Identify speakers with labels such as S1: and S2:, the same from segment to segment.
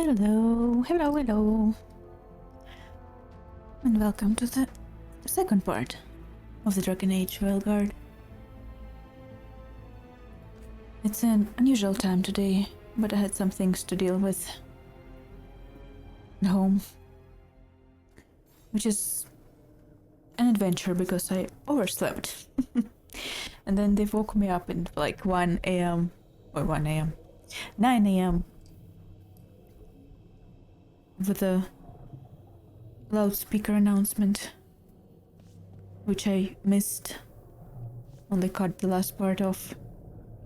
S1: Hello, hello, hello, and welcome to the second part of the Dragon Age VEILGUARD. It's an unusual time today, but I had some things to deal with at home, which is an adventure because I overslept. And then they woke me up at like 1 a.m. or 1 a.m. 9 a.m. with a loudspeaker announcement, which I missed. Only caught the last part of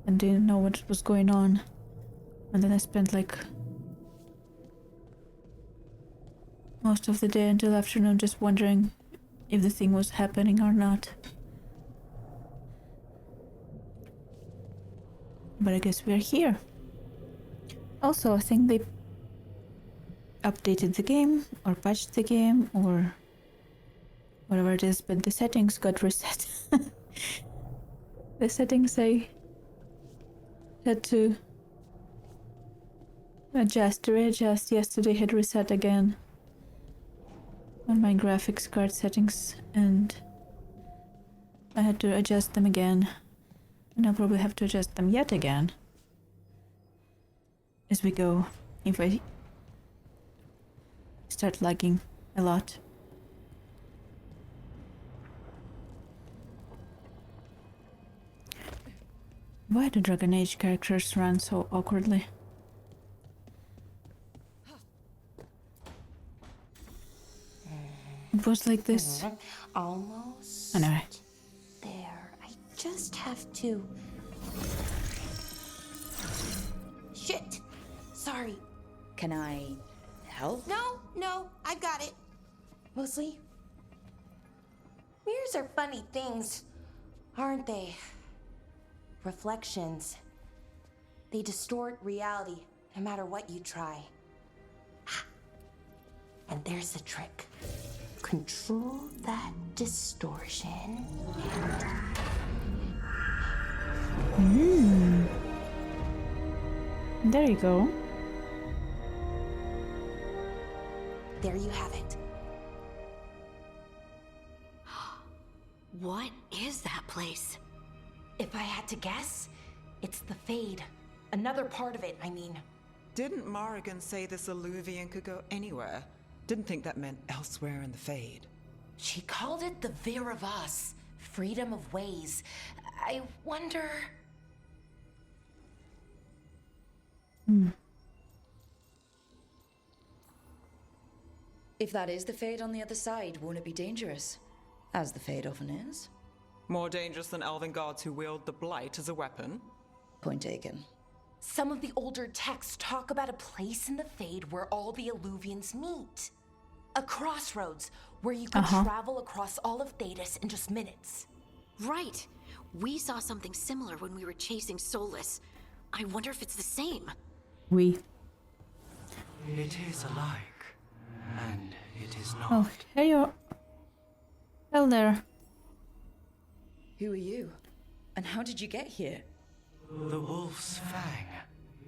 S1: and didn't know what was going on. And then I spent like most of the day until afternoon just wondering if the thing was happening or not. But I guess we're here. Also, I think they updated the game or patched the game or whatever it is, but the settings got reset. The settings I had to readjust yesterday had reset again on my graphics card settings, and I had to adjust them again, and I'll probably have to adjust them yet again as we go if I start lagging a lot. Why do Dragon Age characters run so awkwardly? It was like this.
S2: Almost.
S1: Anyway.
S2: There. I just have to. Shit! Sorry.
S3: Can I help?
S2: No, I got it. Mostly. Mirrors are funny things, aren't they? Reflections. They distort reality no matter what you try. And there's the trick. Control that distortion.
S1: There you go.
S2: There you have it.
S3: What is that place?
S2: If I had to guess, it's the Fade. Another part of it, I mean.
S4: Didn't Morrigan say this Illuvian could go anywhere? Didn't think that meant elsewhere in the Fade.
S2: She called it the Vir of Us, freedom of ways. I wonder...
S3: If that is the Fade on the other side, won't it be dangerous? As the Fade often is.
S4: More dangerous than elven gods who wield the Blight as a weapon?
S3: Point taken.
S2: Some of the older texts talk about a place in the Fade where all the Illuvians meet. A crossroads where you can travel across all of Thedas in just minutes.
S5: Right. We saw something similar when we were chasing Solus. I wonder if it's the same.
S1: We.
S6: It is alike, and it is not.
S1: Oh, here you are. Hello there.
S3: Who are you? And how did you get here?
S6: The wolf's fang.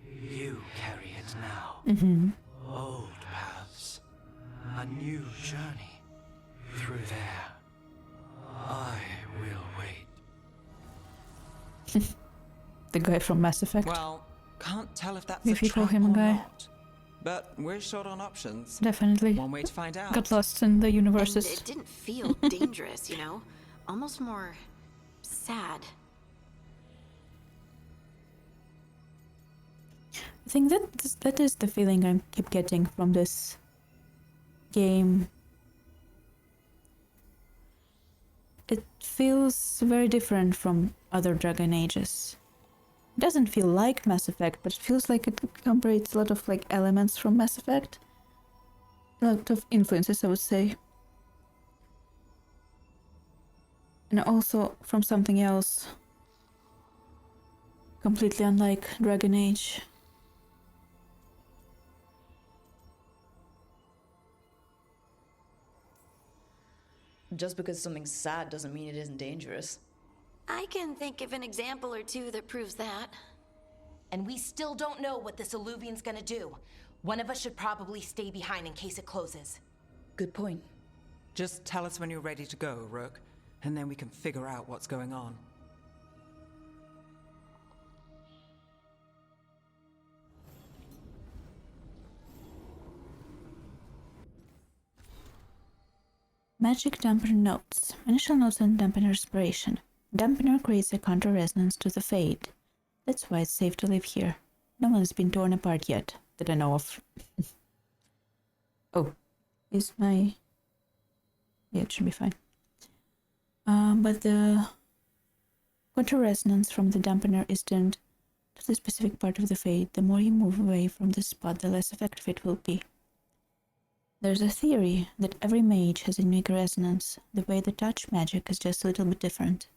S6: You carry it now. Old paths. A new journey. Through there. I will wait.
S1: The guy from Mass Effect.
S4: Well, can't tell if that's
S1: If
S4: a
S1: you call
S4: trap
S1: him a
S4: or
S1: guy.
S4: not. But we're short on options.
S1: Definitely.
S4: One way to find out.
S1: Got lost in the
S5: And
S1: universes.
S5: it didn't feel dangerous, you know? Almost more sad.
S1: I think that is the feeling I keep getting from this game. It feels very different from other Dragon Ages. It doesn't feel like Mass Effect, but it feels like it incorporates a lot of like elements from Mass Effect. A lot of influences, I would say. And also from something else. Completely unlike Dragon Age.
S3: Just because something's sad doesn't mean it isn't dangerous.
S5: I can think of an example or two that proves that.
S2: And we still don't know what this Illuvian's gonna do. One of us should probably stay behind in case it closes.
S3: Good point.
S4: Just tell us when you're ready to go, Rook, and then we can figure out what's going on.
S1: Magic dampener notes. Initial notes on dampener respiration. Dampener creates a counter-resonance to the fade. That's why it's safe to live here. No one's been torn apart yet, that I know of. Oh, is my... Yeah, it should be fine. But the counter-resonance from the dampener is turned to the specific part of the fade. The more you move away from the spot, the less effective it will be. There's a theory that every mage has a unique resonance. The way they touch magic is just a little bit different.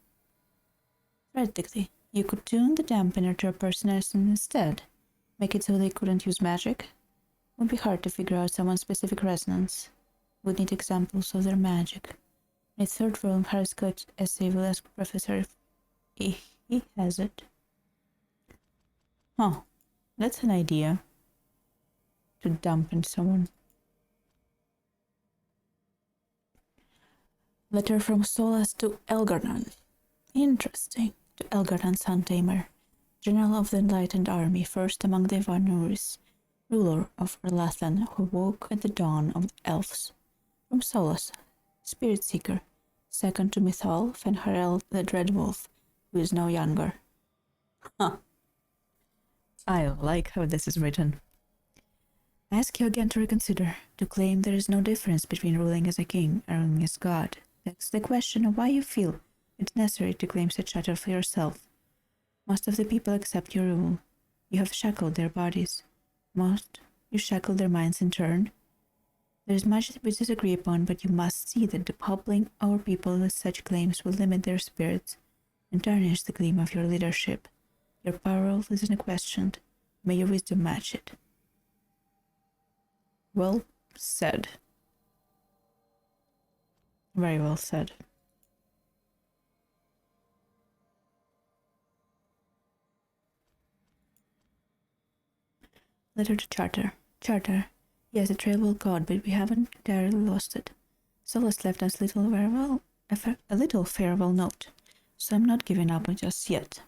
S1: Theoretically, you could tune the dampener to a person's resonance instead. Make it so they couldn't use magic. It would be hard to figure out someone's specific resonance. Would need examples of their magic. In a third room, Harriscott's essay will ask Professor if he has it. Huh. That's an idea. To dampen someone. Letter from Solas to Elgar'nan. Interesting. To Elgar'nan Sun-Tamer, General of the Enlightened Army, first among the Vanuris, ruler of Erlathan, who woke at the dawn of the elves. From Solas, Spirit Seeker, second to Mythal, Fen'Harel the Dreadwolf, who is no younger. Huh. I like how this is written. I ask you again to reconsider, to claim there is no difference between ruling as a king and ruling as god. That's the question of why you feel it's necessary to claim such title for yourself. Most of the people accept your rule. You have shackled their bodies. Most, you shackle their minds in turn. There is much we disagree upon, but you must see that decoupling our people with such claims will limit their spirits and tarnish the gleam of your leadership. Your power isn't questioned. May your wisdom match it. Well said. Very well said. Letter to Charter. Charter. Yes, the trail will caught, but we haven't entirely lost it. Solas left us a little farewell note, so I'm not giving up just yet.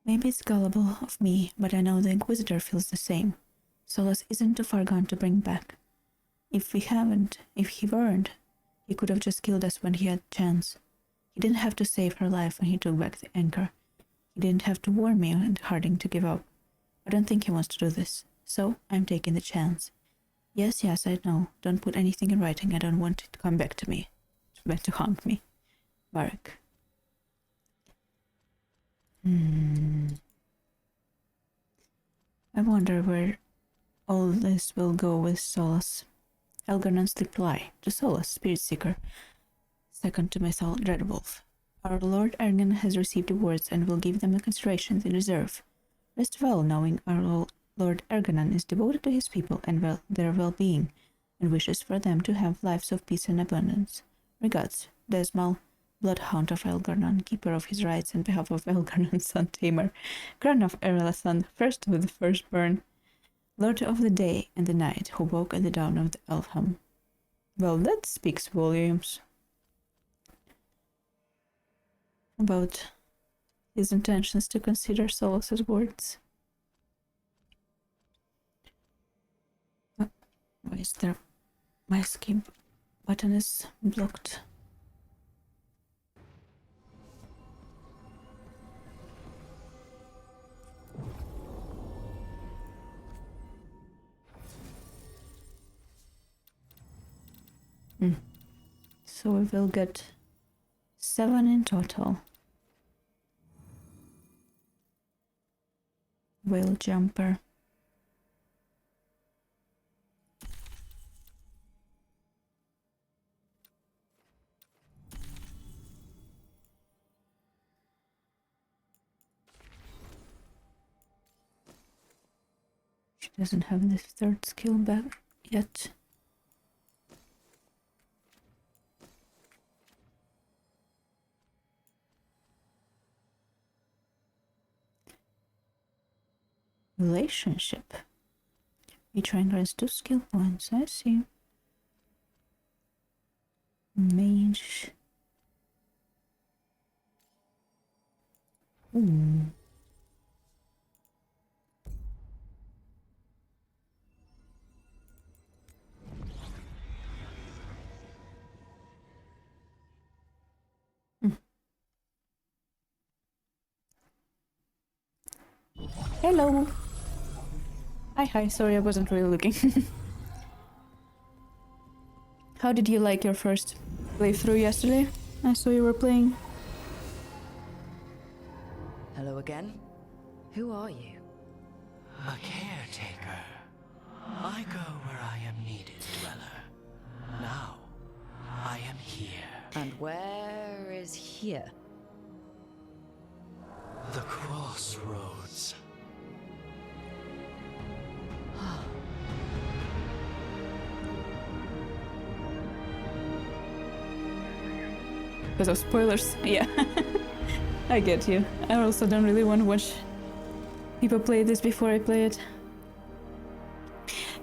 S1: Maybe it's gullible of me, but I know the Inquisitor feels the same. Solas isn't too far gone to bring back. If he weren't, he could have just killed us when he had a chance. He didn't have to save her life when he took back the anchor. He didn't have to warn me and Harding to give up. I don't think he wants to do this, so I'm taking the chance. Yes, I know. Don't put anything in writing. I don't want it to come back to me. It's meant to haunt me. Varric. I wonder where all this will go with Solas. Elgar'nan's reply to Solas, Spirit Seeker, second to Mythal Dreadwolf. Our Lord Ergen has received the words and will give them the consideration they deserve. Rest well knowing our Lord Ergenan is devoted to his people and their well-being, and wishes for them to have lives of peace and abundance. Regards, Desmal, Bloodhound of Elgar'nan, keeper of his rights on behalf of Elgar'nan's son Tamer, Crown of Erlathan, first of the firstborn, Lord of the day and the night, who woke at the dawn of the Elfham. Well, that speaks volumes about his intentions to consider Solas's words. Why is there... My escape button is blocked. So we will get 7 in total. Whale jumper. She doesn't have this third skill back yet. Relationship. Each rank grants 2 skill points. I see. Mage. Ooh. Hello. Hi, sorry, I wasn't really looking. How did you like your first playthrough yesterday? I saw you were playing.
S3: Hello again. Who are you?
S6: A caretaker. I go where I am needed, dweller. Now, I am here.
S3: And where is here?
S6: The crossroads.
S1: Because of spoilers. Yeah. I get you. I also don't really want to watch people play this before I play it.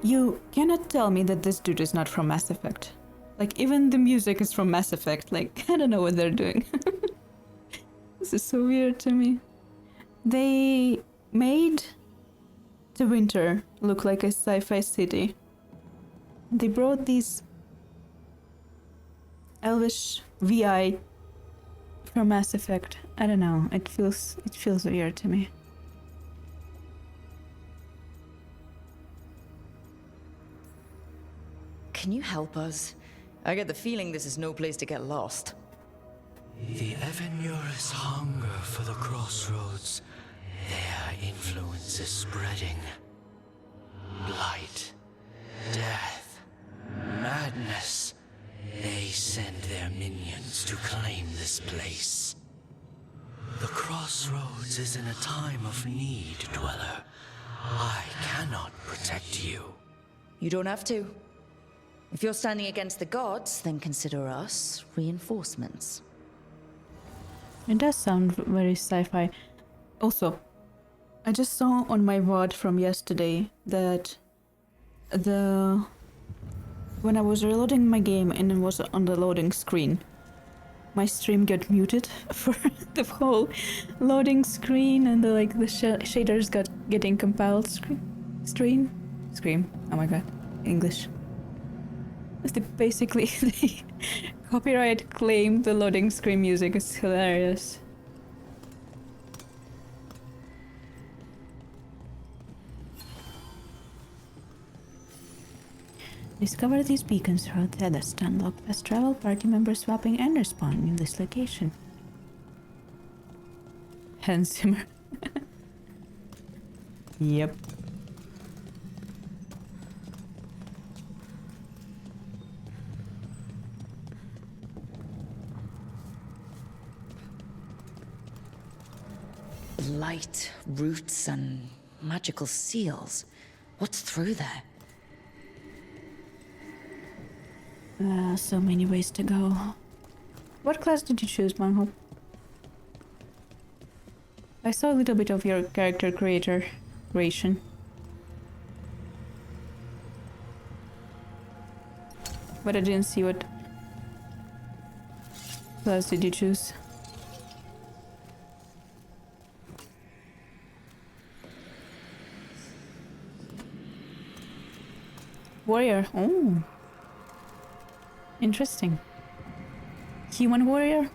S1: You cannot tell me that this dude is not from Mass Effect. Like, even the music is from Mass Effect. Like, I don't know what they're doing. This is so weird to me. They made the winter look like a sci-fi city. They brought these elvish VI from Mass Effect. I don't know. It feels weird to me.
S3: Can you help us? I get the feeling this is no place to get lost.
S6: The Evanurus hunger for the crossroads. Their influence is spreading. Blight, death, madness. They send their minions to claim this place. The crossroads is in a time of need, dweller. I cannot protect you.
S3: You don't have to. If you're standing against the gods, then consider us reinforcements.
S1: It does sound very sci-fi. Also, I just saw on my VOD from yesterday that when I was reloading my game and it was on the loading screen, my stream got muted for the whole loading screen, and the shaders got getting compiled scream. Oh my god, English. They basically they copyright claim the loading screen music. Is hilarious. Discover these beacons throughout the East. Unlock fast travel, party members swapping and respawning in this location. Hans Zimmer. Yep.
S3: Light, roots, and magical seals. What's through there?
S1: So many ways to go. What class did you choose, Manhope? I saw a little bit of your character creation. But I didn't see what class did you choose. Warrior. Oh. Interesting. Human warrior?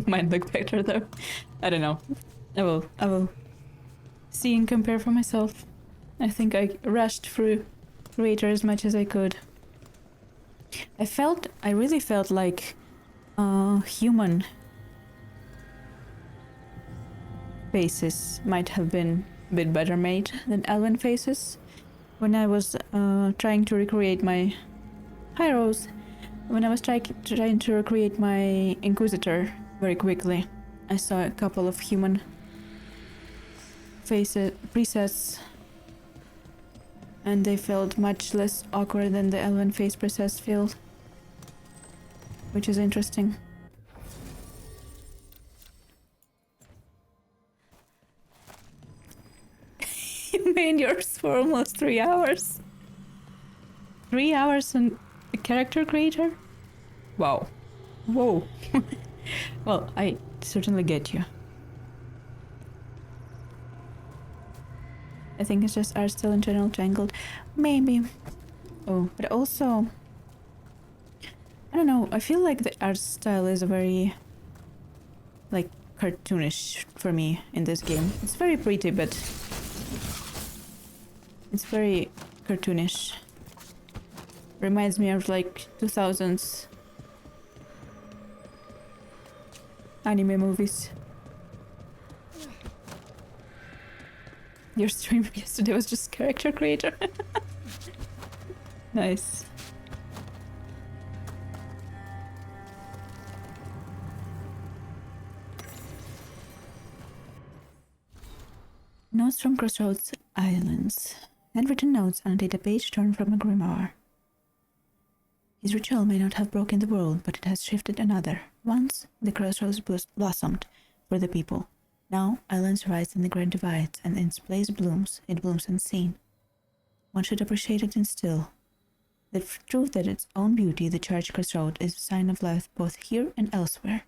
S1: Might look better though. I don't know. I will see and compare for myself. I think I rushed through Creator as much as I could. I really felt like human faces might have been a bit better made than elven faces. When I was trying to recreate my heroes, when I was trying to recreate my Inquisitor very quickly, I saw a couple of human faces presets And they felt much less awkward than the elven face process felt, which is interesting. You made yours for almost 3 hours. 3 hours on a character creator? Wow. Whoa. Well, I certainly get you. I think it's just art style in general jangled. Maybe. Oh, but also... I don't know, I feel like the art style is very... like, cartoonish for me in this game. It's very pretty, but... it's very cartoonish. Reminds me of, like, 2000s... anime movies. Your stream yesterday was just character creator. Nice. Notes from Crossroads Islands. Handwritten notes annotate a page torn from a grimoire. His ritual may not have broken the world, but it has shifted another. Once, the crossroads blossomed for the people. Now, islands rise in the Great Divides, and in its place blooms. It blooms unseen. One should appreciate it in still. The truth that its own beauty, the charged crossroad, is a sign of life both here and elsewhere.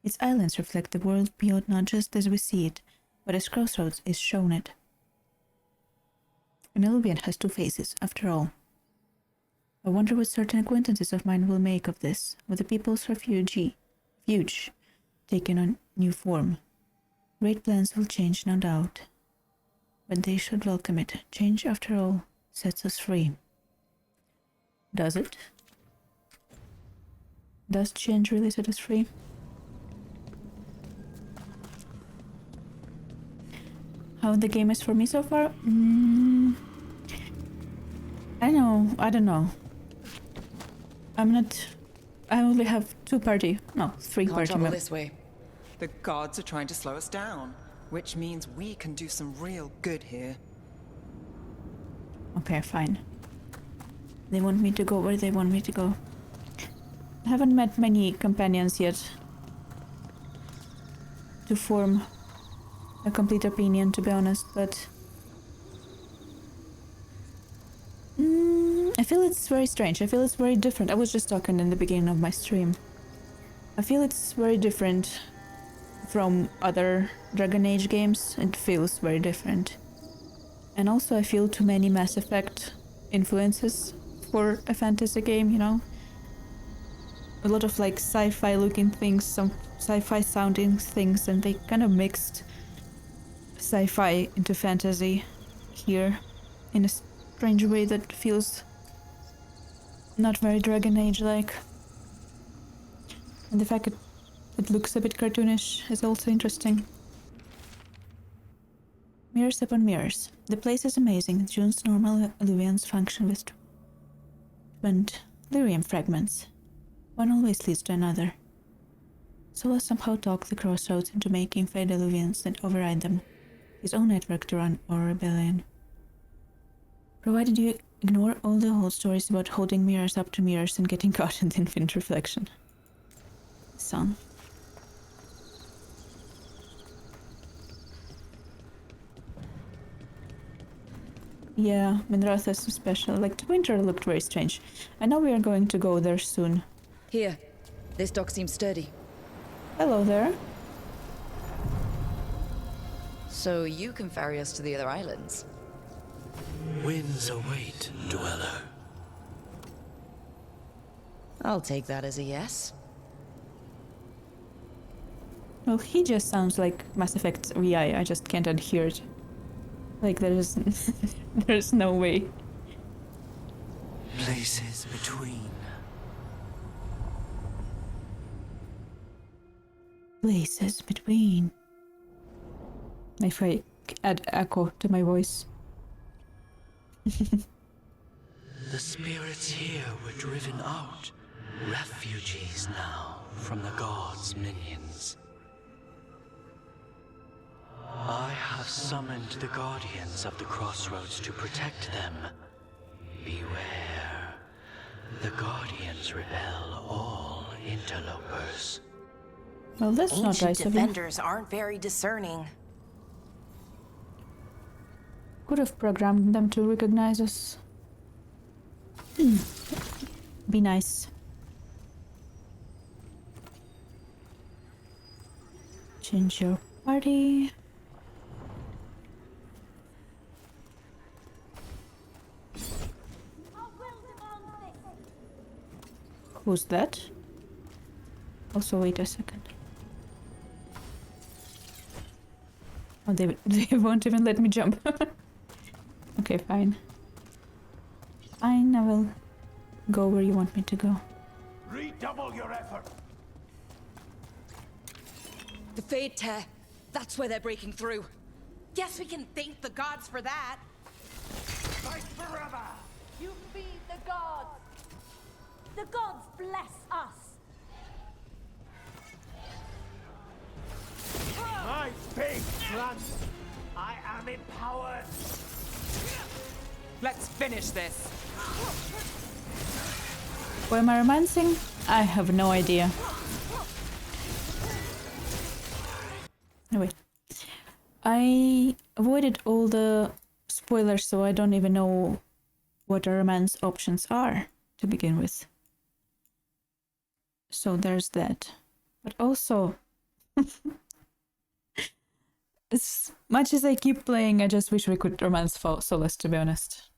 S1: Its islands reflect the world beyond not just as we see it, but as Crossroads is shown it. An Illuvian has two faces, after all. I wonder what certain acquaintances of mine will make of this, with the people's refuge taking on new form. Great plans will change, no doubt, but they should welcome it. Change, after all, sets us free. Does it? Does change really set us free? How the game is for me so far? I don't know. I only have three party
S4: Can't
S3: travel this way.
S4: The gods are trying to slow us down, which means we can do some real good here.
S1: Okay, fine. They want me to go where they want me to go. I haven't met many companions yet to form a complete opinion, to be honest, but I feel it's very strange. I feel it's very different. I was just talking in the beginning of my stream. I feel it's very different from other Dragon Age games. It feels very different. And also I feel too many Mass Effect influences for a fantasy game, you know? A lot of like sci-fi looking things, some sci-fi sounding things, and they kind of mixed sci-fi into fantasy here in a strange way that feels not very Dragon Age-like. And the fact it looks a bit cartoonish is also interesting. Mirrors upon mirrors. The place is amazing. June's normal illusions function with twined lyrium fragments. One always leads to another. Sola somehow talked the crossroads into making fade illusions that override them. His own network to run or rebellion. Provided you ignore all the old stories about holding mirrors up to mirrors and getting caught in the infinite reflection. Song. Yeah, Minrath is special. Like, the winter looked very strange. I know we are going to go there soon.
S3: Here. This dock seems sturdy.
S1: Hello there.
S3: So you can ferry us to the other islands?
S6: Winds await, dweller.
S3: I'll take that as a yes.
S1: Well, he just sounds like Mass Effect VI. I just can't adhere it. Like, there's there's no way.
S6: Places between.
S1: Places between. If I add echo to my voice.
S6: The spirits here were driven out. Refugees now from the gods' minions. I have summoned the guardians of the crossroads to protect them Beware. The Guardians repel all interlopers.
S1: Well, that's not
S2: Ancient
S1: nice of you.
S2: defenders aren't very discerning.
S1: Could have programmed them to recognize us. Be nice. Change your party. Who's that? Also, wait a second. Oh, they won't even let me jump. Okay, fine. Fine, I will go where you want me to go.
S7: Redouble your effort.
S3: The Fade Tear. That's where they're breaking through.
S2: Guess we can thank the gods for that.
S7: Fight forever.
S8: You feed the gods. The gods bless us.
S7: My big plan. I am empowered.
S4: Let's finish this.
S1: Why am I romancing? I have no idea. Anyway, I avoided all the spoilers, so I don't even know what our romance options are to begin with. So there's that. But also, as much as I keep playing, I just wish we could romance Solace, to be honest.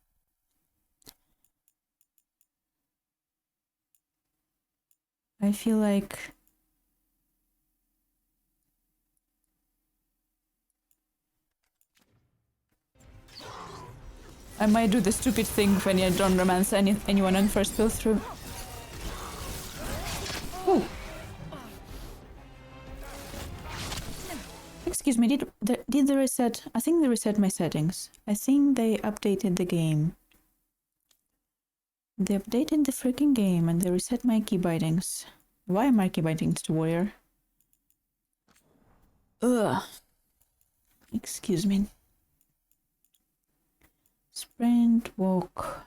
S1: I feel like I might do the stupid thing when you don't romance anyone on first go through. Ooh. Excuse me, did they reset? I think they reset my settings. I think they updated the game. They updated the freaking game and they reset my key bindings. Why am I key bindings to warrior? Ugh. Excuse me. Sprint, walk.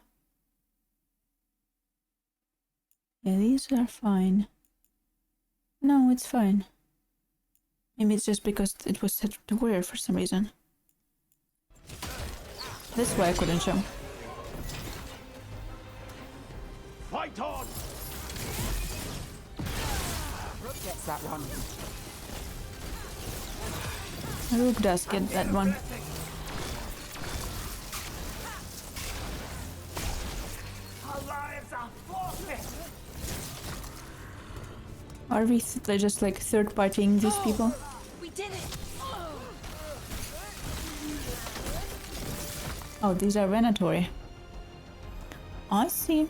S1: Yeah, these are fine. No, it's fine. Maybe it's just because it was set to warrior for some reason. That's why I couldn't jump.
S7: Fight on.
S4: Rook gets that one.
S1: Rook does get that one.
S7: Our lives are forfeit.
S1: Are we just like third-partying these people?
S2: We did it!
S1: Oh, these are Venatori. I see.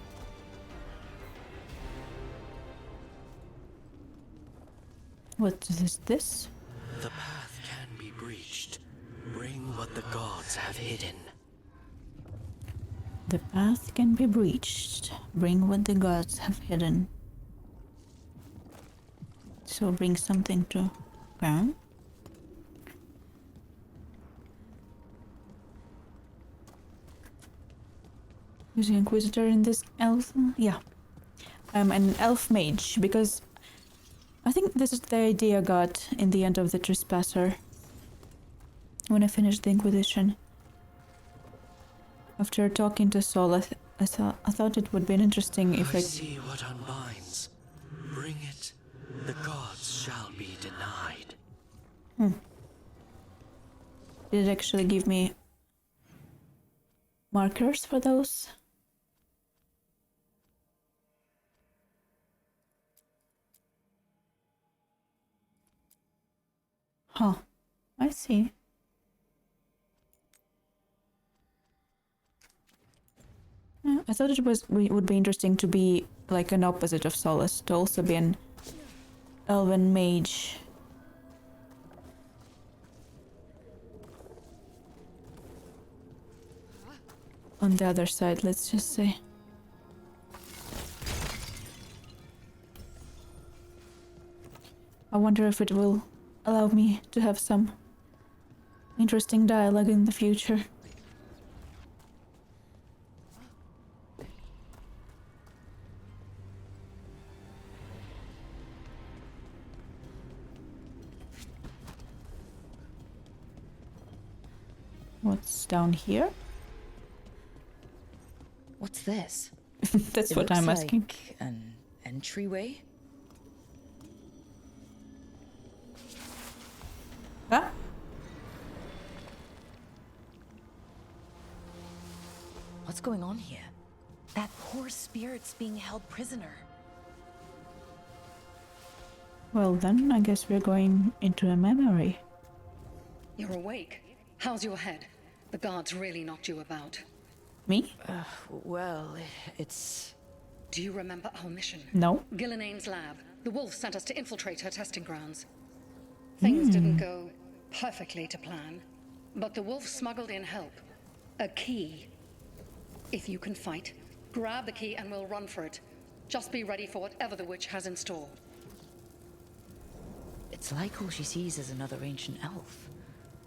S1: What is this?
S6: The path can be breached. Bring what the gods have hidden.
S1: The path can be breached. Bring what the gods have hidden. So bring something to ground. Using Inquisitor in this elf? Yeah. I'm an elf mage because I think this is the idea I got in the end of the Trespasser when I finished the Inquisition. After talking to Sol, I thought it would be interesting if
S6: I see what unbinds. Bring it. The gods shall be denied.
S1: Did it actually give me markers for those? Huh. I see. Yeah, I thought it would be interesting to be like an opposite of Solace, to also be an elven mage. On the other side, let's just say. I wonder if it will allow me to have some interesting dialogue in the future. What's down here?
S3: What's this?
S1: That's
S3: It
S1: what I'm
S3: looks
S1: asking.
S3: like an entryway?
S1: Huh?
S3: What's going on here?
S2: That poor spirit's being held prisoner.
S1: Well then, I guess we're going into a memory.
S9: You're awake. How's your head? The guards really knocked you about.
S1: Me?
S3: Well, it's...
S9: Do you remember our mission?
S1: No.
S9: Gillenane's lab. The wolf sent us to infiltrate her testing grounds. Things didn't go perfectly to plan, but the wolf smuggled in help. A key. If you can fight, grab the key and we'll run for it. Just be ready for whatever the witch has in store.
S3: It's like all she sees is another ancient elf.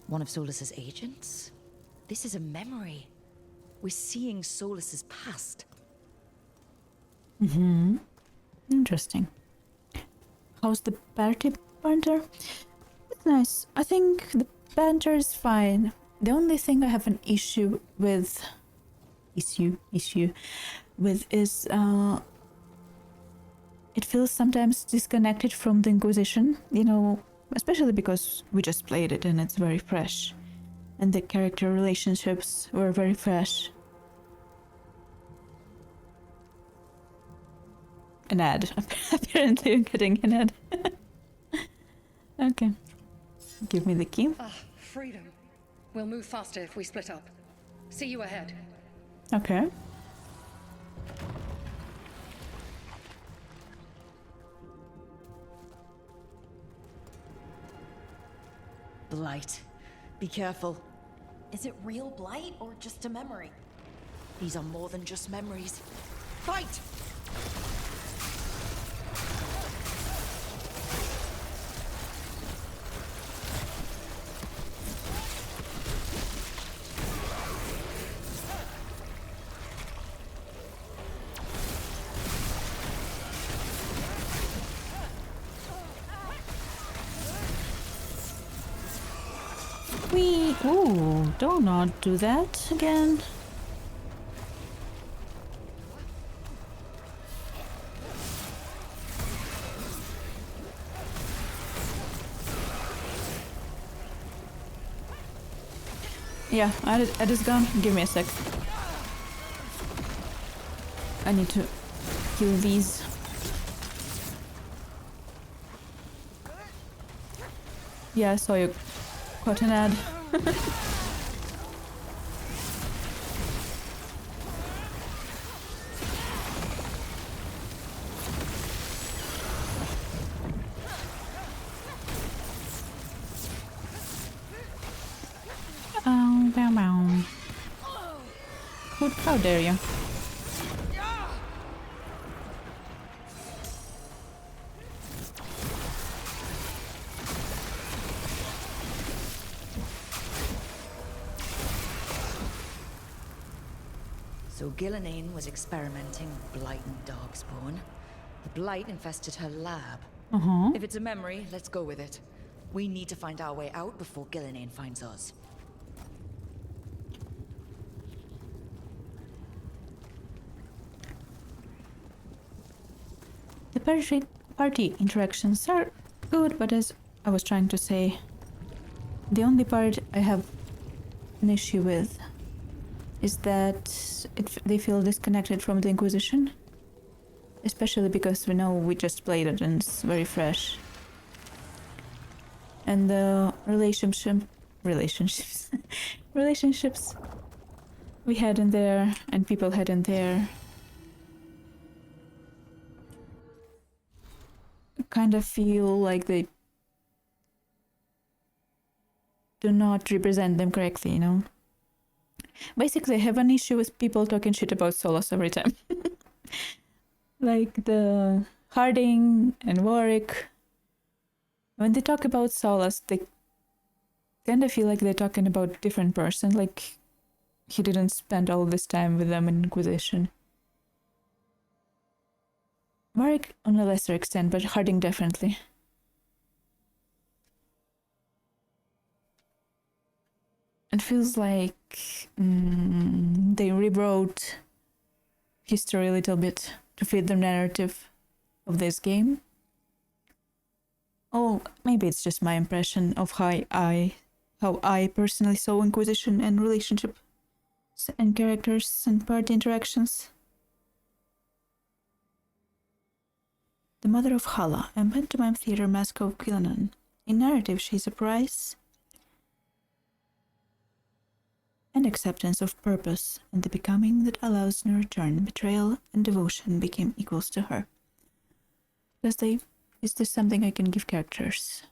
S3: One of Solus's agents? This is a memory. We're seeing Solus's past.
S1: Interesting. How's the party banter? It's nice. I think the banter is fine. The only thing I have an issue with is it feels sometimes disconnected from the Inquisition, you know, especially because we just played it and it's very fresh. And the character relationships were very fresh. An ad. Apparently I'm getting an ad. Okay. Give me the key.
S9: Ah, freedom. We'll move faster if we split up. See you ahead.
S1: Okay.
S3: Blight. Be careful.
S2: Is it real blight or just a memory?
S3: These are more than just memories. Fight!
S1: Ooh, do not do that again. Yeah, I just gone. Give me a sec. I need to kill these. Yeah, I saw you caught an ad. Bow bow. How dare you?
S3: So Gillenane was experimenting with blight and darkspawn. The blight infested her lab. If it's a memory, let's go with it. We need to find our way out before Gillenane finds us.
S1: The party interactions are good, but as I was trying to say, the only part I have an issue with is that they feel disconnected from the Inquisition. Especially because we know we just played it and it's very fresh. And the relationships we had in there and people had in there kind of feel like they do not represent them correctly, you know? Basically, I have an issue with people talking shit about Solus every time. Like the Harding and Warwick. When they talk about Solus, they kind of feel like they're talking about a different person, like he didn't spend all this time with them in Inquisition. Warwick on a lesser extent, but Harding definitely. It feels like they rewrote history a little bit to fit the narrative of this game. Oh, maybe it's just my impression of how I personally saw Inquisition and relationship and characters and party interactions. The mother of Hala, a pantomime theater mask of Quillanan. In narrative, she's a prize and acceptance of purpose, and the becoming that allows no return, betrayal and devotion became equals to her. Is this something I can give characters?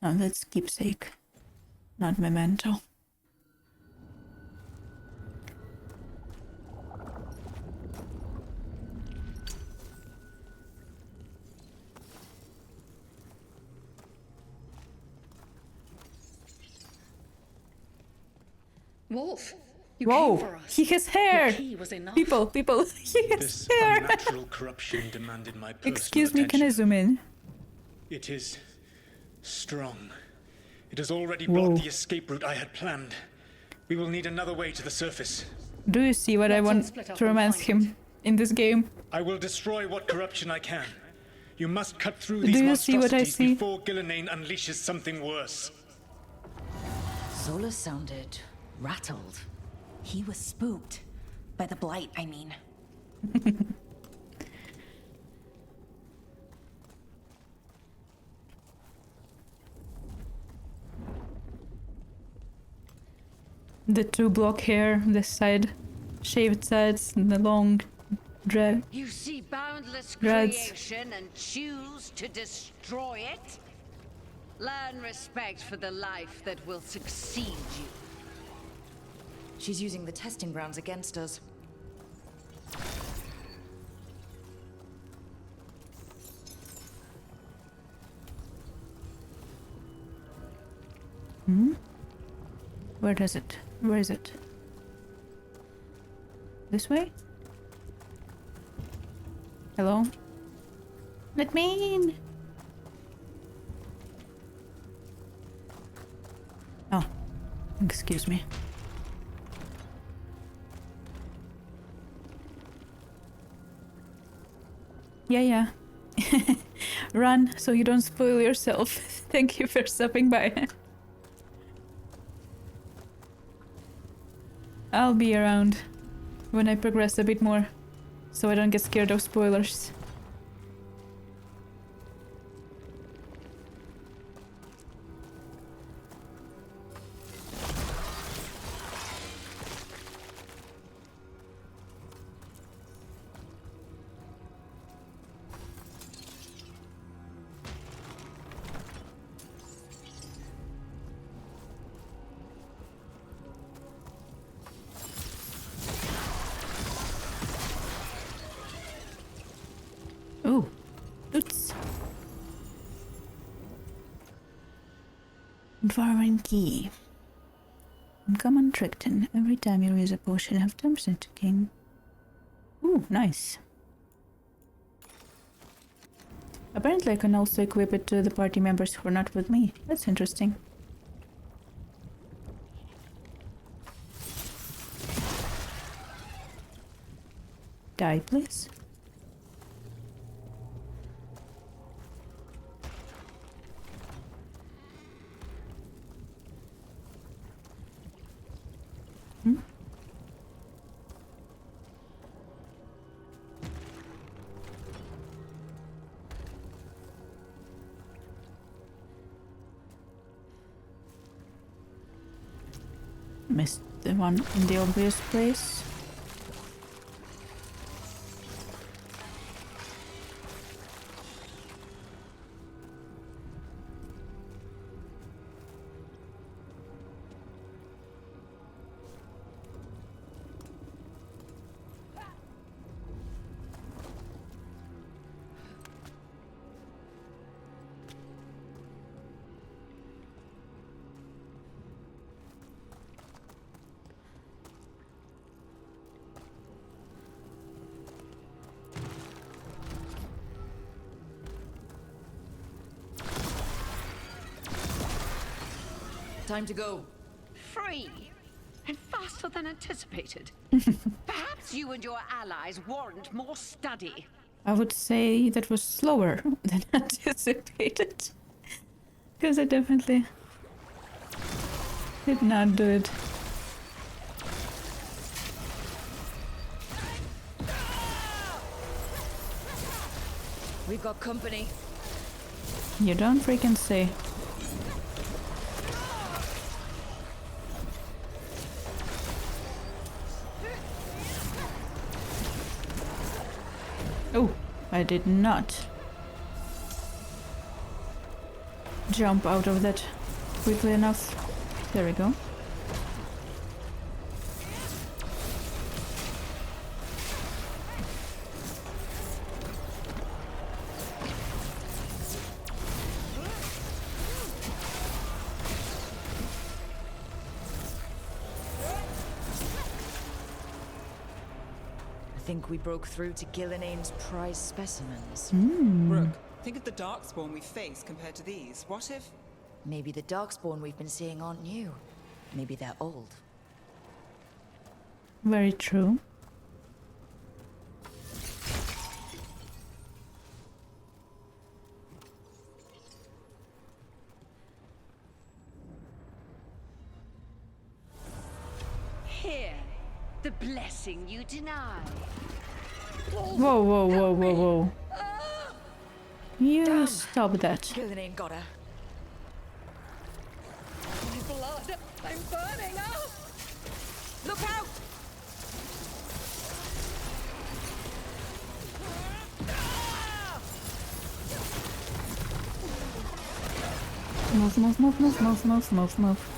S1: Oh, that's keepsake, not memento.
S9: Wolf, you
S1: Whoa,
S9: came for us.
S1: he has hair!
S9: The key was enough.
S1: People, he has
S10: This
S1: hair!
S10: unnatural corruption demanded my personal
S1: Excuse me, can I
S10: attention.
S1: zoom in?
S10: It is strong. It has already
S1: Whoa.
S10: blocked the escape route I had planned. We will need another way to the surface.
S1: Do you see what I
S9: Let's all
S1: want
S9: split up
S1: to
S9: and
S1: romance
S9: find
S1: him in this game?
S10: I will destroy what corruption I can. You must cut through
S1: Do
S10: these
S1: you see what I
S10: monstrosities
S1: see?
S10: before Gillenane unleashes something worse.
S3: Solus sounded rattled.
S2: He was spooked. By the blight, I mean.
S1: The two block hair, the side, shaved sides, and the long drag.
S8: You see boundless
S1: Dreads.
S8: creation and choose to destroy it? Learn respect for the life that will succeed you.
S3: She's using the testing grounds against us.
S1: Where is it? Where is it? This way? Hello? Let me in! Oh, excuse me. Yeah. Run so you don't spoil yourself. Thank you for stopping by. I'll be around when I progress a bit more, so I don't get scared of spoilers. Ooh, oops. Dwarven key. Uncommon Trickton. Every time you use a potion, have turns into king. Ooh, nice. Apparently I can also equip it to the party members who are not with me. That's interesting. Die, please. Missed the one in the obvious place.
S3: Time to go.
S8: Free and faster than anticipated. Perhaps you and your allies warrant more study.
S1: I would say that was slower than anticipated. Because I definitely did not do it.
S3: We've got company.
S1: You don't freaking say. Oh, I did not jump out of that quickly enough. There we go.
S3: I think we broke through to Gillinane's prize specimens.
S4: Brooke, think of the darkspawn we face compared to these. What if...
S3: Maybe the darkspawn we've been seeing aren't new. Maybe they're old.
S1: Very true.
S8: Here, the blessing you deny.
S1: Whoa, whoa, whoa, whoa, whoa. You
S3: Damn.
S1: stop that.
S3: Gillinane got her.
S9: My blood! I'm burning up!
S3: Look out!
S1: Move, move, move, move, move, move, move, move.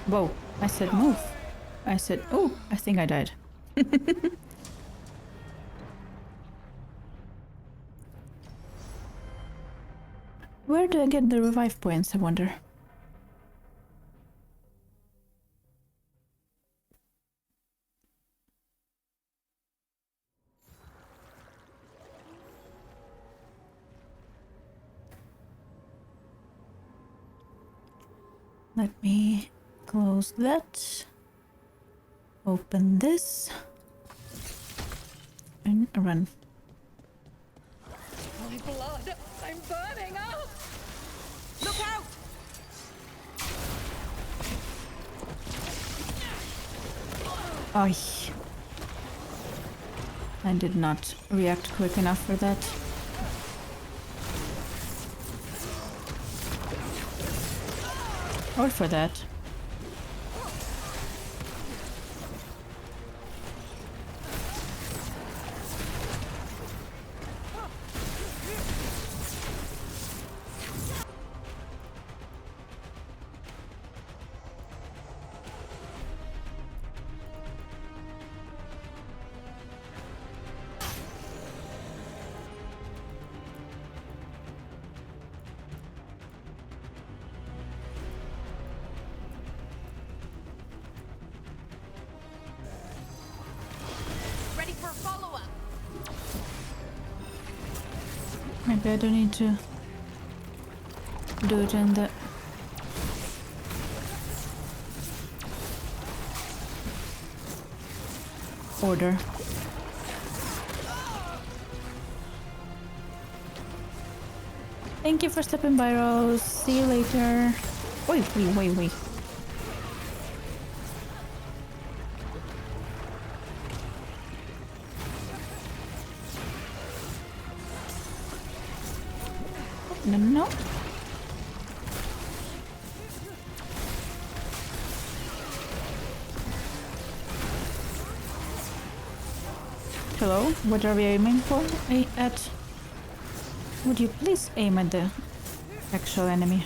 S1: Whoa, I said move. I said, oh, I think I died. Where do I get the revive points, I wonder? Let me close that. Open this. And run.
S9: My blood! I'm burning up!
S3: Look out!
S1: Ay. I did not react quick enough for that. Or for that.
S2: Ready for a follow-up.
S1: Maybe I don't need to do it in the order. Thank you for stopping by, Rose. See you later. Wait. No. Hello, what are we aiming for? At? Would you please aim at the actual enemy?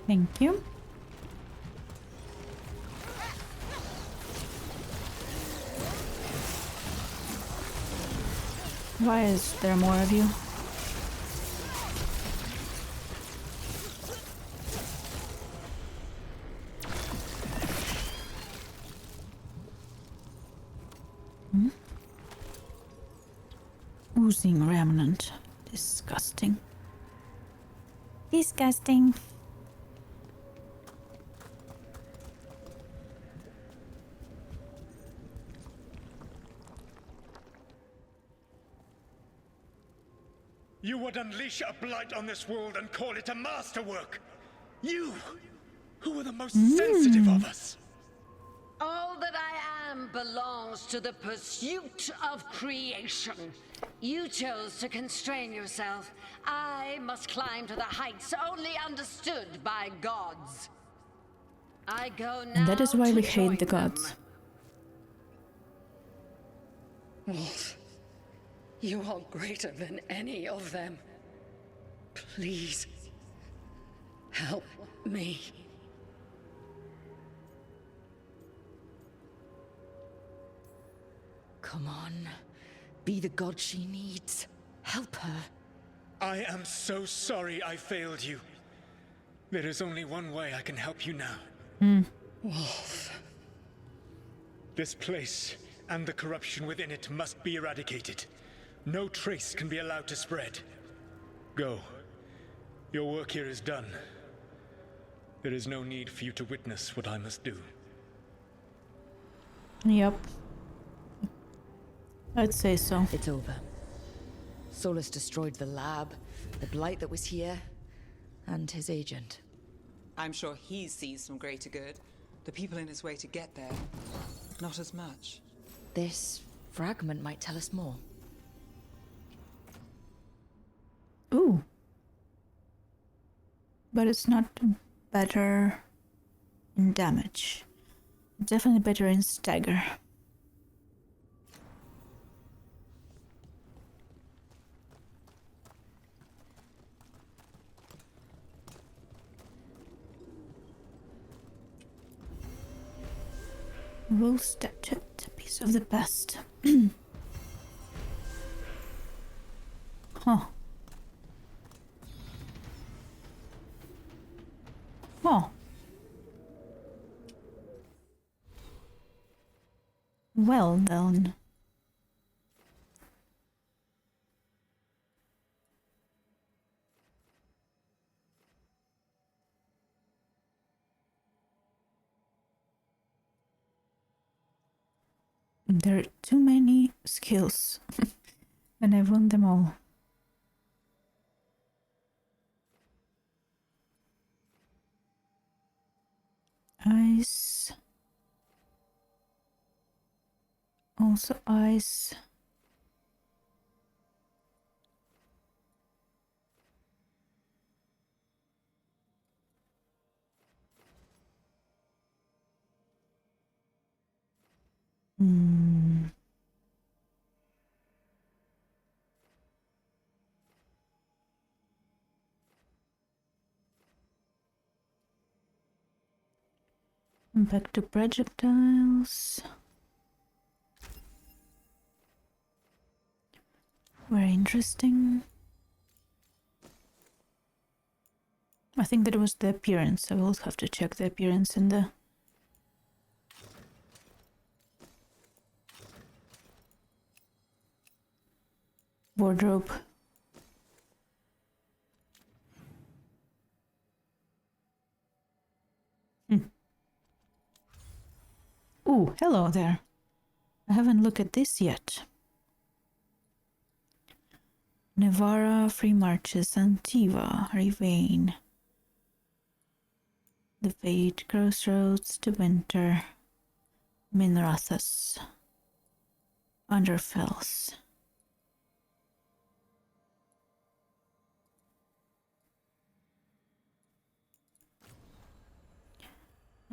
S1: Thank you. Why is there more of you? Oozing remnant. Disgusting. Disgusting.
S10: You would unleash a blight on this world and call it a masterwork. You, who are the most sensitive of us.
S8: All that I am belongs to the pursuit of creation. You chose to constrain yourself. I must climb to the heights only understood by gods. I go now.
S1: And that is why we hate the gods.
S9: Wolf, you are greater than any of them. Please, help me.
S3: Come on. Be the god she needs. Help her.
S10: I am so sorry I failed you. There is only one way I can help you now.
S9: Wolf.
S10: This place and the corruption within it must be eradicated. No trace can be allowed to spread. Go. Your work here is done. There is no need for you to witness what I must do.
S1: Yep. I'd say so.
S3: It's over. Solus destroyed the lab, the blight that was here, and his agent.
S4: I'm sure he sees some greater good. The people in his way to get there, not as much.
S3: This fragment might tell us more.
S1: Ooh. But it's not better in damage. Definitely better in stagger. Wolf statue, a piece of the past. Huh. Oh. Well done. There are too many skills, and I want them all. Ice. Also ice. Back to projectiles. Very interesting. I think that was the appearance. I will have to check the appearance in the wardrobe. Ooh, hello there. I haven't looked at this yet. Nevara, Free Marches, Antiva, Rivain. The Fate, Crossroads, to Winter, Minrathas, Underfells.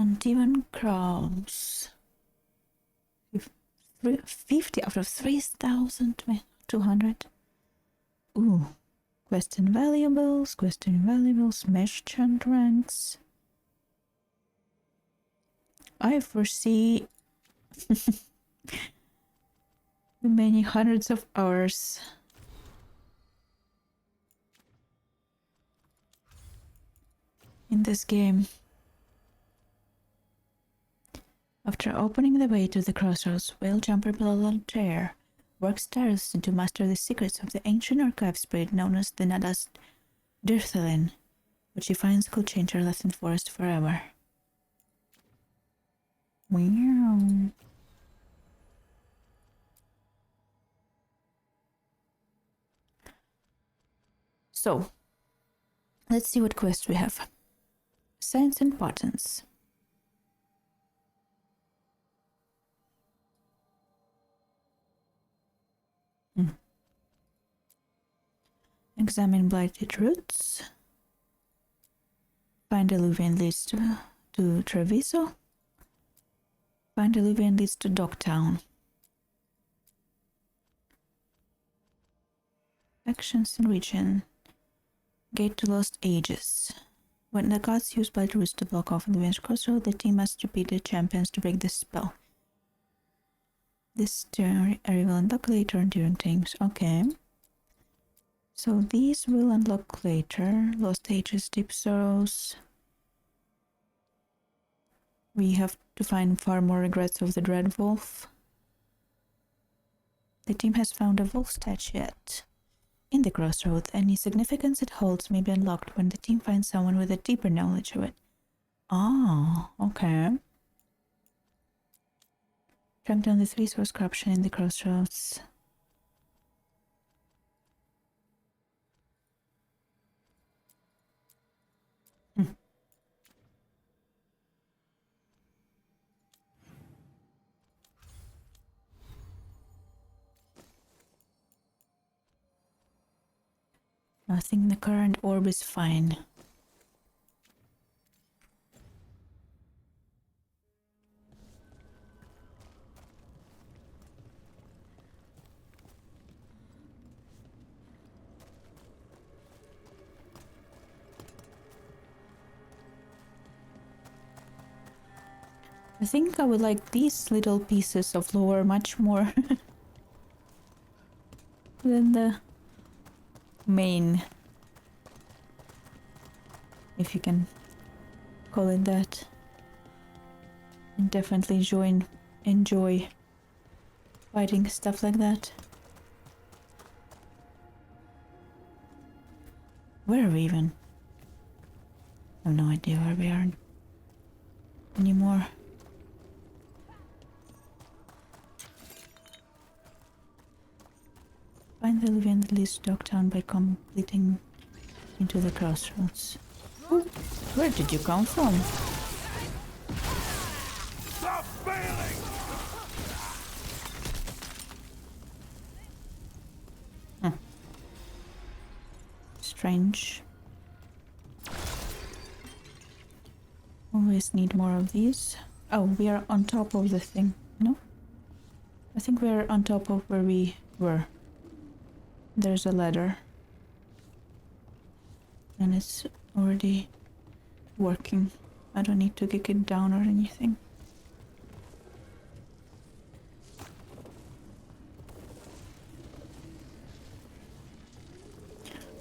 S1: Antivan Crowns. 50 out of 3,200. Ooh. Quest invaluables, merchant ranks. I foresee many hundreds of hours. In this game. After opening the way to the crossroads, Whale Jumper Volunteer works tirelessly to master the secrets of the ancient archive spirit known as the Nada's Dirthalin, which he finds could change her Lethan forest forever. Wow. So, let's see what quests we have. Science and patterns. Examine blighted roots. Find alluvian leads to Treviso. Find alluvian leads to Dogtown. Actions in region. Gate to Lost Ages. When the gods use blighted roots to block off alluvian's crossroad, the team must defeat the champions to break the spell. This area will unlock later during things. Okay. So these will unlock later. Lost Ages, Deep Sorrows. We have to find far more regrets of the Dread Wolf. The team has found a wolf statuette in the crossroads. Any significance it holds may be unlocked when the team finds someone with a deeper knowledge of it. Ah, okay. Track down this resource corruption in the crossroads. I think the current orb is fine. I think I would like these little pieces of lore much more than the main, if you can call it that. And definitely enjoy fighting stuff like that. Where are we even? I have no idea where we are anymore. Find the alluvian that leads to Dogtown by completing into the crossroads. Ooh, where did you come from?
S7: Stop failing!
S1: Strange. Always need more of these. Oh, we are on top of the thing. No? I think we are on top of where we were. There's a ladder. And it's already working. I don't need to kick it down or anything.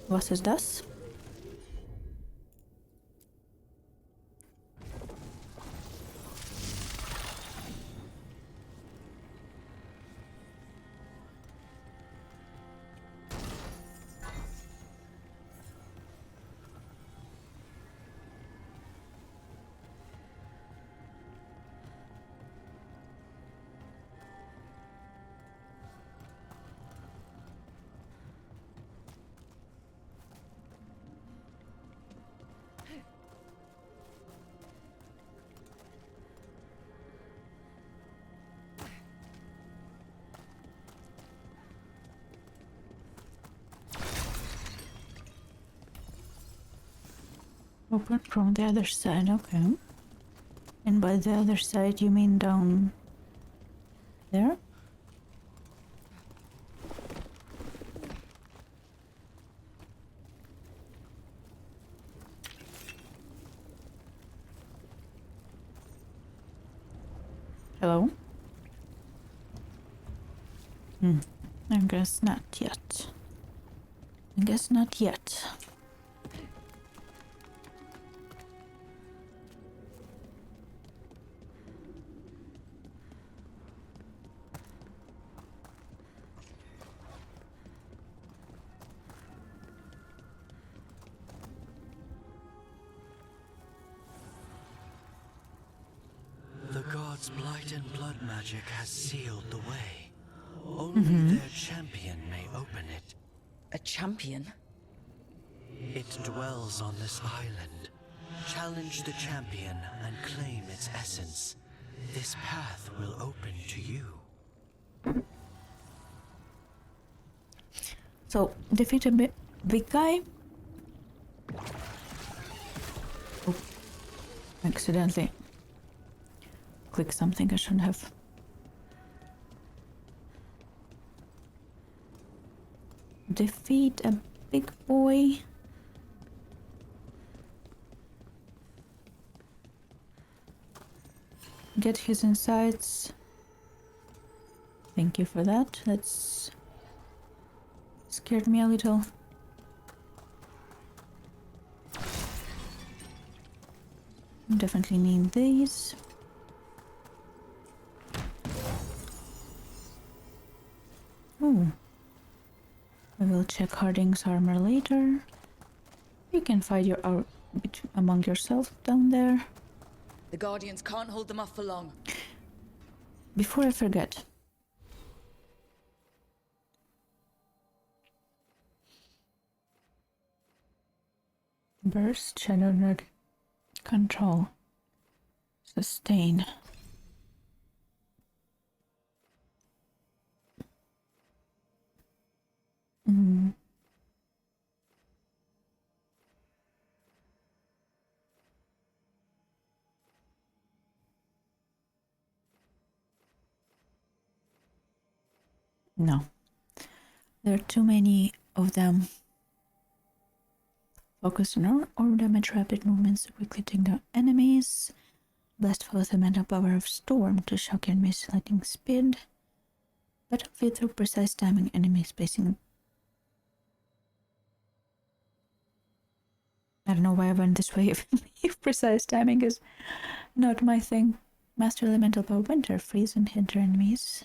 S1: Was ist das? Open from the other side, okay. And by the other side, you mean down there? I guess not yet. I guess not yet.
S6: The gods' blight and blood magic has sealed the way. Only their champion may open it.
S3: A champion?
S6: It dwells on this island. Challenge the champion and claim its essence. This path will open to you.
S1: So, defeat a big guy. Oh, accidentally. Click something I shouldn't have. Defeat a big boy. Get his insights. Thank you for that. That's scared me a little. Definitely need these. Oh. I will check Harding's armor later. You can fight your among yourself down there.
S3: The Guardians can't hold them off for long.
S1: Before I forget. Burst, Shadow Nerd, Control, Sustain. No. There are too many of them. Focus on orb damage, rapid movements to quickly take down enemies. Blast with the mental power of Storm to shock enemies lightning speed. Battlefield through precise timing, enemy spacing. I don't know why I went this way if precise timing is not my thing. Master elemental power, winter, freeze and hinder enemies.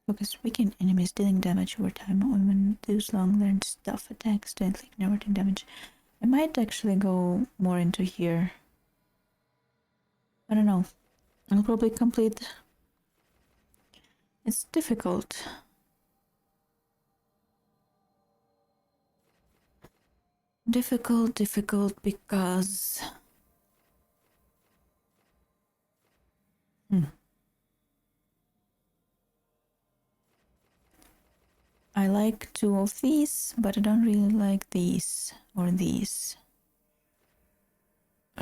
S1: Focus weaken enemies, dealing damage over time. Women use long learned stuff attacks, gently ignoring damage. I might actually go more into here. I don't know. I'll probably complete. It's difficult. Difficult because I like two of these, but I don't really like these or these.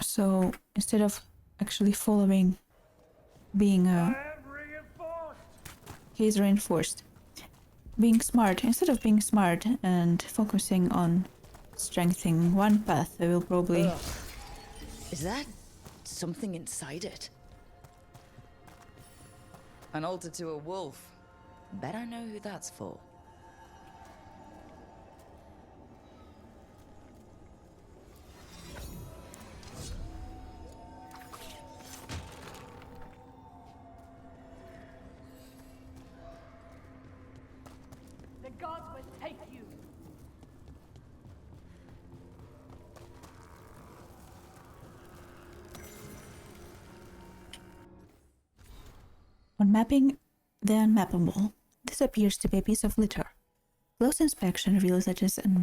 S1: So instead of actually following being he's reinforced. Being smart, instead of being smart and focusing on strengthening one path, I will probably...
S3: Ugh. Is that something inside it? An altar to a wolf. Bet I know who that's for.
S8: The gods will take you.
S1: On mapping the unmappable, this appears to be a piece of litter. Close inspection reveals that it is an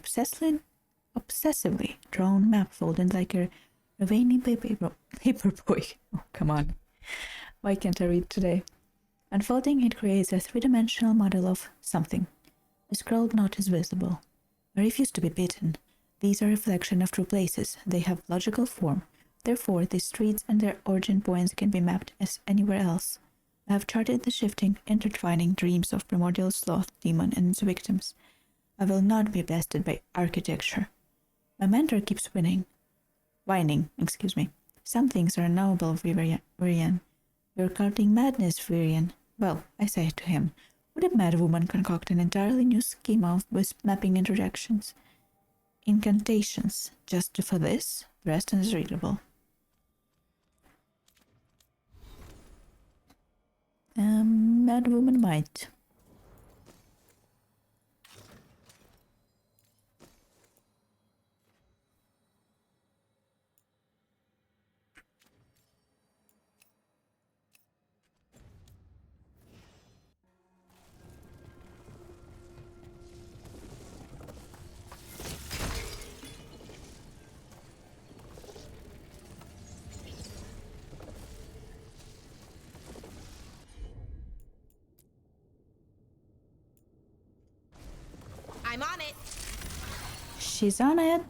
S1: obsessively drawn map folded like a veiny paper boy. Oh, come on. Why can't I read today? Unfolding, it creates a three-dimensional model of something. The scrolled knot is visible. I refuse to be bitten. These are a reflection of true places. They have logical form. Therefore, the streets and their origin points can be mapped as anywhere else. I have charted the shifting, intertwining dreams of primordial sloth demon and its victims. I will not be blasted by architecture. My mentor keeps whining. Some things are unknowable, Virian. You're counting madness, Virian. Well, I say to him, Would a mad woman concoct an entirely new schema of wisp mapping interactions? Incantations. Just for this, the rest is readable. Mad woman might.
S2: I'm on it.
S1: She's on it.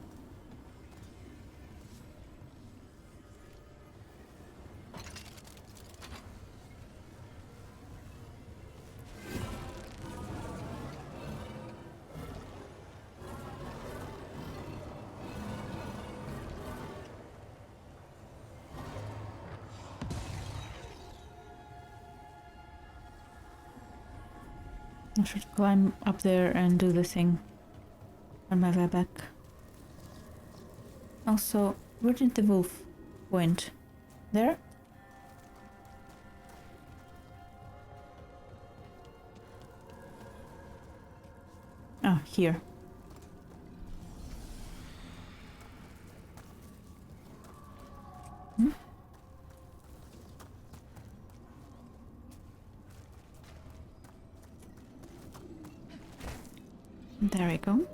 S1: I should climb up there and do the thing on my way back. Also, where did the wolf point? There? Oh, here. Hmm? There we go.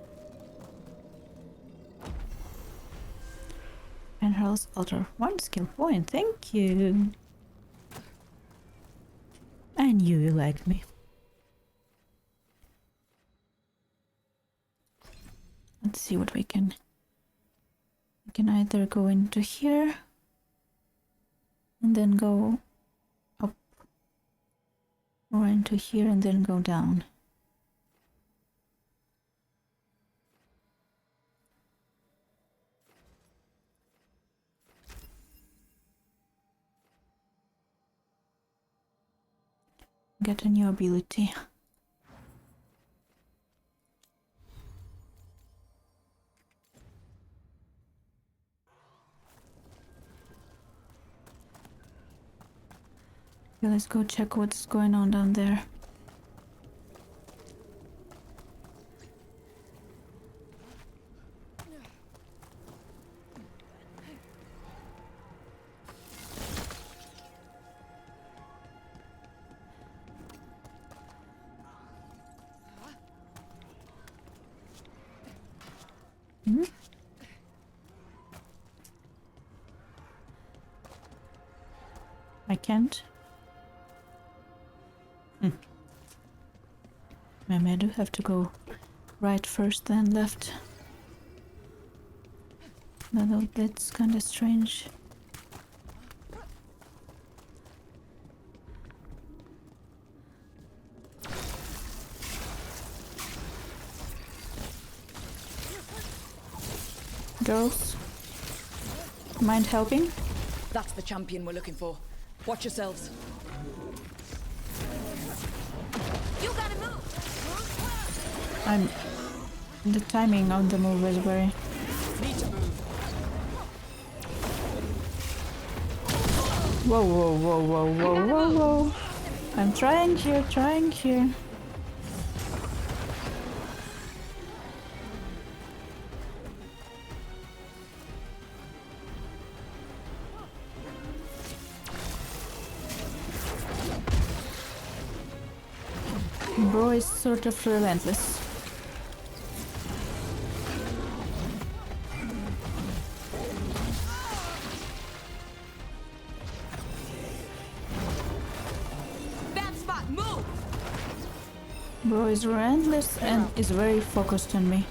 S1: Penhal's altar. 1 skill point. Thank you. I knew you liked me. Let's see what we can. We can either go into here and then go up, or into here and then go down. Get a new ability. Okay, let's go check what's going on down there. Hmm? I can't. Maybe I do have to go right first, then left. No, that's kind of strange. Girls, mind helping?
S3: That's the champion we're looking for. Watch yourselves.
S2: You gotta move.
S1: The timing on the move is very.
S3: Need to move.
S1: Whoa, whoa, whoa, whoa, whoa, whoa, whoa! I'm trying here, trying here. Bro is sort of relentless.
S2: Bad spot, move.
S1: Bro is relentless and is very focused on me.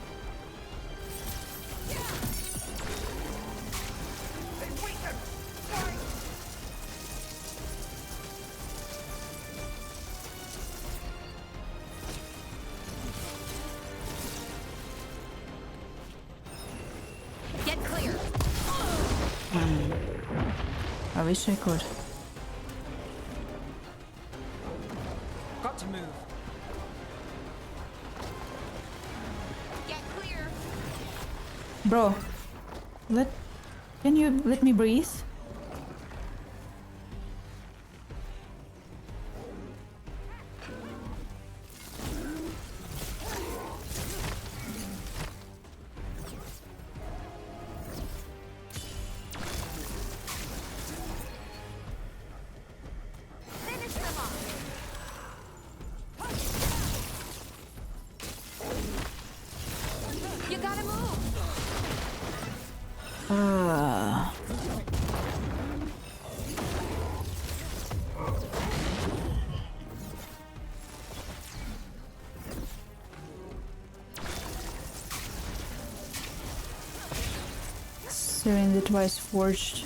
S1: I wish I could.
S4: Got to move.
S1: Bro, can you let me breathe? Considering the twice forged.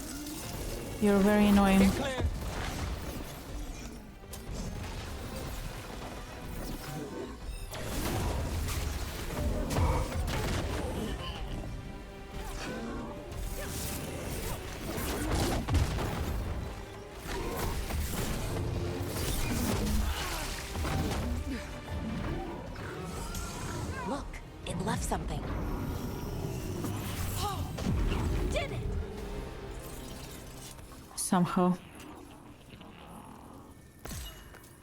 S1: You're very annoying.
S2: Look, it left something.
S1: Somehow.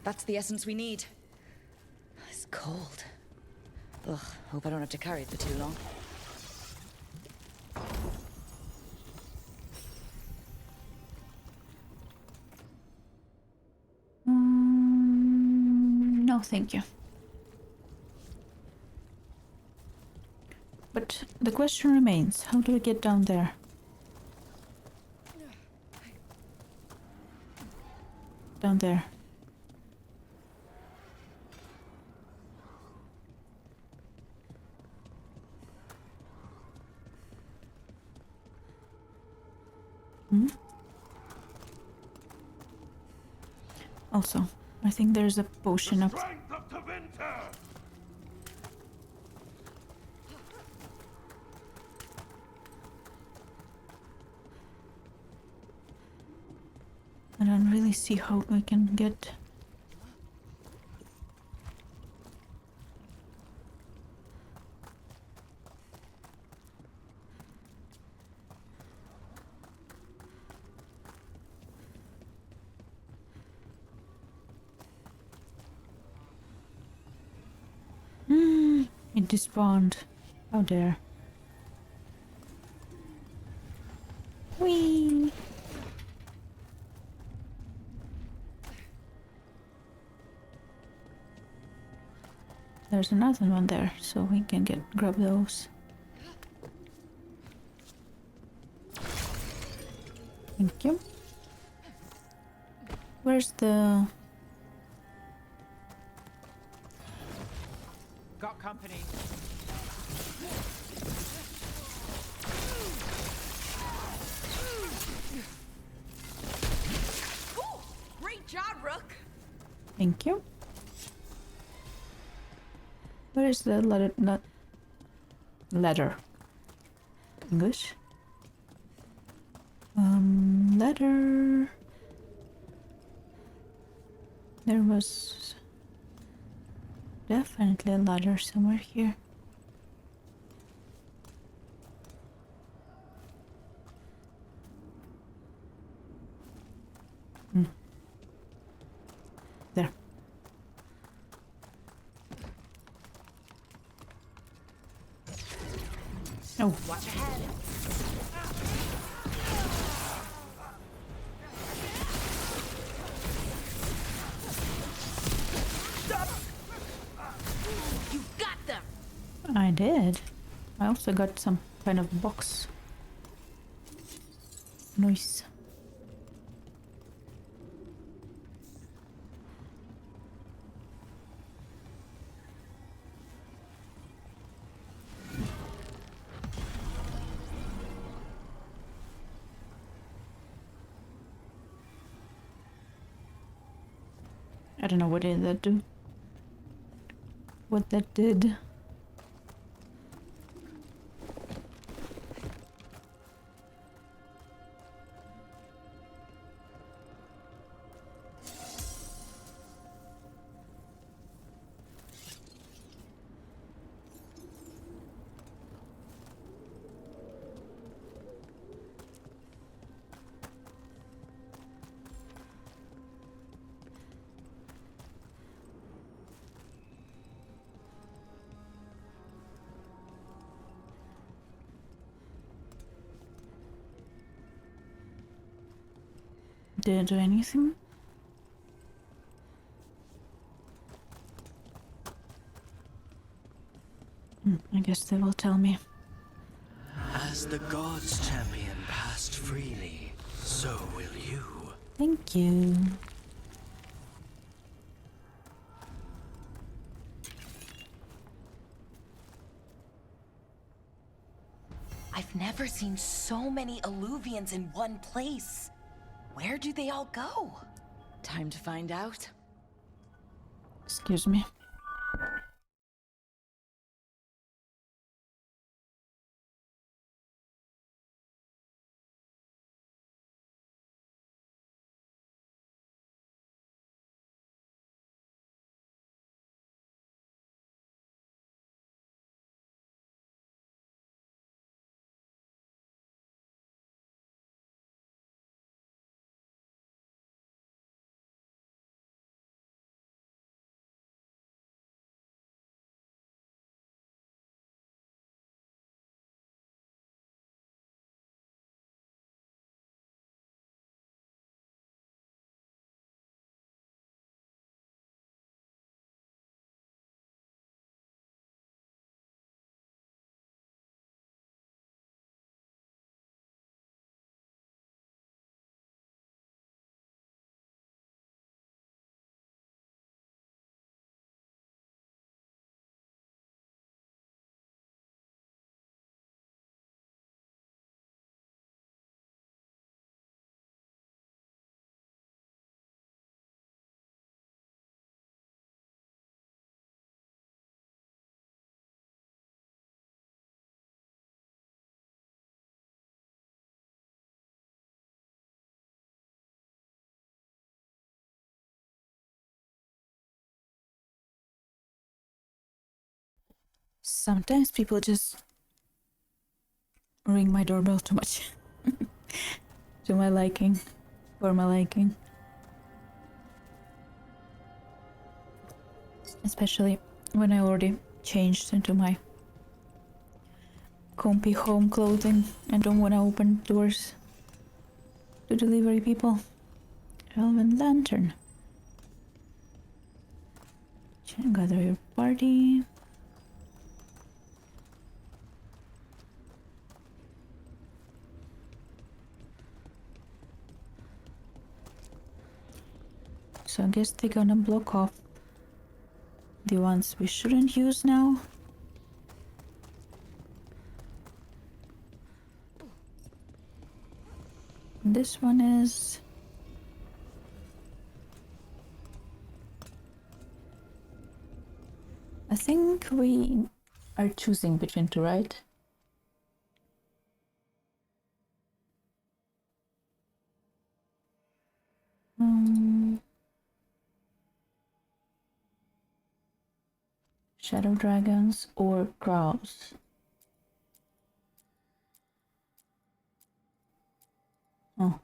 S3: That's the essence we need. It's cold. Ugh, hope I don't have to carry it for too long.
S1: No, thank you. But the question remains, how do we get down there? Down there. Also, I think there's a potion up. I don't really see how I can get. It despawned. How dare. Whee! There's another one there, so we can grab those. Thank you. Where's the...
S7: Got company.
S2: Ooh, great job, Rook.
S1: Thank you. Where is the letter? English? Letter. There was definitely a ladder somewhere here. There. Oh.
S2: Watch ahead. You got them.
S1: I did. I also got some kind of box. Nice. I don't know what did that do. What that did. Did I do anything? I guess they will tell me.
S6: As the gods' champion passed freely, so will you.
S1: Thank you.
S2: I've never seen so many alluvians in one place. Where do they all go?
S3: Time to find out.
S1: Excuse me. Sometimes people just ring my doorbell too much. To my liking. For my liking. Especially when I already changed into my comfy home clothing and don't want to open doors to delivery people. Elven Lantern. Gather your party. So I guess they're gonna block off the ones we shouldn't use now. This one is... I think we are choosing between two, right? Shadow dragons or crows? Oh.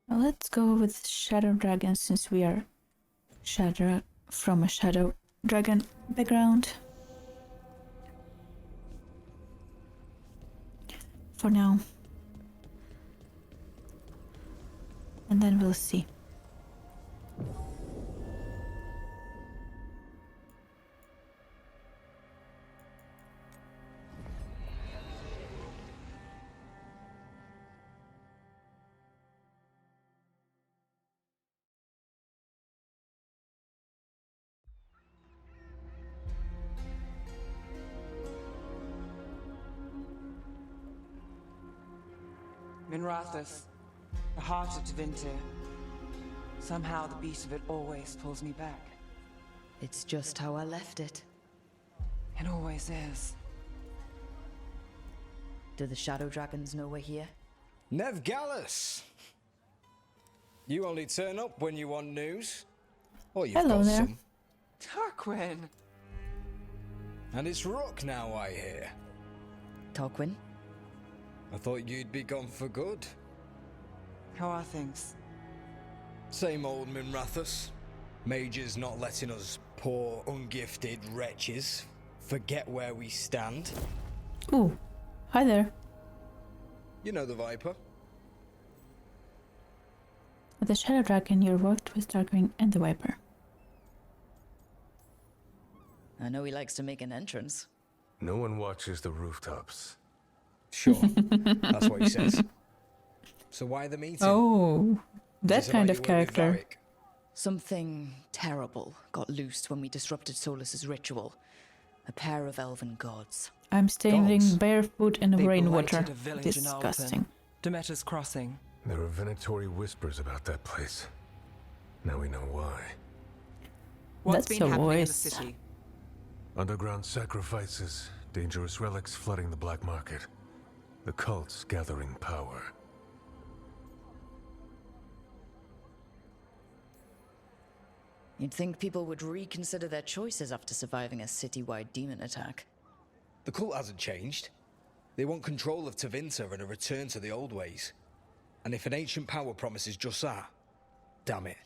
S1: Well, let's go with shadow dragons since we are from a shadow dragon background. For now. And then we'll see.
S4: Minrathous, the heart of Tevinter. Somehow the beat of it always pulls me back.
S3: It's just how I left it.
S4: It always is.
S3: Do the shadow dragons know we're here?
S11: Nev Gallus! You only turn up when you want news. Or you've
S1: Hello
S11: got
S1: there.
S11: some.
S4: Tarquin!
S11: And it's Rook now, I hear.
S3: Tarquin?
S11: I thought you'd be gone for good.
S4: How are things?
S11: Same old Minrathous. Mages not letting us poor, ungifted wretches forget where we stand.
S1: Ooh, hi there.
S11: You know the Viper.
S1: With the Shadow Dragon, you worked with Darkwing and the Viper.
S3: I know he likes to make an entrance.
S12: No one watches the rooftops.
S11: Sure, that's what he says. So why the meeting?
S1: Oh, that kind of character.
S3: Something terrible got loosed when we disrupted Solus's ritual. A pair of elven gods.
S1: I'm standing barefoot in the
S4: They
S1: rainwater.
S4: blighted a village in
S1: Disgusting.
S4: Demeter's Crossing.
S12: There are venatory whispers about that place. Now we know why.
S4: What's
S1: That's
S4: been
S1: a
S4: happening in the
S1: voice.
S4: city?
S12: Underground sacrifices, dangerous relics flooding the black market. The cults gathering power.
S3: You'd think people would reconsider their choices after surviving a citywide demon attack.
S11: The cult hasn't changed. They want control of Tevinter and a return to the old ways. And if an ancient power promises just that, damn it.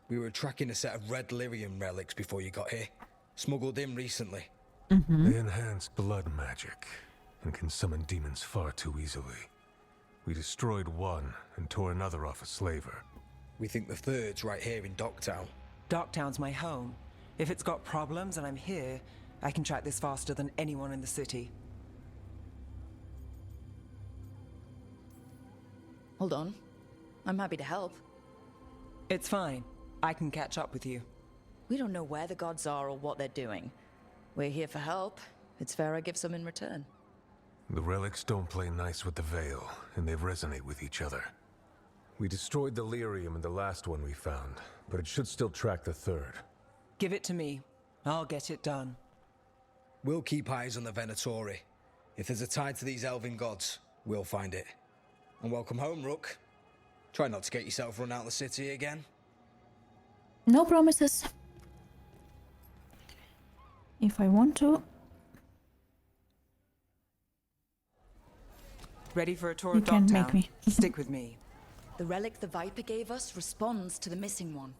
S11: We were tracking a set of red lyrium relics before you got here. Smuggled in recently.
S12: They enhance blood magic and can summon demons far too easily. We destroyed one and tore another off a slaver.
S11: We think the third's right here in Docktown.
S4: Docktown's my home. If it's got problems and I'm here, I can track this faster than anyone in the city.
S3: Hold on. I'm happy to help.
S4: It's fine. I can catch up with you.
S3: We don't know where the gods are or what they're doing. We're here for help. It's fair I give some in return.
S12: The relics don't play nice with the Veil, and they resonate with each other. We destroyed the lyrium in the last one we found, but it should still track the third.
S4: Give it to me. I'll get it done.
S11: We'll keep eyes on the Venatori. If there's a tie to these elven gods, we'll find it. And welcome home, Rook. Try not to get yourself run out of the city again.
S1: No promises. If I want to.
S4: Ready for a tour
S1: You
S4: of
S1: can't
S4: Docktown?
S1: make me.
S4: Stick with me.
S3: The relic the Viper gave us responds to the missing one.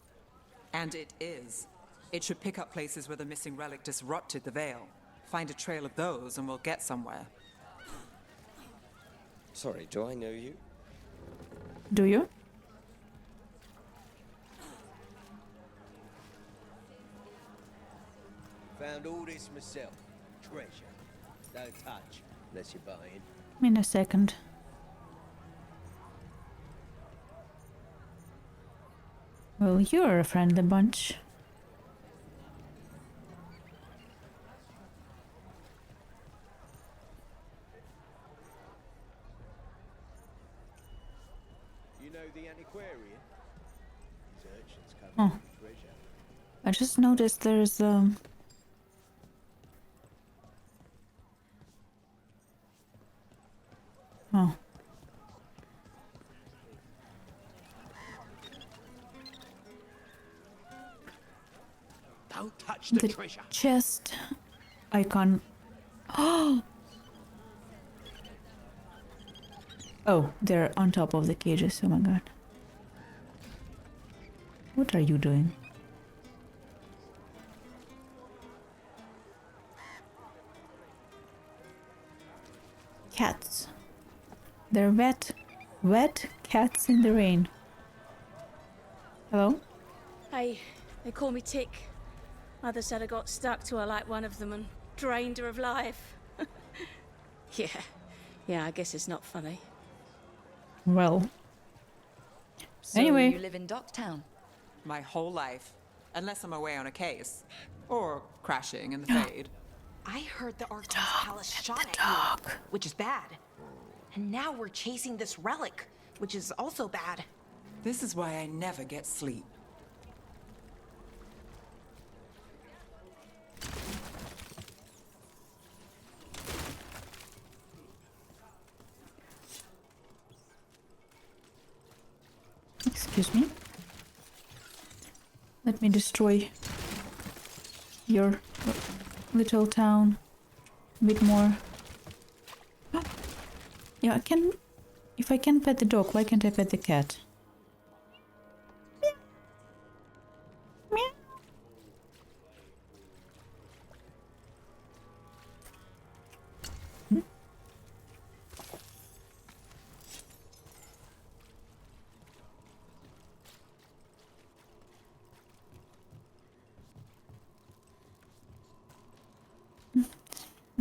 S4: And it is. It should pick up places where the missing relic disrupted the Veil. Find a trail of those and we'll get somewhere.
S13: Sorry, do I know you?
S1: Do you?
S13: Found all this myself. Treasure. Don't touch, unless you're buying.
S1: In a second. Well, you're a friendly bunch.
S13: You know the antiquarian? His urchins come
S1: Oh.
S13: with treasure.
S1: I just noticed there's Oh.
S13: Don't touch the treasure.
S1: Chest icon. Oh, they're on top of the cages. Oh my god. What are you doing? Cats. They're wet cats in the rain. Hello?
S14: Hey, they call me Tick. Mother said I got stuck to her like one of them and drained her of life. Yeah, I guess it's not funny.
S1: Well.
S3: So
S1: Anyway.
S3: you live in Docktown?
S4: My whole life. Unless I'm away on a case. Or crashing in the fade.
S2: I heard the Archon's palace shot at you, which is bad. And now we're chasing this relic, which is also bad.
S4: This is why I never get sleep.
S1: Excuse me. Let me destroy your little town a bit more. Yeah, I can. If I can pet the dog, why can't I pet the cat?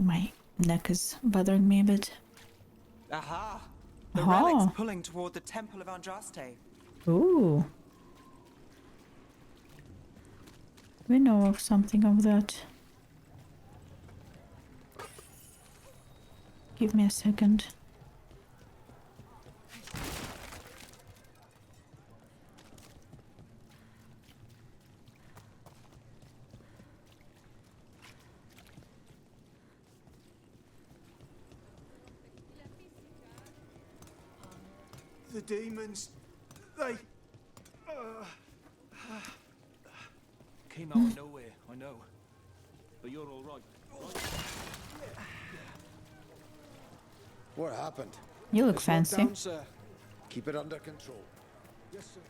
S1: My neck is bothering me a bit.
S4: Aha! The relic's pulling toward the Temple of Andraste.
S1: Ooh. We know of something of that. Give me a second.
S7: The demons, they...
S13: Came out of nowhere, I know. But you're all right, right?
S15: What happened?
S1: You look
S15: It's one
S1: fancy.
S15: down, sir. Keep it under control. Yes, sir.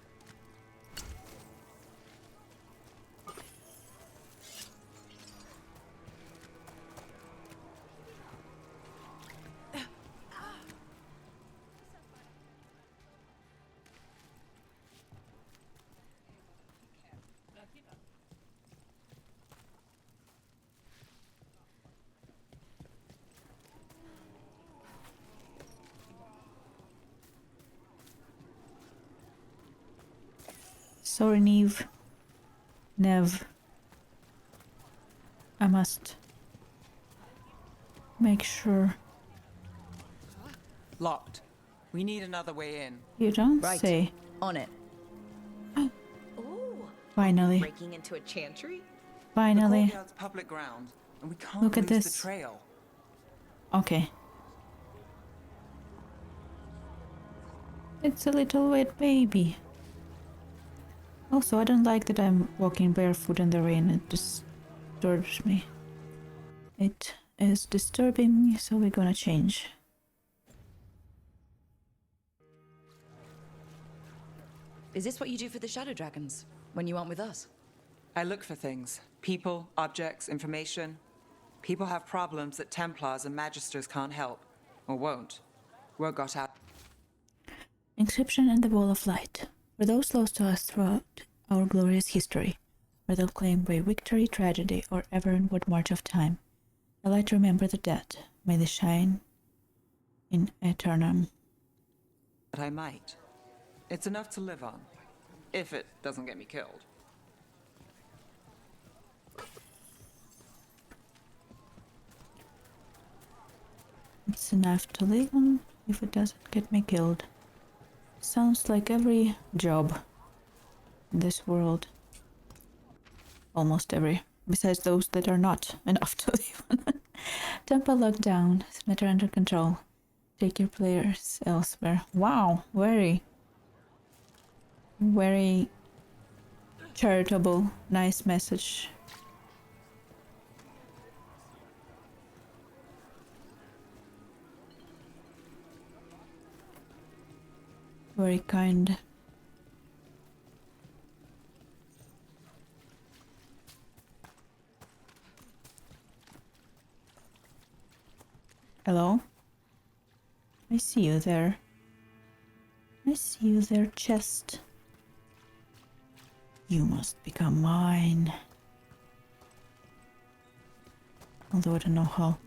S1: Sorry, Neve. Nev. I must make sure.
S4: Locked. We need another way in.
S1: You don't say.
S3: On it.
S2: Ooh.
S1: Finally.
S2: Breaking into a chantry?
S1: Finally.
S4: The courtyard's public ground, and we can't
S1: Look at
S4: lose
S1: this.
S4: the trail.
S1: Okay. It's a little wet baby. Also, I don't like that I'm walking barefoot in the rain. It disturbs me. It is disturbing me, so we're gonna change.
S3: Is this what you do for the Shadow Dragons when you aren't with us?
S4: I look for things. People, objects, information. People have problems that Templars and Magisters can't help. Or won't. Word got out.
S1: Inscription in the Wall of Light. For those lost to us throughout our glorious history, whether claimed by victory, tragedy, or ever inward march of time, a light to remember the dead, may they shine in eternum.
S4: But I might. It's enough to live on. If it doesn't get me killed.
S1: It's enough to live on if it doesn't get me killed. Sounds like every job in this world. Almost every. Besides those that are not enough to live on. Temple locked down. Matter under control. Take your players elsewhere. Wow, very charitable, nice message. Very kind. Hello? I see you there. I see you there, chest. You must become mine. Although I don't know how.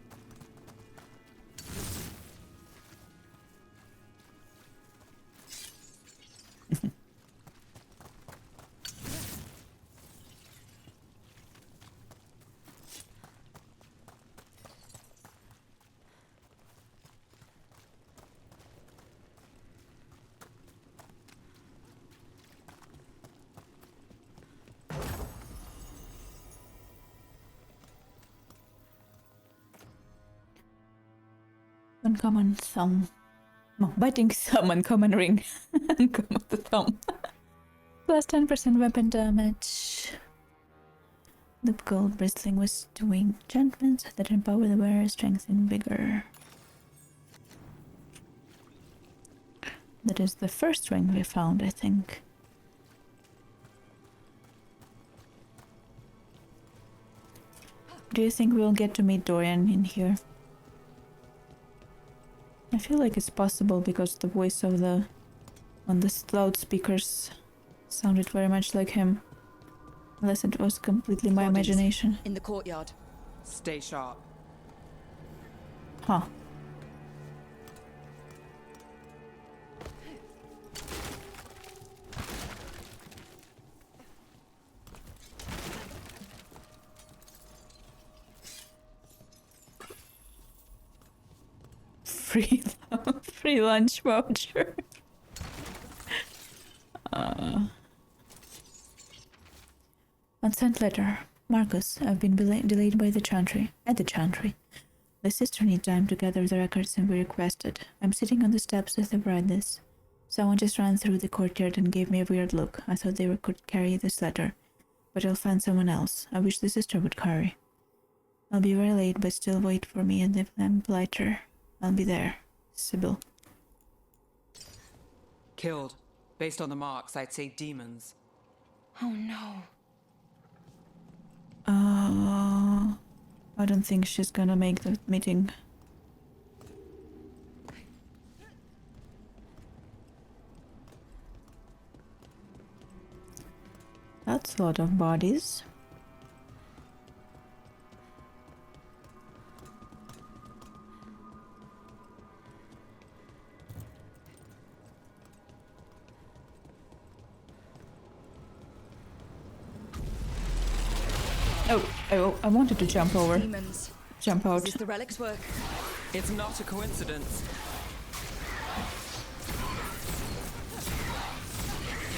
S1: Uncommon thumb. No, biting thumb, uncommon ring. Uncommon thumb. Plus 10% weapon damage. Loop gold bristling with doing enchantments that empower the wearer, strength and vigor. That is the first ring we found, I think. Do you think we'll get to meet Dorian in here? I feel like it's possible because the voice of the on the loudspeakers sounded very much like him. Unless it was completely my imagination.
S3: In the courtyard.
S4: Stay sharp.
S1: Huh. Free lunch voucher. Unsent letter. Marcus, I've been delayed by the chantry. At the chantry. The sister need time to gather the records and we requested. I'm sitting on the steps as I write this. Someone just ran through the courtyard and gave me a weird look. I thought they could carry this letter. But I'll find someone else. I wish the sister would hurry. I'll be very late, but still wait for me, and if I'm politer, I'll be there. Sybil.
S4: Killed. Based on the marks, I'd say demons.
S2: Oh no.
S1: I don't think she's gonna make the meeting. That's a lot of bodies. Oh, I wanted to jump over.
S3: Demons.
S1: Jump out.
S3: Is this the relic's work?
S4: It's not a coincidence.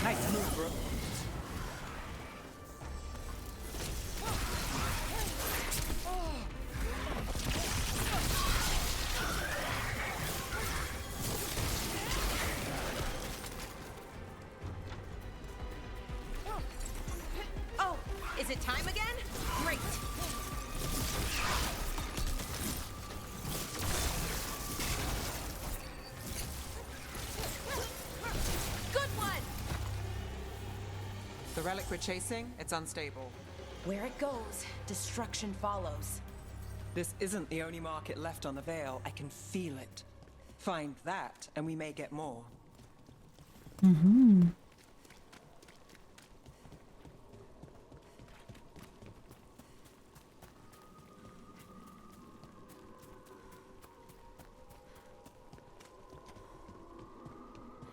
S13: Nice move, bro.
S2: Oh, is it time again? Great. Good one.
S4: The relic we're chasing, it's unstable.
S2: Where it goes, destruction follows.
S4: This isn't the only market left on the Veil. I can feel it. Find that, and we may get more.
S1: Mm-hmm.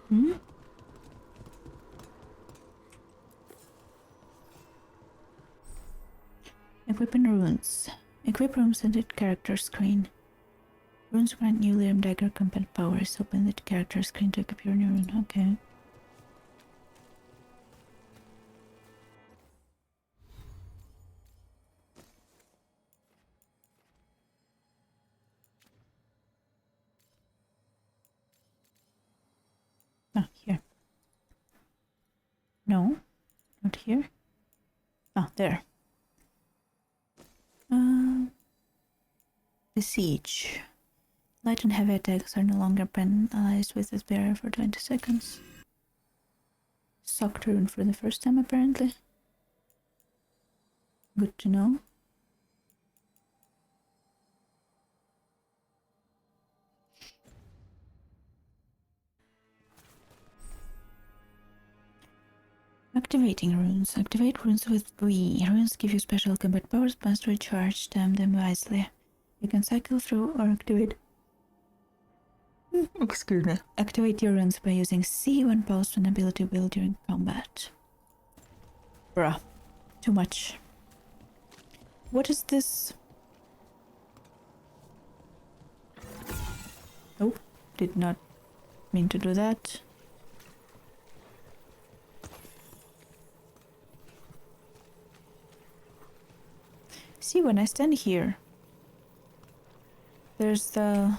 S1: Hmm? Equipping runes. Equip rooms at the character screen. Runes grant new Lyrium dagger combat powers. Open the character screen to equip your new rune. Okay. Ah, here. No, not here. Ah, there. The siege. Light and heavy attacks are no longer penalized with this barrier for 20 seconds. Socked rune for the first time, apparently. Good to know. Activating runes. Activate runes with V. Runes give you special combat powers, must recharge them wisely. You can cycle through or activate. Excuse me. Activate your runes by using C when paused on ability wheel during combat. Bruh. Too much. What is this? Oh, did not mean to do that. See, when I stand here, there's the...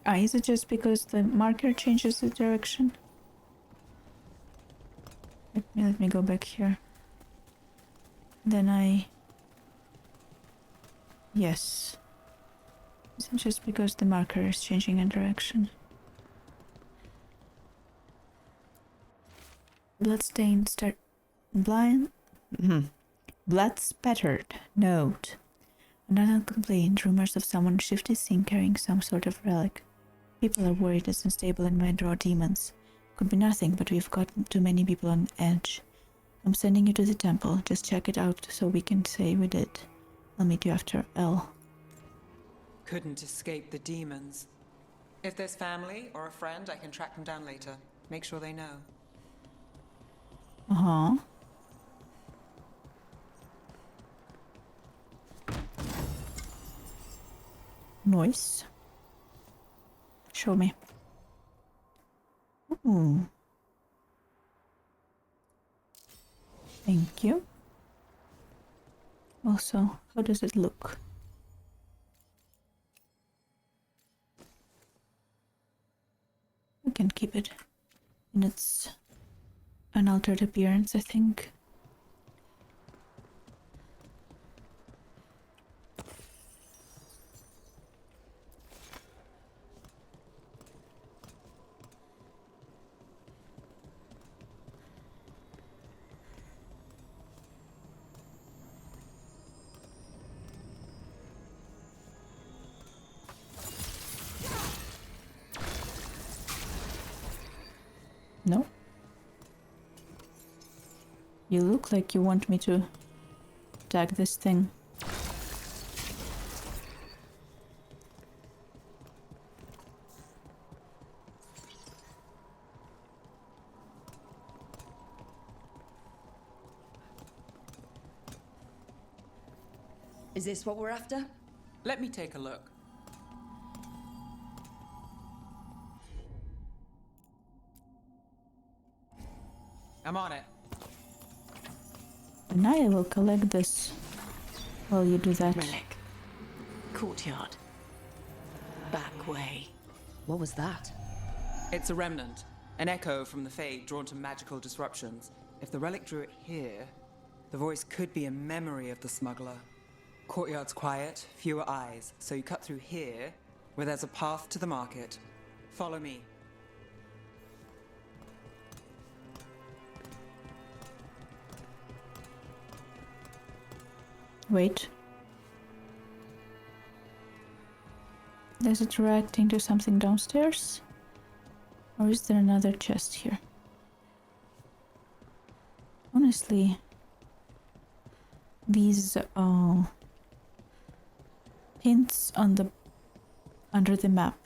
S1: Ah, is it just because the marker changes the direction? Let me go back here. Then I... Yes. Is it just because the marker is changing in direction? Bloodstained start... Blind... Blood spattered. Note. Another complaint. Rumors of someone shifty seen carrying some sort of relic. People are worried it's unstable and might draw demons. Could be nothing, but we've got too many people on edge. I'm sending you to the temple. Just check it out so we can say we did. I'll meet you after L.
S4: Couldn't escape the demons. If there's family or a friend, I can track them down later. Make sure they know.
S1: Uh-huh. Nice. Show me. Ooh. Thank you. Also, how does it look? We can keep it in its unaltered appearance, I think. No? You look like you want me to tag this thing.
S3: Is this what we're after?
S4: Let me take a look. I'm on it.
S1: And I will collect this while you do that.
S5: Relic. Courtyard. Back way.
S3: What was that?
S4: It's a remnant. An echo from the Fade drawn to magical disruptions. If the relic drew it here, the voice could be a memory of the smuggler. Courtyard's quiet, fewer eyes, so you cut through here, where there's a path to the market. Follow me.
S1: Wait. Is it reacting to something downstairs? Or is there another chest here? Honestly, these hints on the under the map,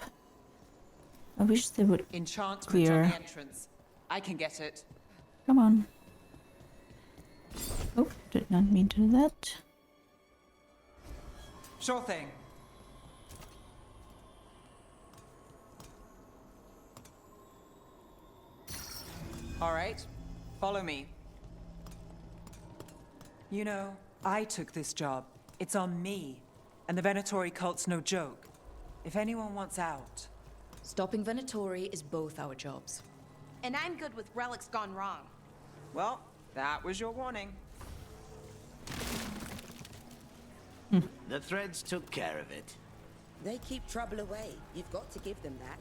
S1: I wish they would
S4: Enchantment
S1: clear.
S4: on the entrance. I can get it.
S1: Come on. Oh, did not mean to do that.
S4: Sure thing. All right, follow me. You know, I took this job. It's on me. And the Venatori cult's no joke. If anyone wants out...
S3: Stopping Venatori is both our jobs.
S2: And I'm good with relics gone wrong.
S4: Well, that was your warning.
S16: The threads took care of it.
S17: They keep trouble away. You've got to give them that.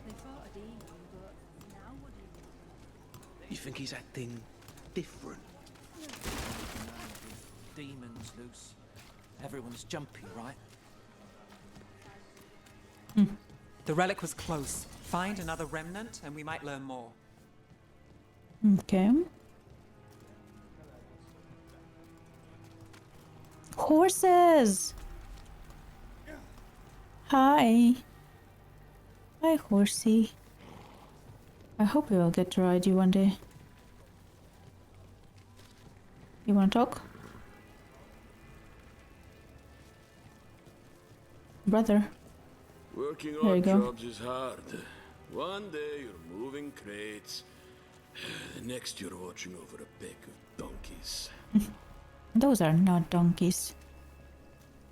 S9: They fought a demon, but now what do you...
S13: You think he's acting different? Demons loose. Everyone's jumpy, right?
S4: The relic was close. Find another remnant and we might learn more.
S1: Okay. Horses! Hi. Hi, horsey. I hope we will get to ride you one day. You wanna talk? Brother.
S18: Working
S1: There you
S18: odd
S1: go.
S18: jobs is hard. One day you're moving crates. The next you're watching over a pack of donkeys.
S1: Those are not donkeys.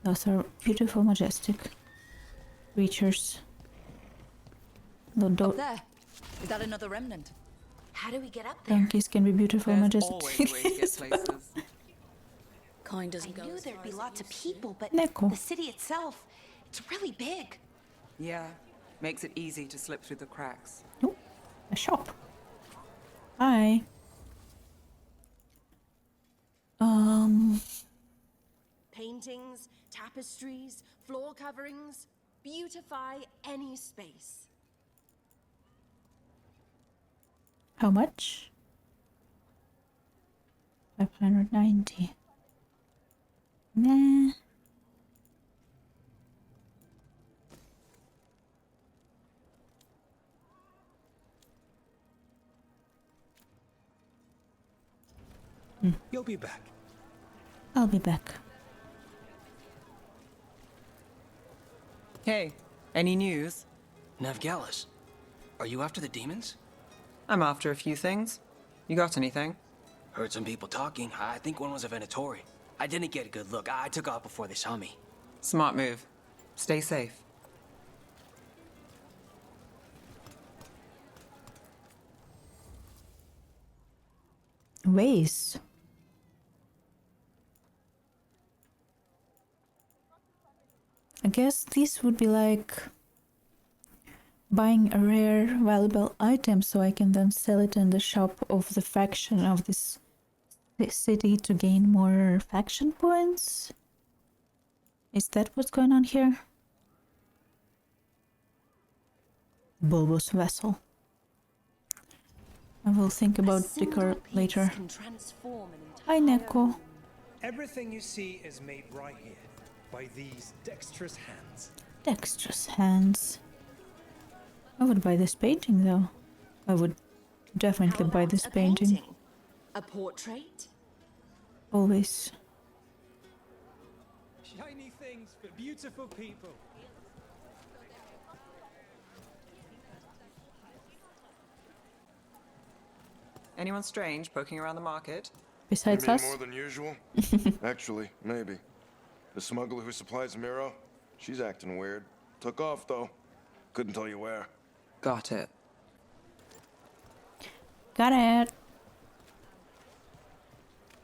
S1: Those are beautiful, majestic creatures.
S3: Up there. Is that another remnant?
S2: How do we get up there?
S1: Donkeys can be beautiful,
S4: There's
S1: majestic.
S4: always ways to get places.
S3: Kind doesn't
S2: I
S3: go
S2: knew
S3: as
S2: there'd
S3: far
S2: be
S3: as it
S2: lots of
S3: used to.
S2: people, but
S1: Neko.
S2: the city itself, it's really big.
S4: Yeah, makes it easy to slip through the cracks.
S1: Oh, a shop. Hi.
S2: Paintings, tapestries, floor coverings, beautify any space.
S1: How much? 590. Nah.
S10: You'll be back.
S1: I'll be back.
S4: Hey, any news?
S6: Navgalis, are you after the demons?
S4: I'm after a few things. You got anything?
S6: Heard some people talking. I think one was a Venatori. I didn't get a good look. I took off before they saw me.
S4: Smart move. Stay safe.
S1: Ways. I guess this would be like buying a rare, valuable item so I can then sell it in the shop of the faction of this city to gain more faction points. Is that what's going on here? Bulbous vessel. I will think about decor later. Hi, Neko.
S10: Everything you see is made right here by these dexterous hands.
S1: Dexterous hands. I would buy this painting though. I would definitely buy this painting.
S2: A portrait?
S1: Always.
S10: Shiny things for beautiful people.
S4: Anyone strange poking around the market?
S1: Besides
S19: you mean
S1: us?
S19: more than usual? Actually, maybe. The smuggler who supplies Miro, she's acting weird. Took off, though. Couldn't tell you where.
S4: Got it.
S1: Got it.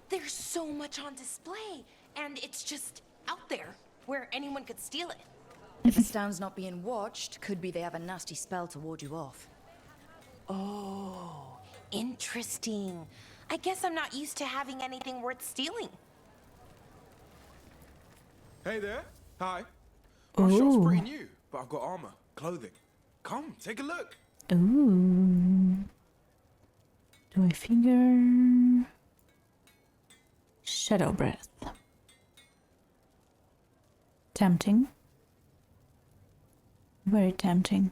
S2: There's so much on display, and it's just out there, where anyone could steal it.
S3: If a stand's not being watched, could be they have a nasty spell to ward you off.
S2: Oh, interesting. I guess I'm not used to having anything worth stealing.
S13: Hey there. Hi. My shop's
S1: Ooh.
S13: pretty new, but I've got armor, clothing. Come, take a look.
S1: Ooh. Do I figure shadow breath? Tempting. Very tempting.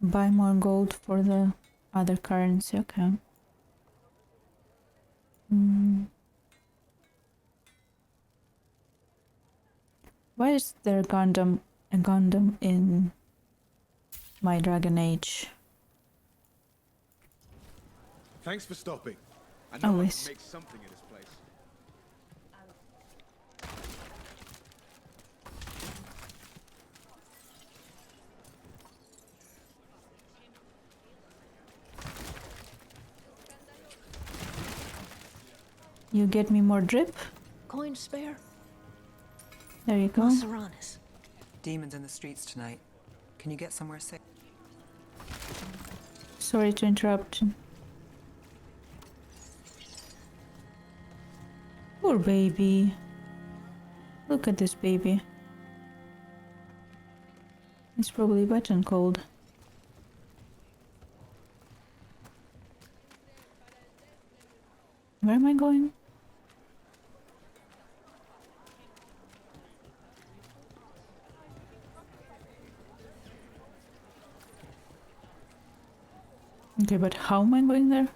S1: Buy more gold for the other currency, okay. Why is there a Gundam in my Dragon Age?
S13: Thanks for stopping. I know I
S1: Always.
S13: can make something of this place.
S1: You get me more drip?
S5: Coin spare?
S1: There you go.
S5: Serranis.
S4: Demons in the streets tonight. Can you get somewhere safe?
S1: Sorry to interrupt. Poor baby. Look at this baby. It's probably wet and cold. Where am I going? Okay, but how am I going there?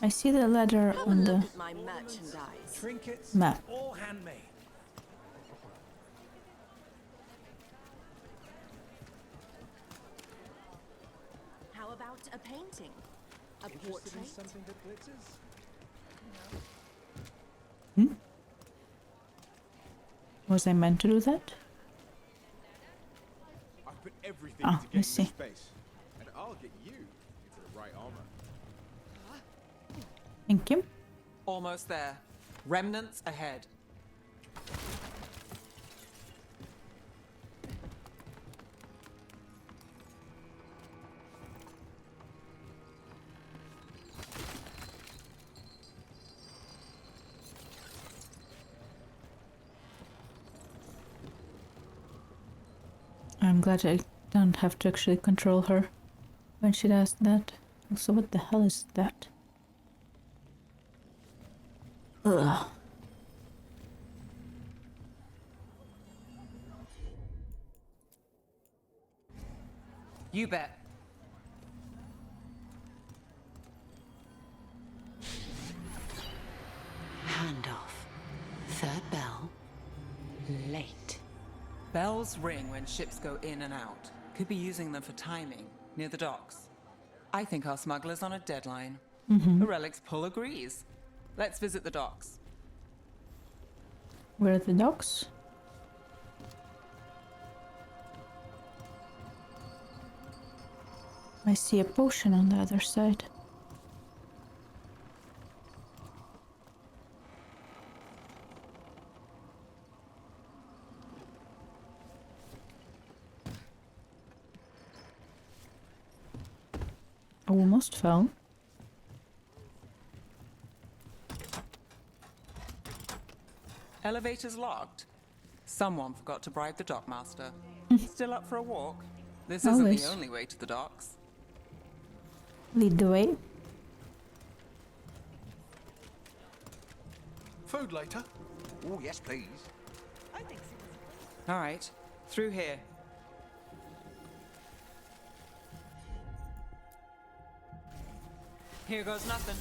S1: I see the ladder on the
S17: My merchandise.
S10: Trinkets,
S1: map.
S10: all handmade.
S17: How about a painting? A
S10: Interested in
S17: portrait?
S10: something that glitters?
S1: Was I meant to do that?
S13: I've put everything
S1: Ah,
S13: to
S1: I
S13: get in
S1: see.
S13: this space, and I'll get you into the right armor.
S1: Thank you.
S4: Almost there. Remnants ahead.
S1: I'm glad I don't have to actually control her when she does that. Also, what the hell is that? Ugh.
S4: You bet.
S5: Handoff. Third bell. Late.
S4: Bells ring when ships go in and out. Could be using them for timing, near the docks. I think our smuggler's on a deadline. The Relic's pull agrees. Let's visit the docks.
S1: Where are the docks? I see a potion on the other side. Almost fell.
S4: Elevator's locked. Someone forgot to bribe the dockmaster. Still up for a walk? This isn't
S1: Always.
S4: the only way to the docks.
S1: Lead the way.
S15: Food later?
S16: Oh, yes, please.
S4: All right, through here. Here goes nothing.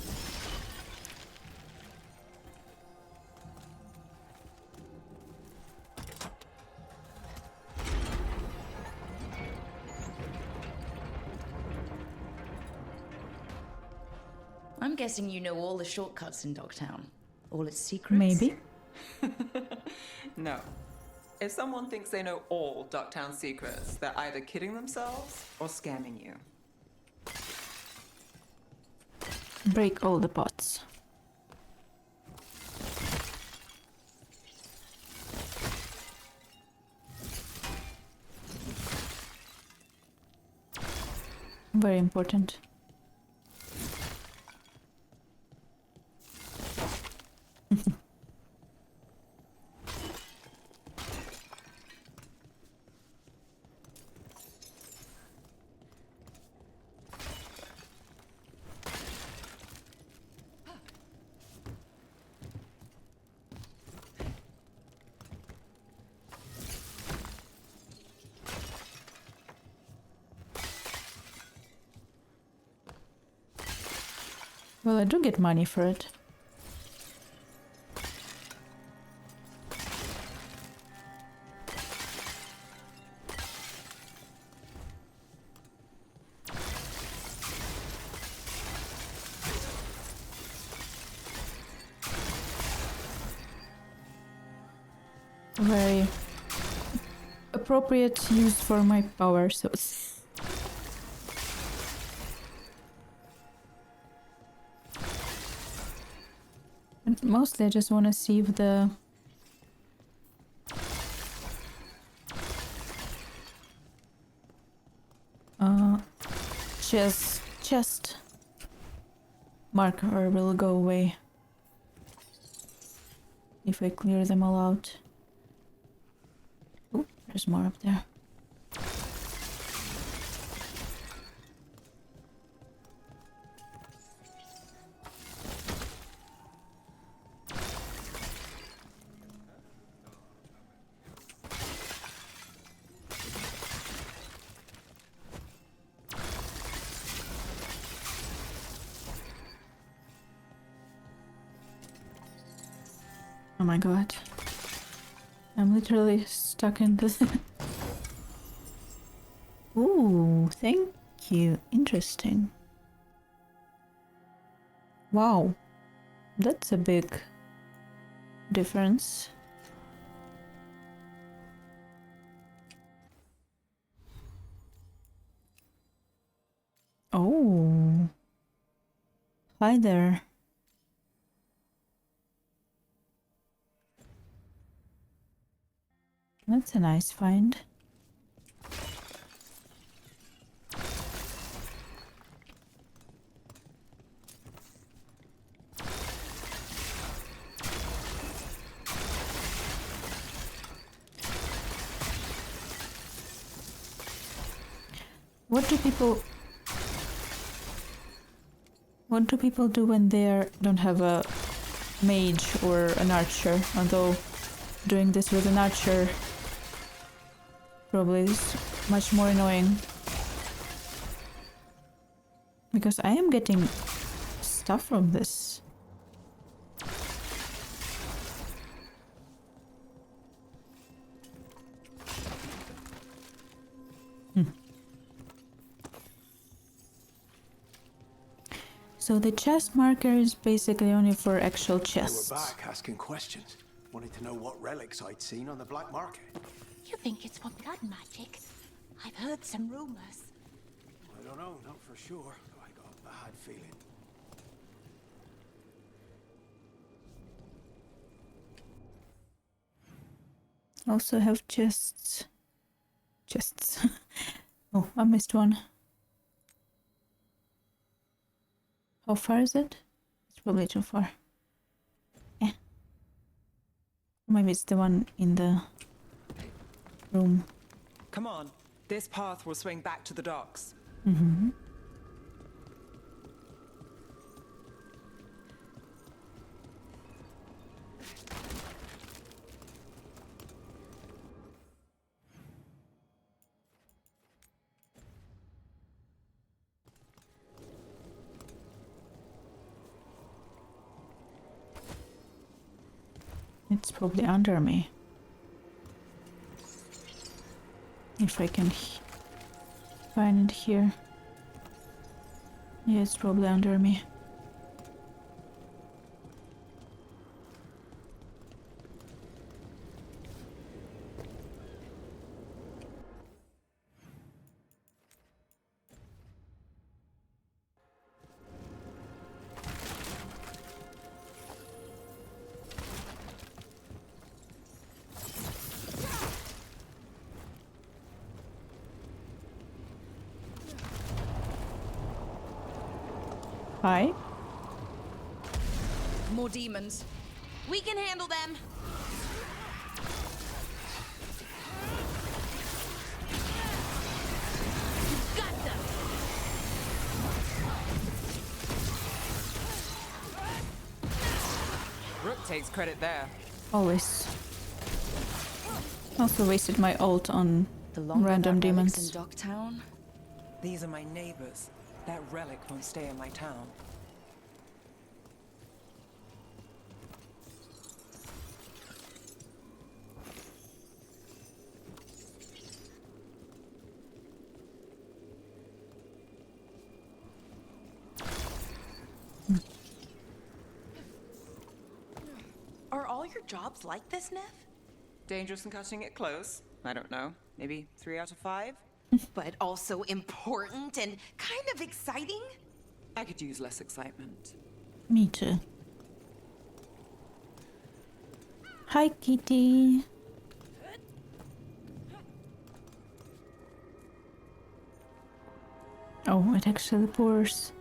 S3: I'm guessing you know all the shortcuts in Dogtown. All its secrets?
S1: Maybe.
S4: No. If someone thinks they know all Ducktown secrets, they're either kidding themselves or scamming you.
S1: Break all the pots. Very important. Well, I do get money for it. Very appropriate use for my power, so and mostly I just want to see if the chest marker will go away if I clear them all out. Oh, there's more up there. Oh my god. I'm literally stuck in this. Ooh, thank you. Interesting. Wow. That's a big difference. Oh. Hi there. That's a nice find. What do people do when they don't have a mage or an archer? Although doing this with an archer probably is much more annoying. Because I am getting stuff from this. So the chest marker is basically only for actual chests.
S15: They were back asking questions. Wanted to know what relics I'd seen on the black market.
S5: You think it's for blood magic? I've heard some rumors.
S15: I don't know, not for sure. I got a bad feeling.
S1: Also have chests. Oh, I missed one. How far is it? It's probably too far. Yeah. Maybe it's the one in the room.
S4: Come on. This path will swing back to the docks.
S1: Mm-hmm. It's probably under me. If I can find it here. Yeah, it's probably under me. Hi.
S3: More demons.
S2: We can handle them. Got them.
S4: Rook takes credit there.
S1: Always. Also wasted my ult on random demons.
S3: In Docktown.
S4: These are my neighbors. That relic won't stay in my town.
S2: Are all your jobs like this, Nev?
S4: Dangerous and cutting it close? I don't know. Maybe 3 out of 5?
S2: But also important and kind of exciting?
S4: I could use less excitement.
S1: Me too. Hi, kitty. Oh, it actually pours.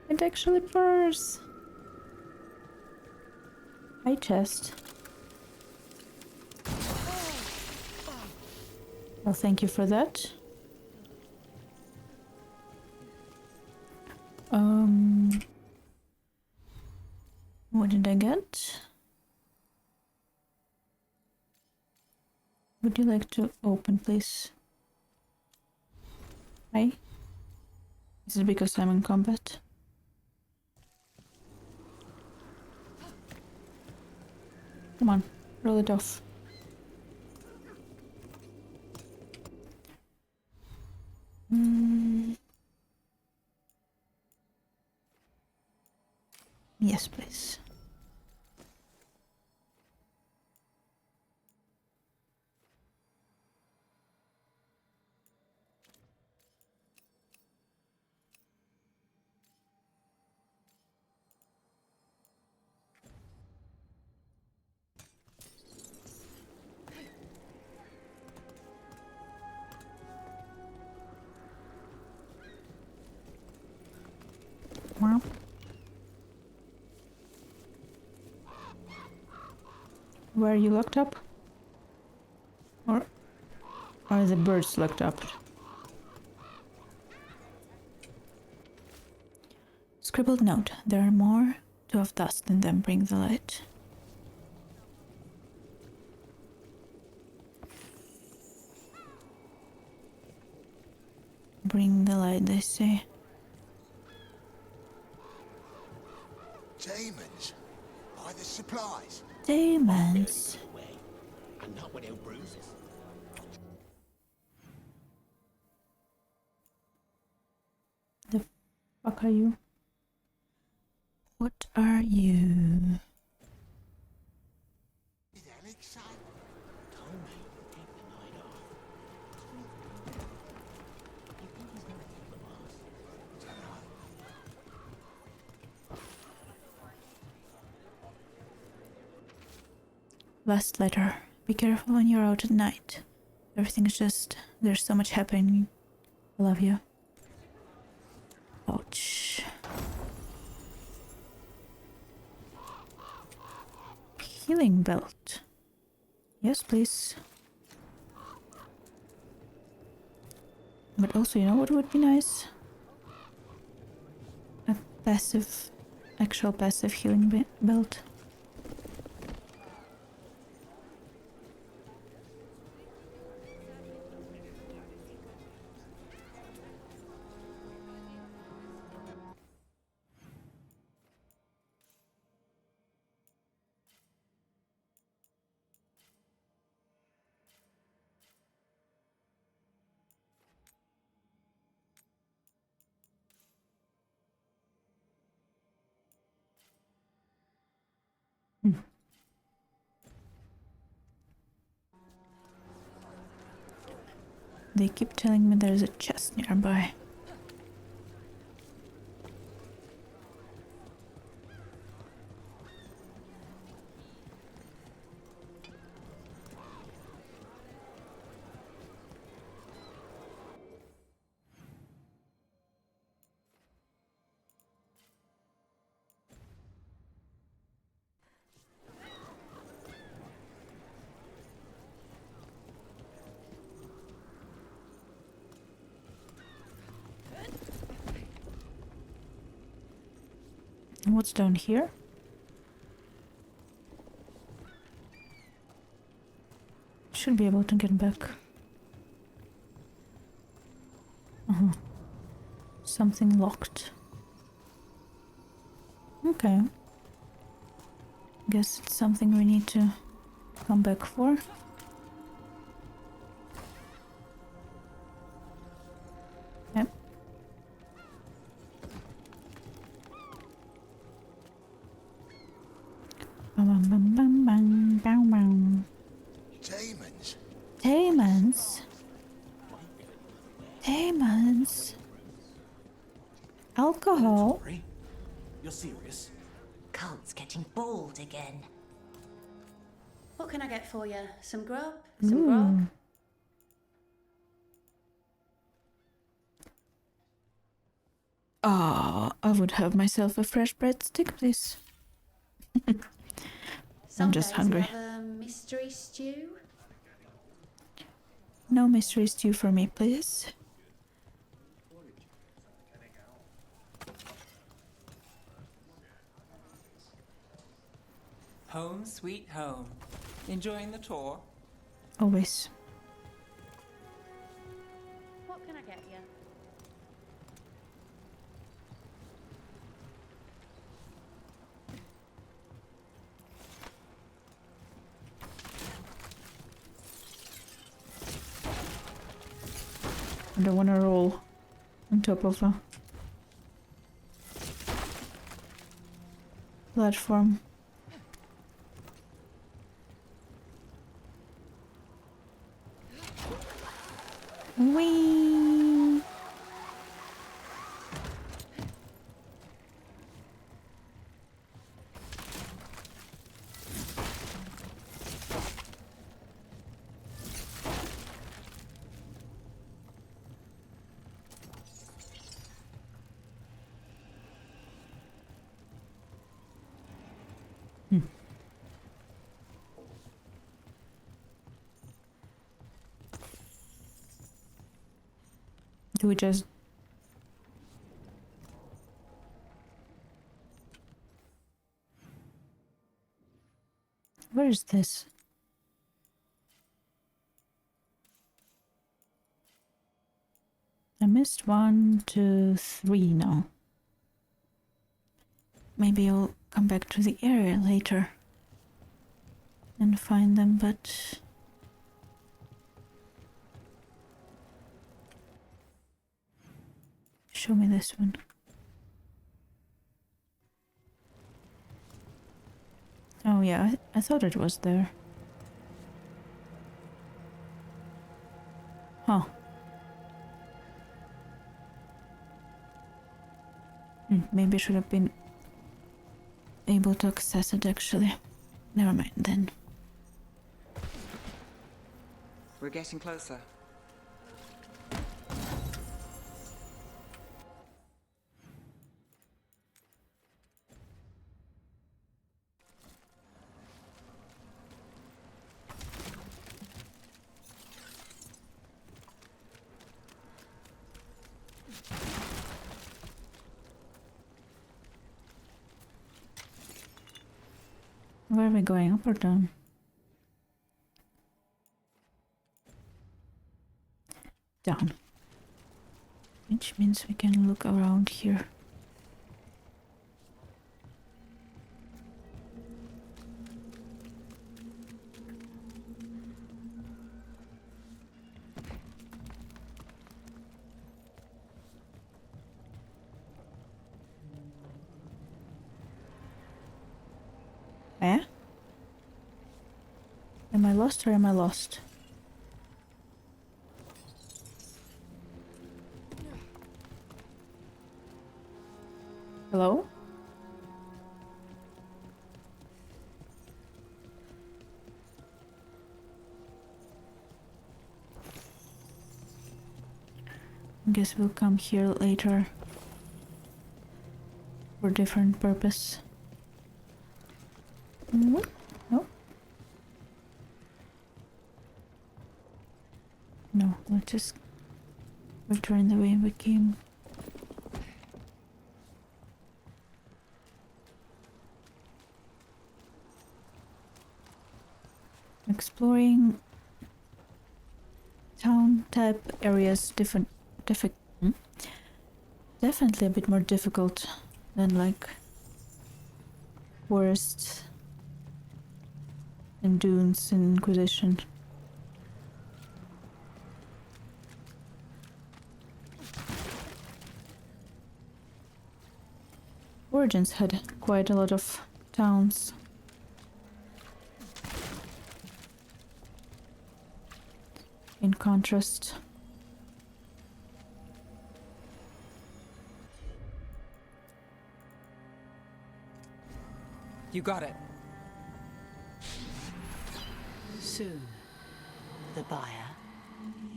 S1: It actually pours. Hi, chest. Well, thank you for that. What did I get? Would you like to open, please? Hi? Is it because I'm in combat? Come on, roll it off. Yes, please. Wow. Were you locked up? Or are the birds locked up? Scribbled note. There are more to have dust and then bring the light. Bring the light, they say.
S15: Demons. Buy the supplies.
S1: Demons.
S15: And not without bruises.
S1: The fuck are you? What are you? Last letter. Be careful when you're out at night. Everything's just... there's so much happening. I love you. Ouch. Healing belt. Yes, please. But also, you know what would be nice? A passive... actual passive healing belt. They keep telling me there's a chest nearby. And what's down here? Should be able to get back. Something locked. Okay. Guess it's something we need to come back for. Yep. Bam bam bam bam bam bam.
S15: Demons.
S1: Demons. Demons. Alcohol.
S13: You're serious?
S2: Cult's getting bold again.
S14: What can I get for you? Some grub? Some grog?
S1: Ah, I would have myself a fresh breadstick, please. I'm just hungry.
S14: Have a mystery stew?
S1: No mystery stew for me, please.
S4: Home sweet home. Enjoying the tour?
S1: Always.
S14: What can I get you?
S1: I don't want to roll on top of a platform. Whee! Do we just... Where is this? I missed 1, 2, 3 now. Maybe I'll come back to the area later and find them, but show me this one. Oh yeah, I thought it was there. Huh. Maybe I should have been able to access it actually. Never mind then.
S4: We're getting closer.
S1: Where are we going, up or down? Down. Which means we can look around here. Eh? Am I lost or am I lost? Hello? I guess we'll come here later for different purpose. No? No, let's just return the way we came. Exploring town type areas definitely a bit more difficult than like forests and dunes and Inquisition. Origins had quite a lot of towns. In contrast.
S4: You got it.
S3: Soon, the buyer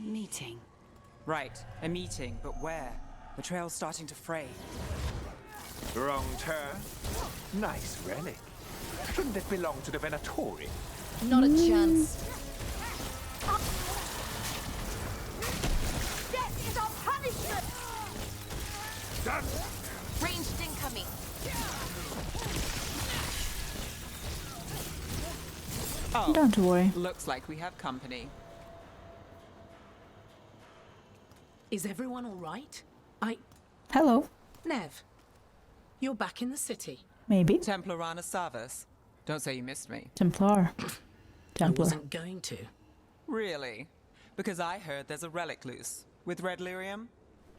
S3: meeting.
S4: Right, a meeting, but where? The trail's starting to fray.
S7: Wrong turn. Nice relic. Shouldn't it belong to the Venatori?
S2: Not a chance.
S8: Death is our punishment!
S7: Done!
S2: Ranged incoming.
S4: Oh,
S1: don't worry.
S4: Looks like we have company.
S20: Is everyone all right?
S1: Hello.
S20: Nev, you're back in the city.
S1: Maybe.
S4: Templarana Savas. Don't say you missed me.
S1: Templar.
S20: I wasn't going to.
S4: Really? Because I heard there's a relic loose. With red lyrium?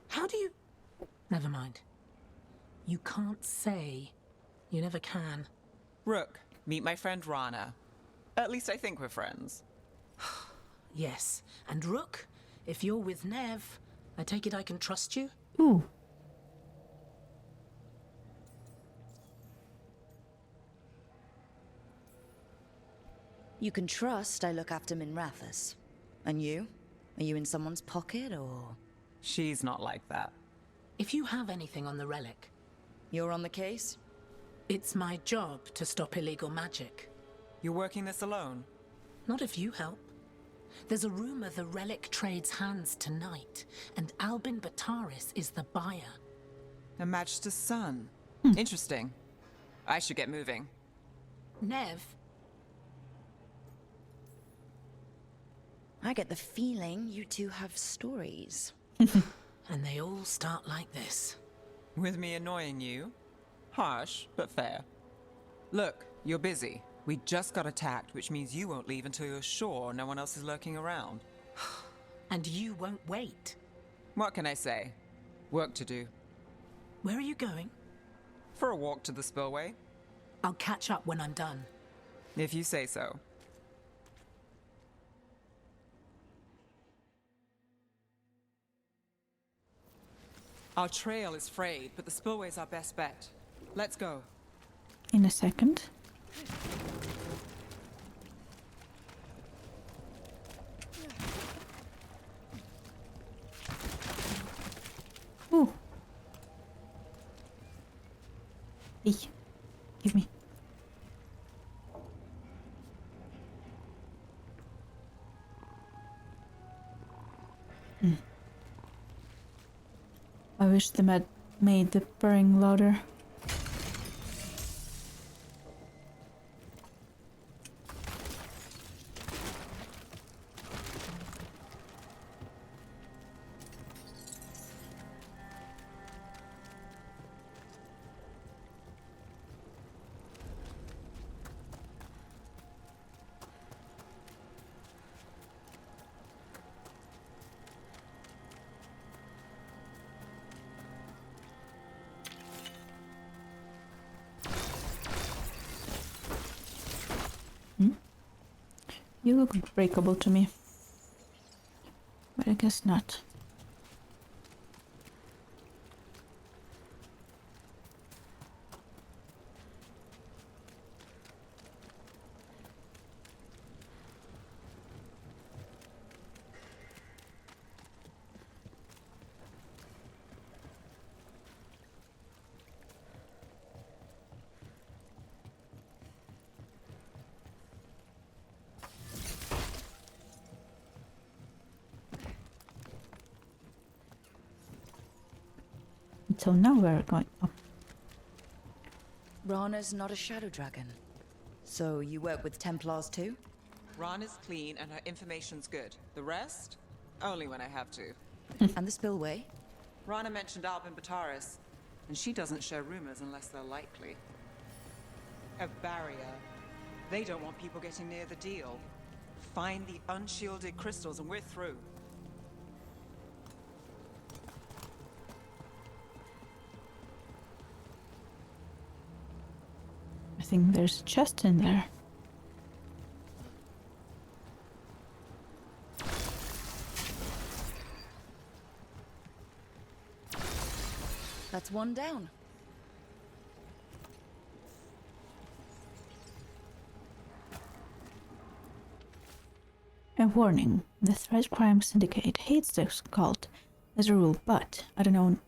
S20: How do you... Never mind. You can't say. You never can.
S4: Rook, meet my friend Rana. At least I think we're friends.
S20: Yes. And Rook, if you're with Nev, I take it I can trust you?
S1: Ooh.
S3: You can trust I look after Minrathous. And you? Are you in someone's pocket, or...?
S4: She's not like that.
S20: If you have anything on the relic...
S3: You're on the case?
S20: It's my job to stop illegal magic.
S4: You're working this alone?
S20: Not if you help. There's a rumor the relic trades hands tonight, and Albin Bataris is the buyer.
S4: A Magister's son. Interesting. I should get moving.
S20: Nev,
S3: I get the feeling you two have stories.
S20: And they all start like this.
S4: With me annoying you? Harsh, but fair. Look, you're busy. We just got attacked, which means you won't leave until you're sure no one else is lurking around.
S20: And you won't wait.
S4: What can I say? Work to do.
S20: Where are you going?
S4: For a walk to the spillway.
S20: I'll catch up when I'm done.
S4: If you say so. Our trail is frayed, but the spillway's our best bet. Let's go.
S1: In a second. Ooh. Hey, give me. I wish they had made the purring louder. You look breakable to me, but I guess not. So now we're going up.
S3: Rana's not a shadow dragon. So you work with Templars too?
S4: Rana's clean and her information's good. The rest? Only when I have to.
S3: And the spillway?
S4: Rana mentioned Albin Bataris, and she doesn't share rumors unless they're likely. A barrier. They don't want people getting near the deal. Find the unshielded crystals and we're through.
S1: I think there's a chest in there.
S3: That's one down.
S1: A warning. The Threat Crime Syndicate hates this cult as a rule, but I don't know.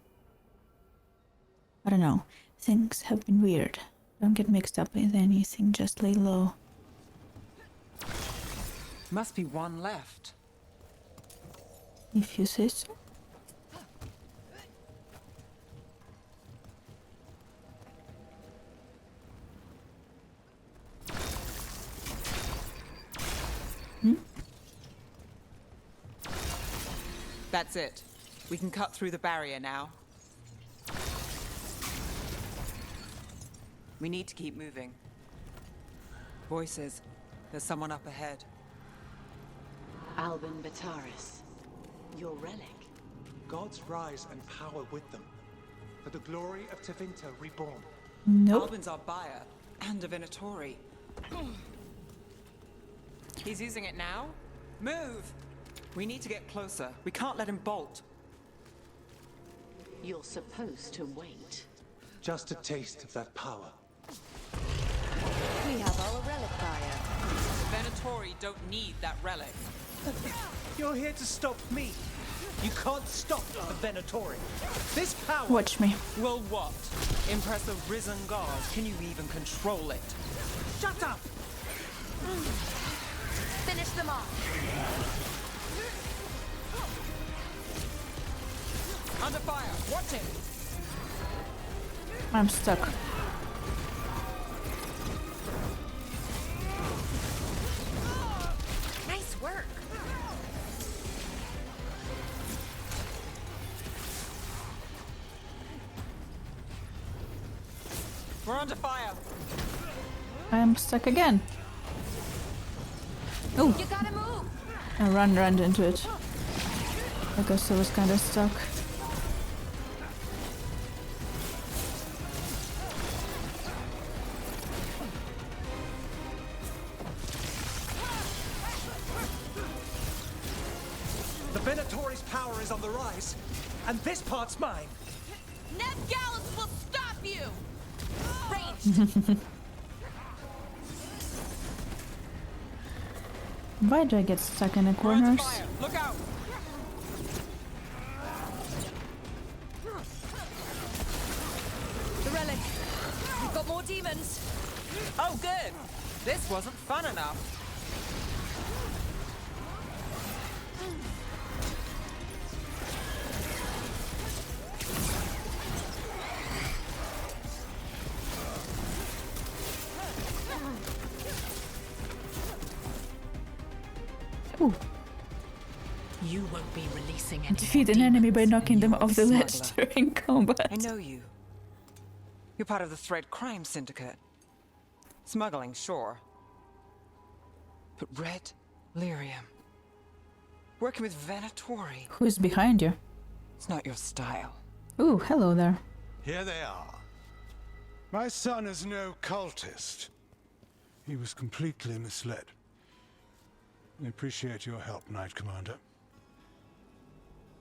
S1: Things have been weird. Don't get mixed up with anything, just lay low.
S4: Must be one left.
S1: If you say so.
S4: That's it. We can cut through the barrier now. We need to keep moving. Voices. There's someone up ahead.
S5: Albin Bataris. Your relic.
S15: Gods rise and power with them. For the glory of Tevinter reborn.
S1: Nope.
S4: Albin's our buyer. And Divinatori. He's using it now? Move! We need to get closer. We can't let him bolt.
S5: You're supposed to wait.
S15: Just a taste of that power.
S3: We have our relic buyer.
S4: Divinatori don't need that relic.
S13: You're here to stop me. You can't stop the Venatori. This power...
S1: Watch me.
S4: Well, what? Impress a risen god. Can you even control it?
S13: Shut up!
S3: Finish them off.
S4: Under fire. Watch it.
S1: I'm stuck.
S3: Nice work.
S4: under fire.
S1: I am stuck again. Oh!
S2: You gotta move.
S1: I ran into it. I guess I was kind of stuck.
S13: The Venatori's power is on the rise, and this part's mine.
S2: Ned Gallus will stop you. Ranged.
S1: Why do I get stuck in the corners?
S4: Look out!
S3: The relic. We've got more demons.
S4: Oh, good. This wasn't fun enough.
S1: Ooh.
S20: You won't be releasing any
S1: Defeat an enemy by knocking them off the ledge during combat.
S4: I know you. You're part of the Thread Crime Syndicate. Smuggling, sure. But Red Lyrium. Working with Venatori.
S1: Who's behind you?
S4: It's not your style.
S1: Ooh, hello there.
S21: Here they are. My son is no cultist. He was completely misled. I appreciate your help, Knight Commander.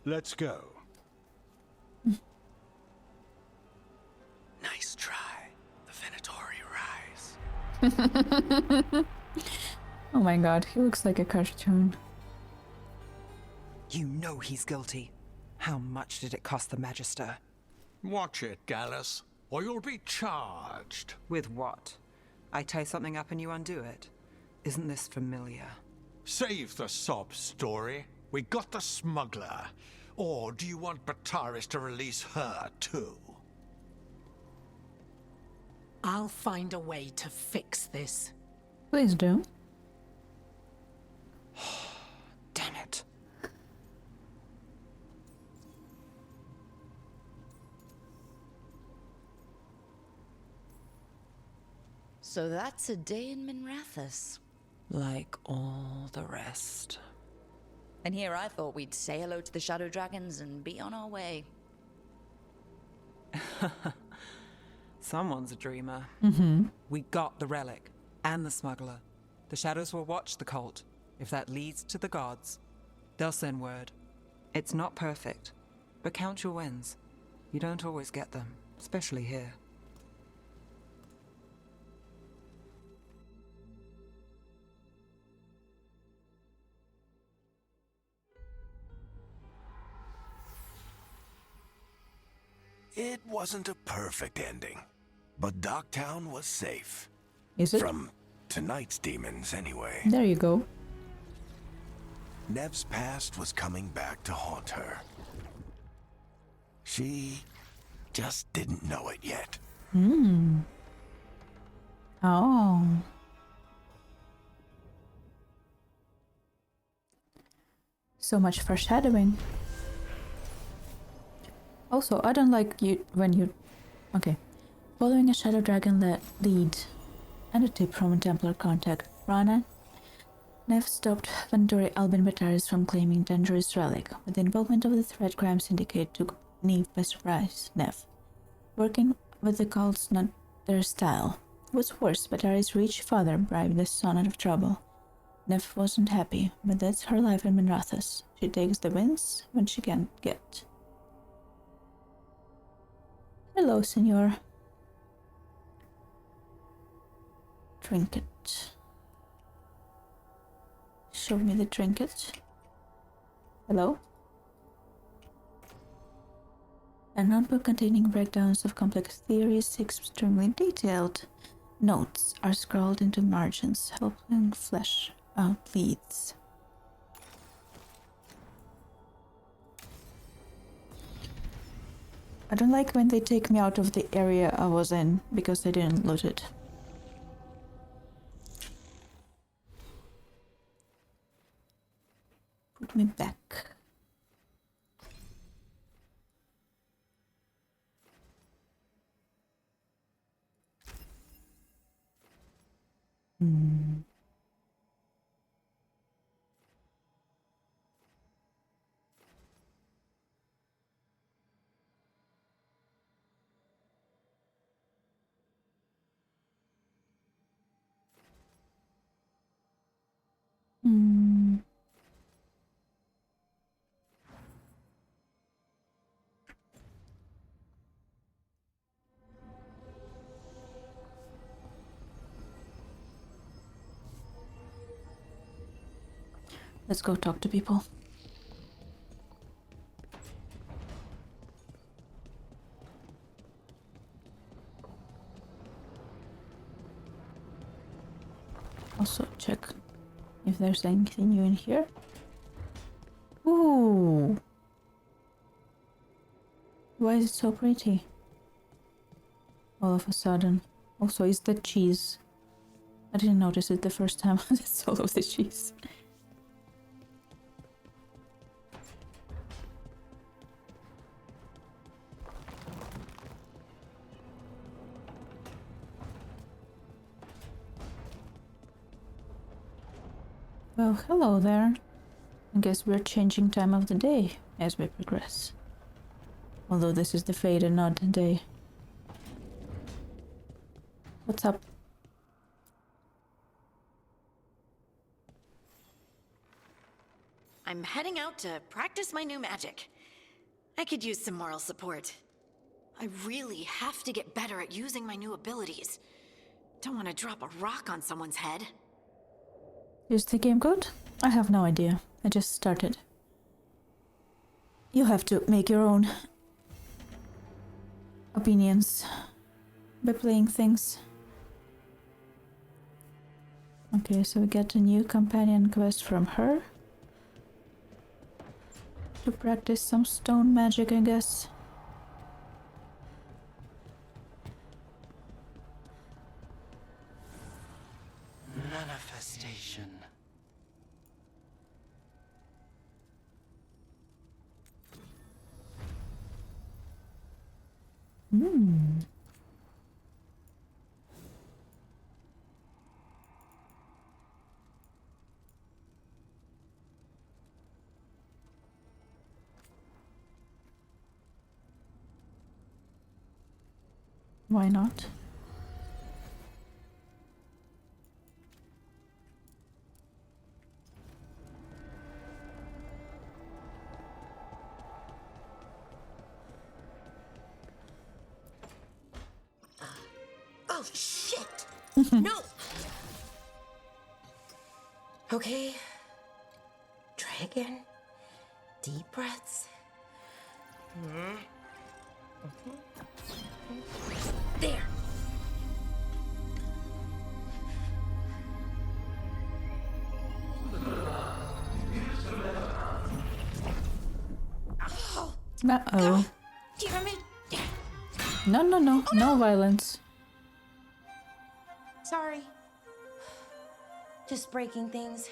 S21: Let's go.
S6: Nice try. The Venatori rise.
S1: Oh my god, he looks like a cartoon.
S4: You know he's guilty. How much did it cost the Magister?
S21: Watch it, Gallus, or you'll be charged.
S4: With what? I tie something up and you undo it. Isn't this familiar?
S21: Save the sob story. We got the smuggler. Or do you want Bataris to release her, too?
S20: I'll find a way to fix this.
S1: Please do.
S4: Damn it.
S3: So that's a day in Minrathous.
S4: Like all the rest.
S3: And here I thought we'd say hello to the Shadow Dragons and be on our way.
S4: Someone's a dreamer.
S1: Mm-hmm.
S4: We got the relic and the smuggler. The shadows will watch the cult. If that leads to the gods, they'll send word. It's not perfect, but count your wins. You don't always get them, especially here.
S6: It wasn't a perfect ending, but Docktown was safe.
S1: Is it?
S6: From tonight's demons, anyway.
S1: There you go.
S6: Nev's past was coming back to haunt her. She just didn't know it yet.
S1: Hmm. Oh. So much foreshadowing. Also, I don't like you when you... Okay. Following a Shadow Dragon lead and a tip from a Templar contact, Rana, Nev stopped Venatori Albin Bataris from claiming dangerous relic. With the involvement of the Thread Crime Syndicate took Neve by surprise. Nev. Working with the cult's not their style. What's worse, Bataris' rich father bribed the son out of trouble. Nev wasn't happy, but that's her life in Minrathous. She takes the wins when she can't get. Hello, senor. Trinket. Show me the trinket. Hello? A notebook containing breakdowns of complex theories, extremely detailed. Notes are scrawled into margins, helping flesh out leads. I don't like when they take me out of the area I was in because I didn't loot it. Put me back. Let's go talk to people. Also check if there's anything new in here. Ooh. Why is it so pretty? All of a sudden. Also, is that cheese? I didn't notice it the first time. It's all of the cheese. Well, hello there. I guess we're changing time of the day as we progress. Although this is the fade and not the day. What's up?
S5: I'm heading out to practice my new magic. I could use some moral support. I really have to get better at using my new abilities. Don't want to drop a rock on someone's head.
S1: Is the game good? I have no idea. I just started. You have to make your own opinions by playing things. Okay, so we get a new companion quest from her. To practice some stone magic, I guess.
S6: Manifestation.
S1: Why not?
S2: Oh, shit! No! Okay. Try again. Deep breaths. There!
S1: Uh-oh.
S2: Damn it!
S1: No violence.
S2: Sorry. Just breaking things.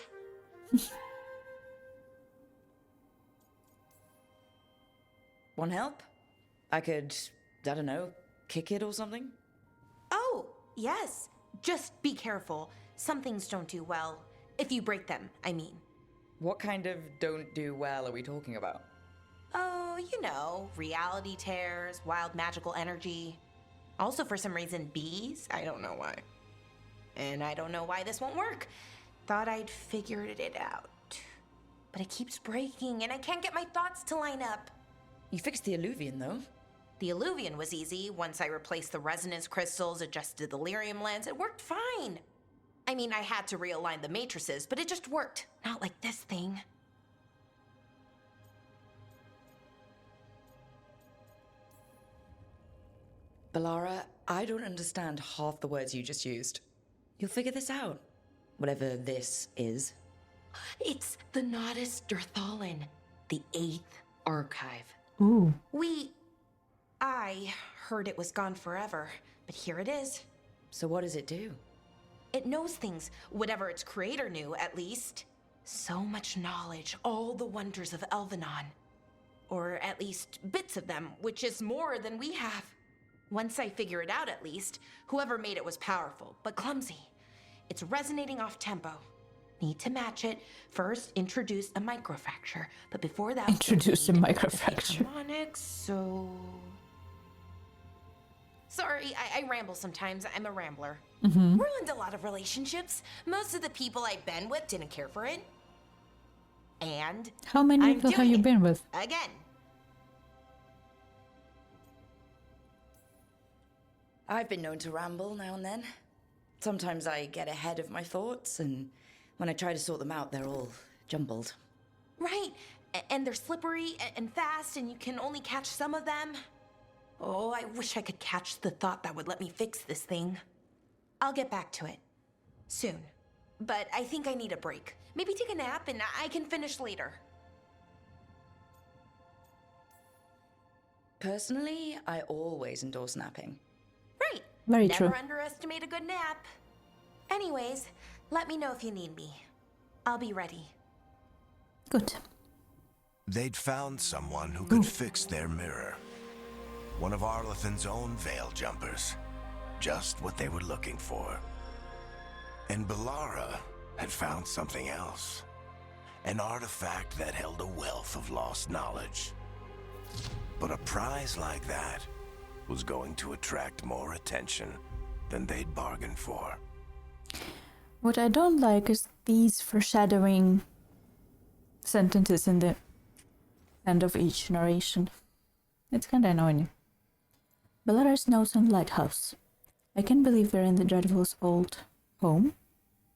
S3: Want help? I could, I don't know, kick it or something?
S2: Oh, yes. Just be careful. Some things don't do well. If you break them, I mean.
S3: What kind of don't do well are we talking about?
S2: Oh, you know, reality tears, wild magical energy. Also, for some reason, bees. I don't know why. And I don't know why this won't work. Thought I'd figured it out. But it keeps breaking, and I can't get my thoughts to line up.
S3: You fixed the alluvian, though.
S2: The alluvian was easy. Once I replaced the resonance crystals, adjusted the lyrium lens, it worked fine. I mean, I had to realign the matrices, but it just worked. Not like this thing.
S3: Balara, I don't understand half the words you just used. You'll figure this out. Whatever this is.
S2: It's the Nodus Dirthalin, the 8th archive.
S1: Ooh.
S2: I heard it was gone forever, but here it is.
S3: So what does it do?
S2: It knows things, whatever its creator knew, at least. So much knowledge, all the wonders of Elvenon. Or at least bits of them, which is more than we have. Once I figure it out, at least, whoever made it was powerful, but clumsy. It's resonating off tempo. Need to match it. First, introduce a microfracture. But before that,
S1: Introduce a microfracture.
S2: Harmonics, so... Sorry, I ramble sometimes. I'm a rambler. Ruined a lot of relationships. Most of the people I've been with didn't care for it. And
S1: how many people have you been with?
S2: Again.
S3: I've been known to ramble now and then. Sometimes I get ahead of my thoughts, and when I try to sort them out, they're all jumbled.
S2: Right, and they're slippery and fast, and you can only catch some of them. Oh, I wish I could catch the thought that would let me fix this thing. I'll get back to it. Soon. But I think I need a break. Maybe take a nap and I can finish later.
S3: Personally, I always endorse napping.
S2: Right.
S1: Very
S2: Never
S1: true.
S2: underestimate a good nap. Anyways, let me know if you need me. I'll be ready.
S1: Good.
S12: They'd found someone who could fix their mirror. One of Arlathan's own veil jumpers. Just what they were looking for. And Balara had found something else. An artifact that held a wealth of lost knowledge. But a prize like that was going to attract more attention than they'd bargained for.
S1: What I don't like is these foreshadowing sentences in the end of each narration. It's kinda annoying. Balara's notes on the lighthouse. I can't believe we're in the Dreadful's old home?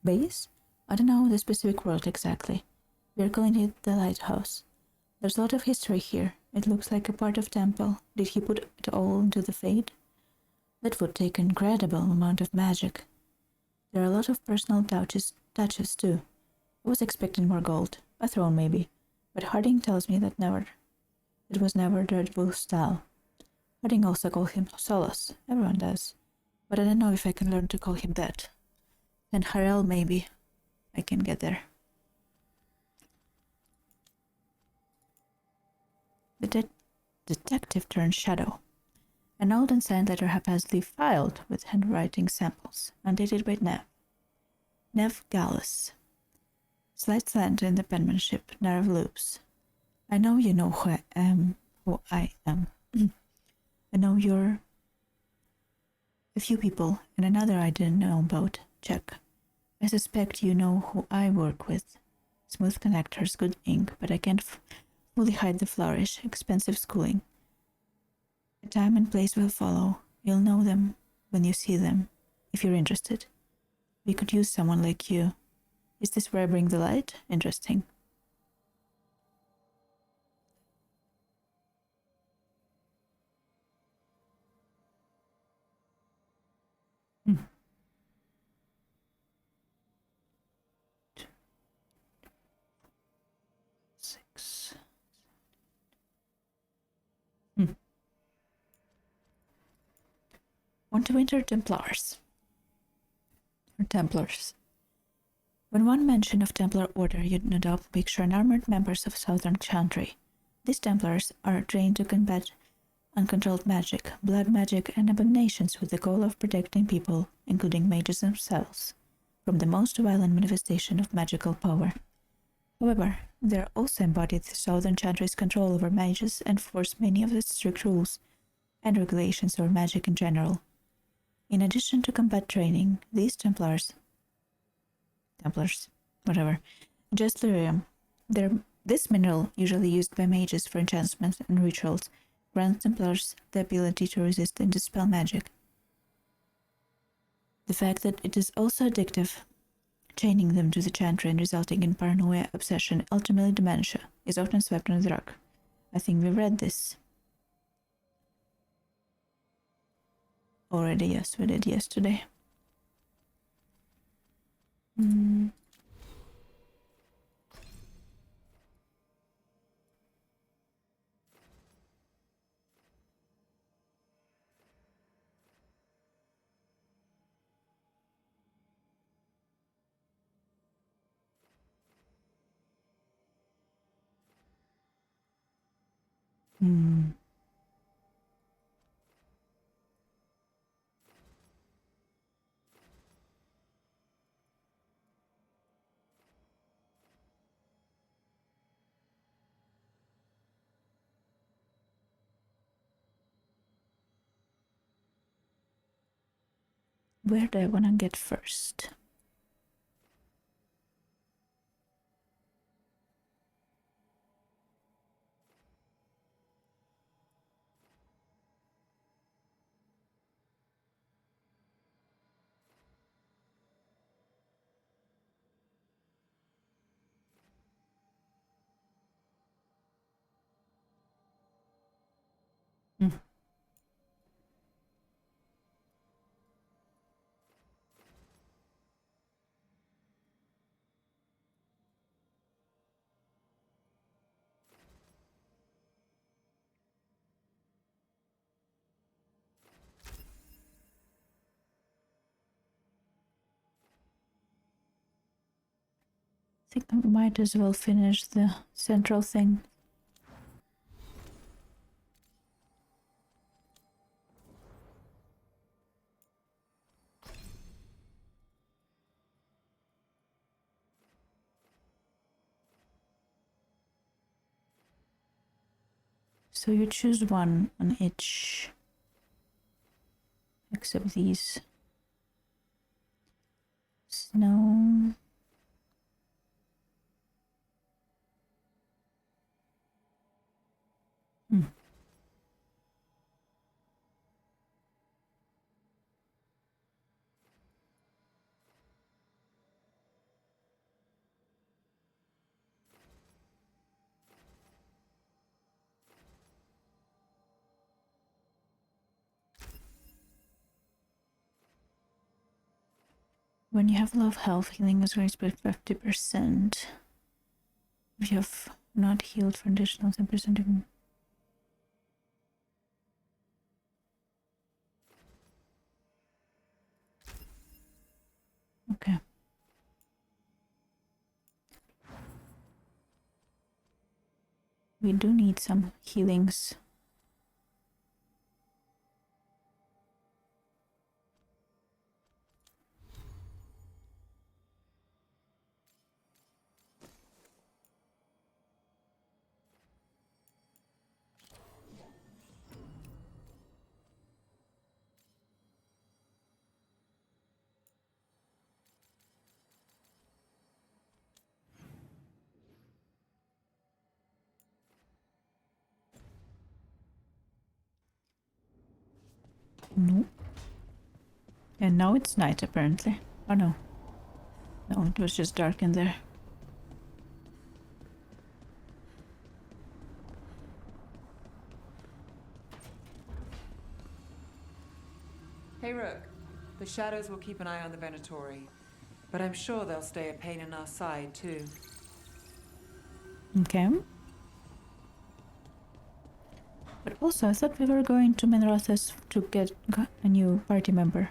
S1: Base? I don't know the specific word exactly. We're calling it the lighthouse. There's a lot of history here. It looks like a part of temple. Did he put it all into the fade? That would take an incredible amount of magic. There are a lot of personal touches too. I was expecting more gold. A throne maybe. But Harding tells me that it was never Dreadful's style. Harding also calls him Solus. Everyone does. But I don't know if I can learn to call him that. And Harel maybe. I can get there. The detective turned shadow. An old and signed letter haphazardly filed with handwriting samples, undated by Nev Gallus. Slight slant in the penmanship, narrow loops. I know you know who I am. I know you're a few people, and another I didn't know about. Check. I suspect you know who I work with. Smooth connectors, good ink, but I can't fully hide the flourish, expensive schooling. A time and place will follow. You'll know them when you see them, if you're interested. We could use someone like you. Is this where I bring the light? Interesting. Winter Templars. Or Templars. When one mention of Templar Order, you'd no doubt picture unarmored members of Southern Chantry. These Templars are trained to combat uncontrolled magic, blood magic, and abominations with the goal of protecting people, including mages themselves, from the most violent manifestation of magical power. However, they also embody the Southern Chantry's control over mages and enforce many of its strict rules and regulations over magic in general. In addition to combat training, these Templars, ingest lyrium. This mineral, usually used by mages for enchantments and rituals, grants Templars the ability to resist and dispel magic. The fact that it is also addictive, chaining them to the chantry and resulting in paranoia, obsession, ultimately dementia, is often swept under the rug. I think we read this already. Yes, we did yesterday. Where do I want to get first? I think I might as well finish the central thing. So you choose one on each, except these. Snow. When you have low health, healing is raised by 50%. If you have not healed for additional 10%. Okay. We do need some healings. No. And now it's night apparently. Oh no. No, it was just dark in there.
S4: Hey Rook, the shadows will keep an eye on the Venatori, but I'm sure they'll stay a pain in our side too.
S1: Okay. But also, I thought we were going to Menrothes to get a new party member.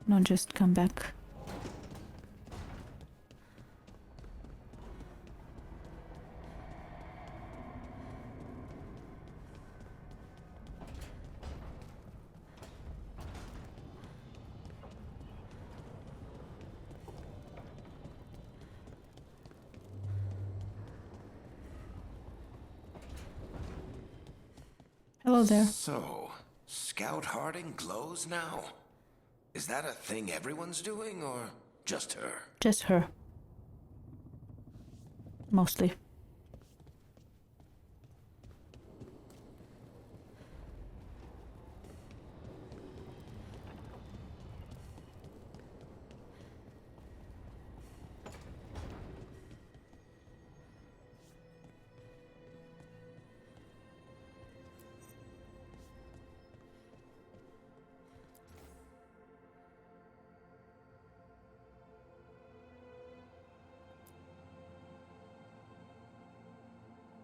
S1: Not just come back. Hello there.
S12: So, Scout Harding glows now? Is that a thing everyone's doing, or just her?
S1: Just her. Mostly.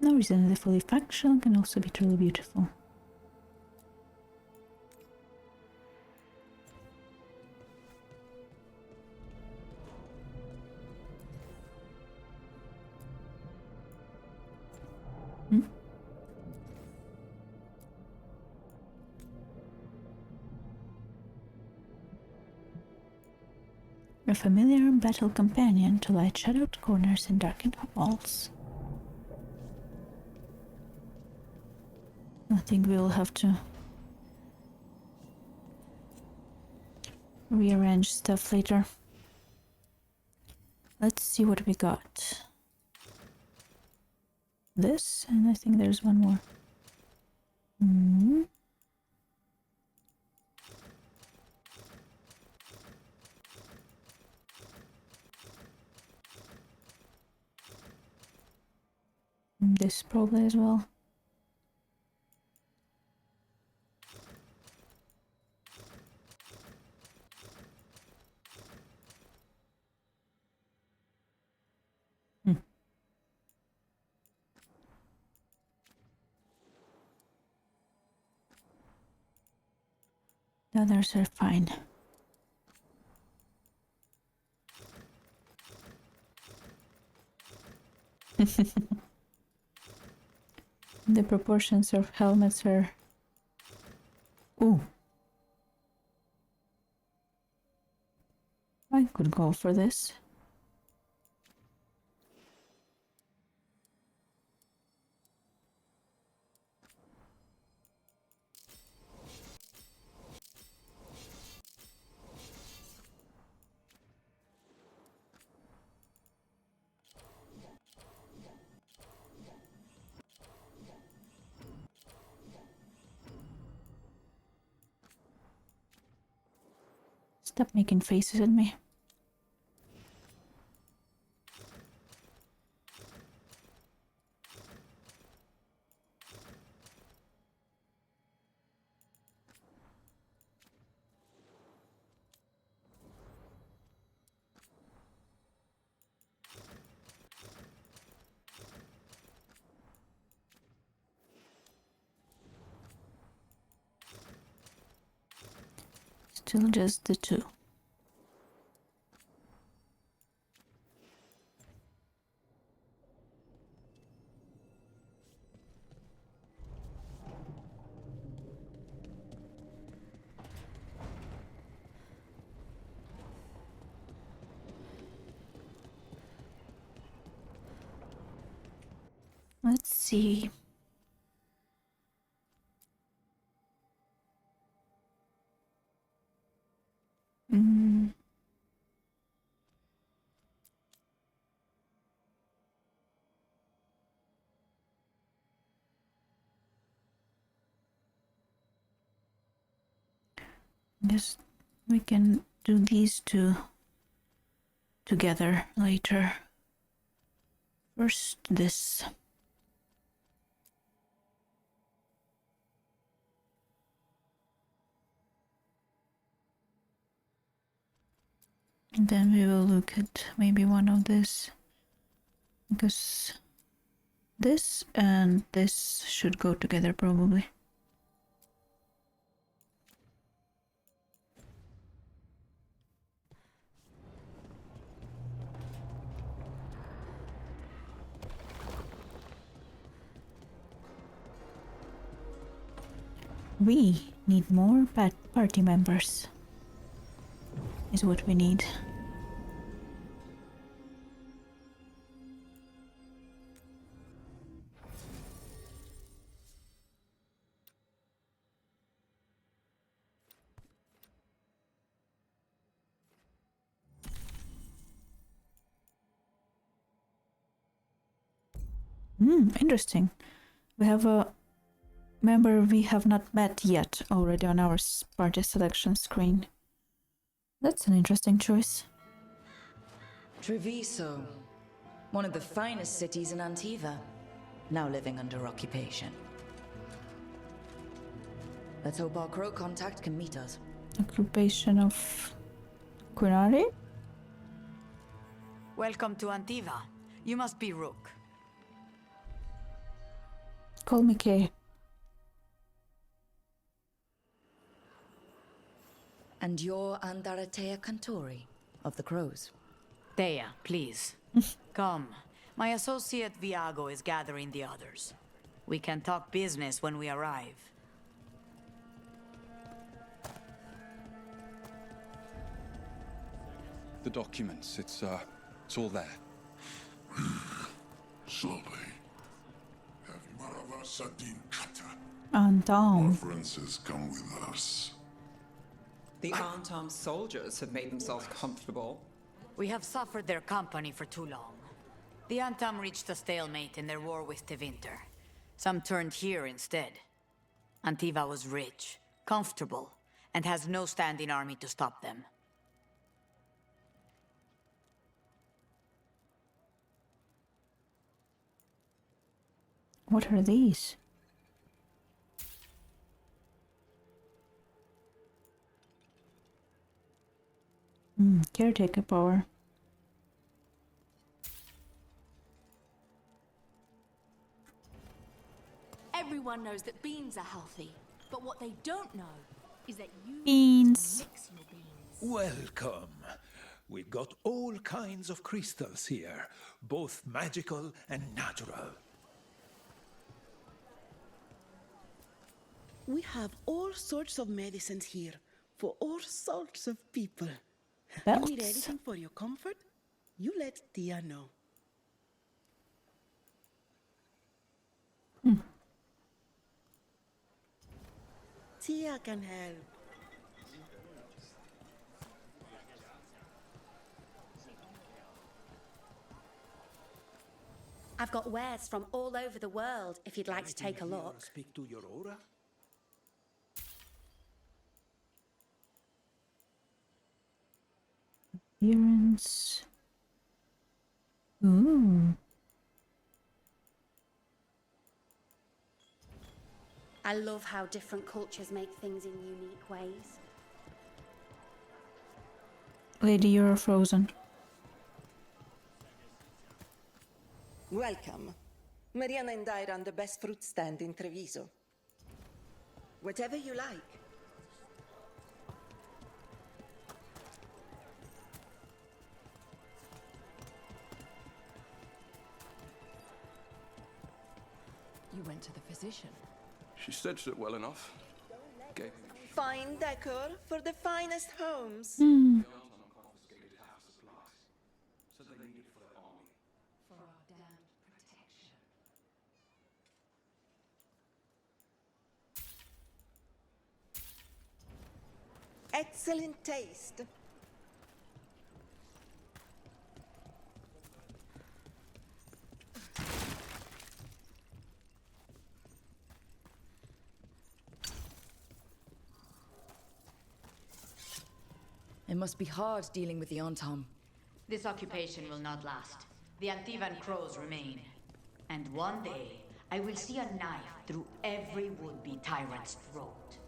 S1: No reason the fully factual can also be truly beautiful. A familiar battle companion to light shadowed corners and darkened walls. I think we'll have to rearrange stuff later. Let's see what we got. This, and I think there's one more. This probably as well. The others are fine. The proportions of helmets are... Ooh. I could go for this. Stop making faces at me. Still just the two. Let's see. Guess we can do these two together later. First, this. And then we will look at maybe one of this, because this and this should go together probably. We need more party members, is what we need. Interesting. We have a member we have not met yet already on our party selection screen. That's an interesting choice.
S3: Treviso, one of the finest cities in Antiva, now living under occupation. Let's hope our crow contact can meet us.
S1: Occupation of Kunari?
S11: Welcome to Antiva. You must be Rook.
S1: Call me Kei.
S3: And you're Andaratea Cantori of the Crows.
S11: Thea, please. Come. My associate Viago is gathering the others. We can talk business when we arrive.
S22: The documents, it's all there.
S1: And down.
S23: References come with us.
S4: The Antam soldiers have made themselves comfortable.
S11: We have suffered their company for too long. The Antam reached a stalemate in their war with Tevinter. Some turned here instead. Antiva was rich, comfortable, and has no standing army to stop them.
S1: What are these? Caretaker power.
S9: Everyone knows that beans are healthy, but what they don't know is that you
S1: beans.
S9: Mix your beans.
S18: Welcome. We've got all kinds of crystals here, both magical and natural.
S17: We have all sorts of medicines here for all sorts of people.
S1: Belts.
S17: You need anything for your comfort? You let Tia know. Tia can help.
S23: I've got wares from all over the world if you'd like to take a look.
S18: Speak to your aura?
S1: Appearance. Ooh.
S23: I love how different cultures make things in unique ways.
S1: Lady, you're frozen.
S17: Welcome. Mariana and I run the best fruit stand in Treviso. Whatever you like.
S9: You went to the physician.
S19: She stitched it well enough. Okay.
S17: Fine decor for the finest homes.
S9: For our damned protection.
S17: Excellent taste.
S3: It must be hard dealing with the Antam.
S11: This occupation will not last. The Antivan crows remain. And one day, I will see a knife through every would-be tyrant's throat.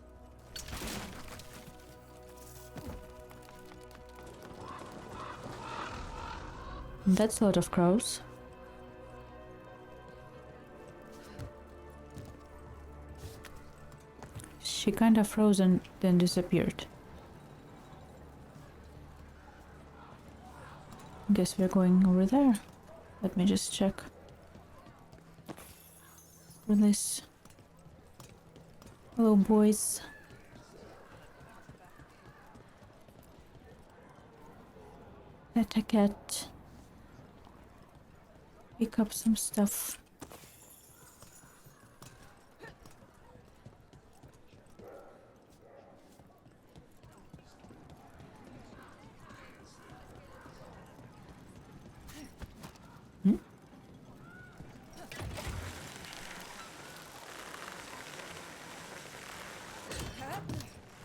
S1: That's a lot of crows. She kind of frozen, then disappeared. Guess we're going over there. Let me just check for this. Hello, boys. Pet a cat. Pick up some stuff.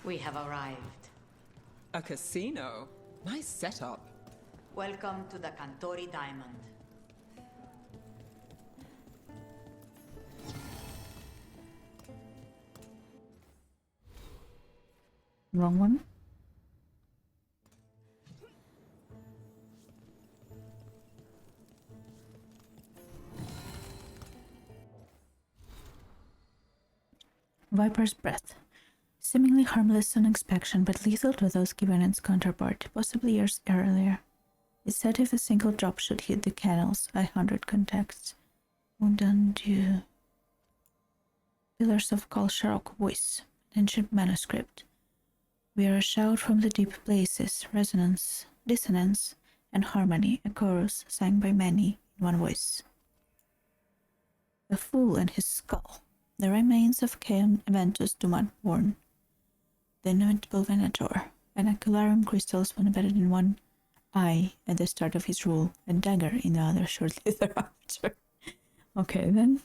S11: We have arrived.
S4: A casino? Nice setup.
S11: Welcome to the Cantori Diamond.
S1: Wrong one. Viper's Breath. Seemingly harmless on inspection, but lethal to those given its counterpart, possibly years earlier. It said if a single drop should hit the canals, 100 contacts. Undandu. Pillars of Kal Sharok voice. Ancient manuscript. We are a shout from the deep places, resonance, dissonance, and harmony, a chorus sang by many in one voice. A fool and his skull. The remains of Kei Ventus Dumat born. The inimitable Venator. and Acalarium crystals when embedded in one eye at the start of his rule, and dagger in the other shortly thereafter. Okay, then.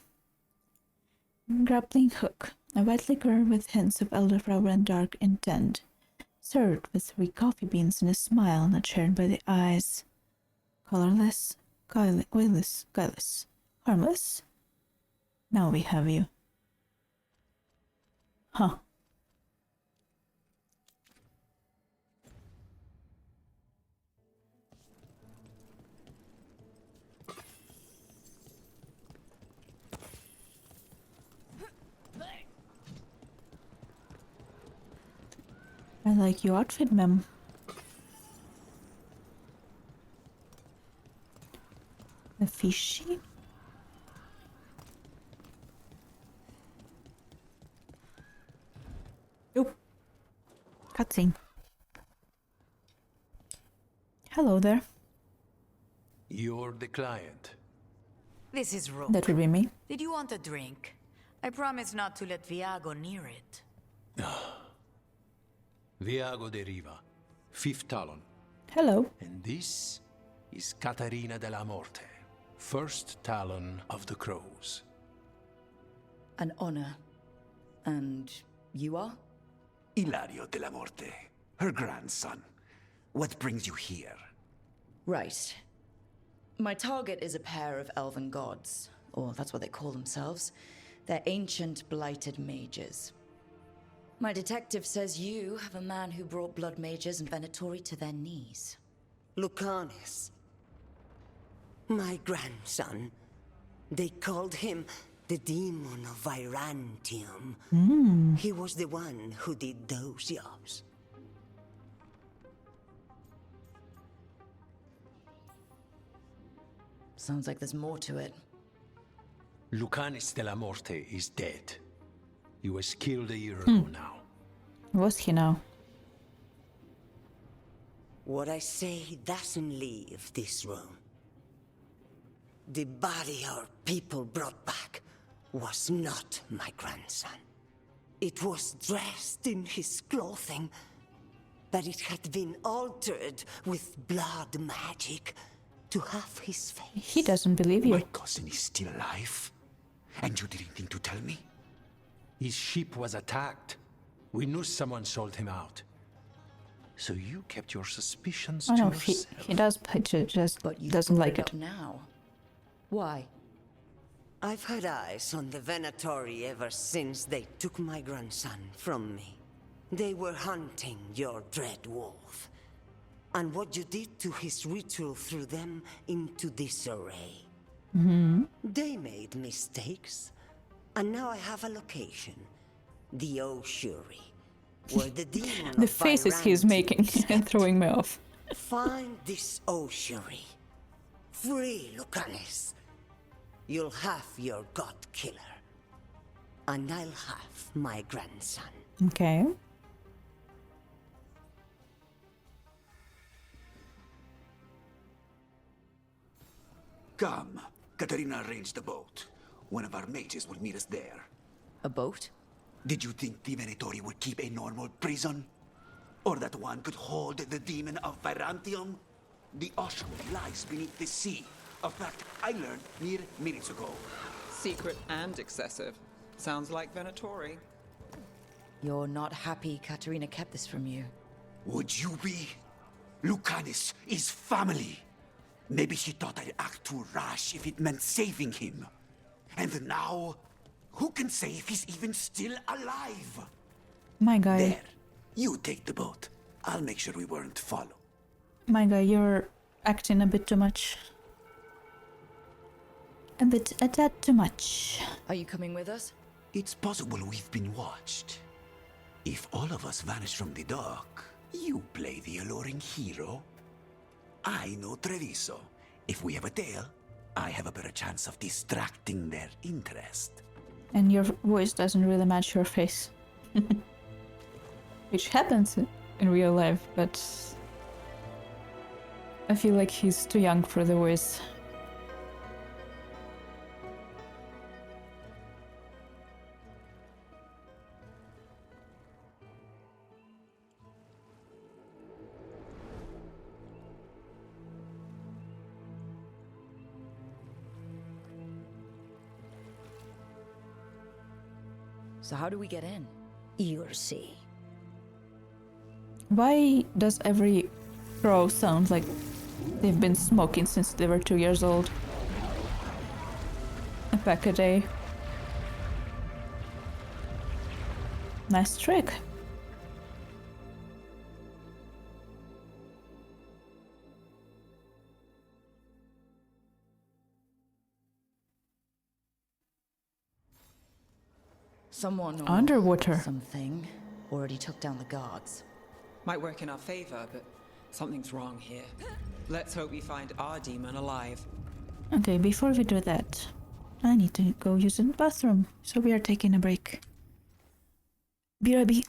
S1: Grappling hook. A white liquor with hints of elderflower and dark intent. Served with 3 coffee beans and a smile not shared by the eyes. Colorless, guileless, harmless. Now we have you. Huh. I like your outfit, ma'am. A fishy? Oop. Cutscene. Hello there.
S6: You're the client.
S11: This is Rook.
S1: That would be me.
S11: Did you want a drink? I promise not to let Viago near it.
S6: Viago de Riva, 5th Talon.
S1: Hello.
S6: And this is Caterina della Morte, 1st Talon of the Crows.
S3: An honor. And you are?
S10: Ilario della Morte, her grandson. What brings you here?
S3: Right. My target is a pair of elven gods, or that's what they call themselves. They're ancient, blighted mages. My detective says you have a man who brought blood mages and Venatori to their knees.
S17: Lucanis. My grandson. They called him the demon of Virantium. He was the one who did those jobs.
S3: Sounds like there's more to it.
S6: Lucanis della Morte is dead. He was killed a year ago now.
S1: Was he now?
S17: What I say doesn't leave this room. The body our people brought back was not my grandson. It was dressed in his clothing, but it had been altered with blood magic to have his face.
S1: He doesn't believe you.
S10: My cousin is still alive? And you didn't think to tell me?
S6: His ship was attacked. We knew someone sold him out.
S10: So you kept your suspicions
S1: Oh
S10: to
S1: no,
S10: yourself?
S1: he does, but he just doesn't like it.
S3: Now. Why?
S17: I've had eyes on the Venatori ever since they took my grandson from me. They were hunting your dread wolf. And what you did to his ritual threw them into disarray. They made mistakes. And now I have a location. The Oshuri. Where the demon
S1: The
S17: of
S1: faces he's
S17: Virantium
S1: making and throwing me off.
S17: Find this Oshuri. Free Lucanis. You'll have your god killer. And I'll have my grandson.
S1: Okay.
S10: Come. Katerina arranged a boat. One of our mages will meet us there.
S3: A boat?
S10: Did you think the Venatori would keep a normal prison? Or that one could hold the demon of Virantium? The Oshuri lies beneath the sea. A fact I learned mere minutes ago.
S4: Secret and excessive. Sounds like Venatori.
S3: You're not happy Katerina kept this from you.
S10: Would you be? Lucanis is family. Maybe she thought I'd act too rash if it meant saving him. And now, who can say if he's even still alive?
S1: My guy.
S10: There. You take the boat. I'll make sure we weren't followed.
S1: My guy, you're acting a bit too much. A tad too much.
S3: Are you coming with us?
S10: It's possible we've been watched. If all of us vanish from the dock, you play the alluring hero. I know Treviso. If we have a tail, I have a better chance of distracting their interest.
S1: And your voice doesn't really match your face. Which happens in real life, but I feel like he's too young for the voice.
S3: So how do we get in?
S17: You'll see.
S1: Why does every crow sound like they've been smoking since they were 2 years old? A pack a day. Nice trick.
S3: Someone or
S1: Underwater.
S3: something already took down the guards.
S4: Might work in our favor, but something's wrong here. Let's hope we find our demon alive.
S1: Okay, before we do that, I need to go use the bathroom, so we are taking a break. BRB.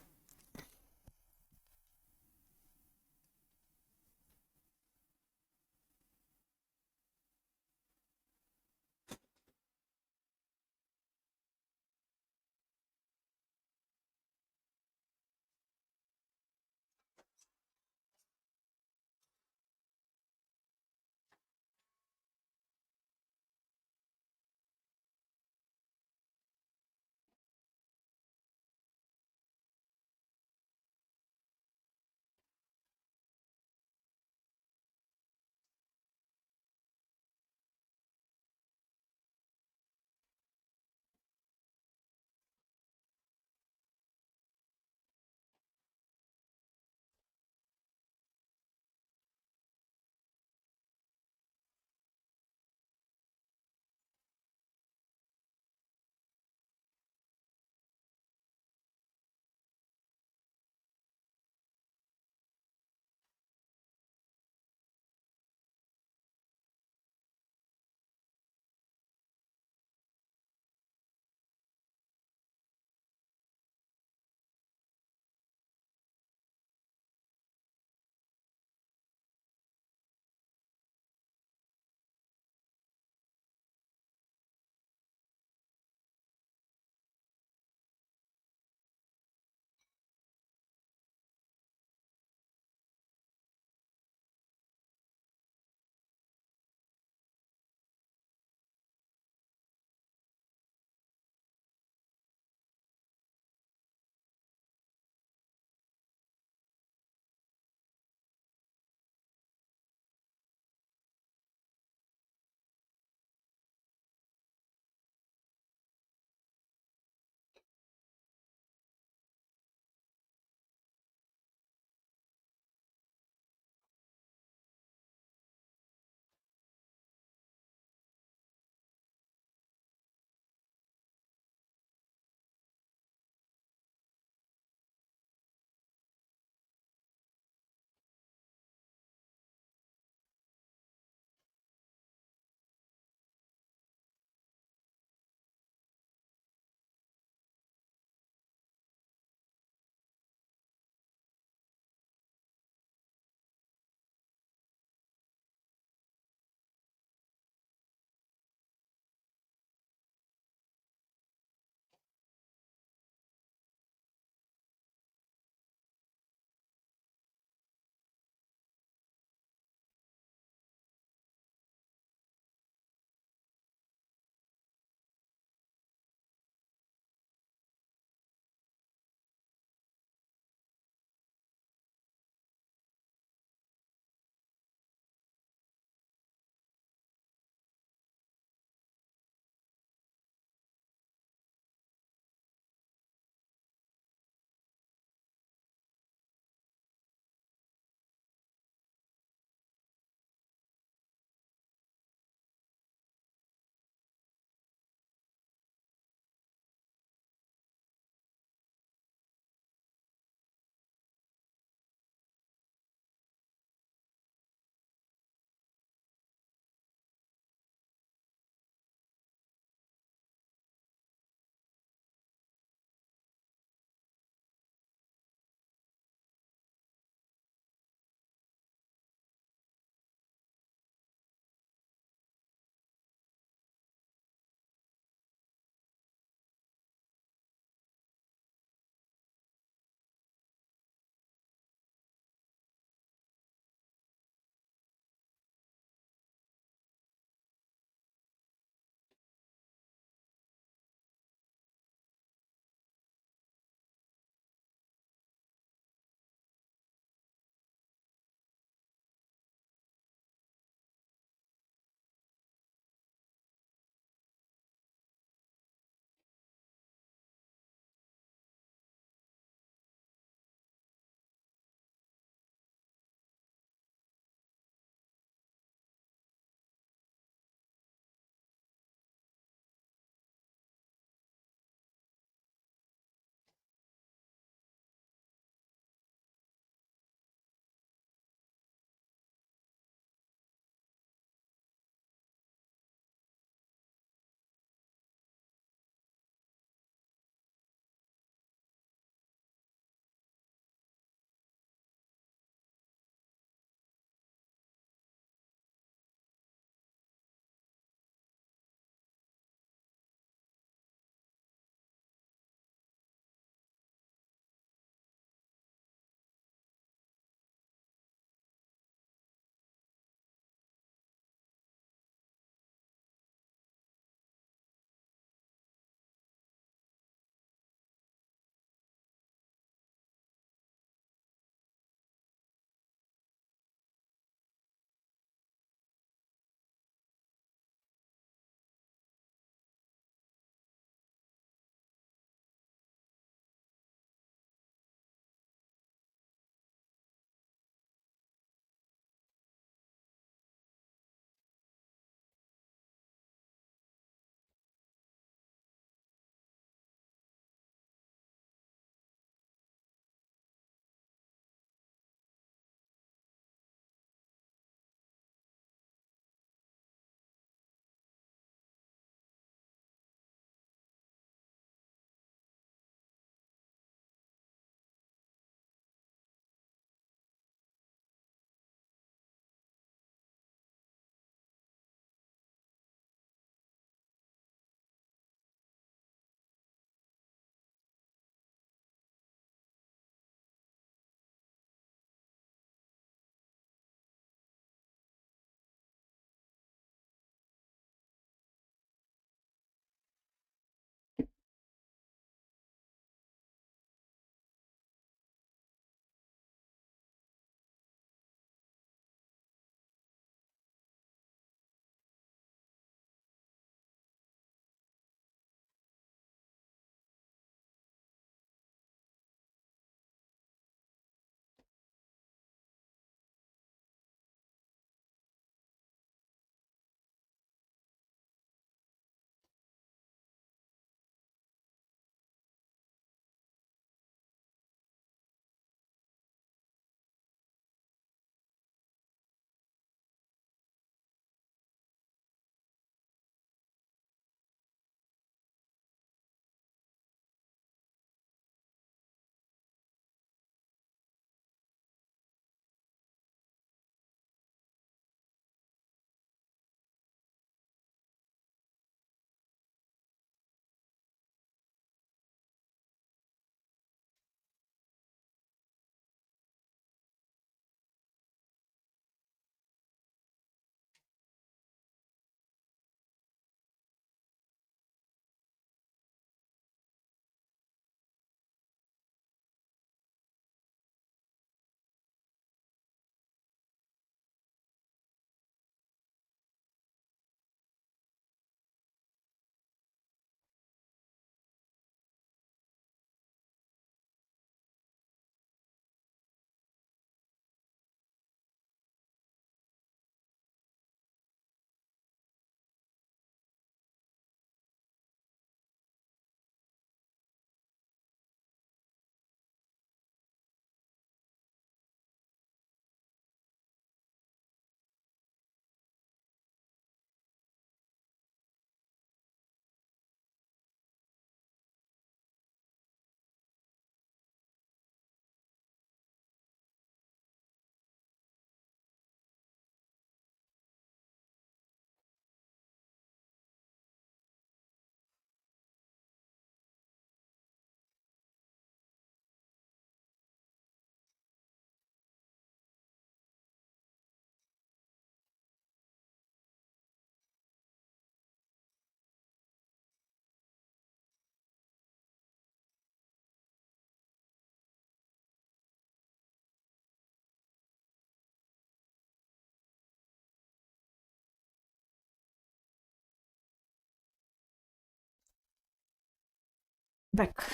S1: Back.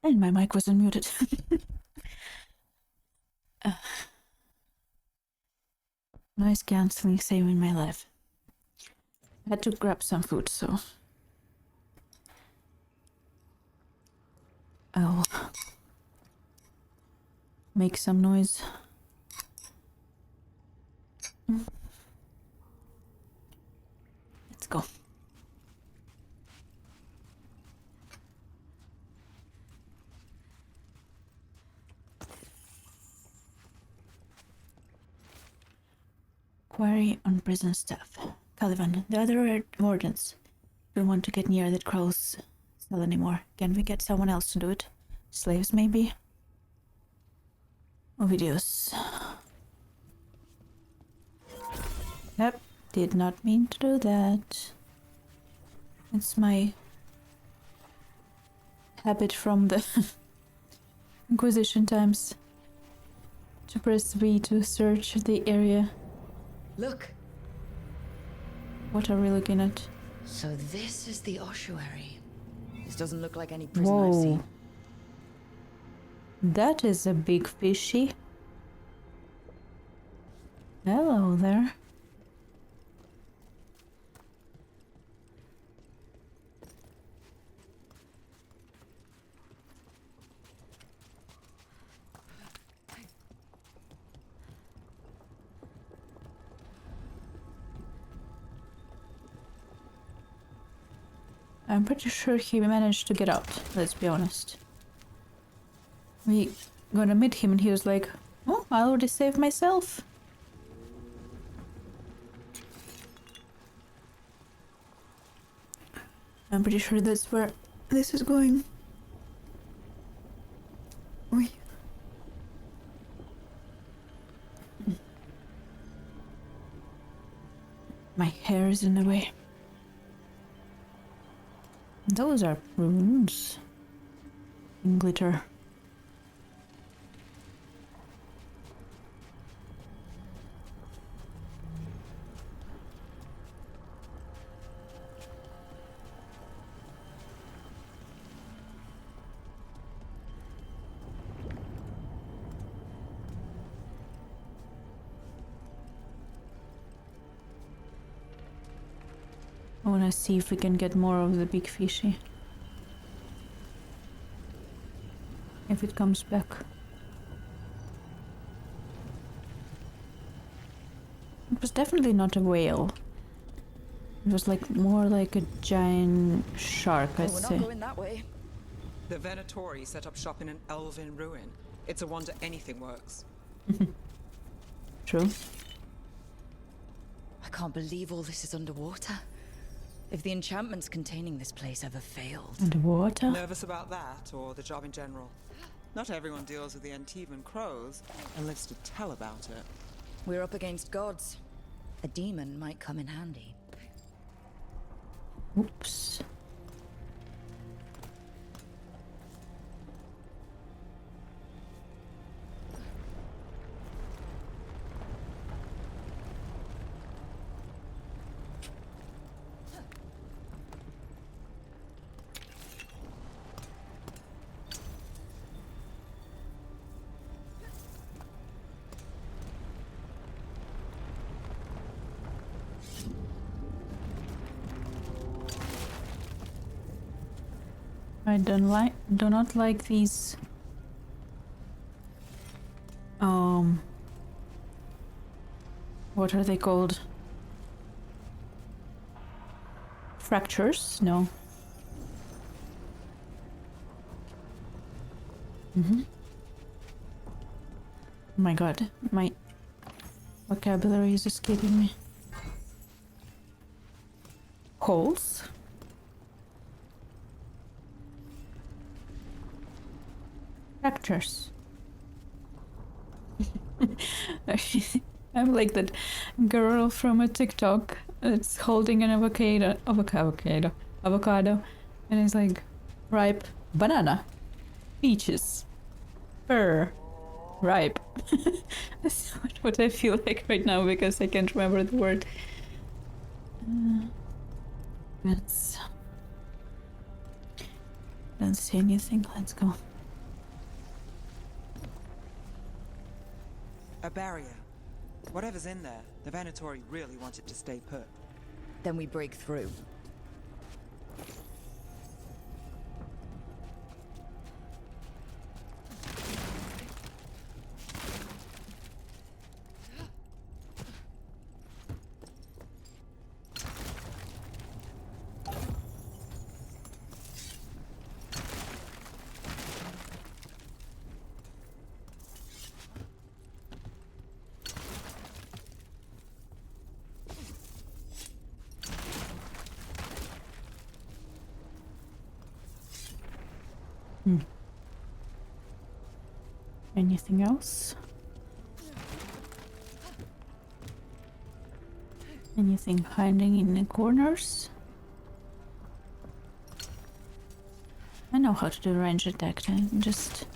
S1: And my mic wasn't muted. Noise cancelling, saving my life. I had to grab some food, so I'll make some noise. Let's go. Query on prison staff. Caliban, the other wardens don't want to get near that crow's cell anymore. Can we get someone else to do it? Slaves, maybe? Videos. Yep, did not mean to do that. It's my habit from the Inquisition times to press V to search the area.
S3: Look.
S1: What are we looking at?
S3: So this is the ossuary. This doesn't look like any prison I've seen.
S1: That is a big fishy. Hello there. I'm pretty sure he managed to get out, let's be honest. We gonna meet him and he was like, oh, I already saved myself. I'm pretty sure that's where this is going. Oi. My hair is in the way. Those are runes in glitter. I want to see if we can get more of the big fishy. If it comes back. It was definitely not a whale. It was like more like a giant shark, I'd say.
S3: We're not going that way.
S4: The Venatori set up shop in an elven ruin. It's a wonder anything works.
S1: True.
S3: I can't believe all this is underwater. If the enchantments containing this place ever failed.
S1: Underwater?
S4: Nervous about that, or the job in general? Not everyone deals with the Antivan crows and lives to tell about it.
S3: We're up against gods. A demon might come in handy.
S1: Oops. I do not like these what are they called? Fractures? No. Oh my god, my vocabulary is escaping me. Holes? Fractures. I'm like that girl from a TikTok that's holding an avocado, and it's like ripe banana, peaches, pear, ripe. That's what I feel like right now because I can't remember the word. Don't see anything. Let's go.
S4: A barrier. Whatever's in there, the Venatori really want it to stay put.
S3: Then we break through.
S1: Anything else? Anything hiding in the corners? I know how to do range attack. I'm just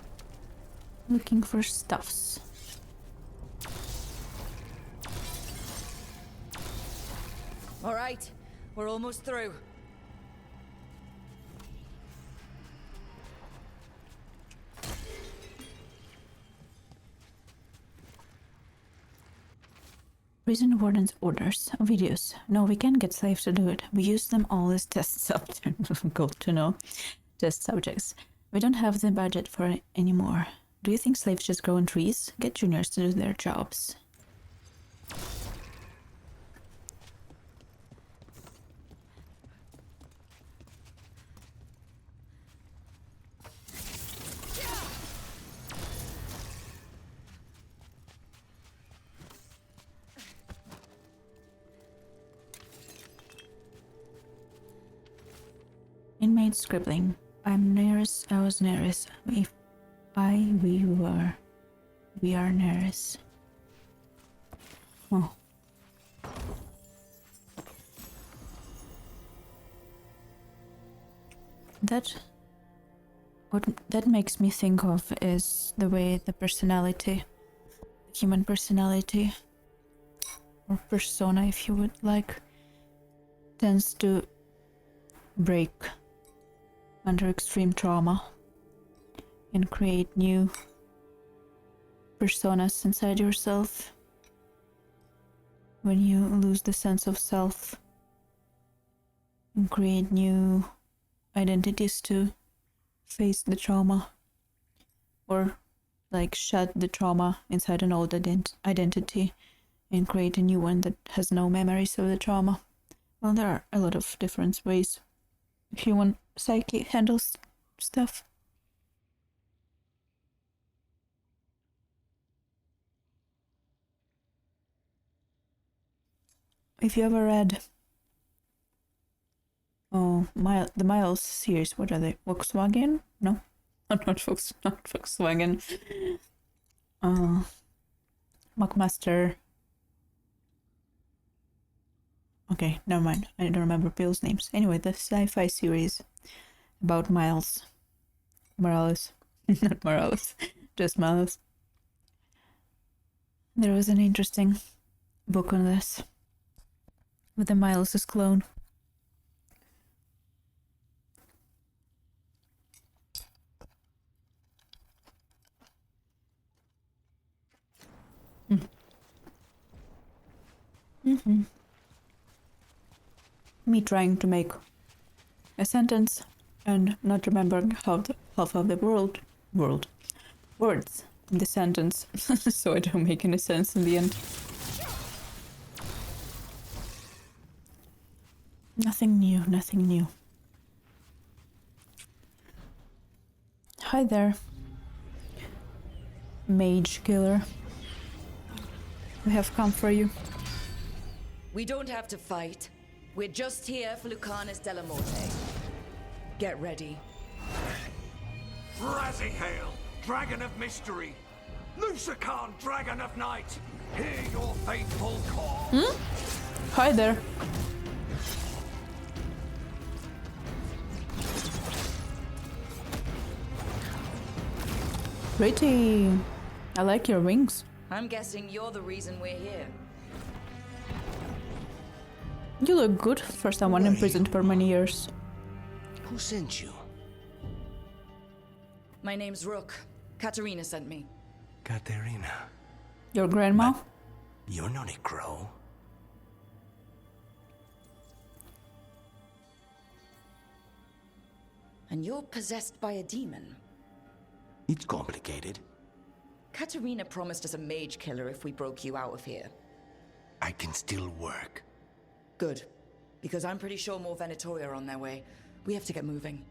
S1: looking for stuffs.
S3: All right, we're almost through.
S1: Prison Warden's orders. Videos. No, we can't get slaves to do it. We use them all as test subjects. Good to know. Test subjects. We don't have the budget for it anymore. Do you think slaves just grow on trees? Get juniors to do their jobs. Inmate scribbling. I'm Neris, I was Neris. If we were. We are Neris. Oh. What that makes me think of is the way the personality, human personality, or persona if you would like, tends to break under extreme trauma and create new personas inside yourself. When you lose the sense of self and create new identities to face the trauma, or like shut the trauma inside an old identity and create a new one that has no memories of the trauma. Well, there are a lot of different ways human psyche handles stuff. If you ever read the Miles series, what are they? Volkswagen? No, not Volkswagen. McMaster. Okay, never mind. I don't remember Bill's names. Anyway, the sci-fi series about Miles Morales. Not Morales, just Miles. There was an interesting book on this with the Miles' clone. Me trying to make a sentence and not remembering half of the words in the sentence, so I don't make any sense in the end. Nothing new. Hi there, mage killer. We have come for you.
S3: We don't have to fight. We're just here for Lucanus de la Morte. Get ready.
S10: Razihale, Dragon of Mystery! Lucican, Dragon of Night! Hear your faithful call!
S1: Hi there. Pretty. I like your wings.
S3: I'm guessing you're the reason we're here.
S1: You look good for someone imprisoned for many years.
S6: Who sent you?
S3: My name's Rook. Katerina sent me.
S12: Katerina,
S1: Your grandma?
S12: you're not a crow.
S3: And you're possessed by a demon.
S12: It's complicated.
S3: Katerina promised us a mage killer if we broke you out of here.
S12: I can still work.
S3: Good. Because I'm pretty sure more Venatori are on their way. We have to get moving.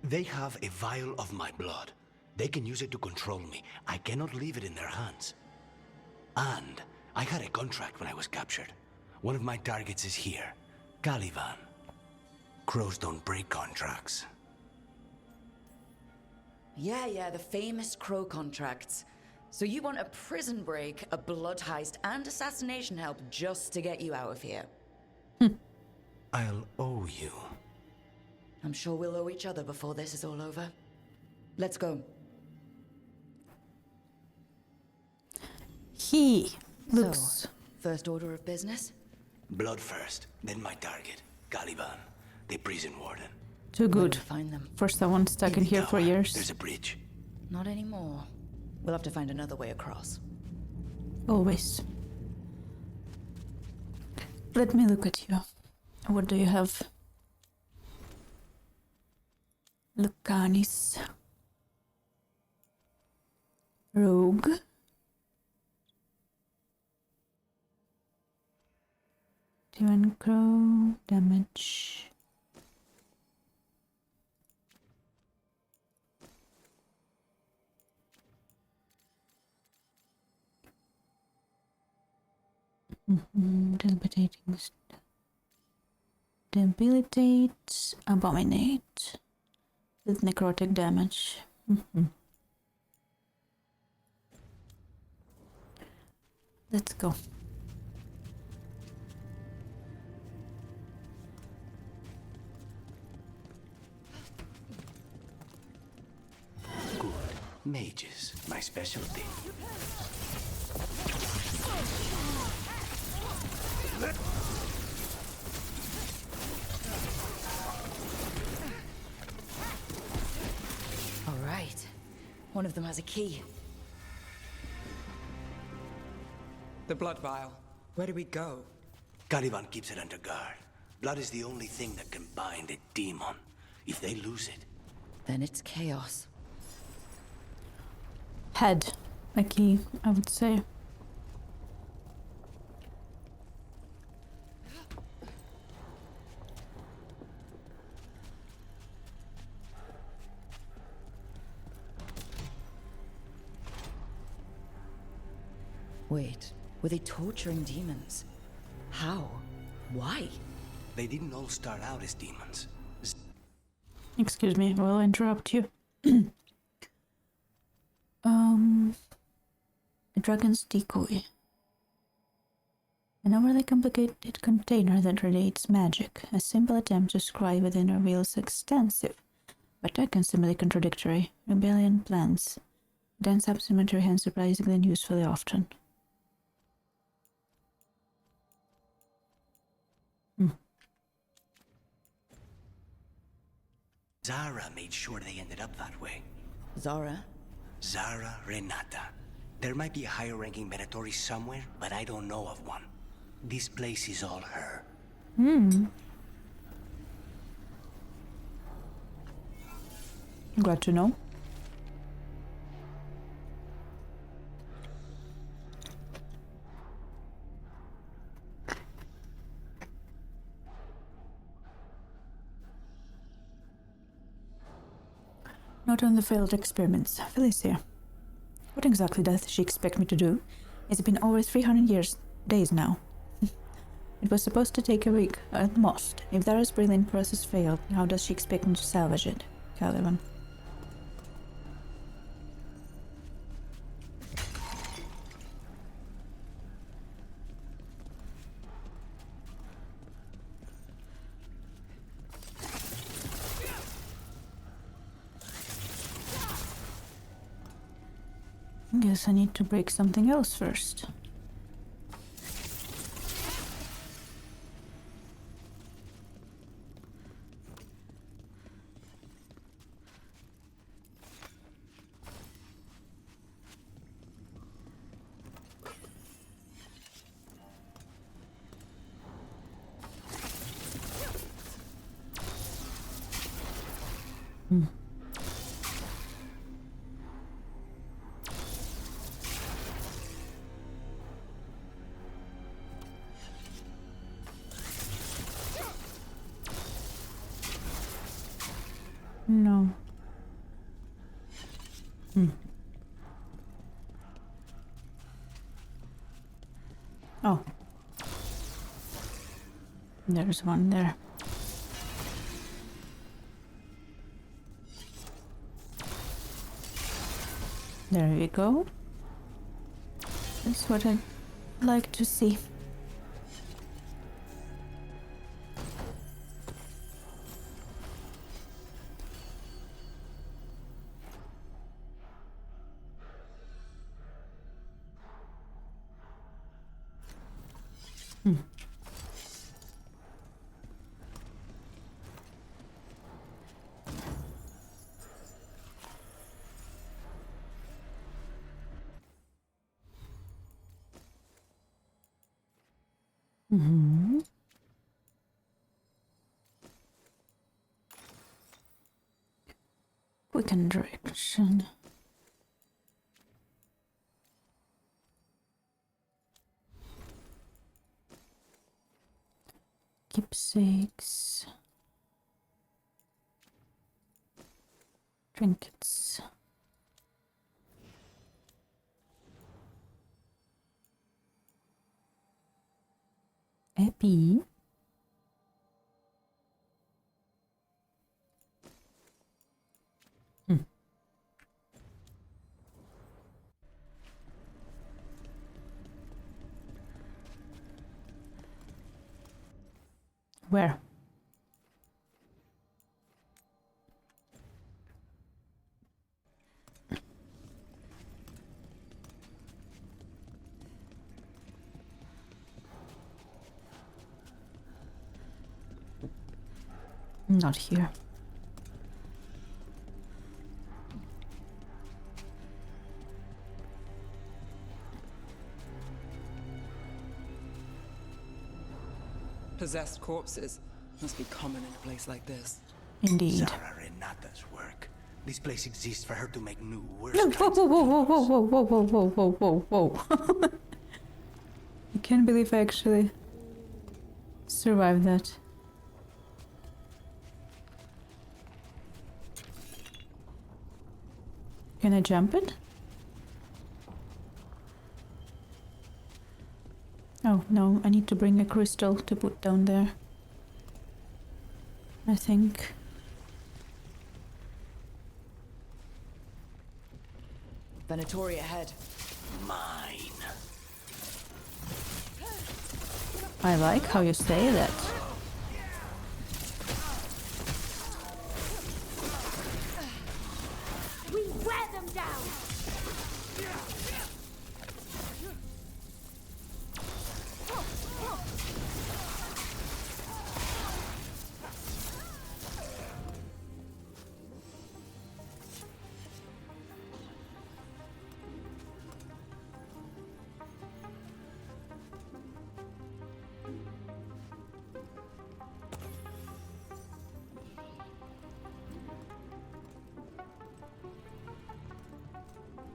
S12: They have a vial of my blood. They can use it to control me. I cannot leave it in their hands. And I had a contract when I was captured. One of my targets is here. Caliban. Crows don't break contracts.
S3: Yeah, the famous crow contracts. So you want a prison break, a blood heist, and assassination help just to get you out of here?
S12: I'll owe you.
S3: I'm sure we'll owe each other before this is all over. Let's go.
S1: He looks...
S3: So, first order of business?
S12: Blood first, then my target. Caliban, the prison warden.
S1: Too good.
S3: Find them.
S1: For someone stuck in here for years.
S12: There's a bridge.
S3: Not anymore. We'll have to find another way across.
S1: Always. Let me look at you. What do you have? Lucanis. Rogue. Demon Crow. Damage. Debilitate, abominate with necrotic damage. Let's go.
S12: Good. Mages, my specialty.
S3: All right. One of them has a key.
S4: The blood vial. Where do we go?
S12: Caliban keeps it under guard. Blood is the only thing that can bind a demon. If they lose it...
S3: Then it's chaos.
S1: Head. A key, I would say.
S3: Wait, were they torturing demons? How? Why?
S12: They didn't all start out as demons.
S1: Excuse me, will I interrupt you? A dragon's decoy. An overly complicated container that radiates magic. A simple attempt to scry within reveals extensive, but constantly contradictory, rebellion plans. It ends up cemetery and surprisingly and usefully often.
S12: Zara made sure they ended up that way.
S3: Zara?
S12: Zara Renata. There might be a higher-ranking Venatori somewhere, but I don't know of one. This place is all her.
S1: Glad to know. Not on the failed experiments. Felicia. What exactly does she expect me to do? It's been over 300 days now. It was supposed to take a week, at most. If Zara's brilliant process failed, how does she expect me to salvage it? Caliban. Guess I need to break something else first. No. Oh. There's one there. There we go. That's what I'd like to see. Quicken direction. Keepsakes. Trinkets. Epi. Where? Not here.
S4: Possessed corpses must be common in a place like this.
S1: Indeed.
S10: Zara Renata's work. This place exists for her to make new worse.
S1: No, whoa, whoa, whoa, whoa, whoa, whoa, whoa, whoa, whoa, whoa, whoa. I can't believe I actually survived that. Can I jump it? Oh, no, I need to bring a crystal to put down there. I think.
S3: Venatori ahead.
S10: Mine.
S1: I like how you say that.
S9: We wear them down.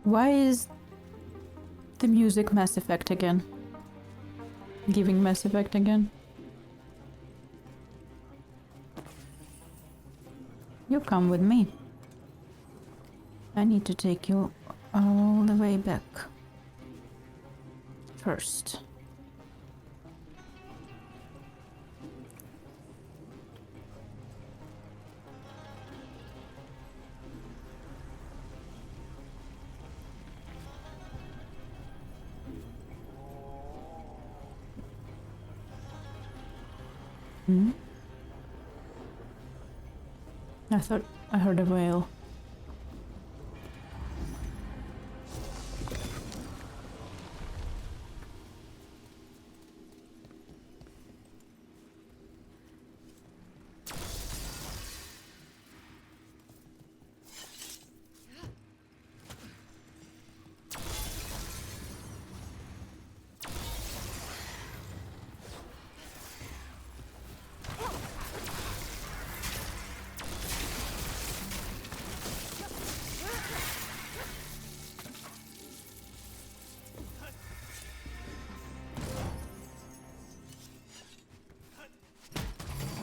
S1: Why is the music Mass Effect again? Giving Mass Effect again? You come with me. I need to take you all the way back. First. I thought I heard a whale.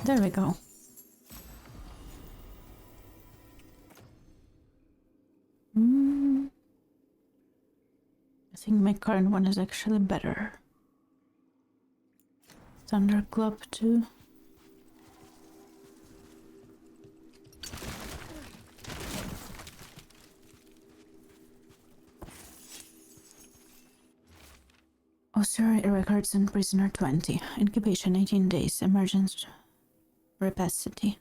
S1: There we go. I think my current one is actually better. Thunderclap too. Osir records and prisoner 20. Incubation 18 days. Emergence rapacity.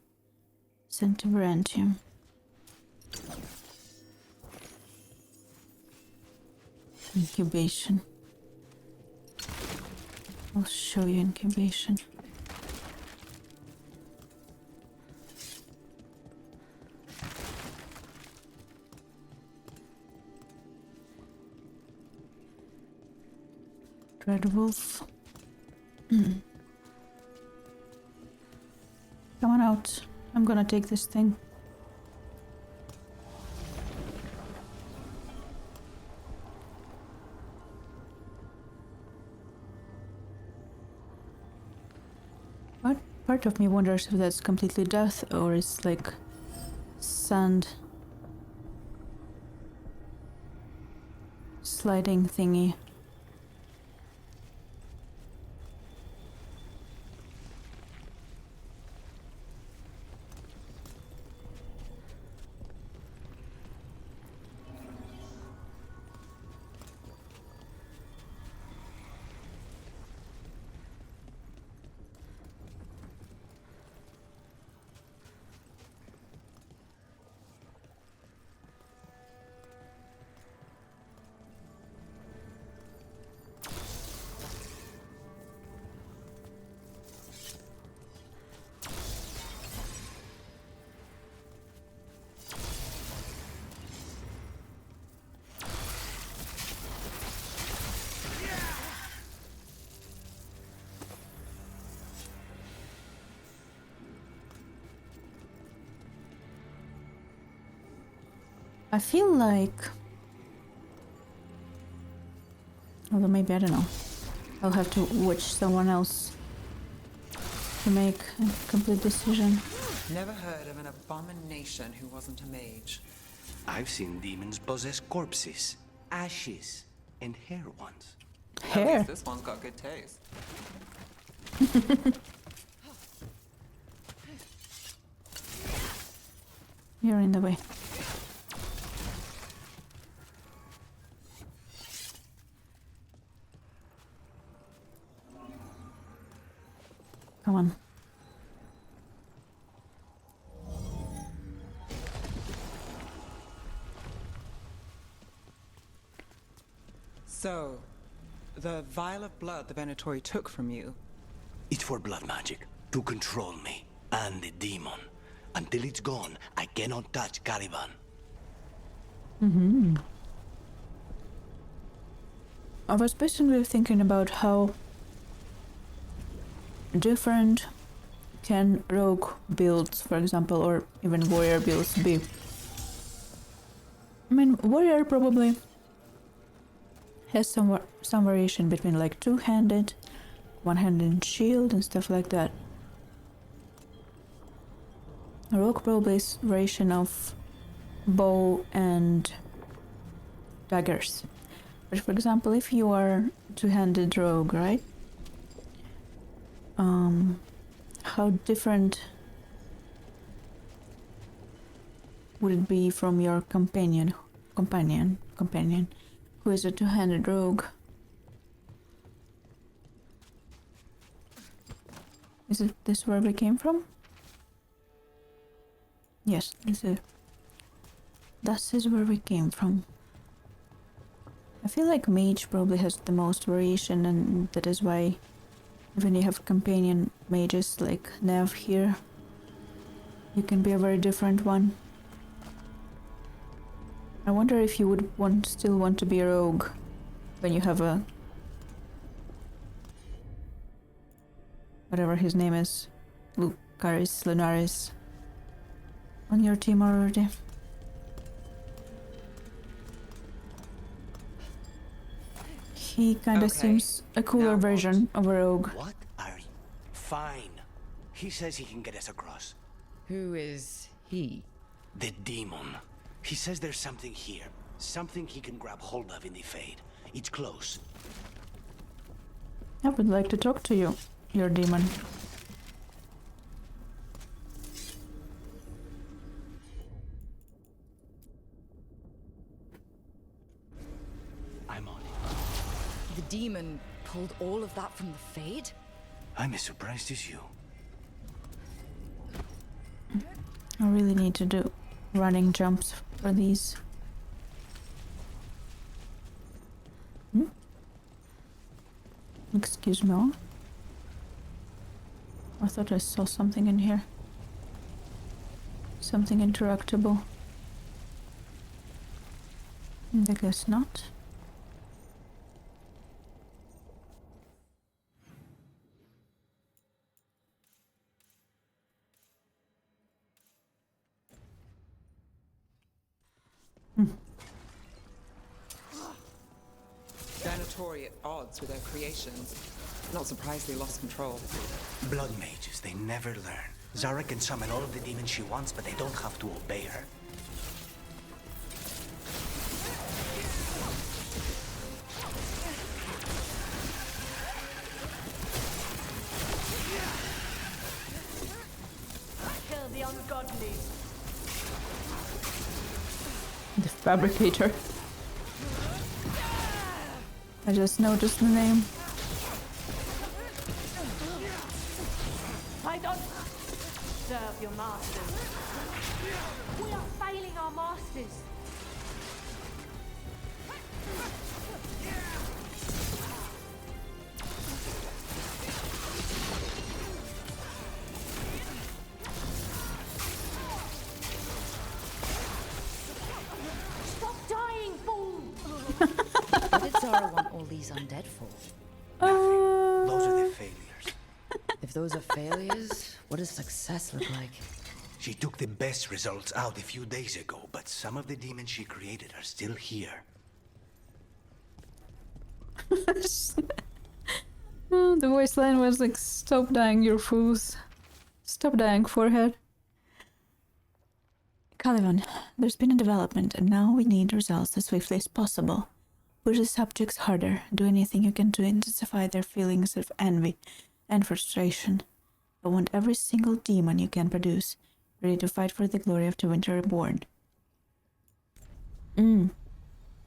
S1: Centiverantium. Incubation. I'll show you incubation. Red wolf. Come on out. I'm gonna take this thing. What part of me wonders if that's completely death or it's like sand sliding thingy. I feel like, although maybe I don't know, I'll have to watch someone else to make a complete decision.
S4: Never heard of an abomination who wasn't a mage.
S10: I've seen demons possess corpses, ashes, and hair once.
S4: At least this one's got good taste.
S1: You're in the way. Come on.
S4: So, the vial of blood the Venatori took from you.
S10: It's for blood magic, to control me, and the demon. Until it's gone, I cannot touch Caliban.
S1: I was basically thinking about how different can rogue builds, for example, or even warrior builds be. I mean, warrior probably has some variation between like two-handed, one-handed shield and stuff like that. Rogue probably is variation of bow and daggers. But for example, if you are two-handed rogue, right? How different would it be from your companion, who is a two-handed rogue? Is it this where we came from? Yes, this is where we came from. I feel like mage probably has the most variation, and that is why when you have companion mages like Nev here, you can be a very different one. I wonder if you would still want to be a rogue when you have a whatever his name is, Lunaris on your team already. He kinda seems a cooler version of a rogue.
S10: What are you? Fine. He says he can get us across.
S3: Who is he?
S10: The demon. He says there's something here. Something he can grab hold of in the Fade. It's close.
S1: I would like to talk to you, your demon.
S10: I'm on it.
S3: The demon pulled all of that from the Fade?
S10: I'm as surprised as you.
S1: I really need to do running jumps for these. Excuse me. I thought I saw something in here. Something interactable. I guess not.
S4: Venatori at odds with her creations. Not surprised they lost control.
S10: Blood mages, they never learn. Zara can summon all of the demons she wants, but they don't have to obey her.
S9: Kill the ungodly.
S1: The Fabricator. I just noticed the name.
S9: I don't serve your masters. We are failing our masters. Stop dying, fool!
S3: What did Zara want all these undead for?
S10: Those are the failures.
S3: If those are failures, what does success look like?
S10: She took the best results out a few days ago, but some of the demons she created are still here.
S1: The voice line was like, stop dying, your fools. Stop dying, forehead. Caliban, there's been a development, and now we need results as swiftly as possible. Push the subjects harder. Do anything you can to intensify their feelings of envy and frustration. I want every single demon you can produce, ready to fight for the glory of Tevinter Reborn.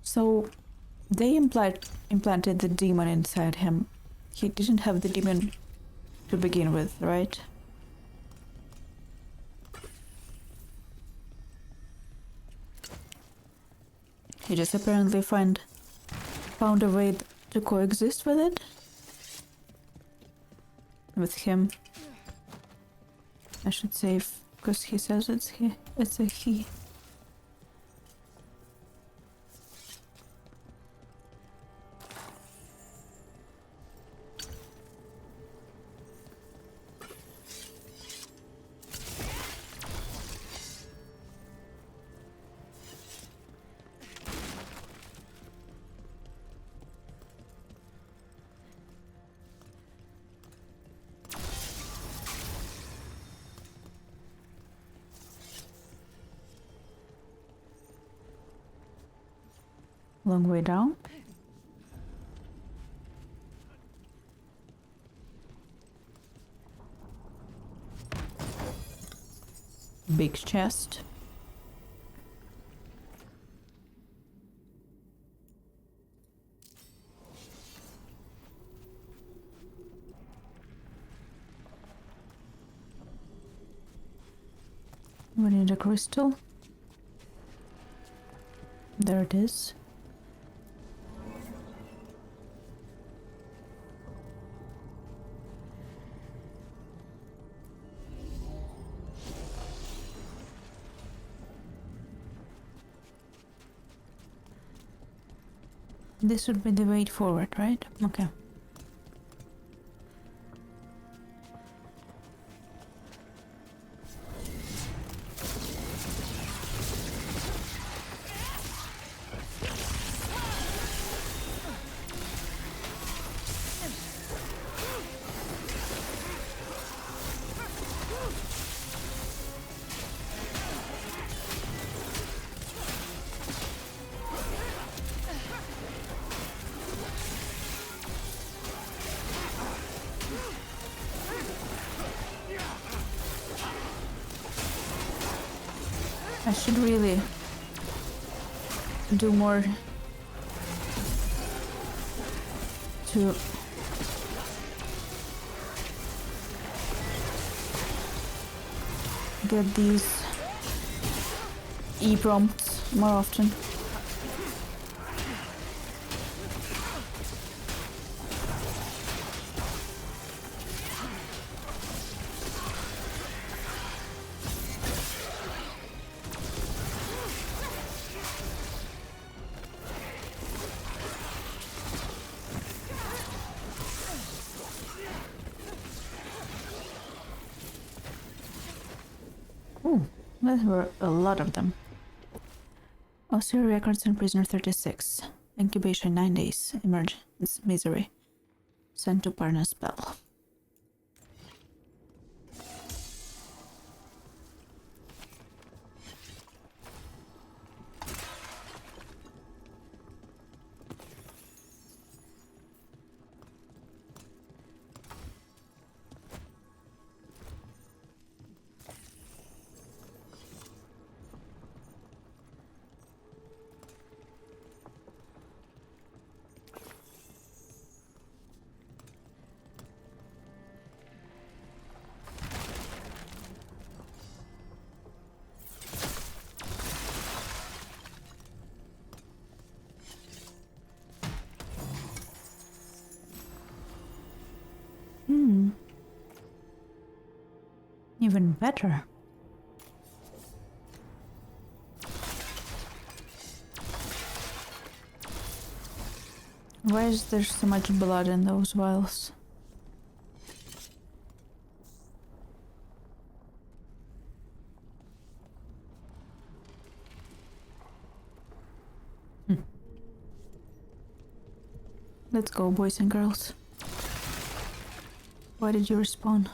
S1: So, they implanted the demon inside him. He didn't have the demon to begin with, right? He just apparently found a way to coexist with it. With him. I should say, because he says it's a he. Long way down. Big chest. We need a crystal. There it is. This would be the way forward, right? Okay. I should really do more to get these e-prompts more often. There were a lot of them. Austere records on prisoner 36. Incubation 9 days. Emergence misery. Sent to partner spell. Even better. Why is there so much blood in those vials? Let's go, boys and girls. Why did you respawn?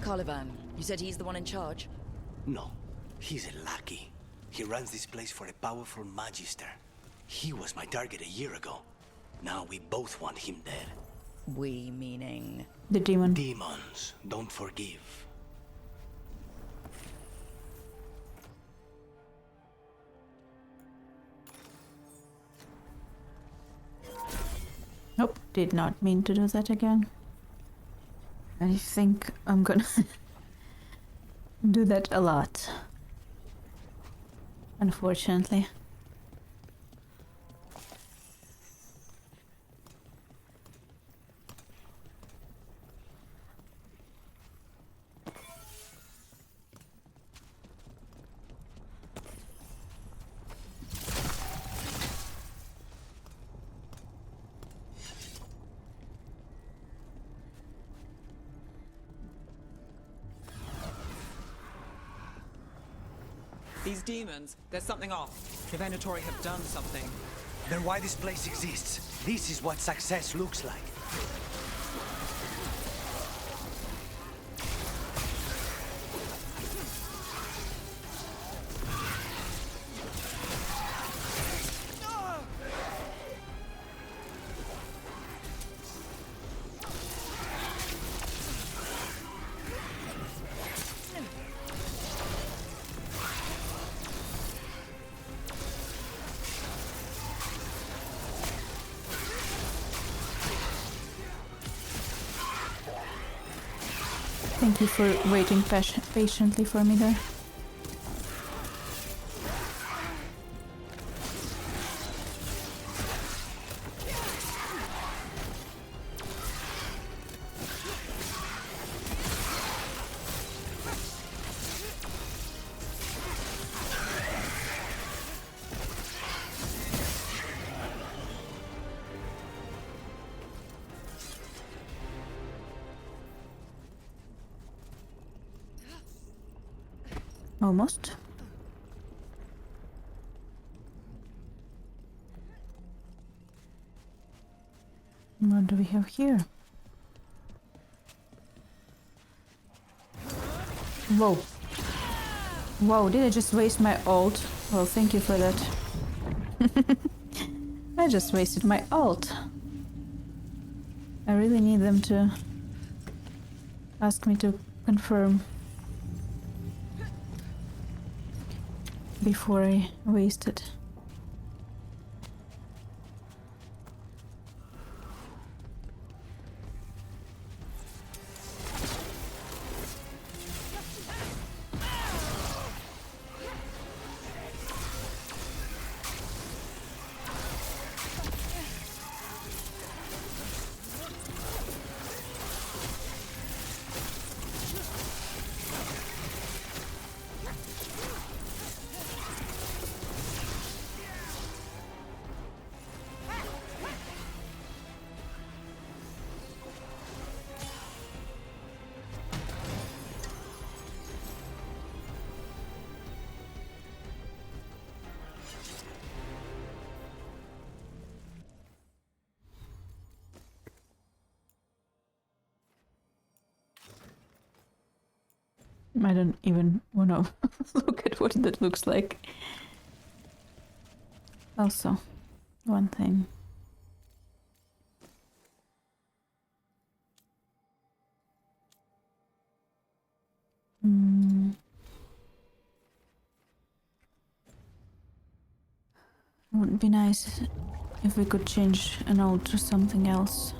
S3: Caliban, you said he's the one in charge?
S6: No, he's a lackey. He runs this place for a powerful magister. He was my target a year ago. Now we both want him dead.
S3: We meaning?
S1: The demon.
S6: Demons don't forgive.
S1: Nope, did not mean to do that again. I think I'm gonna do that a lot. Unfortunately.
S4: These demons, there's something off. The Venatori have done something.
S6: Then why this place exists? This is what success looks like.
S1: Thank you for waiting patiently for me there. Almost. What do we have here? Whoa. Whoa, did I just waste my ult? Well, thank you for that. I just wasted my ult. I really need them to ask me to confirm before I waste it. I don't even want to look at what that looks like. Also, one thing. It would be nice if we could change an ult to something else.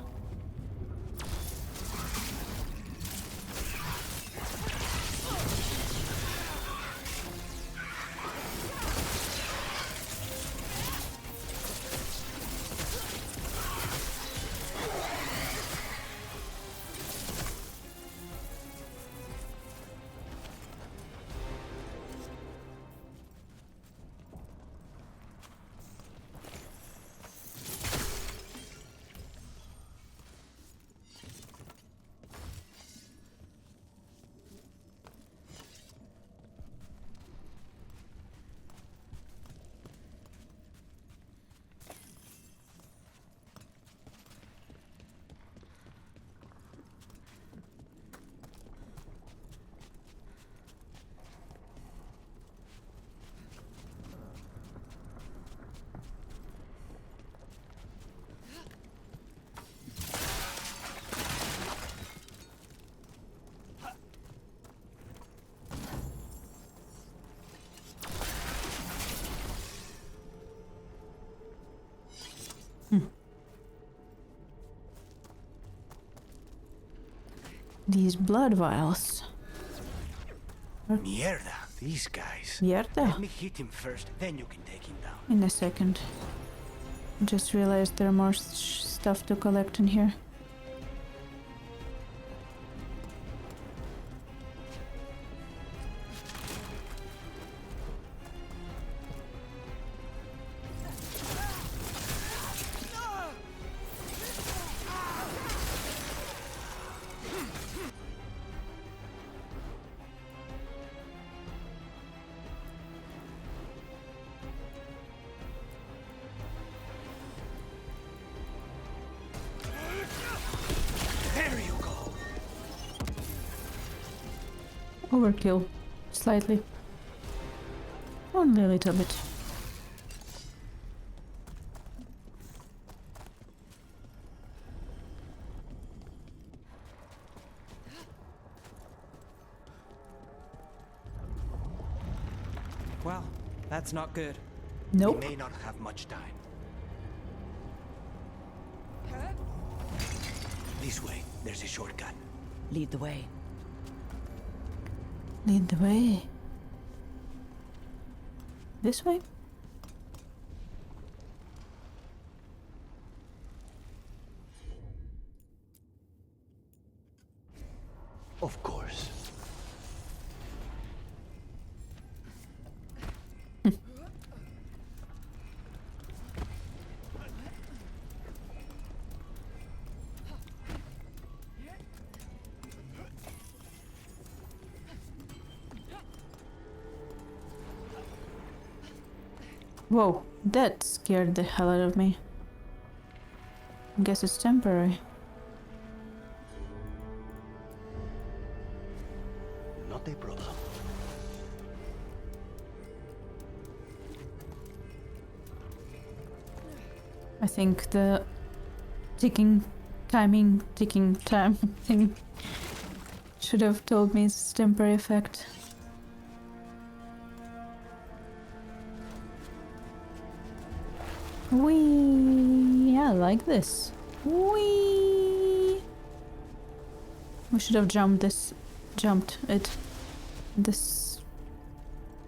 S1: These blood vials.
S10: Mierda, these guys.
S1: Mierda.
S10: Let me hit him first, then you can take him down.
S1: In a second. Just realized there are more stuff to collect in here. Overkill. Slightly. Only a little bit.
S4: Well, that's not good.
S1: Nope.
S10: We may not have much time. This way, there's a shortcut.
S3: Lead the way.
S1: Lead the way. This way?
S10: Of course.
S1: Whoa, that scared the hell out of me. I guess it's temporary.
S6: Not a problem.
S1: I think the ticking time thing should have told me it's temporary effect. Whee! I like this. Whee! We should have jumped it in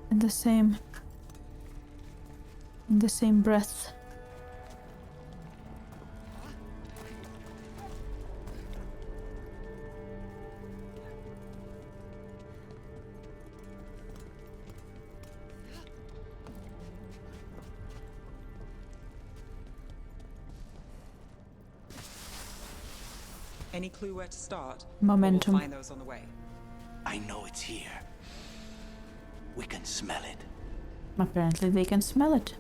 S1: the same breath.
S4: Any clue where to start?
S1: Momentum.
S4: We'll find those on the way.
S6: I know it's here. We can smell it.
S1: Apparently they can smell it.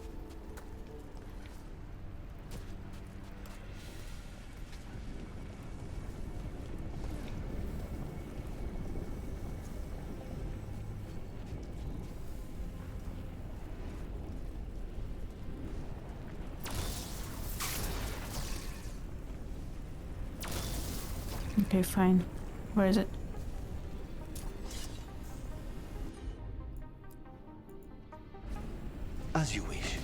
S1: Okay, fine. Where is it?
S6: As you wish.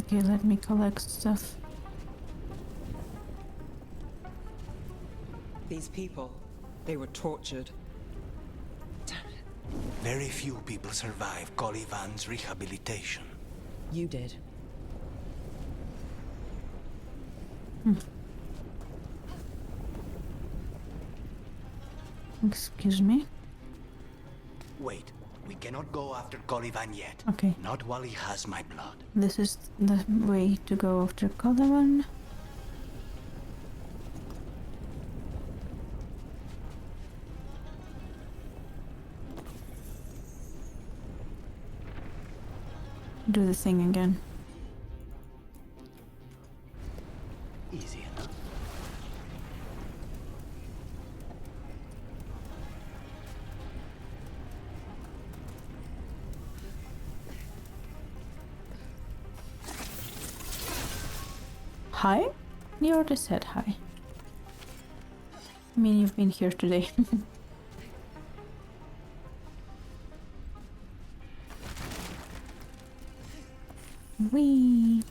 S1: Okay, let me collect stuff.
S4: These people, they were tortured. Damn it.
S6: Very few people survive Colivan's rehabilitation.
S4: You did.
S1: Excuse me?
S6: Wait, we cannot go after Colivan yet.
S1: Okay.
S6: Not while he has my blood.
S1: This is the way to go after Colovan. Do the thing again.
S6: Easy enough.
S1: Hi? You already said hi. I mean, you've been here today. Whee!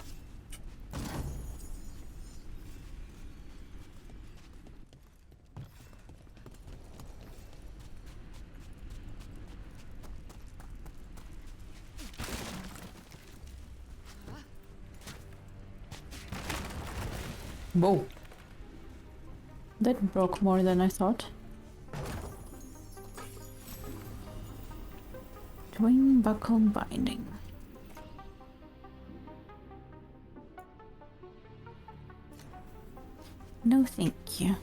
S1: Whoa. That broke more than I thought. Twin buckle binding. No, thank you.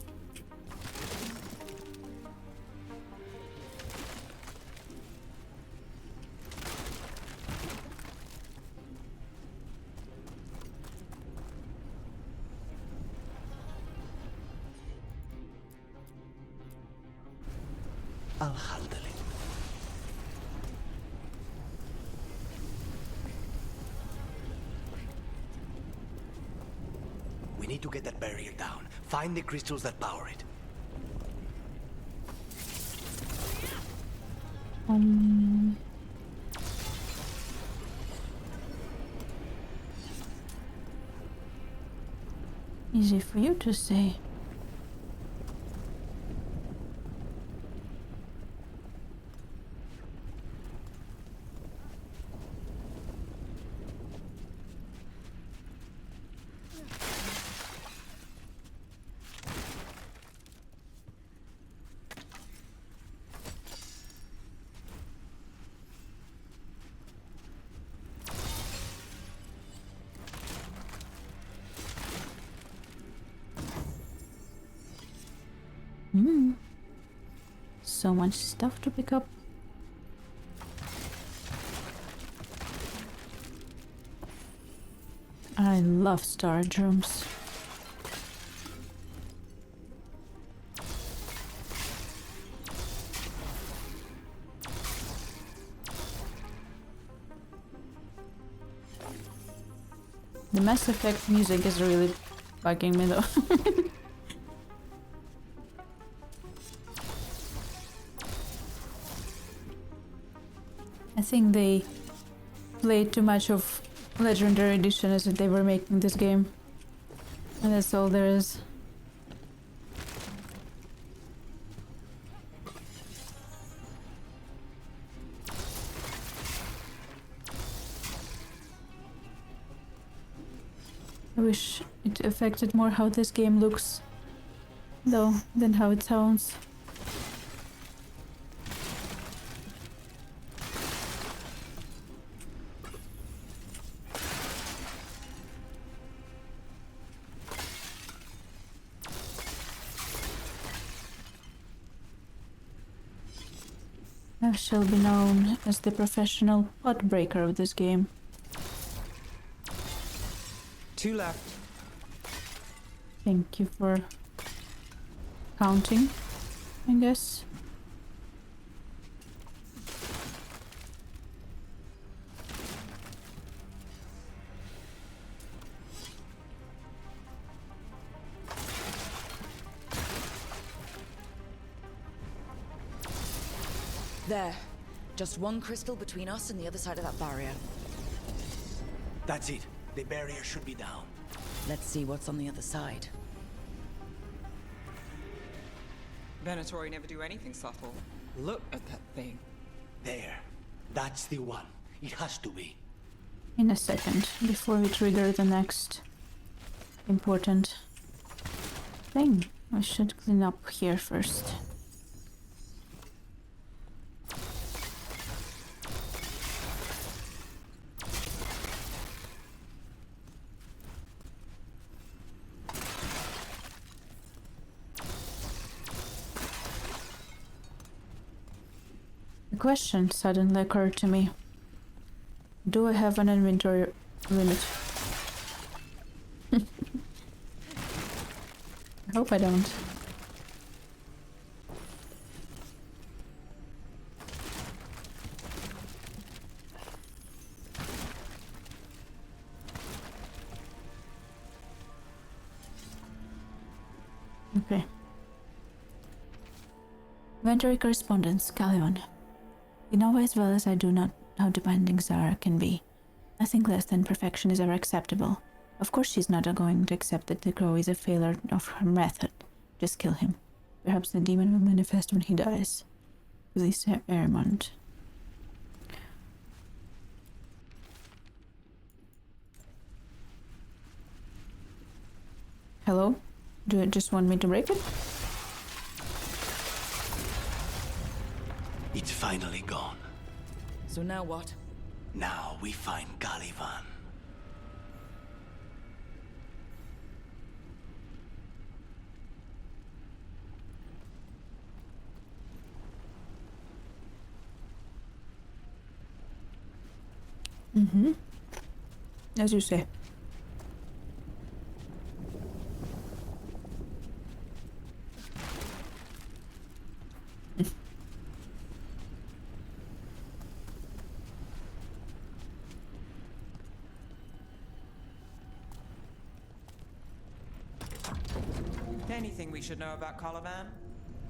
S6: I'll handle it. We need to get that barrier down. Find the crystals that power it.
S1: Easy for you to say. So much stuff to pick up. I love storage rooms. The Mass Effect music is really bugging me though. I think they played too much of Legendary Edition as they were making this game. And that's all there is. I wish it affected more how this game looks, though, than how it sounds. I shall be known as the professional pot breaker of this game.
S4: 2 left.
S1: Thank you for counting, I guess.
S3: There. Just one crystal between us and the other side of that barrier.
S10: That's it. The barrier should be down.
S3: Let's see what's on the other side.
S4: Venatori never do anything subtle. Look at that thing.
S10: There. That's the one. It has to be.
S1: In a second, before we trigger the next important thing, I should clean up here first. A question suddenly occurred to me. Do I have an inventory limit? I hope I don't. Okay. Inventory correspondence, Caliban. You know as well as I do not how demanding Zara can be. Nothing less than perfection is ever acceptable. Of course she's not going to accept that the crow is a failure of her method. Just kill him. Perhaps the demon will manifest when he dies. Lisa Airmont. Hello? Do you just want me to break it?
S10: It's finally gone.
S3: So now what?
S10: Now we find Caliban.
S1: Mm-hmm. As you say.
S4: Anything we should know about Caliban?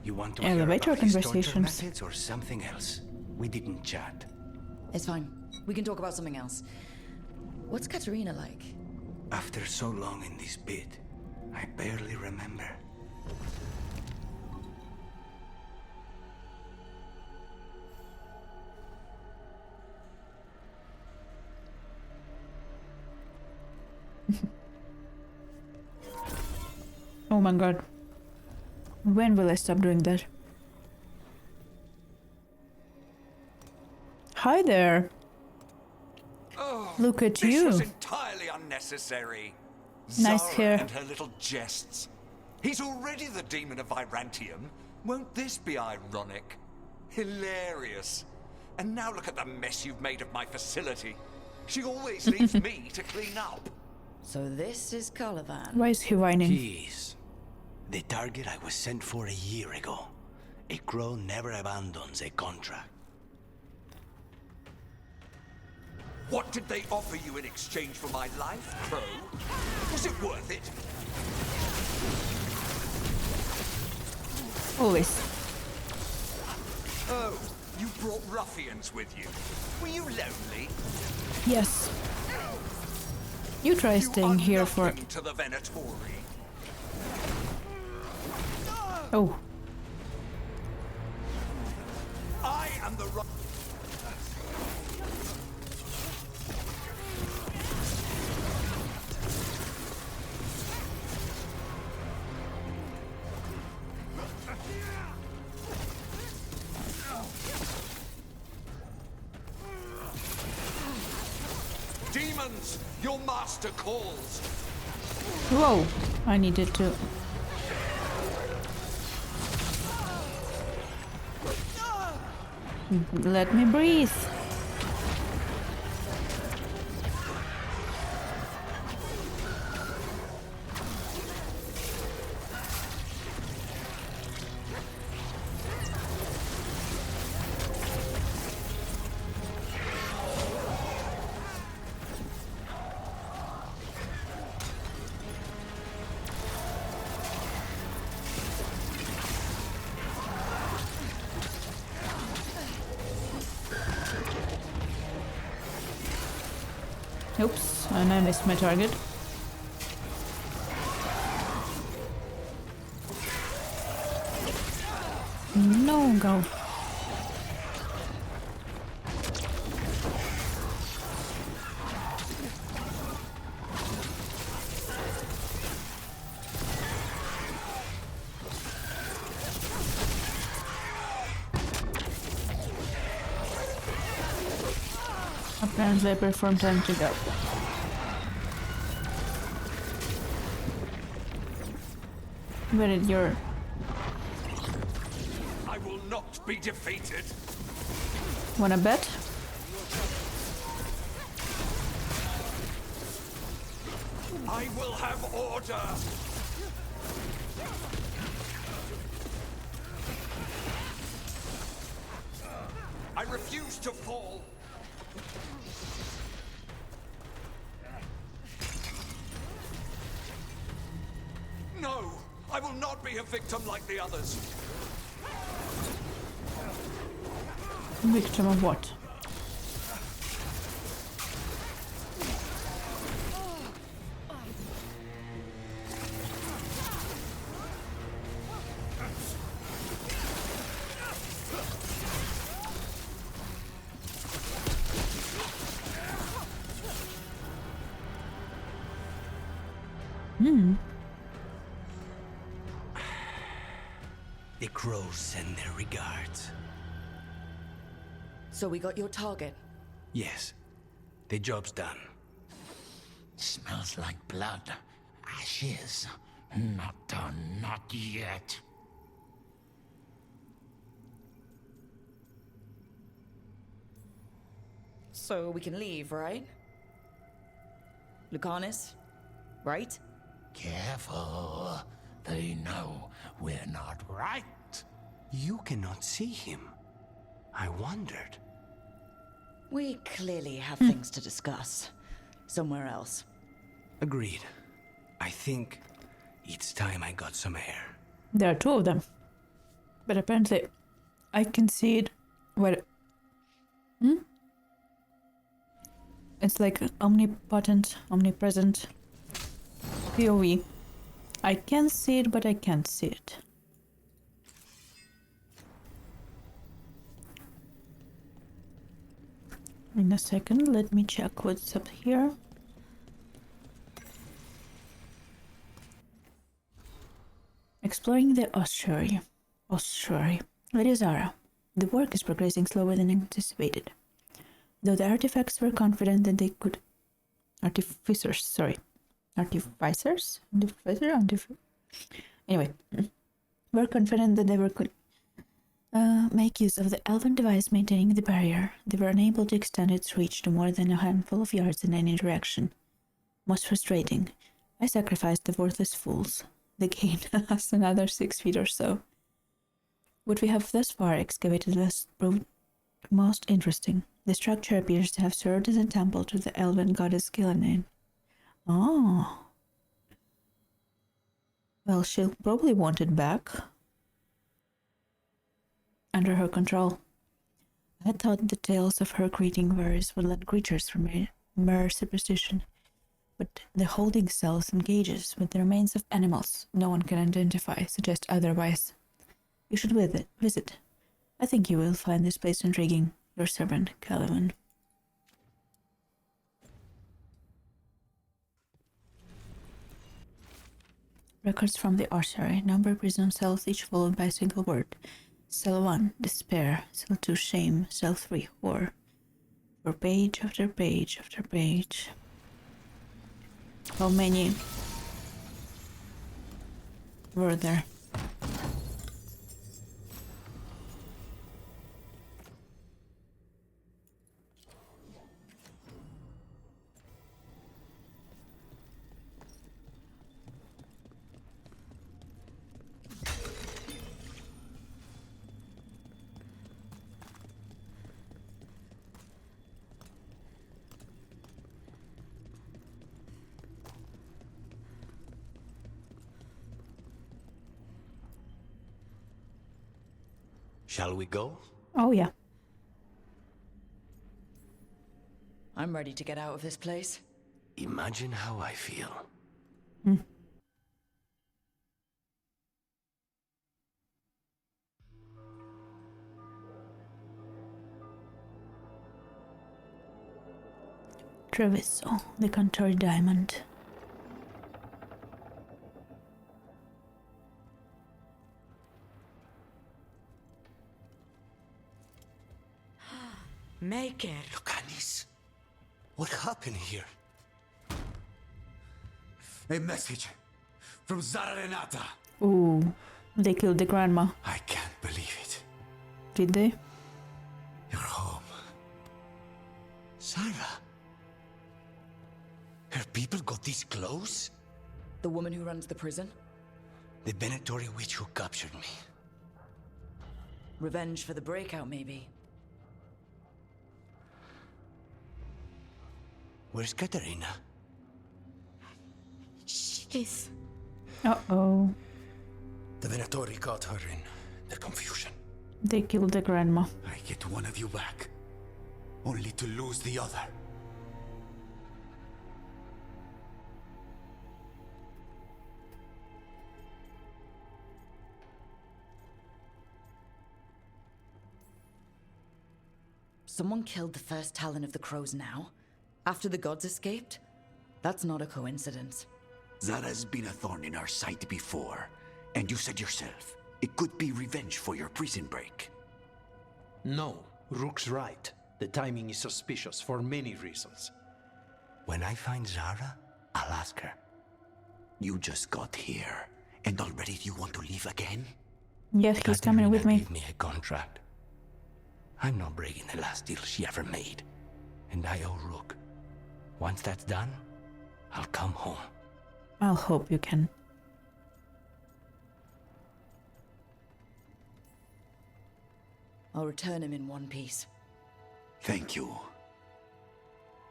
S10: You want to
S1: Elevator
S10: hear about his torture
S1: conversations.
S10: methods or something else? We didn't chat.
S3: It's fine. We can talk about something else. What's Katerina like?
S10: After so long in this pit, I barely remember.
S1: Oh my god. When will I stop doing that? Hi there.
S10: Oh,
S1: look at
S10: this
S1: you.
S10: was entirely unnecessary.
S1: Nice
S10: Zara
S1: hair.
S10: and her little jests. He's already the demon of Virantium. Won't this be ironic? Hilarious. And now look at the mess you've made of my facility. She always leaves me to clean up.
S3: So this is Caliban.
S1: Why is he whining?
S6: Jeez. The target I was sent for a year ago. A crow never abandons a contract.
S10: What did they offer you in exchange for my life, Crow? Was it worth it?
S1: Always.
S10: Oh, you brought ruffians with you. Were you lonely?
S1: Yes. You try staying here for...
S10: To the Venatori.
S1: Oh.
S10: I am the Demons, your master calls.
S1: Whoa, I needed to... Let me breathe. Oops, and I missed my target. No, go. Apparently I perform time to go. Where did your...
S10: I will not be defeated.
S1: Wanna bet?
S10: I will have order. I refuse to fall. No, I will not be a victim like the others.
S1: Victim of what?
S6: The crows send their regards.
S3: So we got your target?
S6: Yes. The job's done. Smells like blood. Ashes. Not done, not yet.
S3: So we can leave, right? Lucanus, right?
S6: Careful. They know we're not right. You cannot see him. I wondered.
S3: We clearly have things to discuss. Somewhere else.
S6: Agreed. I think it's time I got some air.
S1: There are two of them. But apparently I can see it where... It's like omnipotent, omnipresent POV. I can see it, but I can't see it. In a second, let me check what's up here. Exploring the ossuary. Lady Zara. The work is progressing slower than anticipated. Though the artifacts were confident that they could... Anyway, were confident that they could make use of the elven device maintaining the barrier. They were unable to extend its reach to more than a handful of yards in any direction. Most frustrating. I sacrificed the worthless fools. The gain has another 6 feet or so. What we have thus far excavated has proved most interesting. The structure appears to have served as a temple to the elven goddess Gillinan. Oh. Well, she'll probably want it back. Under her control. I had thought the tales of her greeting various woodland creatures from mere superstition, but the holding cells and cages with the remains of animals no one can identify suggest otherwise. You should visit. I think you will find this place intriguing. Your servant, Caliban. Records from the archery. Number of prison cells, each followed by a single word. Cell 1, despair. Cell 2, shame. Cell 3, horror. For page after page after page. How many were there?
S6: Shall we go?
S1: Oh, yeah.
S3: I'm ready to get out of this place.
S6: Imagine how I feel.
S1: Treviso, the Contour Diamond.
S3: Make it.
S10: Lucanis, what happened here? A message from Zara Renata.
S1: Ooh, they killed the grandma.
S10: I can't believe it.
S1: Did they?
S10: You're home. Sarah? Her people got this close?
S3: The woman who runs the prison?
S10: The Venatori witch who captured me.
S3: Revenge for the breakout, maybe.
S10: Where's Katerina?
S23: She's...
S1: Uh-oh.
S10: The Venatori caught her in their confusion.
S1: They killed the grandma.
S10: I get one of you back, only to lose the other.
S3: Someone killed the first Talon of the Crows now? After the gods escaped? That's not a coincidence.
S10: Zara's been a thorn in our side before, and you said yourself, it could be revenge for your prison break.
S13: No, Rook's right. The timing is suspicious for many reasons.
S10: When I find Zara, I'll ask her. You just got here, and already you want to leave again?
S1: Yes, he's coming with me.
S6: Gave me a contract. I'm not breaking the last deal she ever made. And I owe Rook. Once that's done, I'll come home.
S1: I'll hope you can.
S3: I'll return him in one piece.
S10: Thank you.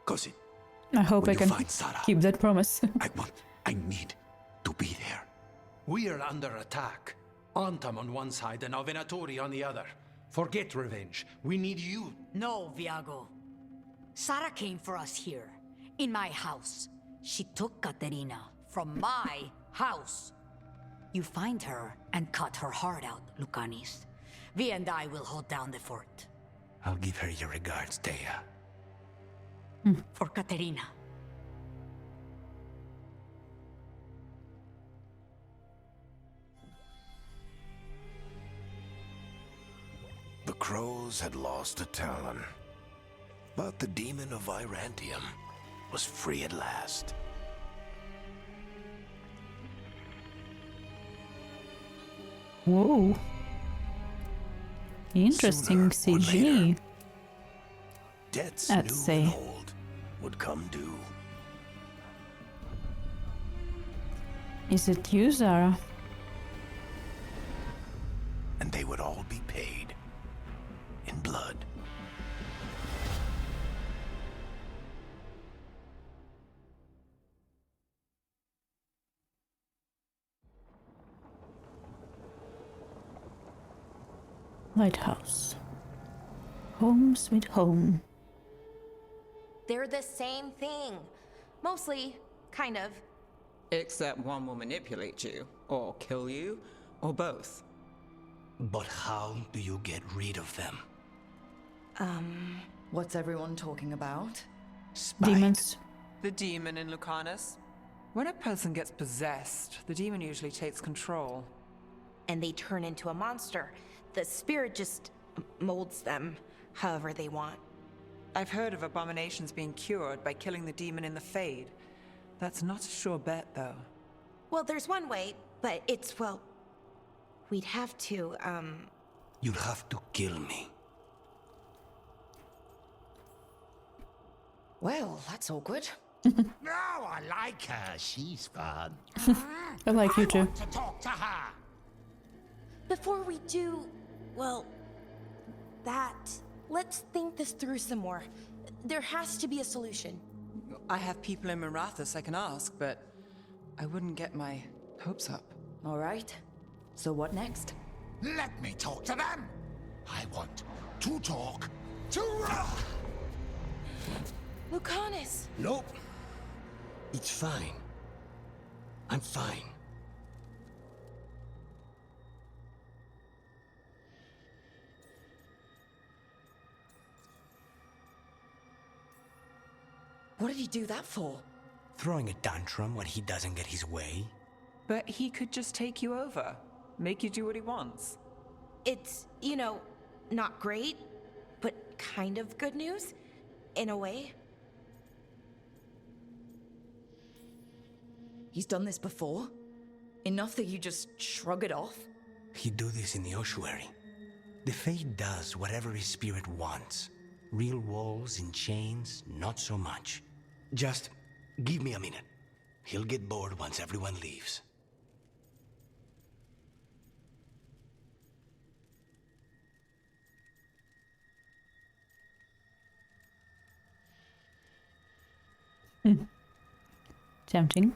S10: Cousin.
S1: I hope I can keep that promise.
S10: I need to be there.
S13: We are under attack. Antam on one side and Venatori on the other. Forget revenge. We need you.
S11: No, Viago. Sara came for us here, in my house. She took Katerina from my house. You find her and cut her heart out, Lucanis. Vi and I will hold down the fort.
S6: I'll give her your regards, Thea.
S11: For Katerina.
S12: The crows had lost a Talon, but the demon of Irantium was free at last.
S1: Whoa. Interesting CG.
S12: Debts
S1: Let's
S12: new and
S1: see.
S12: old would come due.
S1: Is it you, Zara?
S12: And they would all be paid in blood.
S1: Lighthouse. Home sweet home.
S2: They're the same thing. Mostly, kind of.
S4: Except one will manipulate you, or kill you, or both.
S6: But how do you get rid of them?
S3: What's everyone talking about?
S1: Demons.
S4: The demon in Lucanus. When a person gets possessed, the demon usually takes control.
S2: And they turn into a monster. The spirit just molds them however they want.
S4: I've heard of abominations being cured by killing the demon in the Fade. That's not a sure bet, though.
S2: Well, there's one way, but it's, well... We'd have to,
S6: You'd have to kill me.
S3: Well, that's awkward.
S10: No, I like her. She's fun.
S1: I like you too.
S10: I want to talk to her.
S2: Before we do, well, that, let's think this through some more. There has to be a solution.
S4: I have people in Marathas I can ask, but I wouldn't get my hopes up.
S3: All right. So what next?
S10: Let me talk to them. I want to talk to Rock.
S2: Lucanus!
S6: Nope. It's fine. I'm fine.
S3: What did he do that for?
S6: Throwing a tantrum when he doesn't get his way?
S4: But he could just take you over. Make you do what he wants.
S2: It's, you know, not great, but kind of good news, in a way.
S3: He's done this before? Enough that you just shrug it off?
S6: He'd do this in the ossuary. The Fate does whatever his spirit wants. Real walls and chains, not so much. Just give me a minute. He'll get bored once everyone leaves.
S1: Tempting.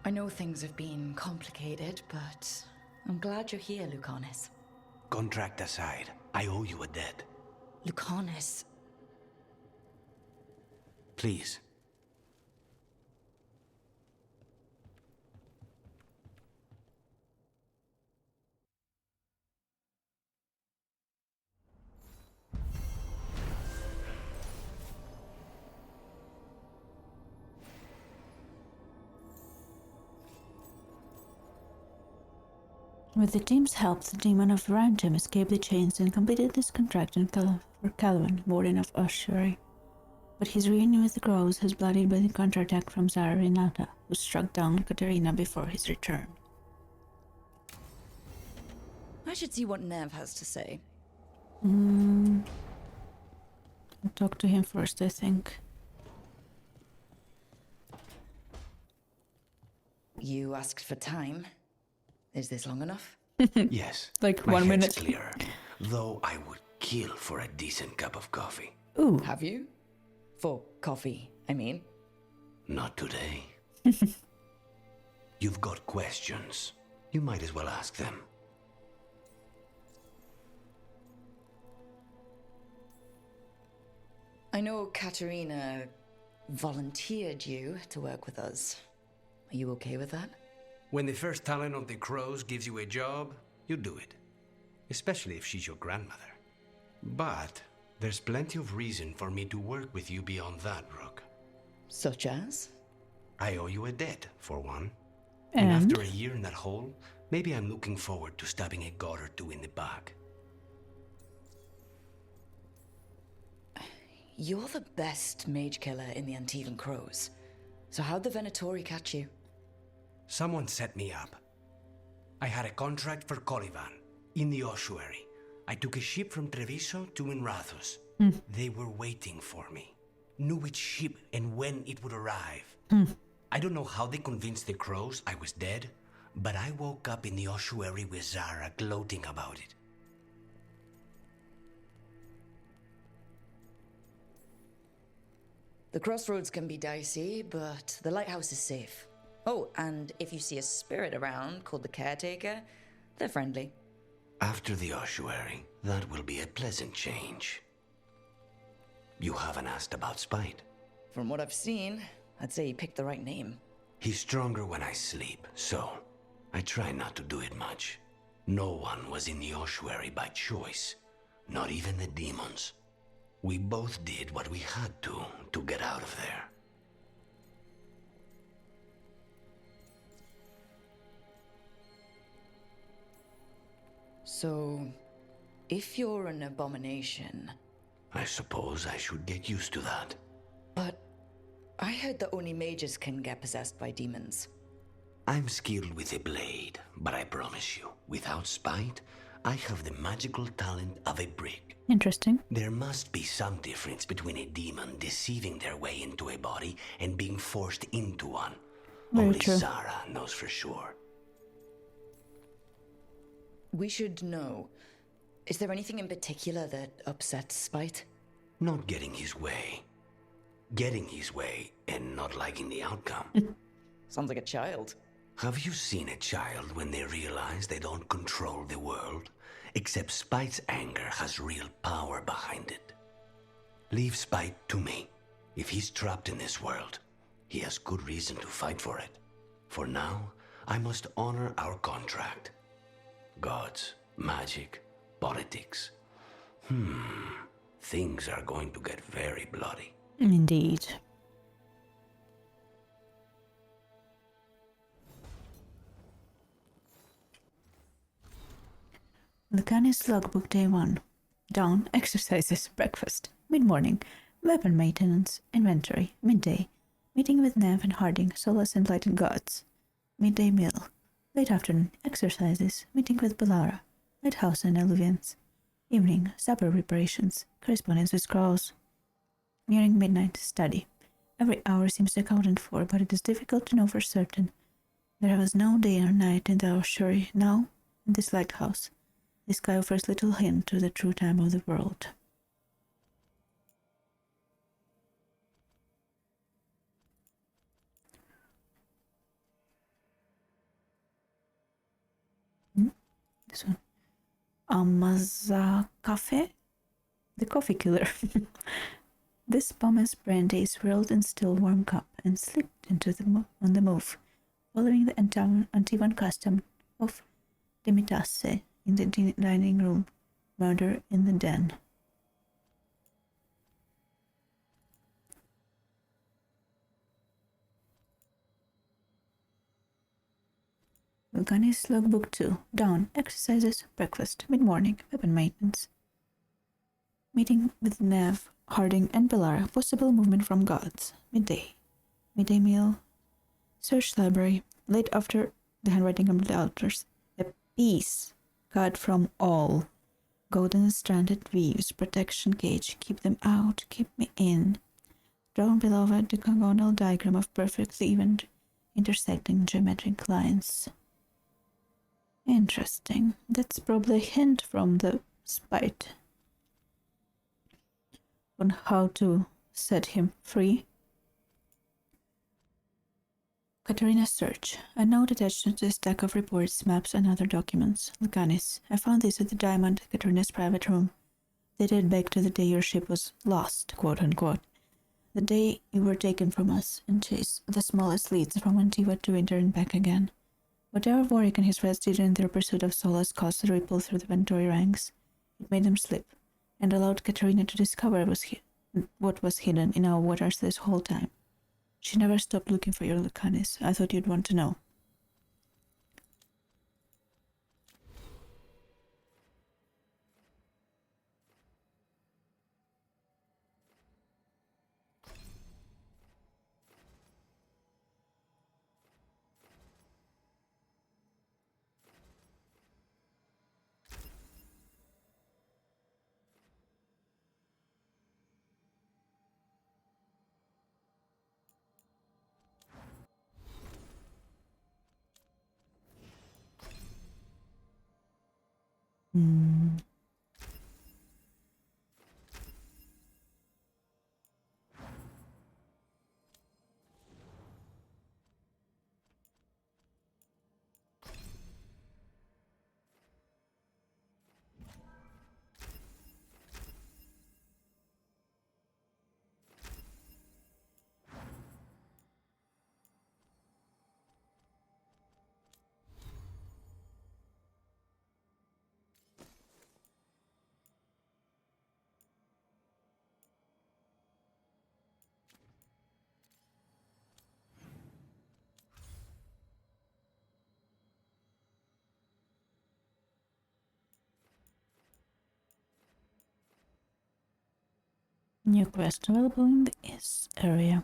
S3: I know things have been complicated, but I'm glad you're here, Lucanus.
S6: Contract aside, I owe you a debt.
S3: Lucanus.
S6: Please.
S1: With the team's help, the demon of Rantum escaped the chains and completed this contract for Calvin, warden of Ossuary. But his reunion with the Crows has bloodied by the counterattack from Zara Renata, who struck down Katerina before his return.
S3: I should see what Nev has to say.
S1: I'll talk to him first, I think.
S3: You asked for time. Is this long enough?
S6: Yes.
S1: Like
S6: my
S1: 1
S6: head's
S1: minute.
S6: Clearer, though I would kill for a decent cup of coffee.
S1: Ooh.
S3: Have you? For coffee, I mean.
S6: Not today. You've got questions. You might as well ask them.
S3: I know Katerina volunteered you to work with us. Are you okay with that?
S6: When the first talent of the Crows gives you a job, you do it. Especially if she's your grandmother. But there's plenty of reason for me to work with you beyond that, Rook.
S3: Such as?
S6: I owe you a debt, for one.
S1: And
S6: after a year in that hole, maybe I'm looking forward to stabbing a god or two in the back.
S3: You're the best mage killer in the Antivan Crows. So how'd the Venatori catch you?
S6: Someone set me up. I had a contract for Colivan, in the ossuary. I took a ship from Treviso to Minrathos. They were waiting for me. Knew which ship and when it would arrive. I don't know how they convinced the crows I was dead, but I woke up in the ossuary with Zara gloating about it.
S3: The crossroads can be dicey, but the lighthouse is safe. Oh, and if you see a spirit around called the Caretaker, they're friendly.
S6: After the ossuary, that will be a pleasant change. You haven't asked about Spite.
S3: From what I've seen, I'd say he picked the right name.
S6: He's stronger when I sleep, so I try not to do it much. No one was in the ossuary by choice, not even the demons. We both did what we had to get out of there.
S3: So, if you're an abomination...
S6: I suppose I should get used to that.
S3: But I heard that only mages can get possessed by demons.
S6: I'm skilled with a blade, but I promise you, without Spite, I have the magical talent of a brick.
S1: Interesting.
S6: There must be some difference between a demon deceiving their way into a body and being forced into one.
S1: Very
S6: Only
S1: true.
S6: Zara knows for sure.
S3: We should know. Is there anything in particular that upsets Spite?
S6: Not getting his way. Getting his way and not liking the outcome.
S3: Sounds like a child.
S6: Have you seen a child when they realize they don't control the world? Except Spite's anger has real power behind it. Leave Spite to me. If he's trapped in this world, he has good reason to fight for it. For now, I must honor our contract. Gods, magic, politics. Things are going to get very bloody.
S1: Indeed. Lucanis Logbook Day 1. Dawn, exercises, breakfast. Mid-morning, weapon maintenance, inventory. Midday, meeting with Nev and Harding, Solace and Lighted Gods. Midday meal. Late afternoon, exercises, meeting with Belara, Lighthouse and Eluvians. Evening, supper preparations, correspondence with Scrolls. Nearing midnight, study. Every hour seems accounted for, but it is difficult to know for certain. There was no day or night in the ossuary, now in this lighthouse. The sky offers little hint to the true time of the world. This one. Amaza Cafe? The coffee killer. This pomace brandy is swirled in still warm cup and slipped into on the move, following the Antivan custom of demitasse in the dining room, murder in the den. Vulcanis Logbook 2. Dawn, exercises, breakfast, mid-morning, weapon maintenance. Meeting with Nev, Harding, and Belara, possible movement from gods. Midday. Midday meal. Search library. Late after the handwriting on the altars. A peace. God from all. Golden stranded weaves. Protection cage. Keep them out. Keep me in. Drawn below the decagonal diagram of perfectly even intersecting geometric lines. Interesting. That's probably a hint from the Spite on how to set him free. Katarina's search. A note attached to the stack of reports, maps, and other documents. Lucanis. I found this at the Diamond, Katarina's private room. They date back to the day your ship was lost, quote unquote. The day you were taken from us and chased the smallest leads from Antiva to Winter and back again. Whatever Warwick and his friends did in their pursuit of Solace caused a ripple through the Ventori ranks. It made them slip, and allowed Katarina to discover what was hidden in our waters this whole time. She never stopped looking for your Lucanis. I thought you'd want to know. Hmm. New quest available in this area.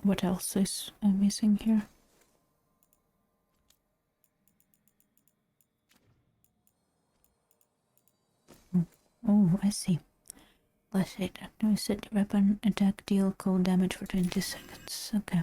S1: What else is missing here? Oh, I see. Let's say that no set weapon attack deal cold damage for 20 seconds. Okay.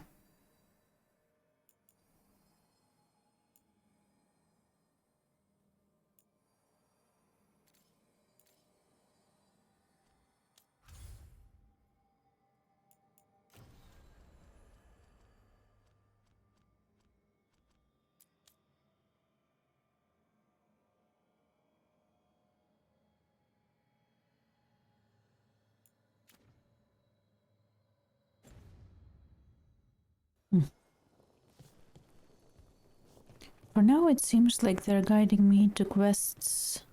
S1: For now, it seems like they're guiding me to quests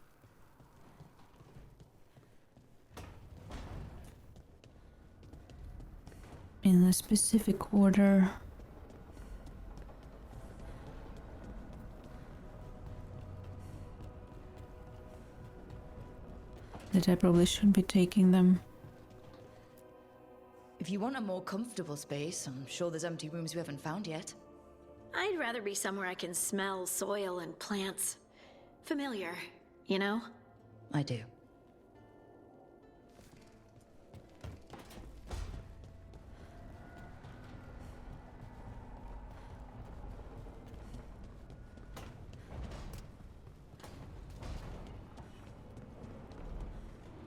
S1: in a specific order. That I probably shouldn't be taking them.
S3: If you want a more comfortable space, I'm sure there's empty rooms we haven't found yet.
S5: I'd rather be somewhere I can smell soil and plants. Familiar, you know?
S3: I do.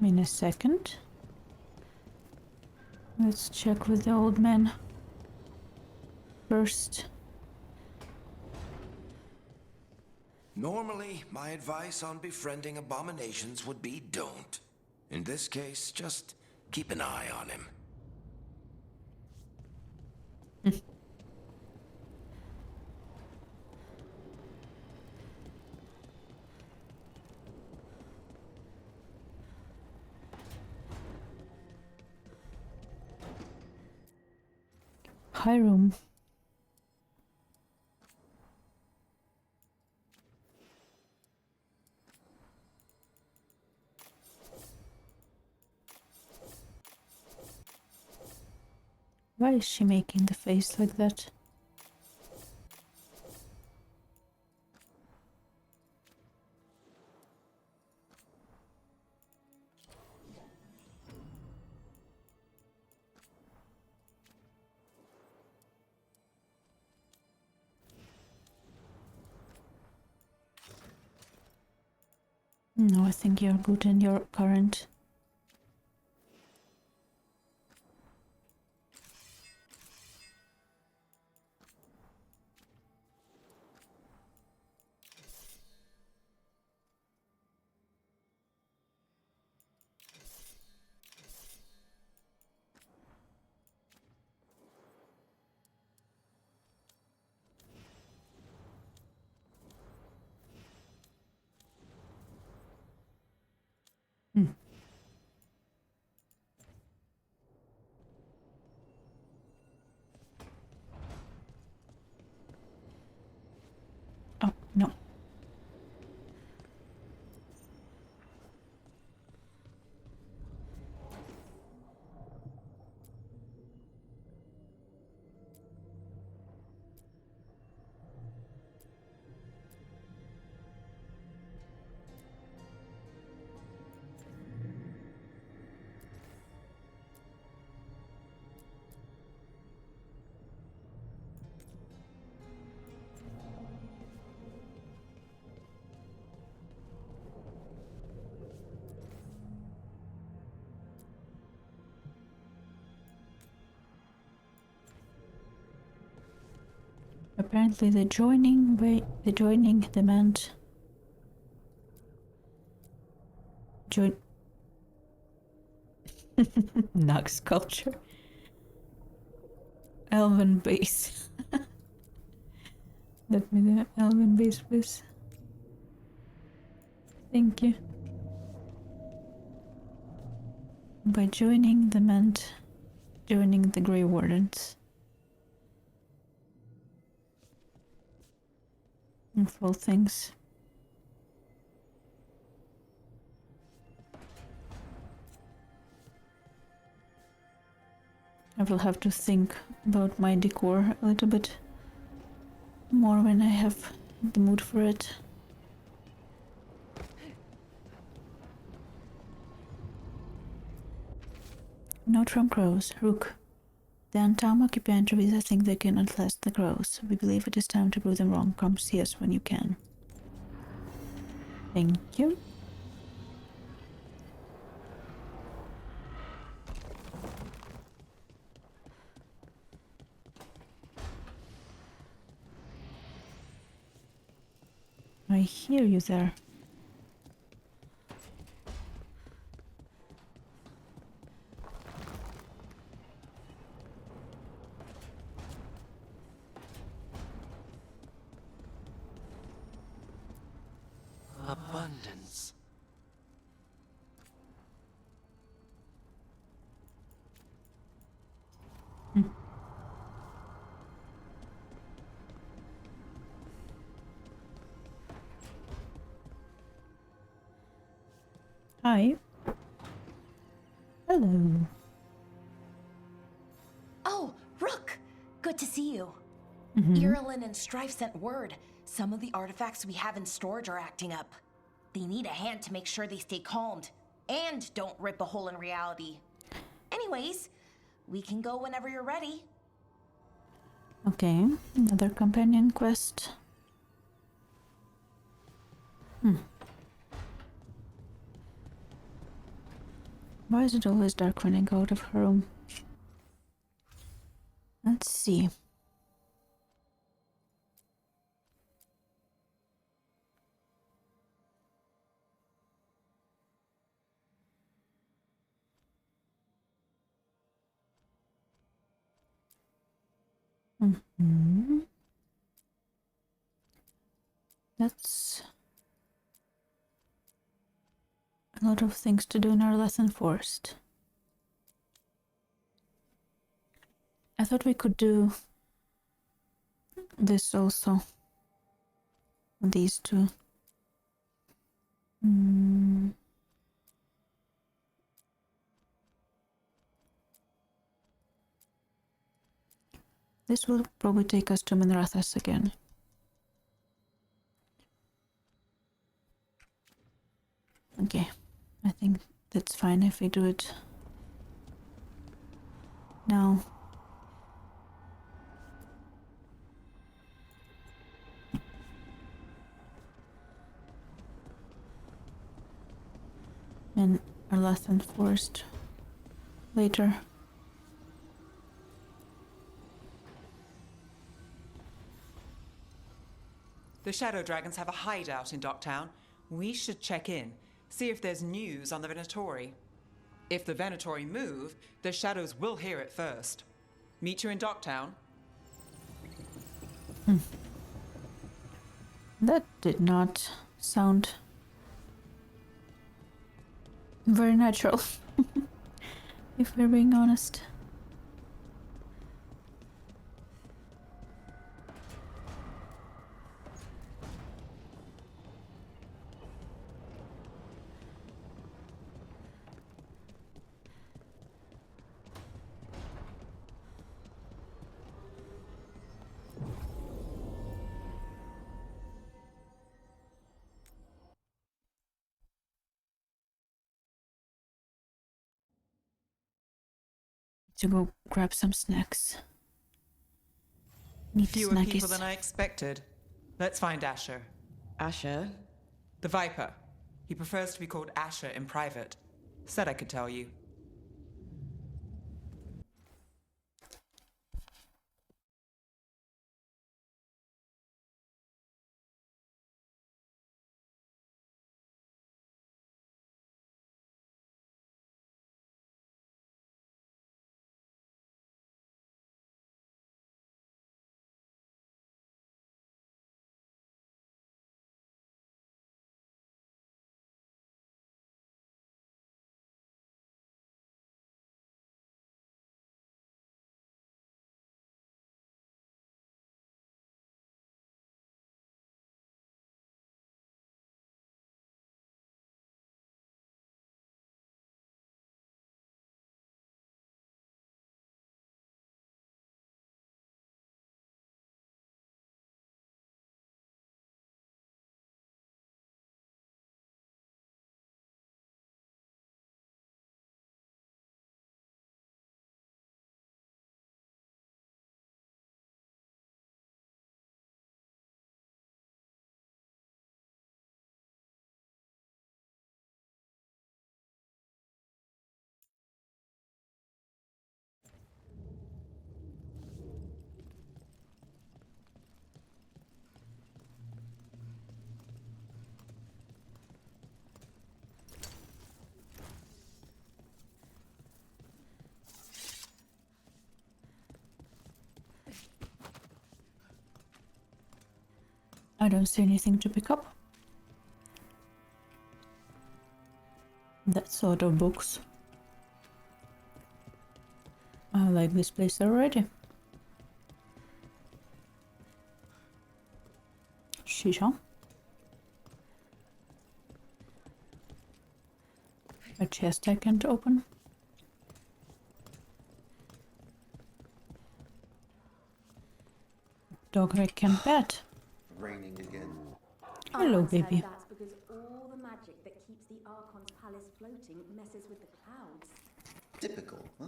S1: In a second. Let's check with the old man first.
S12: Normally, my advice on befriending abominations would be don't. In this case, just keep an eye on him.
S1: High room. Why is she making the face like that? No, I think you're good in your current. Oh, no. Apparently the joining demand Nug sculpture. Elven base. Let me do elven base, please. Thank you. By joining the meant joining the Grey Wardens. And full things. I will have to think about my decor a little bit more when I have the mood for it. Note from Crows. Rook. The Antam occupant Teresa think they can outlast the Crows. We believe it is time to prove them wrong. Come see us when you can. Thank you. I hear you there.
S6: Abundance.
S1: Hi. Hello.
S2: Oh, Rook! Good to see you.
S1: Mhm.
S2: Irilyn and Strife sent word. Some of the artifacts we have in storage are acting up. They need a hand to make sure they stay calmed. And don't rip a hole in reality. Anyways, we can go whenever you're ready.
S1: Okay, another companion quest. Why is it always dark when I go out of her room? Let's see. That's a lot of things to do in our lesson first. I thought we could do this also. These two. This will probably take us to Minrathas again. Okay, I think that's fine if we do it now. And our lesson first later.
S4: The Shadow Dragons have a hideout in Docktown. We should check in, see if there's news on the Venatori. If the Venatori move, the Shadows will hear it first. Meet you in Docktown.
S1: That did not sound very natural, if we're being honest. To go grab some snacks. Need
S4: Fewer
S1: snackies.
S4: people than I expected. Let's find Asher.
S2: Asher?
S4: The Viper. He prefers to be called Asher in private. Said I could tell you.
S1: I don't see anything to pick up. That sort of books. I like this place already. Shisha. A chest I can't open. Dog I can pet.
S8: Raining again.
S1: Hello, baby.
S23: That's because all the magic that keeps the Archon's palace floating messes with the clouds.
S8: Typical, huh?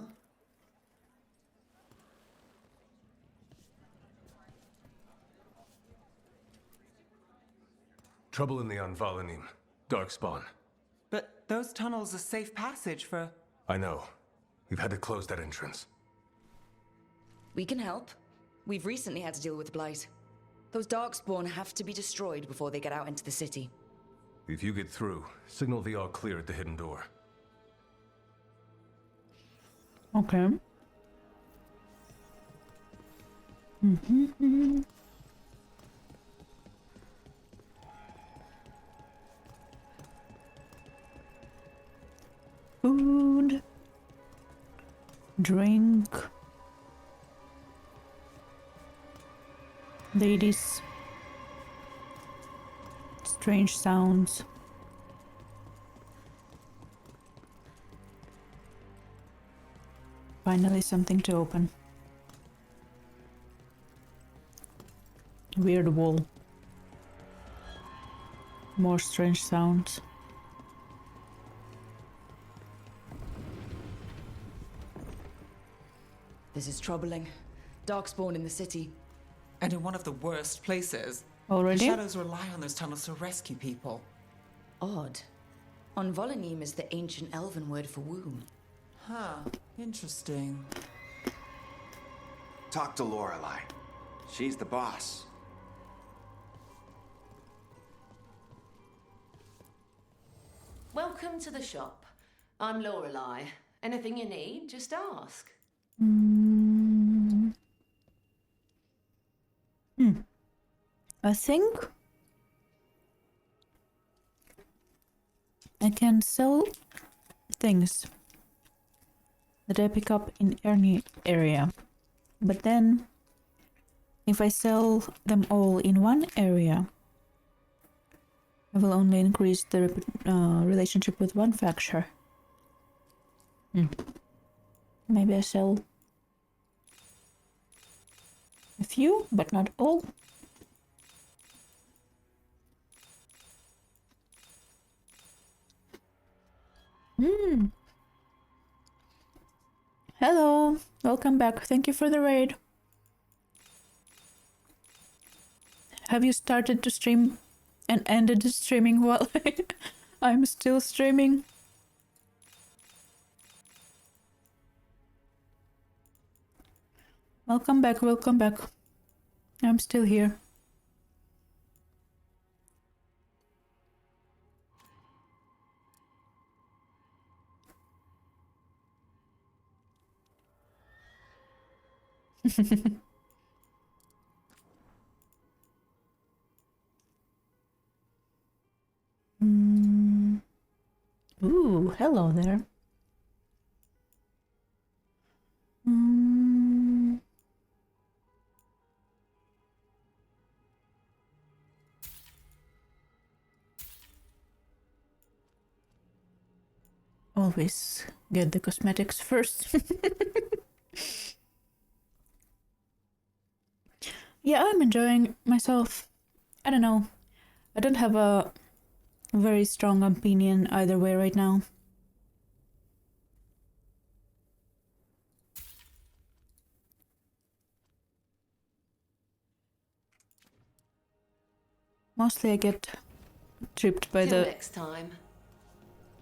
S14: Trouble in the Anvalanim. Darkspawn.
S4: But those tunnels are safe passage for...
S14: I know. We've had to close that entrance.
S3: We can help. We've recently had to deal with Blight. Those Darkspawn have to be destroyed before they get out into the city.
S14: If you get through, signal the all clear at the hidden door.
S1: Okay. Food. Drink. Ladies. Strange sounds. Finally something to open. Weird wall. More strange sounds.
S3: This is troubling. Darkspawn in the city.
S4: And in one of the worst places.
S1: Already?
S4: The shadows rely on those tunnels to rescue people.
S3: Odd. On Volanim is the ancient elven word for womb.
S4: Huh. Interesting.
S10: Talk to Lorelei. She's the boss.
S16: Welcome to the shop. I'm Lorelei. Anything you need, just ask.
S1: I think I can sell things that I pick up in any area, but then if I sell them all in one area, I will only increase the relationship with one faction. Maybe I sell a few, but not all. Hello, welcome back. Thank you for the raid. Have you started to stream and ended the streaming while I'm still streaming? Welcome back, welcome back. I'm still here. Ooh, hello there. Always get the cosmetics first. Yeah, I'm enjoying myself. I don't know. I don't have a very strong opinion either way right now. Mostly I get tripped by
S16: Till
S1: the
S16: next time.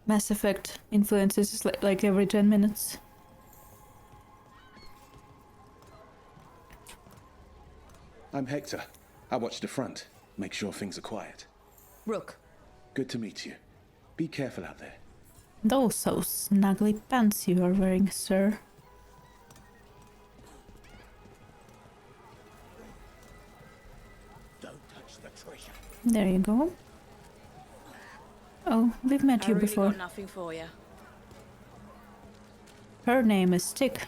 S1: Mass Effect influences like every 10 minutes.
S24: I'm Hector. I watch the front. Make sure things are quiet.
S3: Rook.
S24: Good to meet you. Be careful out there.
S1: Those so snuggly pants you are wearing, sir.
S10: Don't touch the treasure.
S1: There you go. Oh, we've met you before.
S9: Got nothing for you.
S1: Her name is Stick.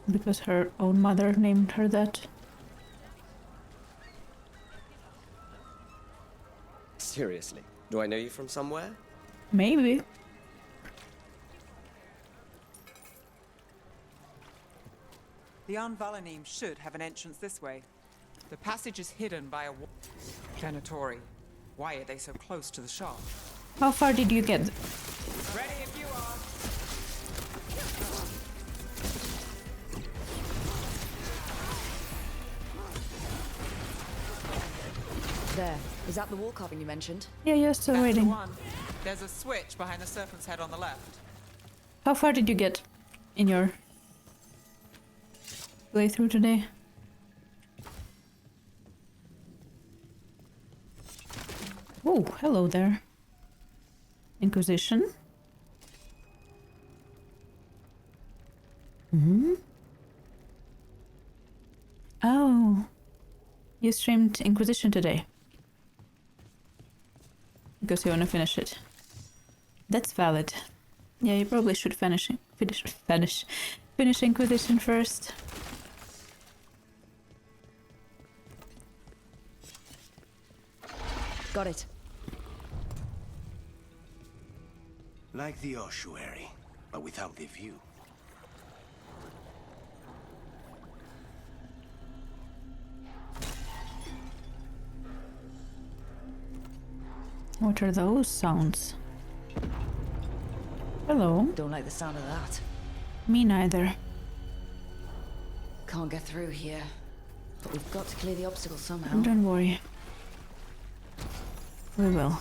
S1: Because her own mother named her that.
S7: Seriously, do I know you from somewhere?
S1: Maybe.
S4: The Unvaloneme should have an entrance this way. The passage is hidden by a Venatori. Why are they so close to the shop?
S1: How far did you get?
S4: Ready if you are.
S3: There. Is that the wall carving you mentioned?
S1: Yeah, you're still
S4: That's
S1: waiting.
S4: the one. There's a switch behind the serpent's head on the left.
S1: How far did you get in your playthrough today? Oh, hello there. Inquisition. Oh, you streamed Inquisition today. Because you want to finish it. That's valid. Yeah, you probably should finish Inquisition first.
S3: Got it.
S10: Like the ossuary, but without the view.
S1: What are those sounds? Hello.
S3: Don't like the sound of that.
S1: Me neither.
S3: Can't get through here. But we've got to clear the obstacle somehow.
S1: Don't worry. We will.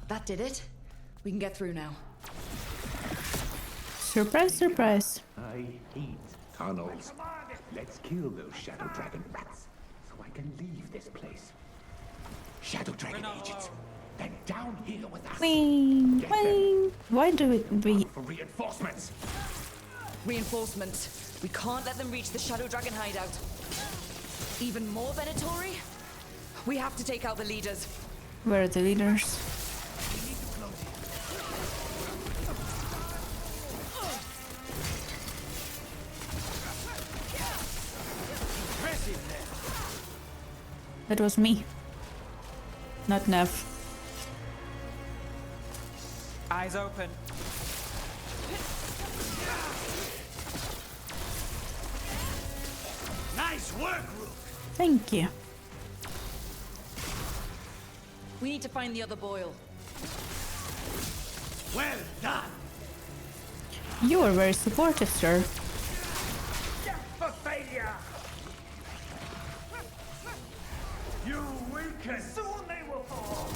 S3: That did it. We can get through now.
S1: Surprise, surprise.
S15: I hate tunnels. Let's kill those Shadow Dragon rats so I can leave this place. Shadow Dragon agents, then down here with us.
S1: Wing,
S15: Get
S1: wing. Why do it be?
S15: for reinforcements.
S3: Reinforcements. We can't let them reach the Shadow Dragon hideout. Even more Venatori? We have to take out the leaders.
S1: Where are the leaders? That was me. Not Nev.
S4: Eyes open.
S10: Nice work, Rook.
S1: Thank you.
S3: We need to find the other boil.
S10: Well done.
S1: You are very supportive, sir.
S15: For failure. You weaken. Soon they will fall.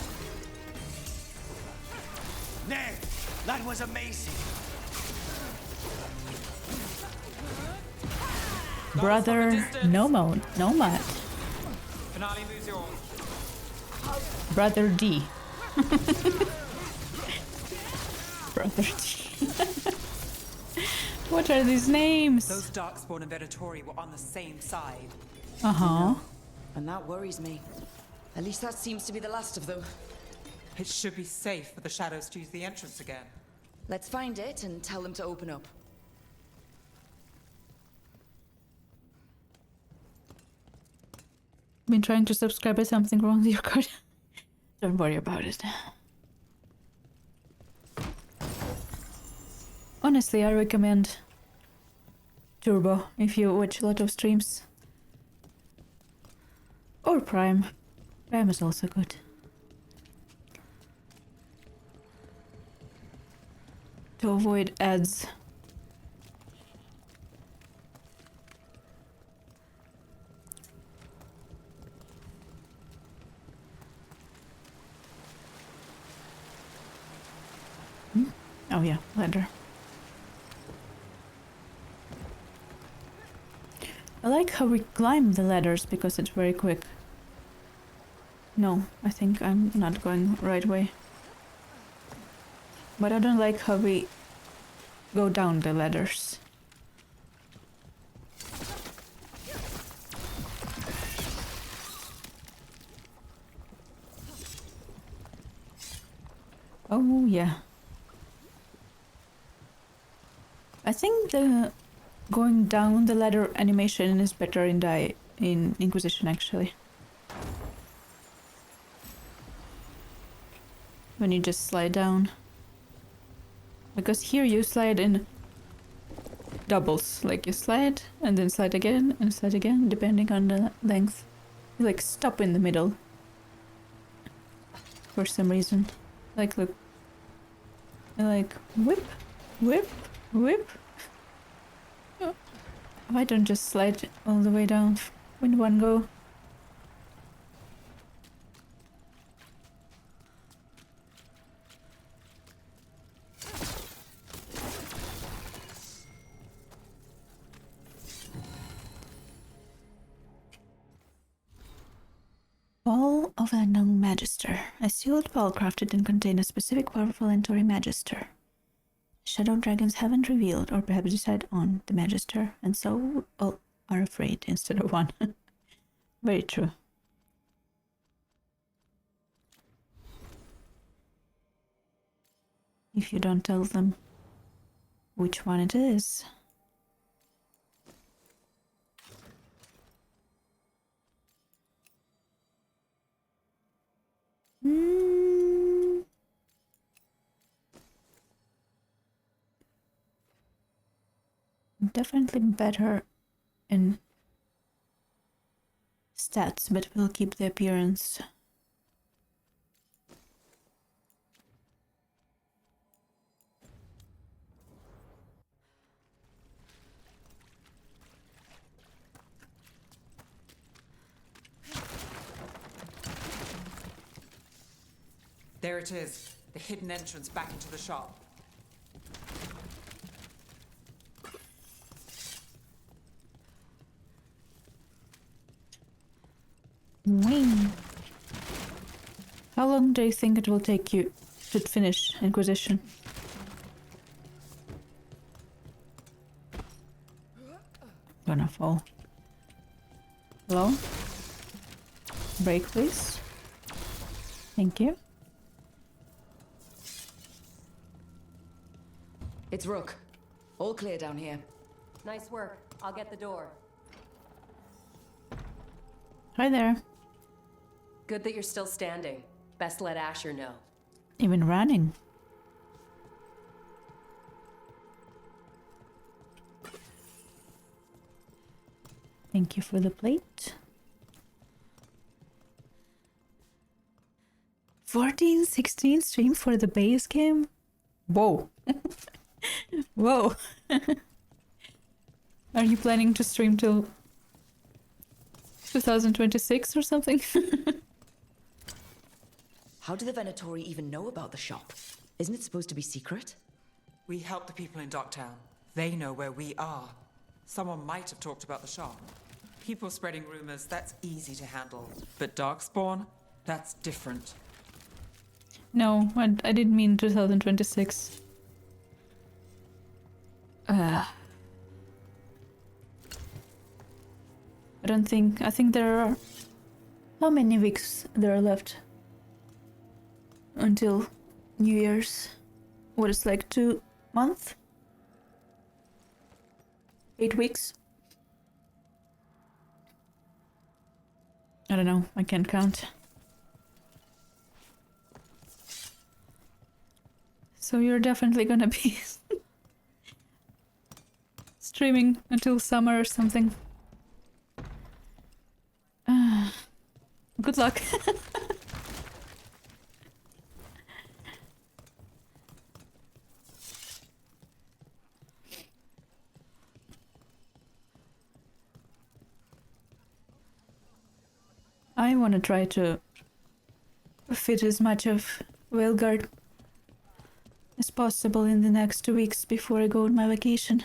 S10: Ned, that was amazing.
S1: Brother Nomad.
S4: Finale moves your.
S1: Brother D. Brother D. What are these names?
S4: Those Darkspawn and Venatori were on the same side.
S1: Uh-huh.
S3: And that worries me. At least that seems to be the last of them.
S4: It should be safe for the shadows to use the entrance again.
S3: Let's find it and tell them to open up.
S1: Been trying to subscribe, but something wrong with your card. Don't worry about it. Honestly, I recommend Turbo if you watch a lot of streams. Or Prime. Prime is also good. To avoid ads. Oh yeah, ladder. I like how we climb the ladders because it's very quick. No, I think I'm not going right way. But I don't like how we go down the ladders. Oh, yeah. I think the going down the ladder animation is better in Inquisition, actually. When you just slide down. Because here you slide in doubles. Like you slide and then slide again and slide again, depending on the length. You like stop in the middle. For some reason. Like look. Like whip, whip, whip. Why don't just slide all the way down in one go? Ball of Unknown Magister. A sealed ball crafted and contain a specific powerful Entori Magister. Shadow dragons haven't revealed or perhaps decide on the Magister, and so all are afraid instead of one. Very true. If you don't tell them which one it is. Definitely better in stats, but we'll keep the appearance.
S4: There it is, the hidden entrance back into the shop.
S1: Wing. How long do you think it will take you to finish Inquisition? Gonna fall. Hello? Break, please. Thank you.
S3: It's Rook. All clear down here.
S18: Nice work. I'll get the door.
S1: Hi there.
S18: Good that you're still standing. Best let Asher know.
S1: Even running. Thank you for the plate. 14-16 stream for the base game? Whoa. Whoa. Are you planning to stream till 2026 or something?
S3: How do the Venatori even know about the shop? Isn't it supposed to be secret?
S4: We help the people in Docktown. They know where we are. Someone might have talked about the shop. People spreading rumors, that's easy to handle. But Darkspawn, that's different.
S1: No, I didn't mean 2026. I think there are... How many weeks there are left? Until New Year's? What is like 2 months? 8 weeks? I don't know, I can't count. So you're definitely gonna be streaming until summer or something. Good luck. I want to try to fit as much of VEILGUARD as possible in the next 2 weeks before I go on my vacation.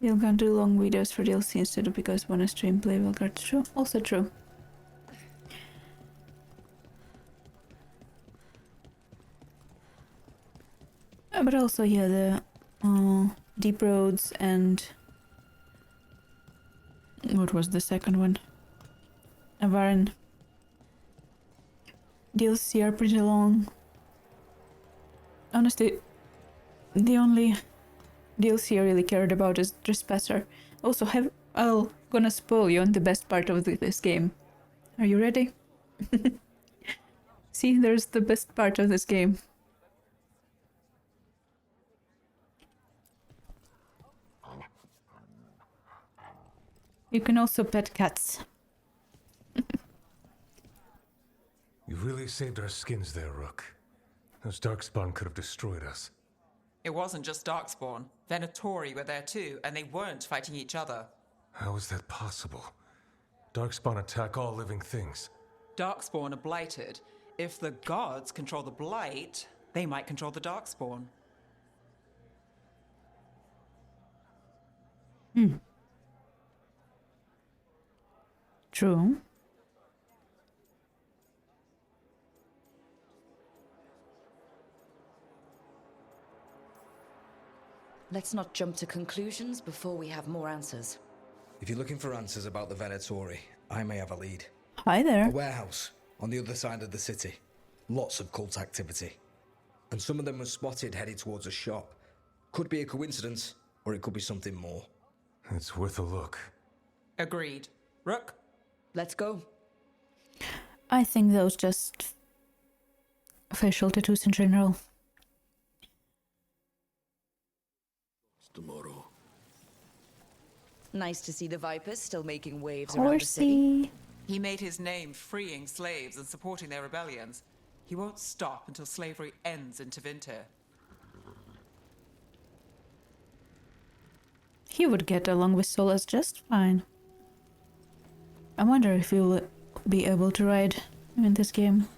S1: We're gonna do long videos for DLC instead of because when I stream play VEILGUARD. True, also true. But also, yeah, the Deep Roads and what was the second one? Avaran DLC are pretty long. Honestly, the only DLC I really cared about is Trespasser. Also, I'll gonna spoil you on the best part of this game. Are you ready? See, there's the best part of this game. You can also pet cats.
S14: You really saved our skins there, Rook. Those Darkspawn could have destroyed us.
S4: It wasn't just Darkspawn. Venatori were there too, and they weren't fighting each other.
S14: How is that possible? Darkspawn attack all living things.
S4: Darkspawn are blighted. If the gods control the blight, they might control the Darkspawn.
S1: True.
S3: Let's not jump to conclusions before we have more answers.
S19: If you're looking for answers about the Venatori, I may have a lead.
S1: Hi there.
S19: A warehouse on the other side of the city. Lots of cult activity. And some of them were spotted headed towards a shop. Could be a coincidence, or it could be something more.
S14: It's worth a look.
S4: Agreed. Rook?
S3: Let's go.
S1: I think those just facial tattoos in general.
S19: Tomorrow.
S3: Nice to see the Vipers still making waves around the city.
S1: Horsey.
S4: He made his name freeing slaves and supporting their rebellions. He won't stop until slavery ends in Tevinter.
S1: He would get along with Solas just fine. I wonder if you'll be able to ride in this game.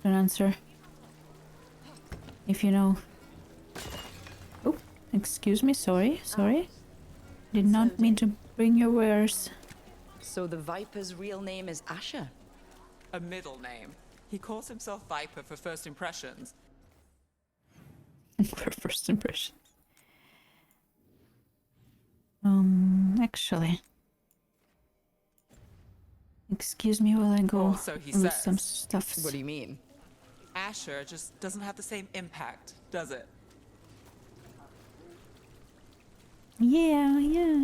S1: Don't answer. If you know. Oh, excuse me, sorry. Did not mean to bring your wares.
S3: So the Viper's real name is Asher?
S4: A middle name. He calls himself Viper for first impressions.
S1: For first impressions. Actually. Excuse me while I go
S4: So he
S1: with
S4: says.
S1: some stuff.
S3: What do you mean?
S4: Asher just doesn't have the same impact, does it?
S1: Yeah.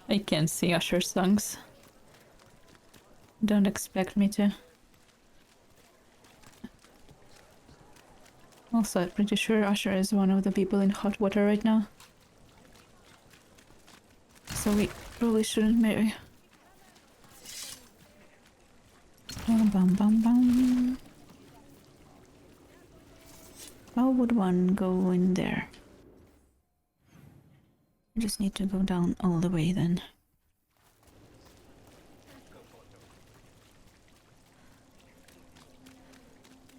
S1: I can't see Usher songs. Don't expect me to. Also, I'm pretty sure Usher is one of the people in hot water right now. So we probably shouldn't marry. Bum bum bum bum. How would one go in there? I just need to go down all the way then.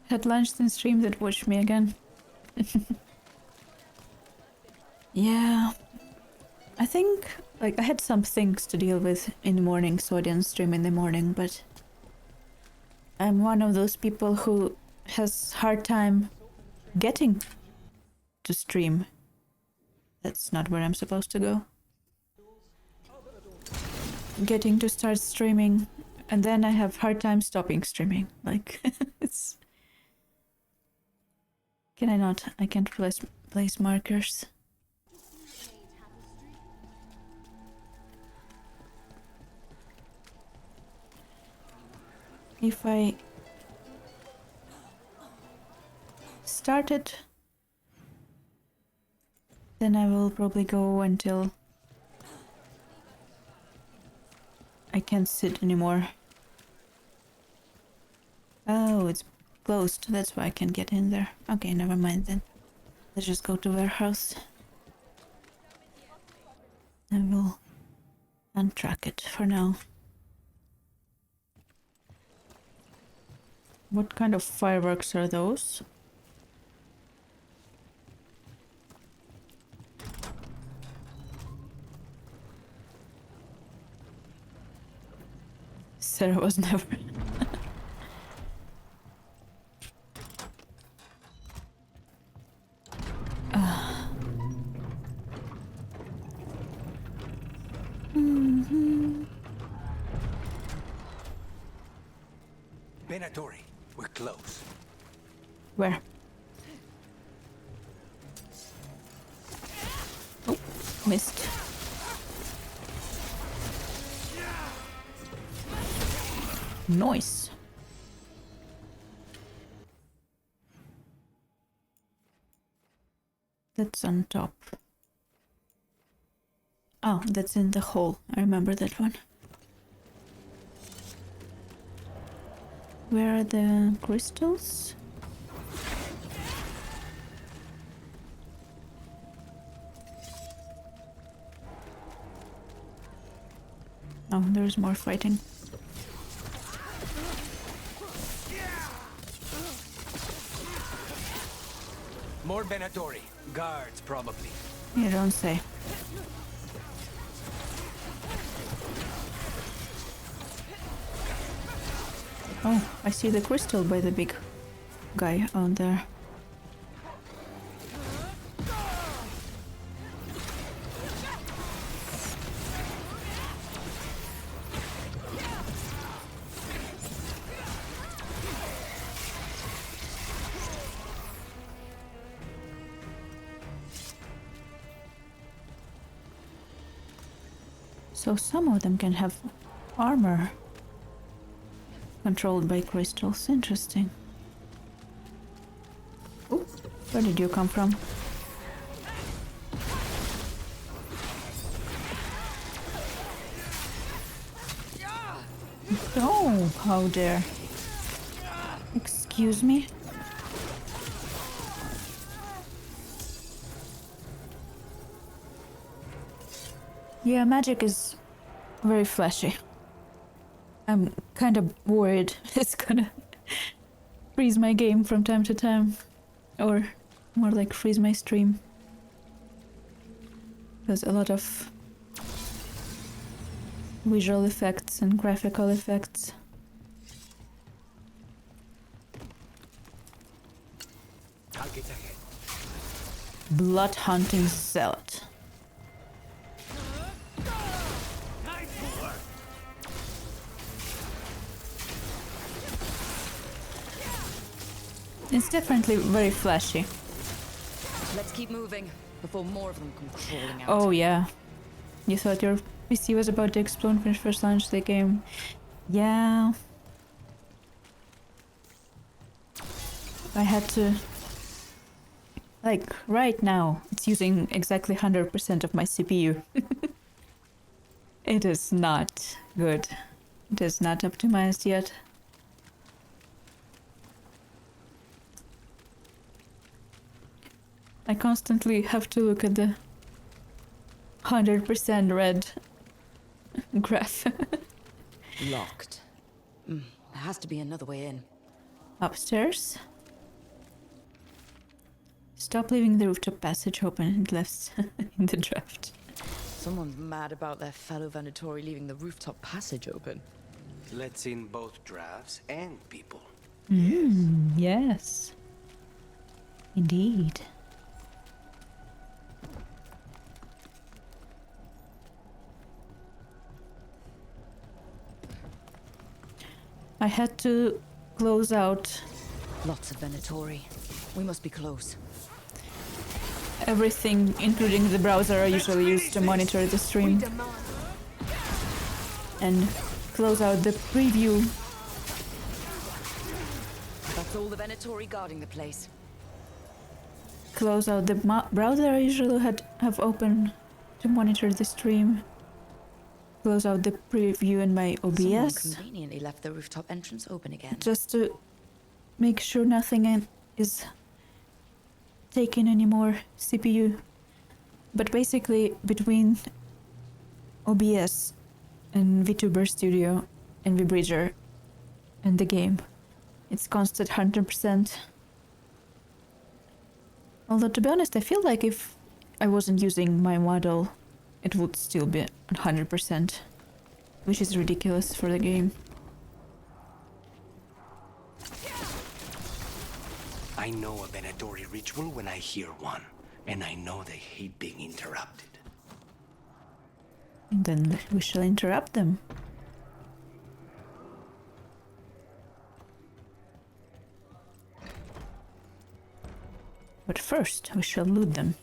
S1: Had lunch then streamed and watched me again. Yeah. I think, like, I had some things to deal with in the morning, so I didn't stream in the morning, but I'm one of those people who has hard time getting to stream. That's not where I'm supposed to go. Getting to start streaming, and then I have hard time stopping streaming. Like, it's... Can I not? I can't place markers. If I start it, then I will probably go until I can't sit anymore. Oh, it's closed. That's why I can't get in there. Okay, never mind then. Let's just go to warehouse. I will untrack it for now. What kind of fireworks are those? Sarah was never...
S10: Venatori, we're close.
S1: Where? Oh, missed. Nice. That's on top. Oh, that's in the hole. I remember that one. Where are the crystals? Oh, there's more fighting.
S10: More Venatori. Guards, probably.
S1: You don't say. Oh, I see the crystal by the big guy on there. So some of them can have armor controlled by crystals. Interesting. Ooh, where did you come from? Oh, how dare. Excuse me? Yeah, magic is very flashy. I'm kind of worried it's gonna freeze my game from time to time. Or more like freeze my stream. There's a lot of visual effects and graphical effects. Blood hunting zealot. It's definitely very flashy.
S3: Let's keep moving before more of them come crawling out.
S1: Oh yeah. You thought your PC was about to explode when you first launched the game. Yeah. I had to... Like, right now, it's using exactly 100% of my CPU. It is not good. It is not optimized yet. I constantly have to look at the 100% red graph.
S3: Locked. There has to be another way in.
S1: Upstairs? Stop leaving the rooftop passage open and left in the draft.
S3: Someone's mad about their fellow Venatori leaving the rooftop passage open.
S10: Let's in both drafts and people.
S1: Yes. Indeed. I had to close out
S3: Lots of Venatori. We must be close.
S1: everything, including the browser I usually use to monitor the stream. And close out the preview.
S3: That's all the Venatori guarding the place.
S1: Close out the browser I usually have open to monitor the stream. Close out the preview in my OBS.
S3: Someone conveniently left the rooftop entrance open again.
S1: Just to make sure nothing is taking any more CPU. But basically, between OBS and VTuber Studio and VBridger and the game, it's constant 100%. Although, to be honest, I feel like if I wasn't using my model, it would still be 100%, which is ridiculous for the game.
S10: I know a Venatori ritual when I hear one, and I know they hate being interrupted.
S1: And then we shall interrupt them. first, we shall loot them.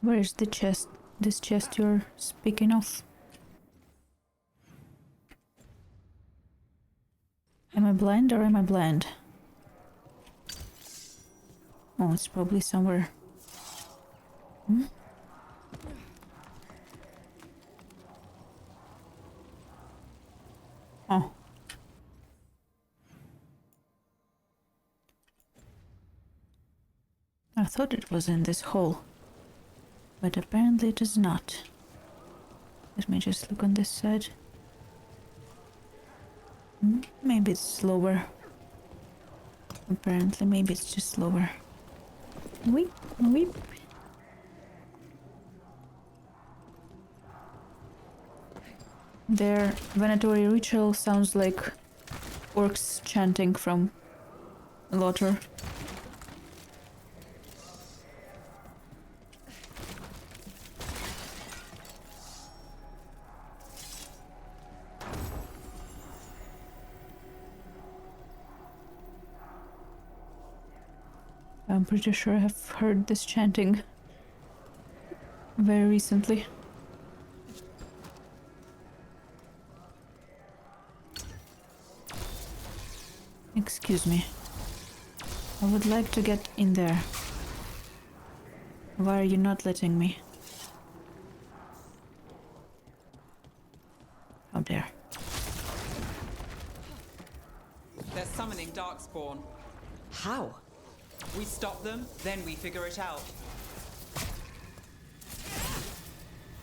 S1: Where is the chest? This chest you're speaking of? Am I blind or am I blind? Oh, it's probably somewhere. Hmm? Oh. I thought it was in this hole, but apparently it is not. Let me just look on this side. Maybe it's slower. Apparently, maybe it's just slower. Weep, weep. Their venatory ritual sounds like orcs chanting from Lothar. I'm pretty sure I have heard this chanting very recently. Excuse me. I would like to get in there. Why are you not letting me? How dare.
S4: They're summoning Darkspawn.
S3: How?
S4: We stop them, then we figure it out.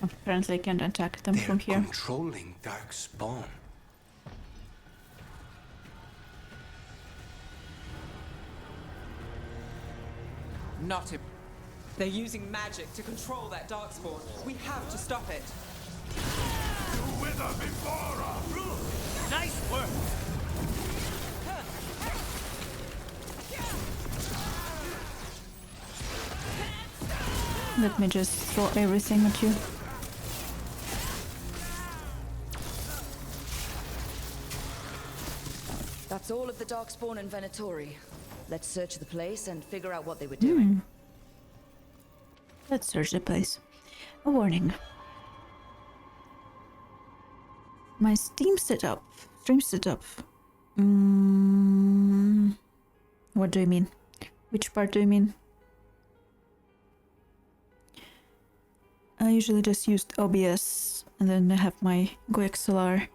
S1: Apparently I can't attack them from here.
S12: Controlling Darkspawn.
S4: Not if they're using magic to control that Darkspawn. We have to stop it.
S10: You wither before! Nice work!
S1: Let me just throw everything at you.
S3: That's all of the Darkspawn and Venatori. Let's search the place and figure out what they were doing.
S1: Let's search the place. A warning. My stream setup. What do you mean? Which part do you mean? I usually just used OBS and then I have my GoXLR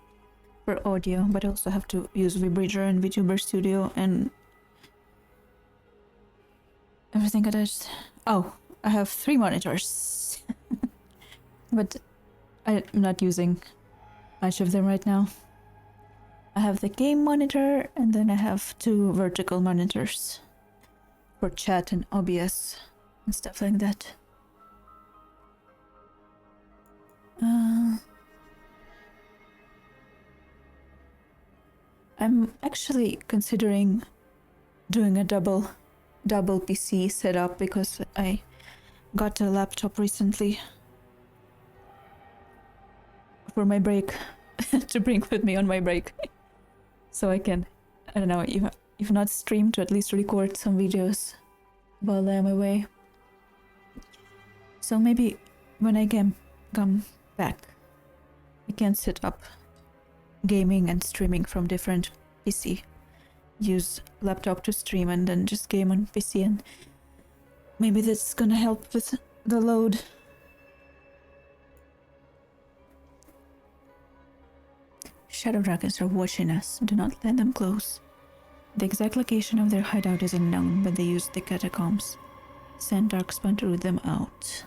S1: for audio, but I also have to use VBridger and VTuber Studio and everything attached. Oh, I have 3 monitors, but I'm not using much of them right now. I have the game monitor and then I have 2 vertical monitors for chat and OBS and stuff like that. I'm actually considering doing a double PC setup because I got a laptop recently for my break to bring with me on my break, so I can, I don't know, if not stream, to at least record some videos while I'm away. So maybe when I come back, I can set up gaming and streaming from different PC. Use laptop to stream and then just game on PC, and maybe that's gonna help with the load. Shadow dragons are watching us. Do not let them close. The exact location of their hideout is unknown, but they use the catacombs. Send Darkspawn to root them out.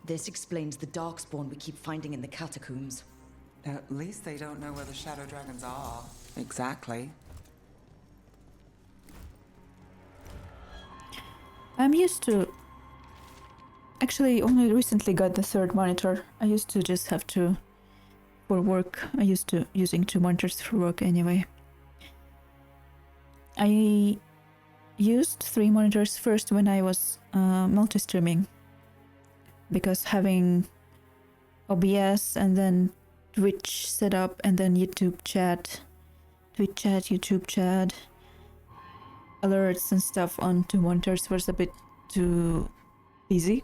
S3: This explains the Darkspawn we keep finding in the catacombs.
S4: At least they don't know where the Shadow Dragons are. Exactly.
S1: I'm used to... Actually, only recently got the 3rd monitor. I used to just have to... For work, I used to using 2 monitors for work anyway. I used 3 monitors first when I was multi-streaming, because having OBS and then Twitch set up and then YouTube chat, Twitch chat, YouTube chat, alerts and stuff on 2 monitors was a bit too busy.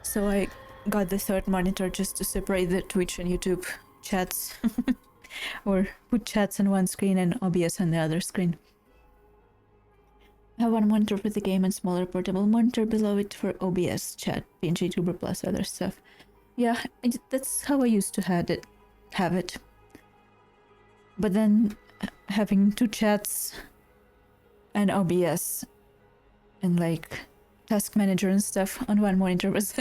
S1: So I got the 3rd monitor just to separate the Twitch and YouTube chats or put chats on one screen and OBS on the other screen. I have 1 monitor for the game and smaller portable monitor below it for OBS, chat, PNG, Tuber plus other stuff. Yeah, that's how I used to have it. But then having 2 chats and OBS and like task manager and stuff on 1 monitor was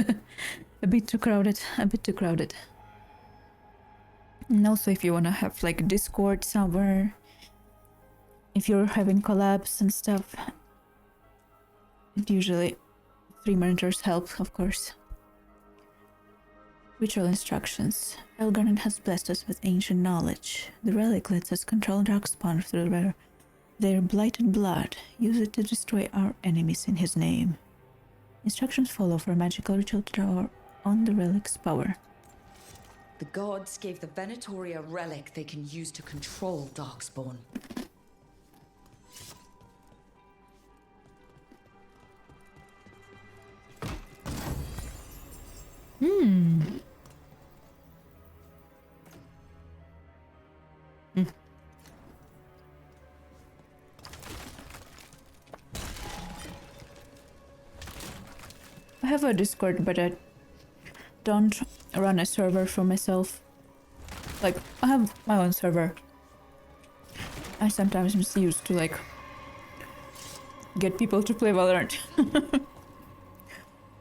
S1: a bit too crowded. And also if you want to have like Discord somewhere, if you're having collabs and stuff, usually 3 monitors help, of course. Ritual instructions. Elgarden has blessed us with ancient knowledge. The relic lets us control darkspawn through their blighted blood. Use it to destroy our enemies in his name. Instructions follow for a magical ritual to draw on the relic's power.
S3: The gods gave the Venatori a relic they can use to control darkspawn.
S1: I have a Discord, but I don't run a server for myself. Like, I have my own server. I sometimes just used to like get people to play Valorant.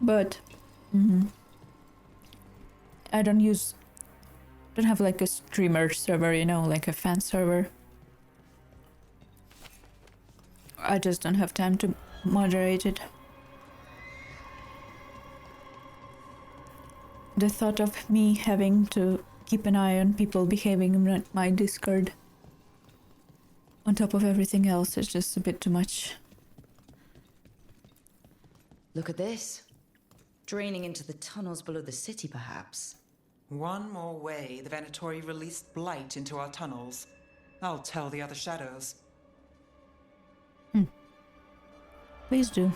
S1: But I don't have like a streamer server, you know, like a fan server. I just don't have time to moderate it. The thought of me having to keep an eye on people behaving in my Discord on top of everything else is just a bit too much.
S3: Look at this. Draining into the tunnels below the city, perhaps.
S4: One more way the Venatori released blight into our tunnels. I'll tell the other shadows.
S1: Please do.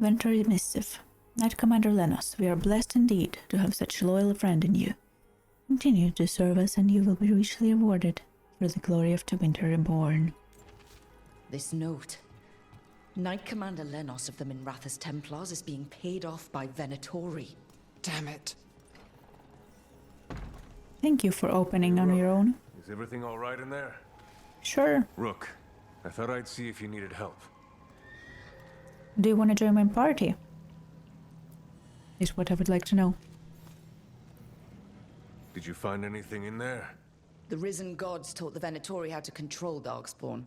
S1: Venatori Missive. Knight Commander Lenos, we are blessed indeed to have such a loyal friend in you. Continue to serve us and you will be richly rewarded for the glory of Tevinter Reborn.
S3: This note. Knight Commander Lenos of the Minrathous Templars is being paid off by Venatori.
S4: Damn it.
S1: Thank you for opening on your own.
S14: Is everything all right in there?
S1: Sure.
S14: Rook, I thought I'd see if you needed help.
S1: Do you want to join my party? Is what I would like to know.
S14: Did you find anything in there?
S3: The risen gods taught the Venatori how to control darkspawn.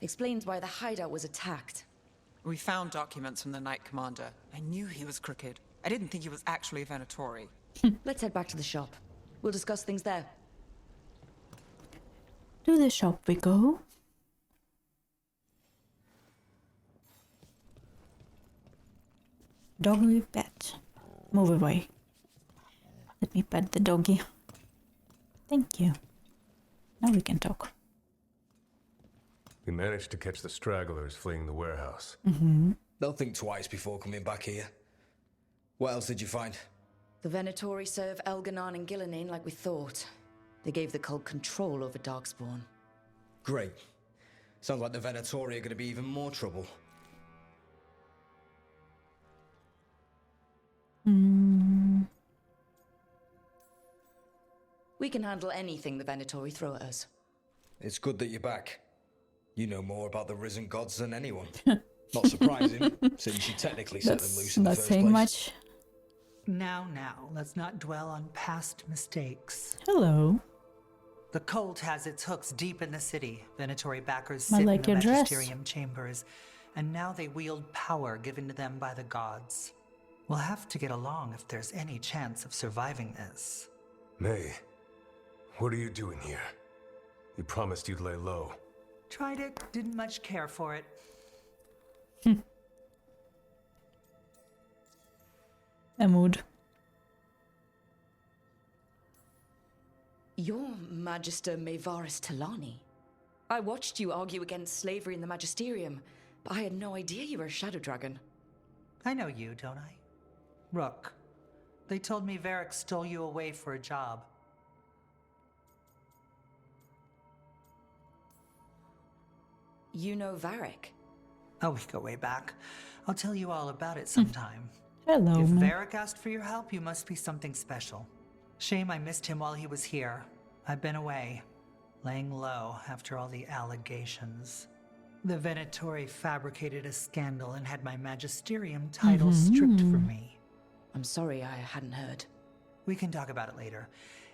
S3: Explains why the hideout was attacked.
S4: We found documents from the Knight Commander. I knew he was crooked. I didn't think he was actually a Venatori.
S3: Let's head back to the shop. We'll discuss things there.
S1: To the shop we go. Doggy pet. Move away. Let me pet the doggy. Thank you. Now we can talk.
S14: We managed to catch the stragglers fleeing the warehouse.
S19: They'll think twice before coming back here. What else did you find?
S3: The Venatori serve Elganon and Gillinane like we thought. They gave the cult control over darkspawn.
S19: Great. Sounds like the Venatori are going to be even more trouble.
S3: We can handle anything the Venatori throw at us.
S19: It's good that you're back. You know more about the risen gods than anyone. Not surprising, since you technically set them loose in the first place.
S1: Not saying much.
S17: Now, let's not dwell on past mistakes.
S1: Hello.
S17: The cult has its hooks deep in the city. Venatori backers
S1: I
S17: sit
S1: like
S17: in
S1: your
S17: the
S1: dress.
S17: magisterium chambers, and now they wield power given to them by the gods. We'll have to get along if there's any chance of surviving this.
S14: May, what are you doing here? You promised you'd lay low.
S17: Tried it, didn't much care for it.
S1: A mood.
S3: You're Magister Maevaris Talani. I watched you argue against slavery in the Magisterium, but I had no idea you were a Shadow Dragon.
S17: I know you, don't I? Rook. They told me Varric stole you away for a job.
S3: You know Varric?
S17: Oh, we go way back. I'll tell you all about it sometime.
S1: Hello.
S17: If Varric asked for your help, you must be something special. Shame I missed him while he was here. I've been away, laying low after all the allegations. The Venatori fabricated a scandal and had my magisterium title stripped from me.
S3: I'm sorry, I hadn't heard.
S17: We can talk about it later,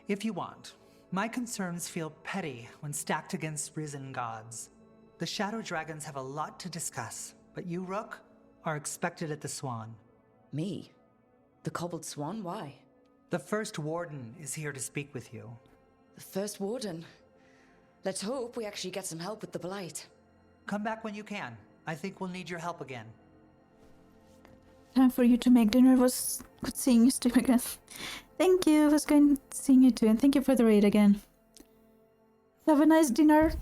S17: if you want. My concerns feel petty when stacked against risen gods. The Shadow Dragons have a lot to discuss, but you, Rook, are expected at the Swan.
S3: Me? The Cobbled Swan? Why?
S17: The First Warden is here to speak with you.
S3: The First Warden? Let's hope we actually get some help with the Blight.
S17: Come back when you can. I think we'll need your help again.
S1: Time for you to make dinner. Was good seeing you, Steve, again. Thank you. It was good seeing you too, and thank you for the raid again. Have a nice dinner.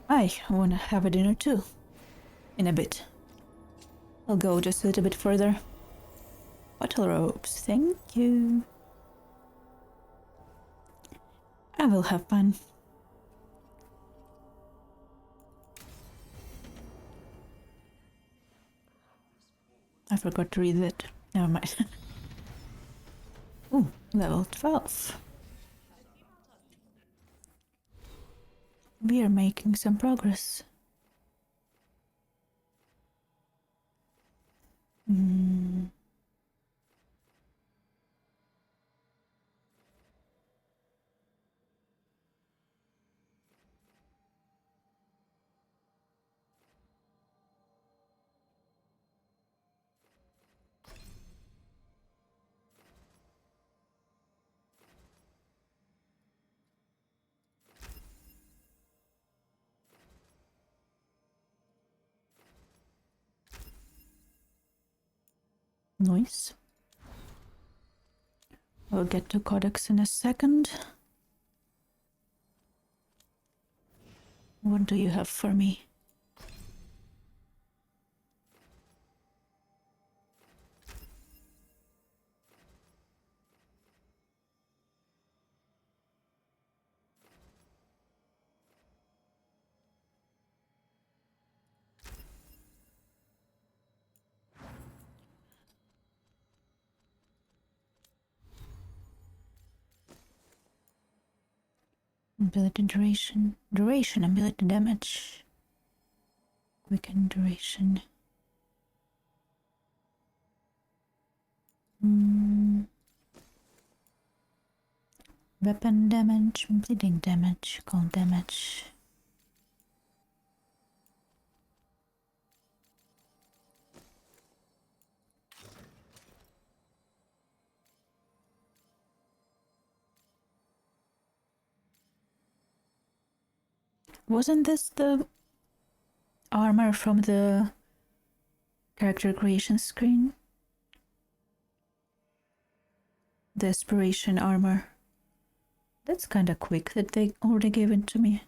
S1: I want to have a dinner too. In a bit. I'll go just a little bit further. Bottle ropes, thank you. I will have fun. I forgot to read it. Never mind. Ooh, level 12. We are making some progress. Nice. We'll get to Codex in a second. What do you have for me? Ability duration, ability damage, quicken duration. Weapon damage, bleeding damage, cold damage. Wasn't this the armor from the character creation screen? The aspiration armor. That's kinda quick that they already gave it to me.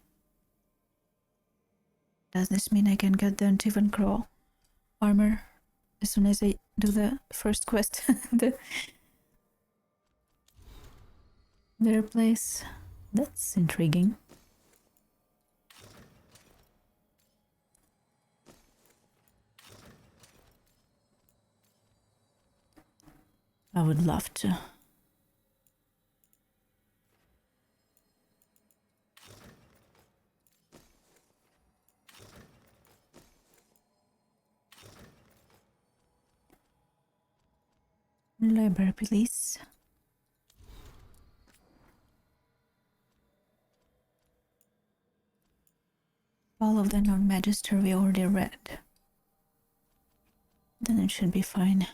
S1: Does this mean I can get the Antivan Crawl armor as soon as I do the first quest? Their place. That's intriguing. I would love to. Library, please. All of the non-magister we already read. Then it should be fine.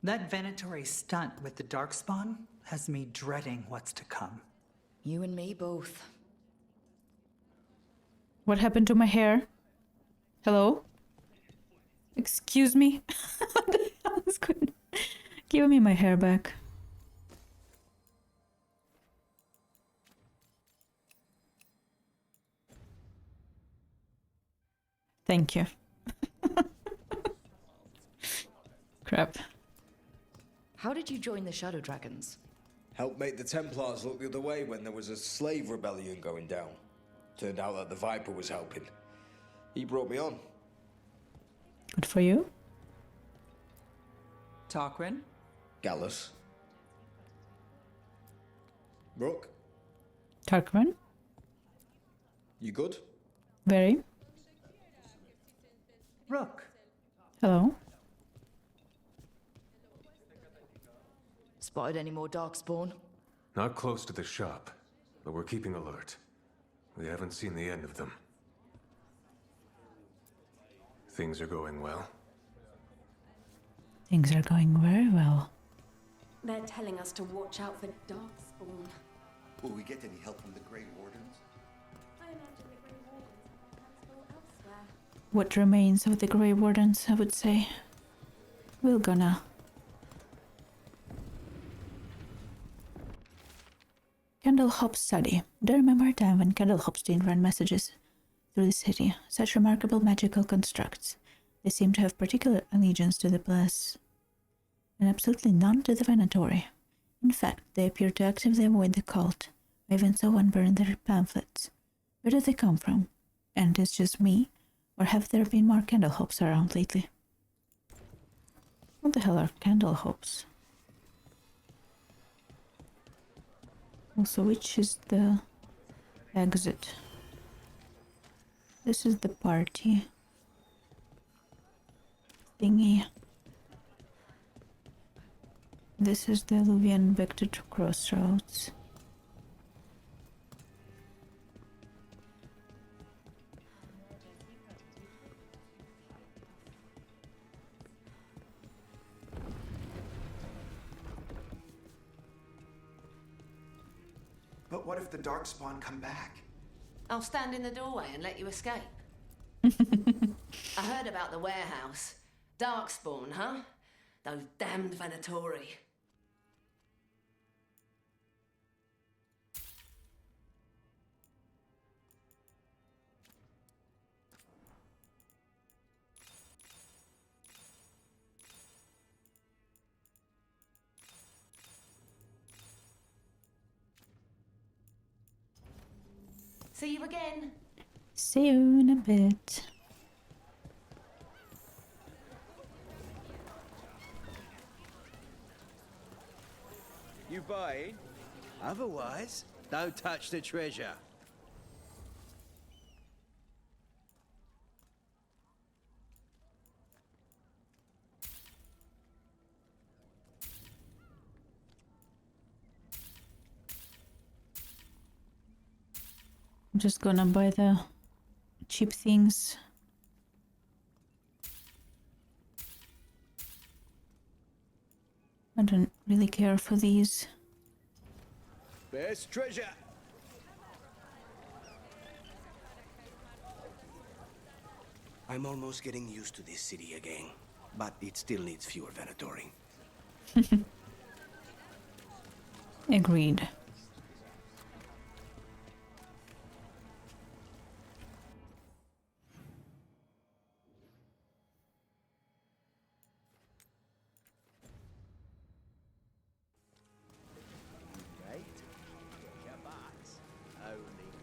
S17: That venatory stunt with the darkspawn has me dreading what's to come.
S3: You and me both.
S1: What happened to my hair? Hello? Excuse me? What the hell is going on? Give me my hair back. Thank you. Crap.
S3: How did you join the Shadow Dragons?
S19: Helped make the Templars look the other way when there was a slave rebellion going down. Turned out that the Viper was helping. He brought me on.
S1: Good for you.
S4: Tarquin?
S19: Gallus. Brooke?
S1: Tarquin?
S19: You good?
S1: Very.
S17: Rook.
S1: Hello.
S3: Spotted any more Darkspawn?
S14: Not close to the shop, but we're keeping alert. We haven't seen the end of them. Things are going well.
S1: Things are going very well.
S9: They're telling us to watch out for Darkspawn.
S8: Will we get any help from the Grey Wardens?
S9: I imagine the Grey Wardens have their hands full elsewhere.
S1: What remains of the Grey Wardens, I would say. We're gonna. Candlehop study. Do you remember a time when candlehops didn't run messages through the city? Such remarkable magical constructs. They seem to have particular allegiance to the place, and absolutely none to the Venatory. In fact, they appear to actively avoid the cult. I even saw one burn their pamphlets. Where did they come from? And it's just me? Or have there been more candlehops around lately? What the hell are candlehops? Also, which is the exit? This is the party thingy. This is the Luvian Vector to Crossroads.
S10: But what if the Darkspawn come back?
S16: I'll stand in the doorway and let you escape. I heard about the warehouse. Darkspawn, huh? Those damned Venatori. See you again.
S1: See you in a bit.
S13: You buying? Otherwise, don't touch the treasure.
S1: I'm just gonna buy the cheap things. I don't really care for these.
S13: Best treasure.
S10: I'm almost getting used to this city again, but it still needs fewer Venatori.
S1: Agreed.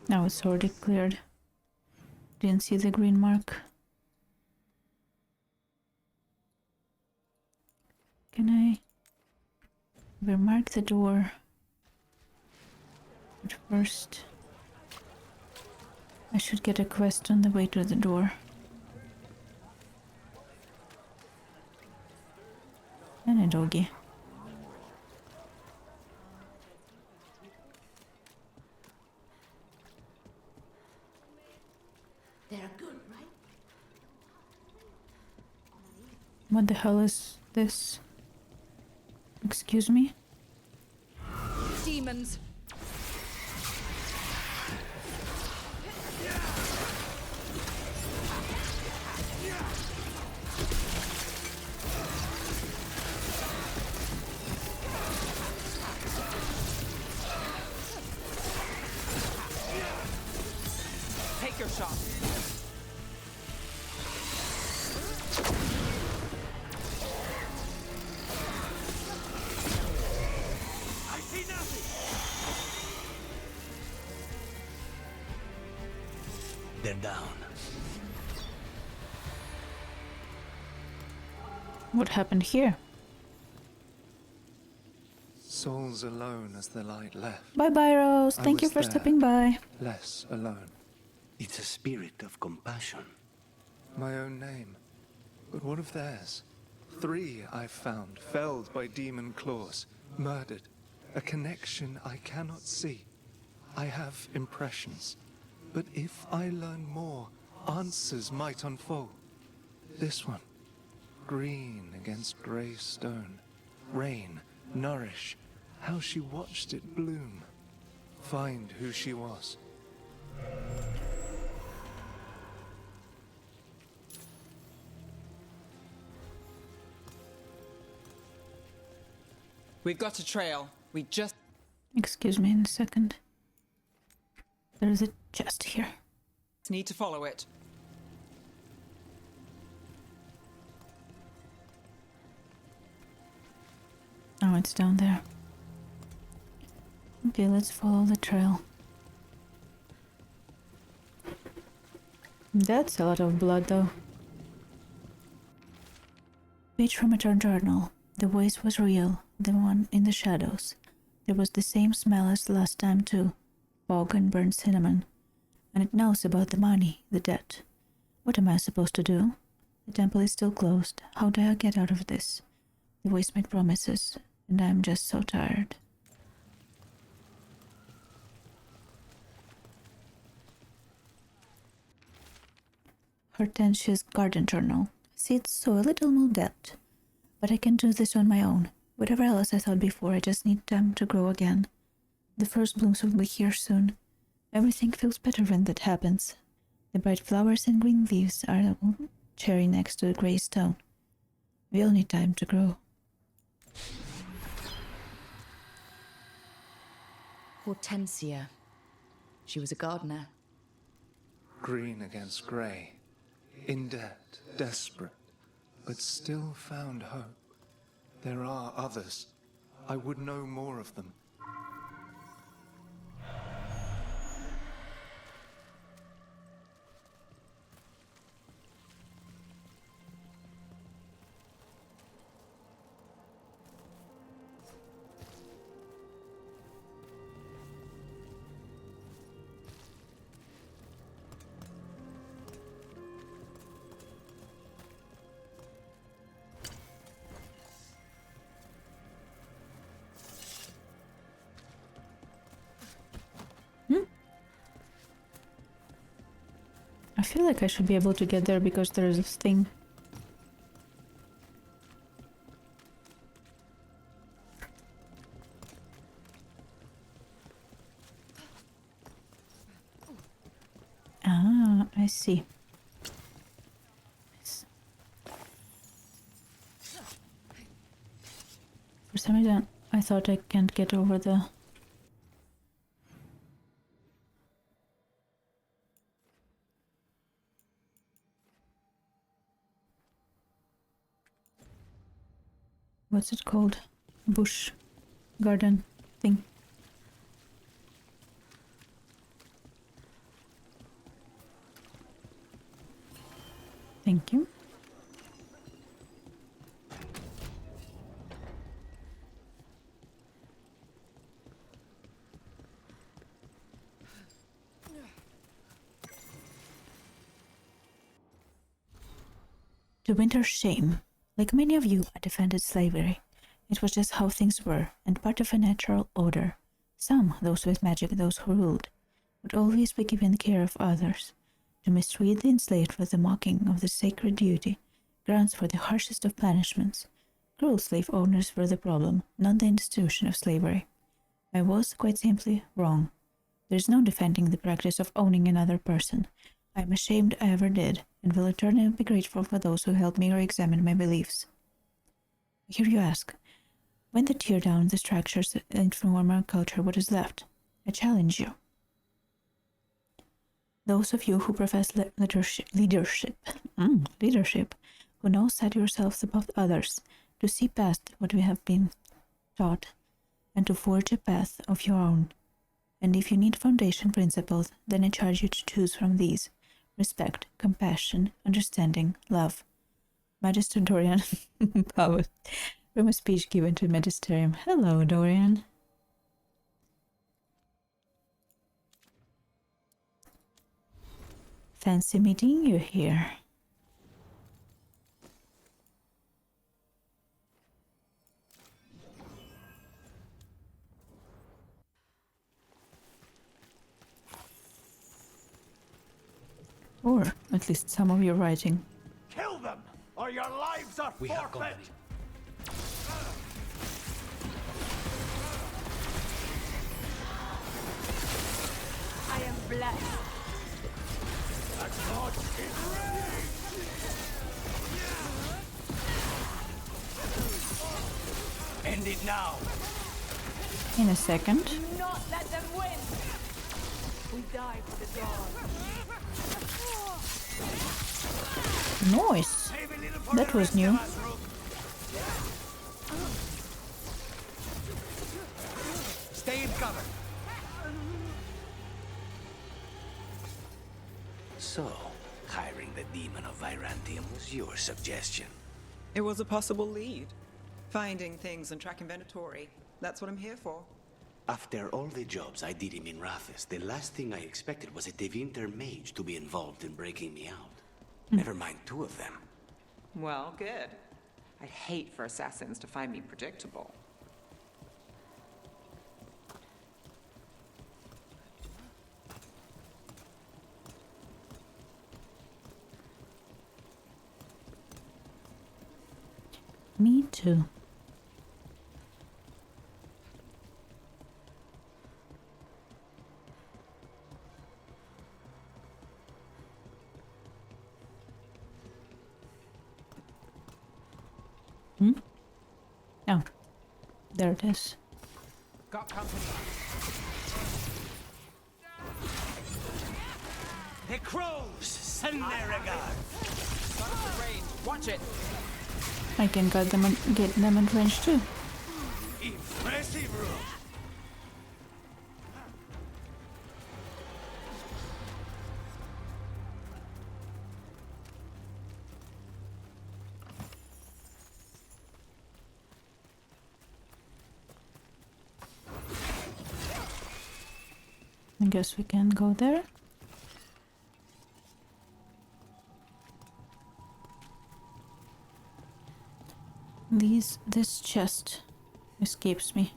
S1: Now it's already cleared. Didn't see the green mark. Can I remark the door? But first, I should get a quest on the way to the door. And a doggy.
S9: They're good, right?
S1: What the hell is this? Excuse me?
S3: Demons!
S4: Take your shot.
S13: I see nothing.
S6: They're down.
S1: What happened here?
S11: Souls alone as the light left.
S1: Bye bye, Rose.
S11: I
S1: Thank you
S11: was
S1: for
S11: there,
S1: stopping by.
S11: Less alone.
S10: It's a spirit of compassion.
S11: My own name. But what of theirs? 3 I've found, felled by demon claws, murdered. A connection I cannot see. I have impressions. But if I learn more, answers might unfold. This one. Green against grey stone. Rain, nourish. How she watched it bloom. Find who she was.
S4: We've got a trail. We just
S1: Excuse me in a second. There's a chest here.
S4: need to follow it.
S1: Oh, it's down there. Okay, let's follow the trail. That's a lot of blood, though. Page from a journal. The voice was real, the one in the shadows. There was the same smell as the last time, too. Fog and burnt cinnamon. And it knows about the money, the debt. What am I supposed to do? The temple is still closed. How do I get out of this? The voice made promises, and I'm just so tired. Hortensia's garden journal. Seeds sow a little more debt. But I can do this on my own. Whatever else I thought before, I just need time to grow again. The first blooms will be here soon. Everything feels better when that happens. The bright flowers and green leaves are a cherry next to the grey stone. We all need time to grow.
S3: Hortensia. She was a gardener.
S11: Green against grey. In debt, desperate, but still found hope. There are others. I would know more of them.
S1: I feel like I should be able to get there because there's this thing. Ah, I see. For some reason, I thought I can't get over the... What's it called? Bush garden thing. Thank you. To Winter's shame, like many of you, I defended slavery. It was just how things were, and part of a natural order. Some, those with magic, those who ruled, would always be given care of others. To mistreat the enslaved was the mocking of the sacred duty, grounds for the harshest of punishments. Cruel slave owners were the problem, not the institution of slavery. I was, quite simply, wrong. There is no defending the practice of owning another person. I am ashamed I ever did, and will eternally be grateful for those who helped me re-examine my beliefs. I hear you ask, when the tear down the structures that inform our culture, what is left? I challenge you. Those of you who profess leadership, who know set yourselves above others, to see past what we have been taught, and to forge a path of your own. And if you need foundation principles, then I charge you to choose from these: respect, compassion, understanding, love. Magister Dorian Powell, from a speech given to Magisterium. Hello, Dorian. Fancy meeting you here. Or at least some of your writing.
S13: Kill them, or your lives are forfeit!
S9: I am blessed.
S13: The god is ready!
S6: End it now!
S1: In a second.
S9: Do not let them win! We die for the dawn.
S1: Nice. That was new.
S6: Stay in cover.
S10: So, hiring the demon of Virantium was your suggestion.
S4: It was a possible lead. Finding things and tracking Venatori. That's what I'm here for.
S10: After all the jobs I did in Minrathis, the last thing I expected was a Devinter mage to be involved in breaking me out. Never mind two of them.
S4: Well, good. I'd hate for assassins to find me predictable.
S1: Me too. Oh, there it is.
S13: Got company.
S6: The crows send their regards.
S13: Watch it.
S1: I can get them in range too.
S6: Impressive, Rook.
S1: I guess we can go there. This chest escapes me.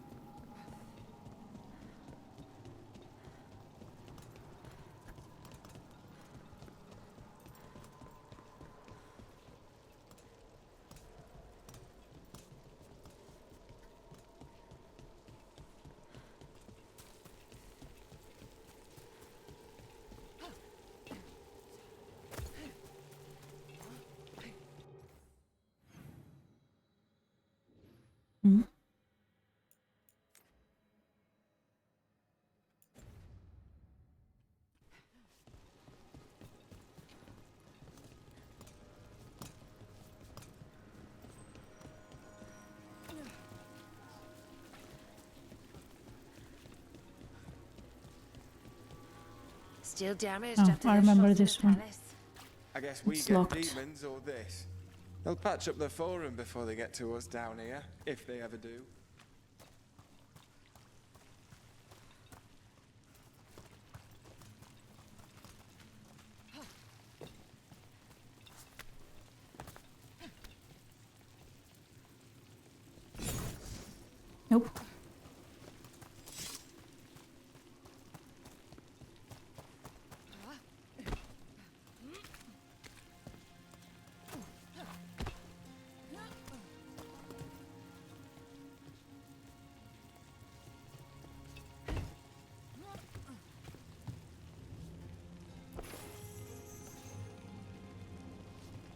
S23: Still damaged
S1: Oh,
S23: after
S1: I
S23: the
S1: remember
S23: shots in
S1: this
S23: the
S1: one.
S23: palace.
S5: I guess we
S1: It's
S5: get
S1: locked.
S5: demons or this. They'll patch up the forum before they get to us down here, if they ever do.
S1: Nope.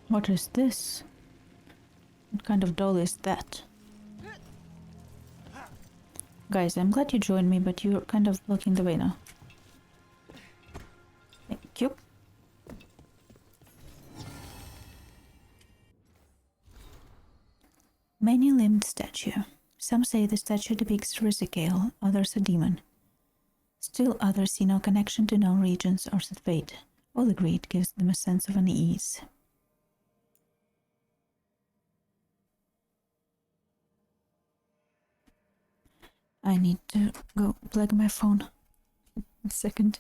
S1: What is this? What kind of doll is that? Guys, I'm glad you joined me, but you're kind of blocking the way now. Thank you. Many-limbed statue. Some say the statue depicts Rizikale, others a demon. Still others see no connection to known regions or set fate. All agree it gives them a sense of unease. I need to go plug my phone. A second.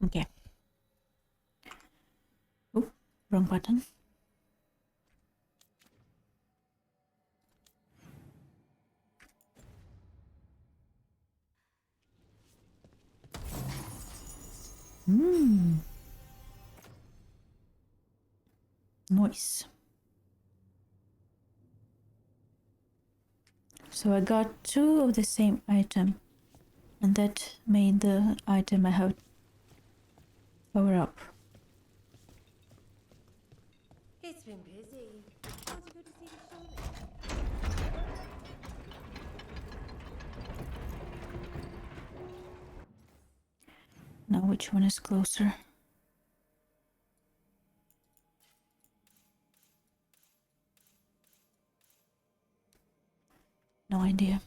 S1: Okay. Oh, wrong button. Nice. So I got 2 of the same item, and that made the item I have power up.
S23: It's been busy. How'd you go to see the show
S1: Now which one is closer? No idea.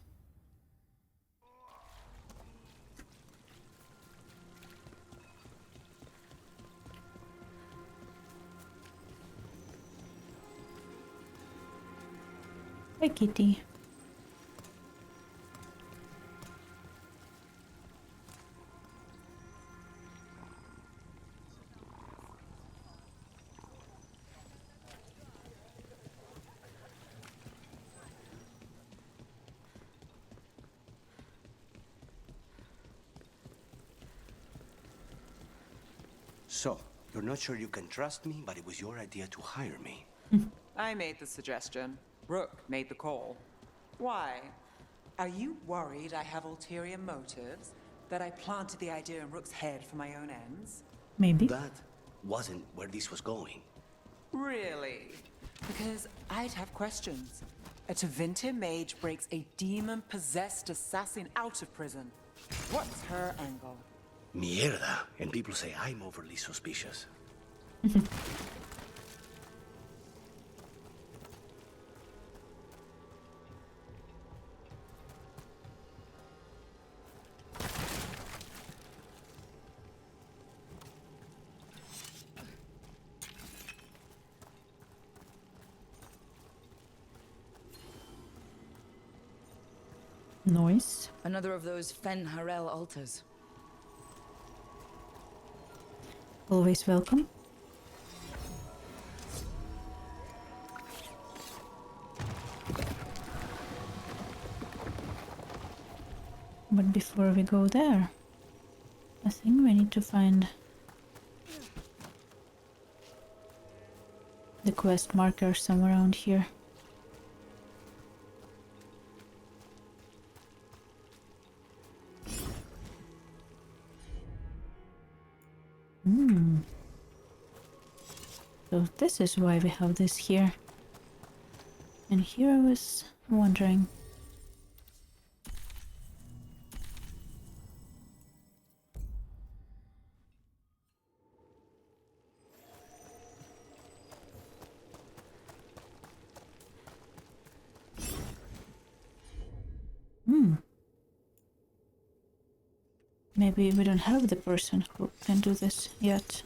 S1: Hi, kitty.
S10: So, you're not sure you can trust me, but it was your idea to hire me.
S4: I made the suggestion. Rook made the call. Why? Are you worried I have ulterior motives? That I planted the idea in Rook's head for my own ends?
S1: Maybe.
S10: That wasn't where this was going.
S4: Really? Because I'd have questions. A Tevinter mage breaks a demon-possessed assassin out of prison. What's her angle?
S10: Mierda. And people say I'm overly suspicious.
S1: Nice.
S3: Another of those Fen Harel altars.
S1: Always welcome. But before we go there, I think we need to find the quest marker somewhere around here. So this is why we have this here. And here I was wondering. Maybe we don't have the person who can do this yet.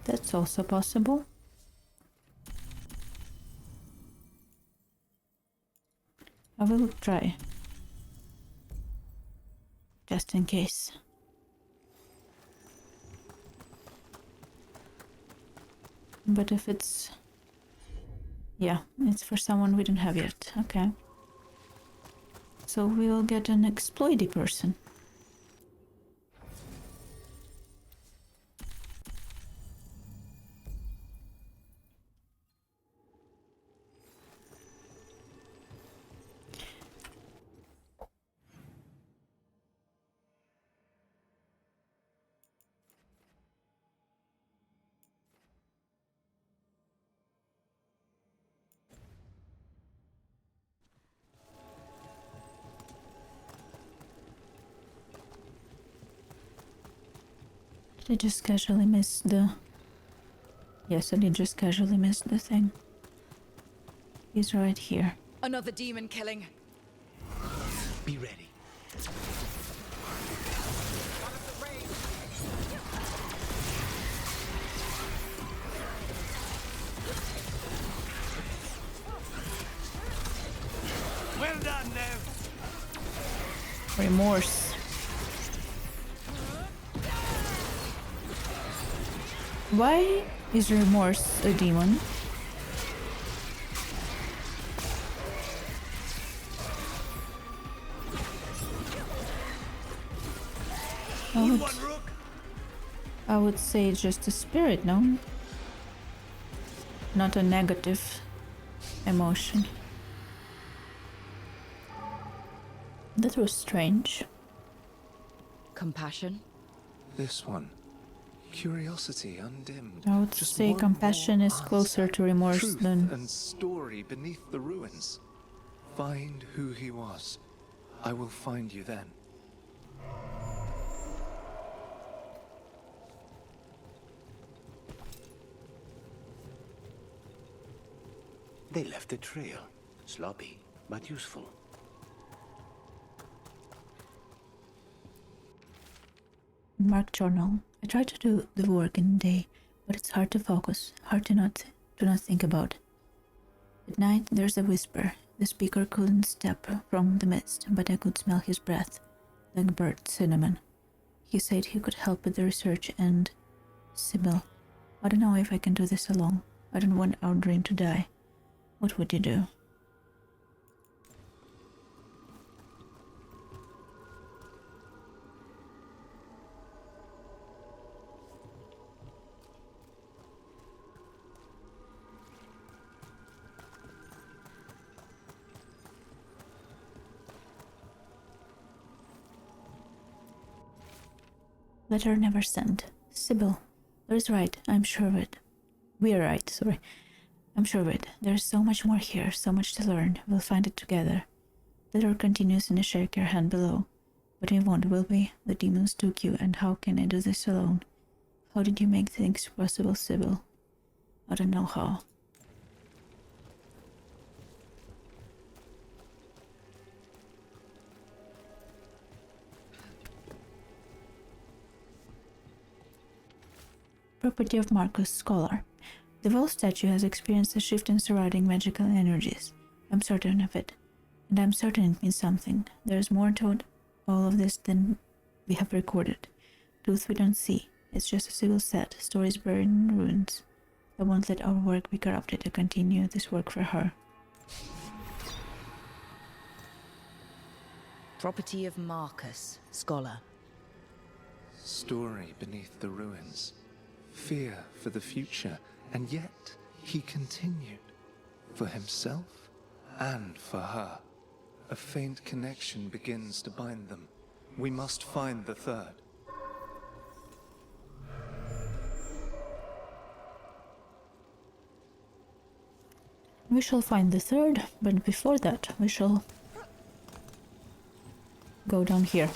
S1: That's also possible. I will try. Just in case. But if it's... yeah, it's for someone we don't have yet. Okay. So we will get an exploity person. Did I just casually miss the... yes, I did just casually miss the thing. He's right here.
S3: Another demon killing.
S10: Be ready.
S13: Well done, Nev.
S1: Remorse. Why is Remorse a demon? I would say just a spirit, no? Not a negative emotion. That was strange.
S3: Compassion?
S11: This one. Curiosity undimmed.
S1: I would
S11: Just
S1: say
S11: one
S1: compassion
S11: more
S1: is closer to remorse
S11: truth
S1: than...
S11: and story beneath the ruins. Find who he was. I will find you then.
S10: They left a trail. Sloppy, but useful.
S1: Mark journal. I try to do the work in the day, but it's hard to focus, hard to not think about. At night, there's a whisper. The speaker couldn't step from the mist, but I could smell his breath, like burnt cinnamon. He said he could help with the research and... Sybil, I don't know if I can do this alone. I don't want our dream to die. What would you do? Letter never sent. Sybil, there's right, I'm sure of it. We're right, sorry. I'm sure of it. There's so much more here, so much to learn. We'll find it together. Letter continues in a shake your hand below. But we won't, will we? The demons took you, and how can I do this alone? How did you make things possible, Sybil? I don't know how. Property of Marcus, Scholar. The wall statue has experienced a shift in surrounding magical energies. I'm certain of it. And I'm certain it means something. There's more to all of this than we have recorded. Truth we don't see. It's just a civil set. Stories buried in ruins. I won't let our work be corrupted to continue this work for her.
S3: Property of Marcus, scholar.
S11: Story beneath the ruins. Fear for the future. And yet, he continued. For himself and for her. A faint connection begins to bind them. We must find the third.
S1: We shall find the third, but before that, we shall go down here.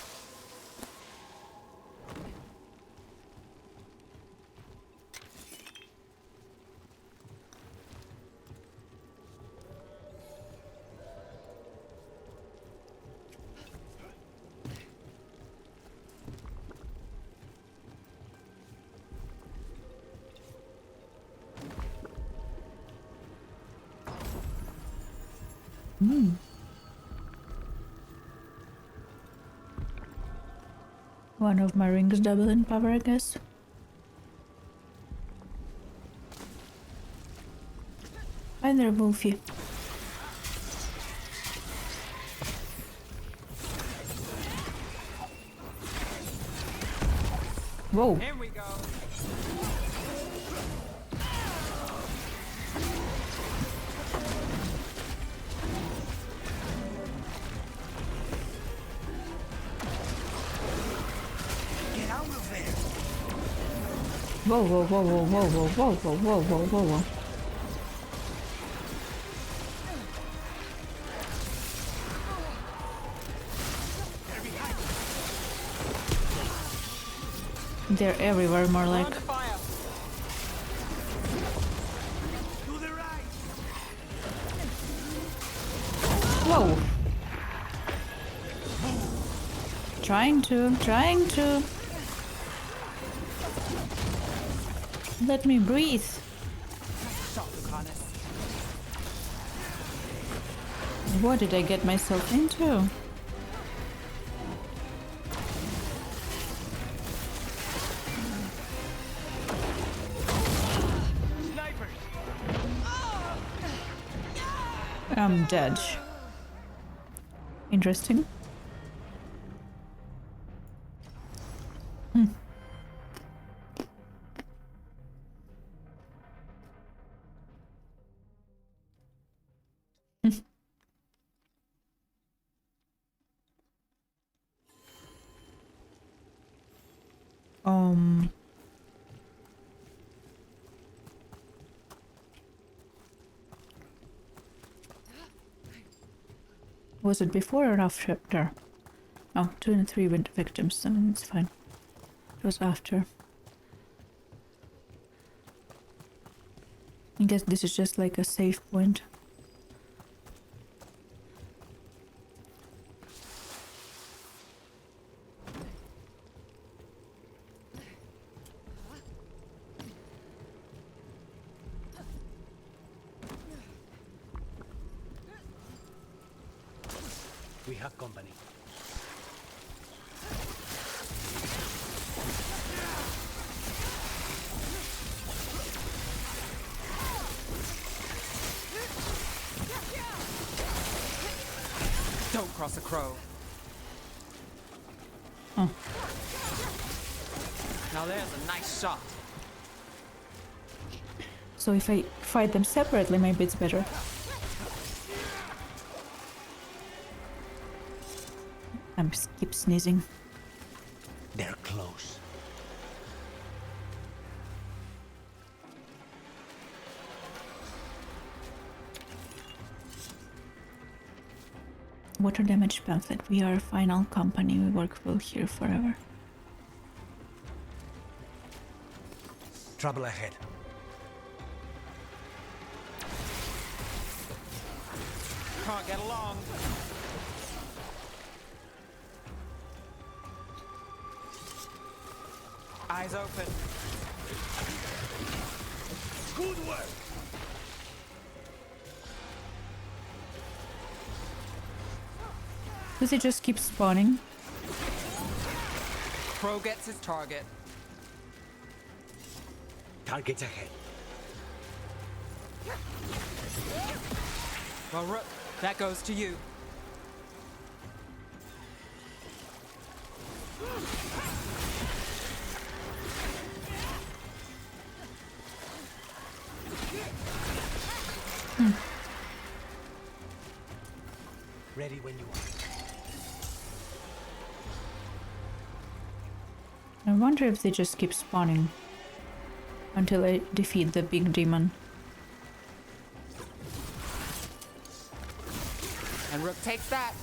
S1: One of my rings double in power, I guess. Hi there, Wolfie. Whoa.
S4: Here we go.
S1: Whoa, whoa, whoa, whoa, whoa, whoa, whoa, whoa, whoa, whoa, whoa, whoa. They're everywhere, more like. Whoa. Trying to. Let me breathe. What did I get myself into? I'm dead. Interesting. Was it before or after? Oh, 2 and 3 went victims, so it's fine. It was after. I guess this is just like a save point.
S6: We have company.
S4: Don't cross a crow.
S1: Oh.
S4: Now there's a nice shot.
S1: So if I fight them separately, maybe it's better. I'm keep sneezing.
S6: They're close.
S1: Water damage pamphlet. We are a final company. We work well here forever.
S6: Trouble ahead.
S4: Can't get along. Eyes open.
S13: Good work.
S1: Does it just keep spawning?
S4: Crow gets his target.
S6: Targets ahead.
S4: Well, Rook, that goes to you.
S6: Ready when you are.
S1: I wonder if they just keep spawning until I defeat the big demon.
S4: And Rook takes that.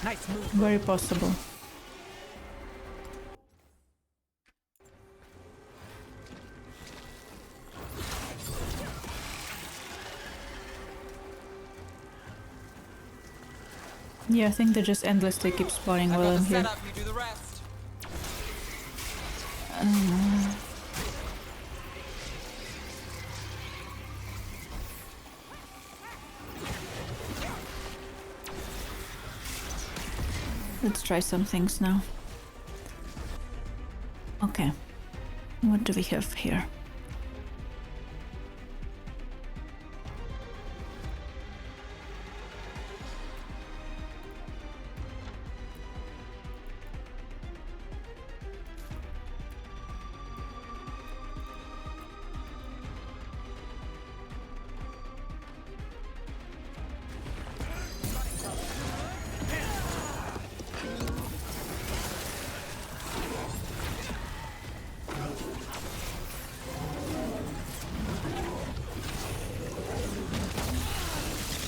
S4: Nice move.
S1: Very possible. Yeah, I think they just endlessly keep spawning while I'm here.
S4: Setup, you do the rest.
S1: Let's try some things now. Okay, what do we have here?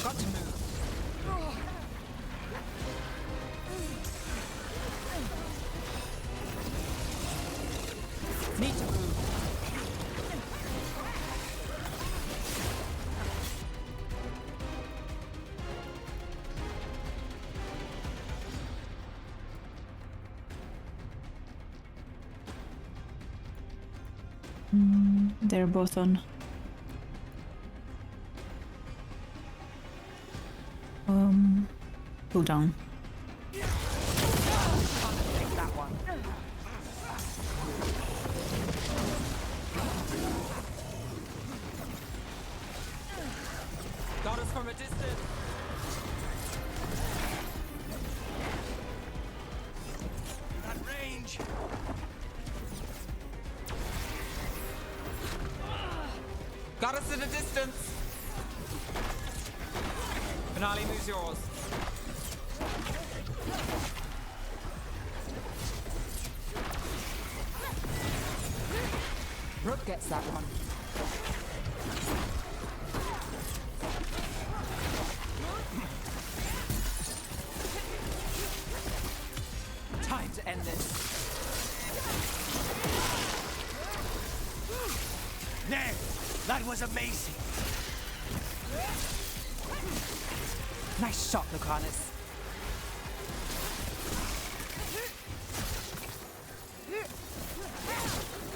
S4: Got to move. Need to move.
S1: They're both on. Cooldown.
S4: Take that one. Got us from a distance.
S6: That range.
S4: Got us at a distance. Finale moves yours. Rook gets that one. Time to end this.
S6: Ned, that was amazing.
S4: Nice shot, Lucanus.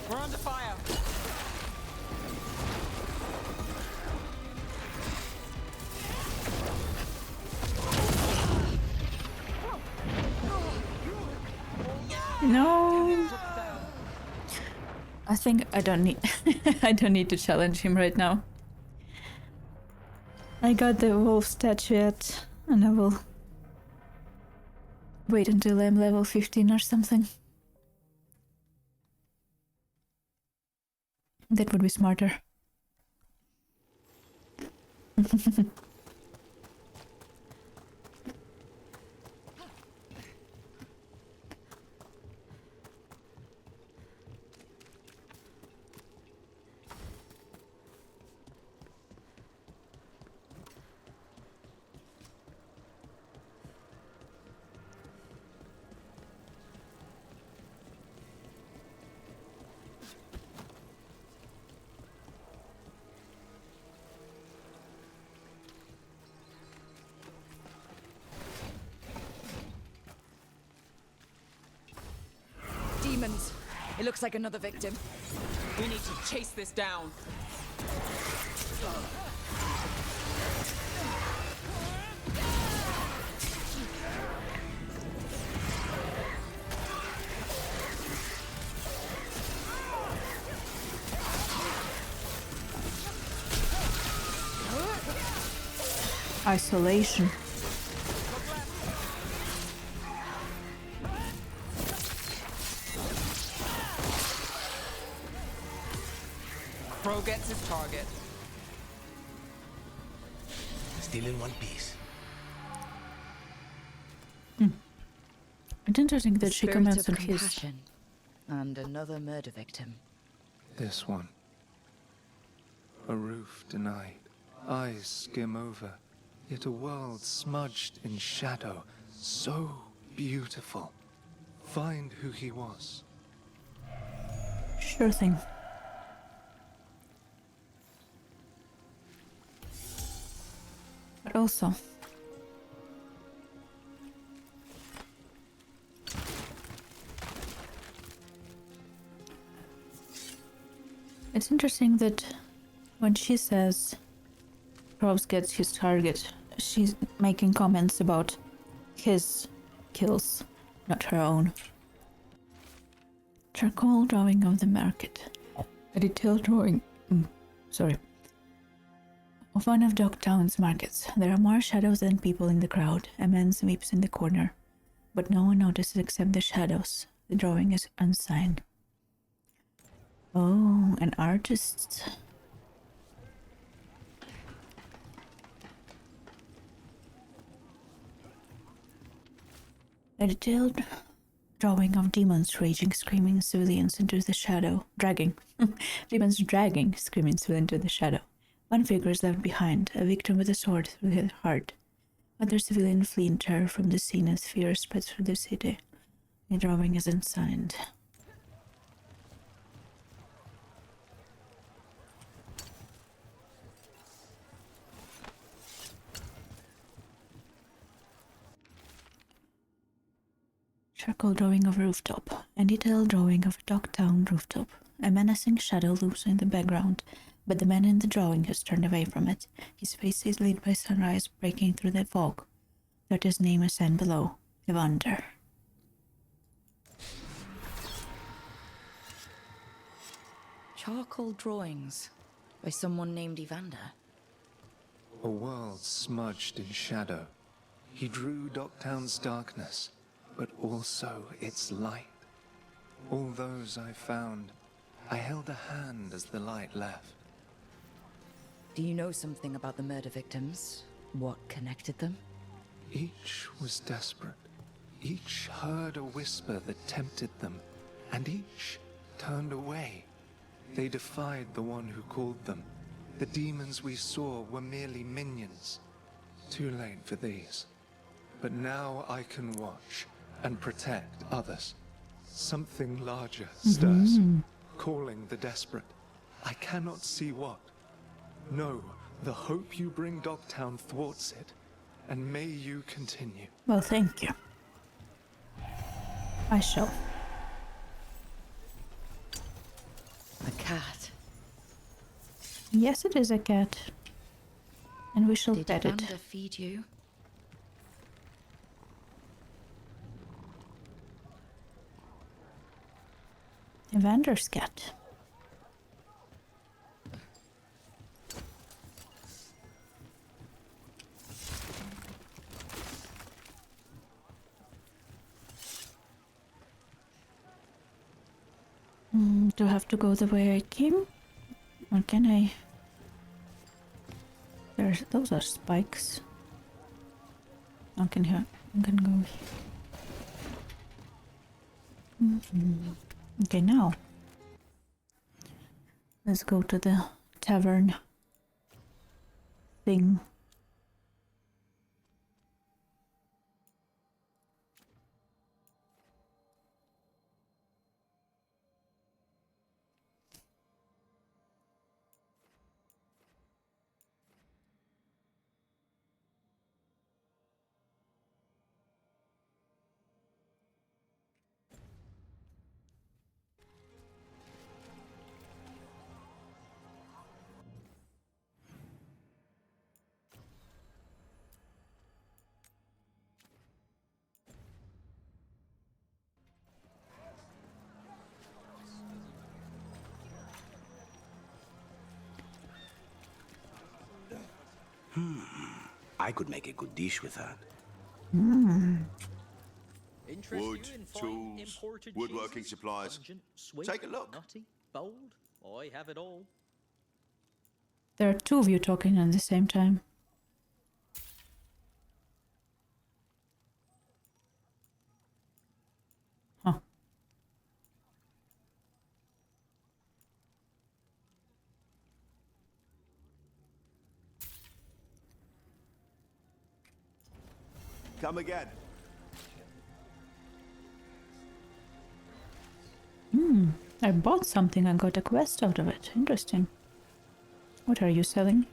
S4: We're under fire.
S1: No. I think I don't need I don't need to challenge him right now. I got the wolf statuette and I will wait until I'm level 15 or something. That would be smarter.
S3: demons. It looks like another victim.
S4: We need to chase this down.
S1: Isolation.
S4: Crow gets his target.
S10: Still in one piece.
S1: It's interesting that she
S3: Spirit
S1: comments
S3: of
S1: on his.
S3: compassion. And another murder victim.
S11: This one. A roof denied. Eyes skim over. Yet a world smudged in shadow. So beautiful. Find who he was.
S1: Sure thing. But also, it's interesting that when she says Probs gets his target, she's making comments about his kills, not her own. Charcoal drawing of the market. A detailed drawing. Of one of Dogtown's markets. There are more shadows than people in the crowd. A man sweeps in the corner, but no one notices except the shadows. The drawing is unsigned. Oh, an artist. A detailed drawing of demons raging, screaming civilians into the shadow. Demons dragging screaming civilians into the shadow. One figure is left behind, a victim with a sword through his heart. Other civilians flee in terror from the scene as fear spreads through the city. The drawing is unsigned. Charcoal drawing of a rooftop. A detailed drawing of a Dogtown rooftop. A menacing shadow looms in the background, but the man in the drawing has turned away from it. His face is lit by sunrise breaking through the fog. Let his name ascend below. Evander.
S3: Charcoal drawings by someone named Evander.
S11: A world smudged in shadow. He drew Dogtown's darkness, but also its light. All those I found, I held a hand as the light left.
S3: Do you know something about the murder victims? What connected them?
S11: Each was desperate. Each heard a whisper that tempted them, and each turned away. They defied the one who called them. The demons we saw were merely minions. Too late for these. But now I can watch and protect others. Something larger stirs, calling the desperate. I cannot see what. No, the hope you bring Dogtown thwarts it, and may you continue.
S1: Well, thank you. I shall.
S3: A cat.
S1: Yes, it is a cat. And we shall pet it.
S3: Did Evander feed you?
S1: Evander's cat. Do I have to go the way I came? Or can I? Those are spikes. I can go. Okay, now let's go to the tavern thing.
S10: I could make a good dish with that.
S2: Wood, tools, woodworking supplies. Take a look.
S20: Nutty, bold. I have it all.
S1: There are two of you talking at the same time. Huh.
S2: Come again.
S1: I bought something and got a quest out of it. Interesting. What are you selling?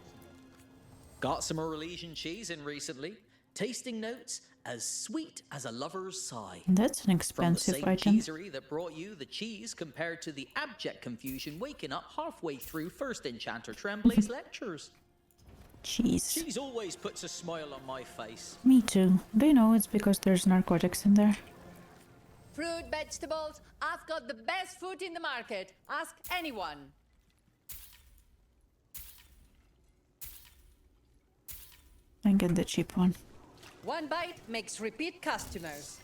S20: Got some Eurasian cheese in recently. Tasting notes as sweet as a lover's sigh.
S1: That's an expensive
S20: From the
S1: item.
S20: same cheesery that brought you the cheese compared to the abject confusion waking up halfway through First Enchanter Tremblay's lectures.
S1: Cheese.
S20: Cheese always puts a smile on my face.
S1: Me too. Do you know it's because there's narcotics in there?
S21: Fruit, vegetables, I've got the best food in the market. Ask anyone.
S1: And get the cheap one.
S21: One bite makes repeat customers.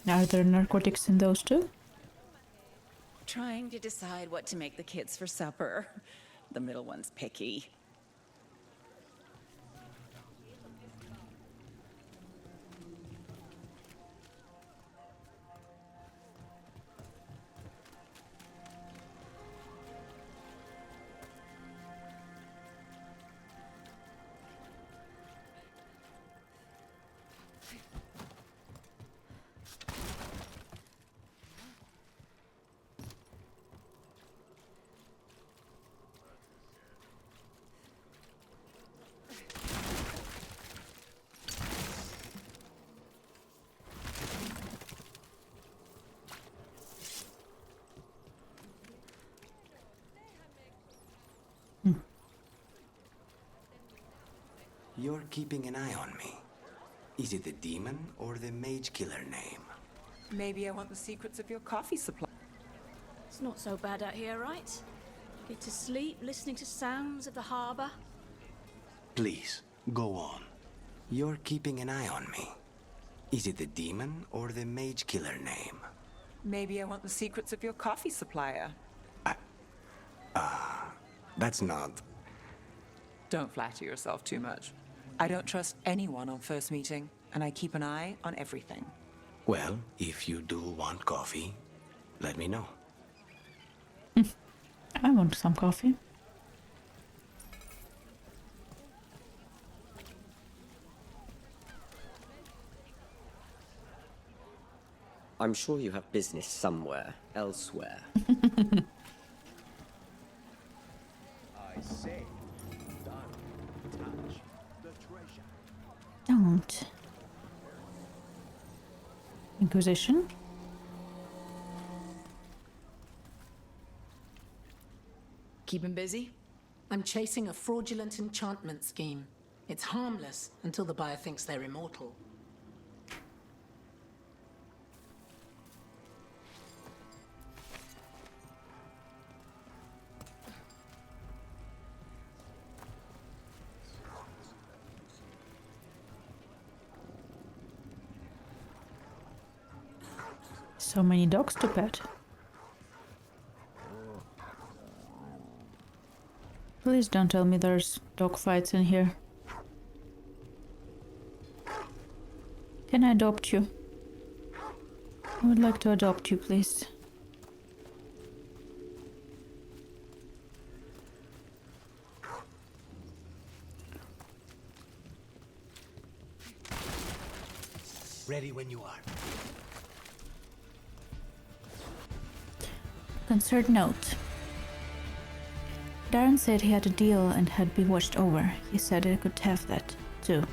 S1: Are there narcotics in those too?
S22: Trying to decide what to make the kids for supper. The middle one's picky.
S10: You're keeping an eye on me. Is it the demon or the mage killer name?
S4: Maybe I want the secrets of your coffee supply.
S9: It's not so bad out here, right? Get to sleep listening to sounds of the harbour.
S10: Please, go on. You're keeping an eye on me. Is it the demon or the mage killer name?
S4: Maybe I want the secrets of your coffee supplier.
S10: That's not...
S4: Don't flatter yourself too much. I don't trust anyone on first meeting, and I keep an eye on everything.
S10: Well, if you do want coffee, let me know.
S1: I want some coffee.
S7: I'm sure you have business somewhere, elsewhere.
S15: I say, don't touch the treasure.
S1: Don't. Inquisition?
S25: Keep him busy? I'm chasing a fraudulent enchantment scheme. It's harmless until the buyer thinks they're immortal.
S1: So many dogs to pet. Please don't tell me there's dog fights in here. Can I adopt you? I would like to adopt you, please.
S10: Ready when you are.
S1: Concerned note. Darren said he had a deal and had been watched over. He said I could have that, too.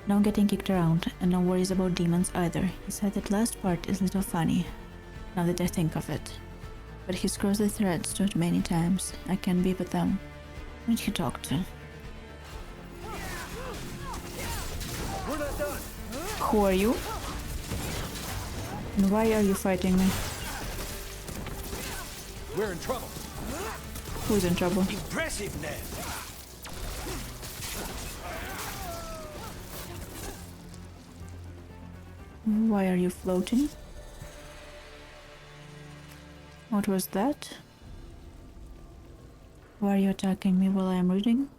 S1: No getting kicked around, and no worries about demons either. He said that last part is a little funny, now that I think of it. But he scrolls the threads too many times. I can't be with them. Who did he talk to?
S15: We're not done.
S1: Who are you? And why are you fighting me?
S15: We're in trouble.
S1: Who's in trouble?
S13: Impressive, Ned.
S1: Why are you floating? What was that? Why are you attacking me while I am reading?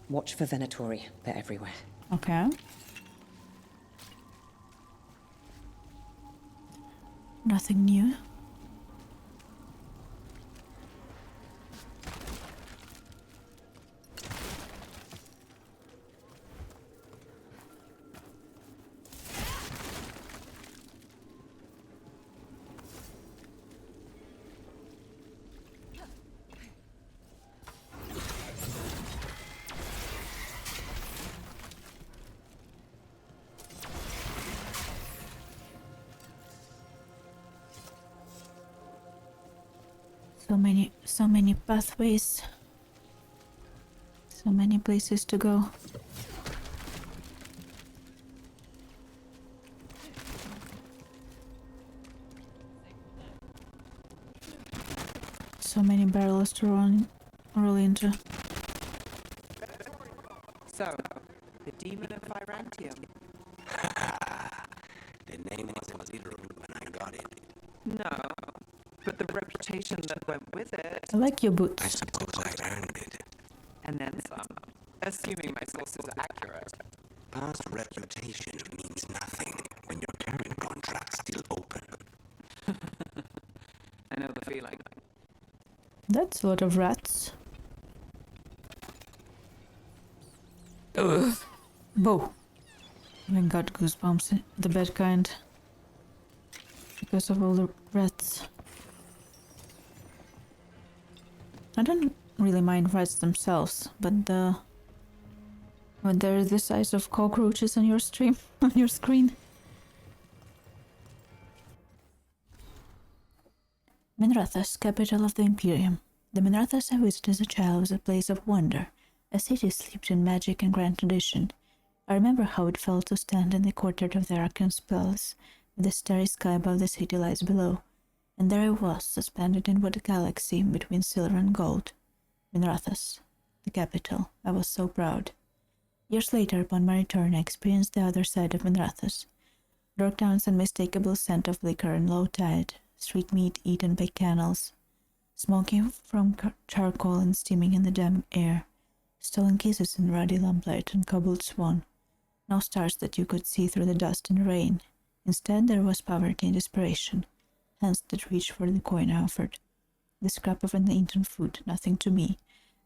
S12: Watch for Venatori. They're everywhere.
S1: Okay. Nothing new. So many pathways. So many places to go. So many barrels to roll into.
S4: So, the demon of Virantium.
S10: The name wasn't literal when I got it.
S4: No, but the reputation that went with it.
S1: I like your boots.
S10: I suppose I earned it.
S4: And then some. Assuming my sources are accurate.
S10: Past reputation means nothing when your current contract's still open.
S4: I know the feeling.
S1: That's a lot of rats. Ugh. Whoa. I got goosebumps, the bad kind. Because of all the rats. I don't really mind rats themselves, but when they're the size of cockroaches on your stream, on your screen. Minrathous, capital of the Imperium. The Minrathous I visited as a child was a place of wonder, a city steeped in magic and grand tradition. I remember how it felt to stand in the courtyard of the Arcan's palace, with the starry sky above the city lights below, and there I was, suspended in what galaxy between silver and gold. Minrathous, the capital. I was so proud. Years later, upon my return, I experienced the other side of Minrathous. Dorktown's unmistakable scent of liquor and low tide, street meat eaten by cannels, smoking from charcoal and steaming in the damp air, stolen kisses in ruddy lamplight and cobbled swan. No stars that you could see through the dust and rain. Instead, there was poverty and desperation, hands that reached for the coin I offered. The scrap of an eaten food, nothing to me,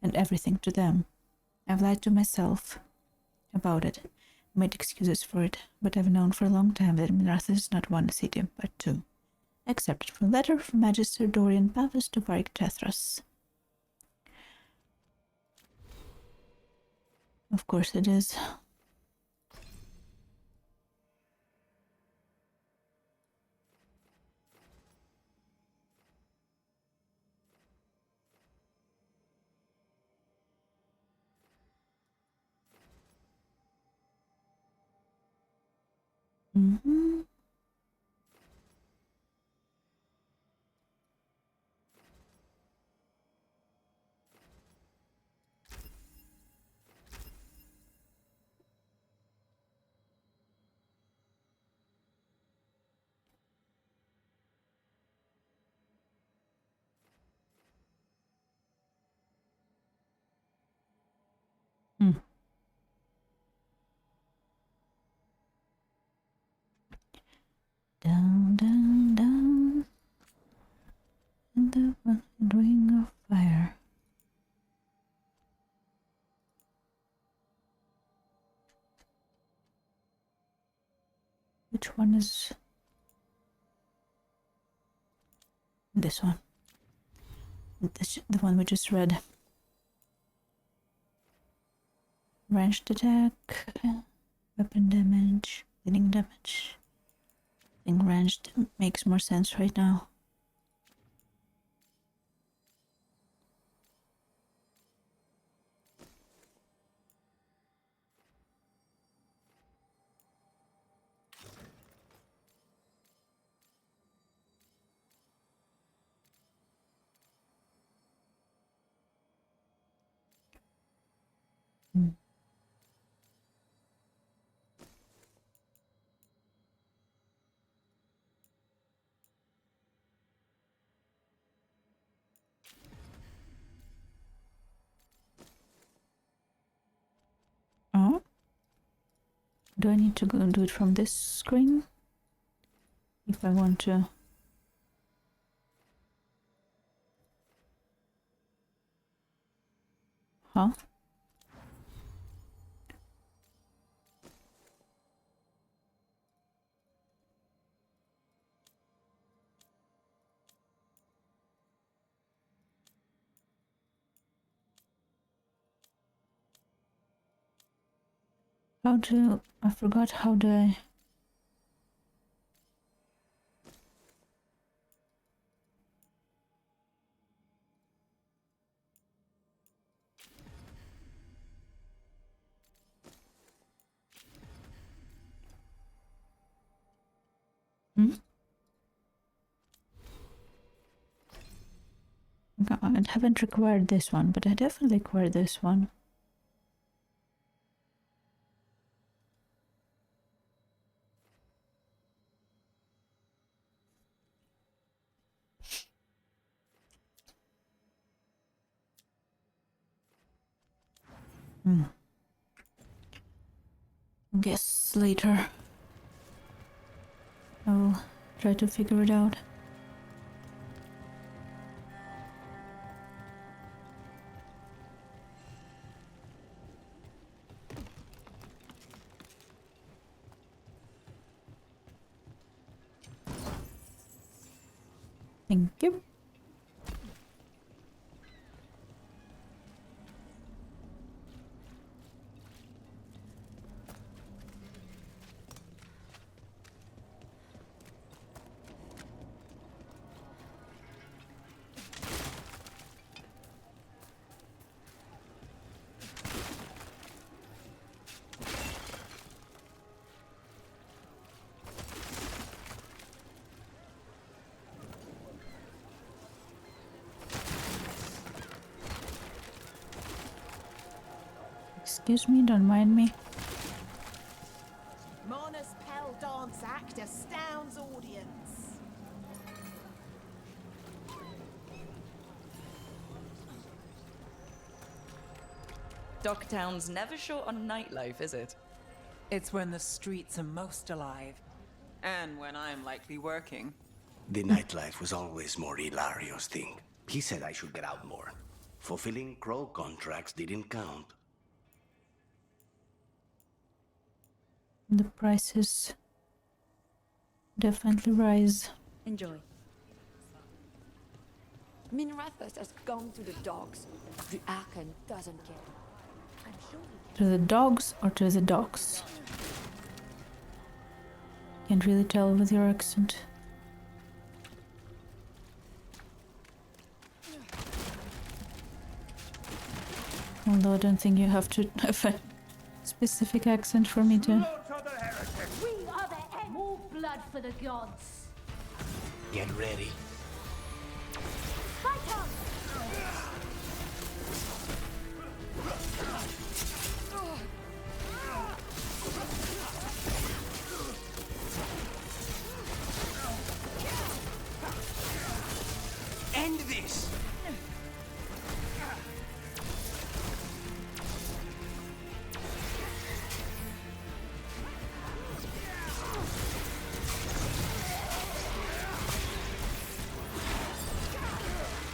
S1: and everything to them. I've lied to myself about it, made excuses for it, but I've known for a long time that Minrathous is not one city, but two. Accepted from letter from Magister Dorian Pavus to Varric Tethras. Of course it is. Mm-hmm. Down, down, down, in the ring of fire. Which one is this one? The one we just read. Ranged attack, weapon damage, bleeding damage. I think ranged makes more sense right now. Oh, do I need to go and do it from this screen if I want to? Huh? How do I forgot how do I I haven't required this one, but I definitely require this one. Guess later I'll try to figure it out. Thank you. Excuse me, don't mind me.
S21: Mona's Pell dance act astounds audience.
S3: Docktown's never short on nightlife, is it?
S4: It's when the streets are most alive. And when I'm likely working.
S10: The nightlife was always more Hilario's thing. He said I should get out more. Fulfilling Crow contracts didn't count.
S1: The prices definitely rise.
S23: Enjoy. Minrathus has gone to the dogs. The Archon doesn't care. I'm sure
S1: To the dogs or to the dogs? Can't really tell with your accent. Although I don't think you have to have a specific accent for me to.
S21: We are the end. More blood for the gods.
S10: Get ready.
S21: Fight on!
S10: End this!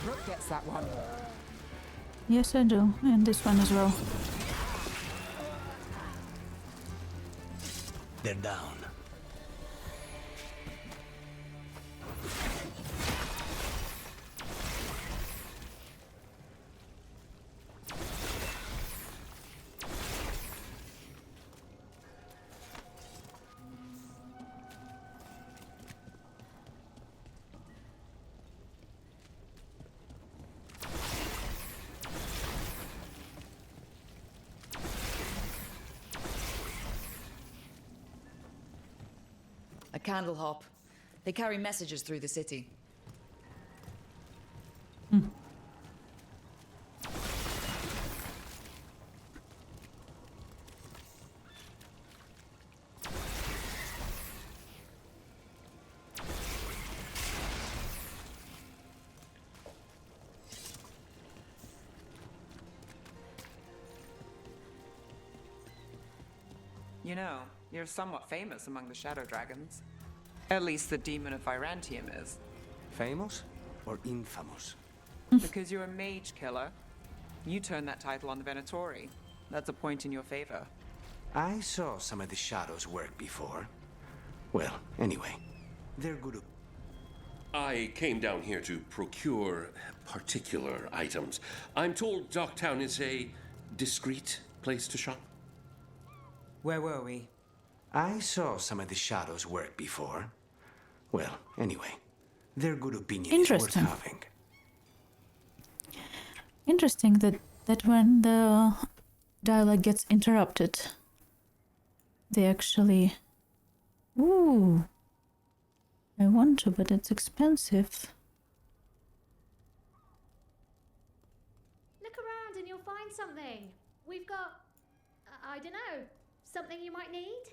S4: Brooke gets that one.
S1: Yes, I do, and this one as well.
S10: They're down.
S3: A candle hop. They carry messages through the city.
S4: You know, you're somewhat famous among the Shadow Dragons. At least the Demon of Virantium is.
S5: Famous or infamous?
S4: Because you're a mage killer. You turned that title on the Venatori. That's a point in your favor.
S10: I saw some of the shadows work before. Well, anyway, they're good.
S14: I came down here to procure particular items. I'm told Docktown is a discreet place to shop.
S4: Where were we?
S10: I saw some of the shadows work before. Well, anyway, their good opinion is worth having.
S1: Interesting that when the dialogue gets interrupted, they actually... Ooh. I want to, but it's expensive.
S17: Look around and you'll find something. We've got... I don't know. Something you might need?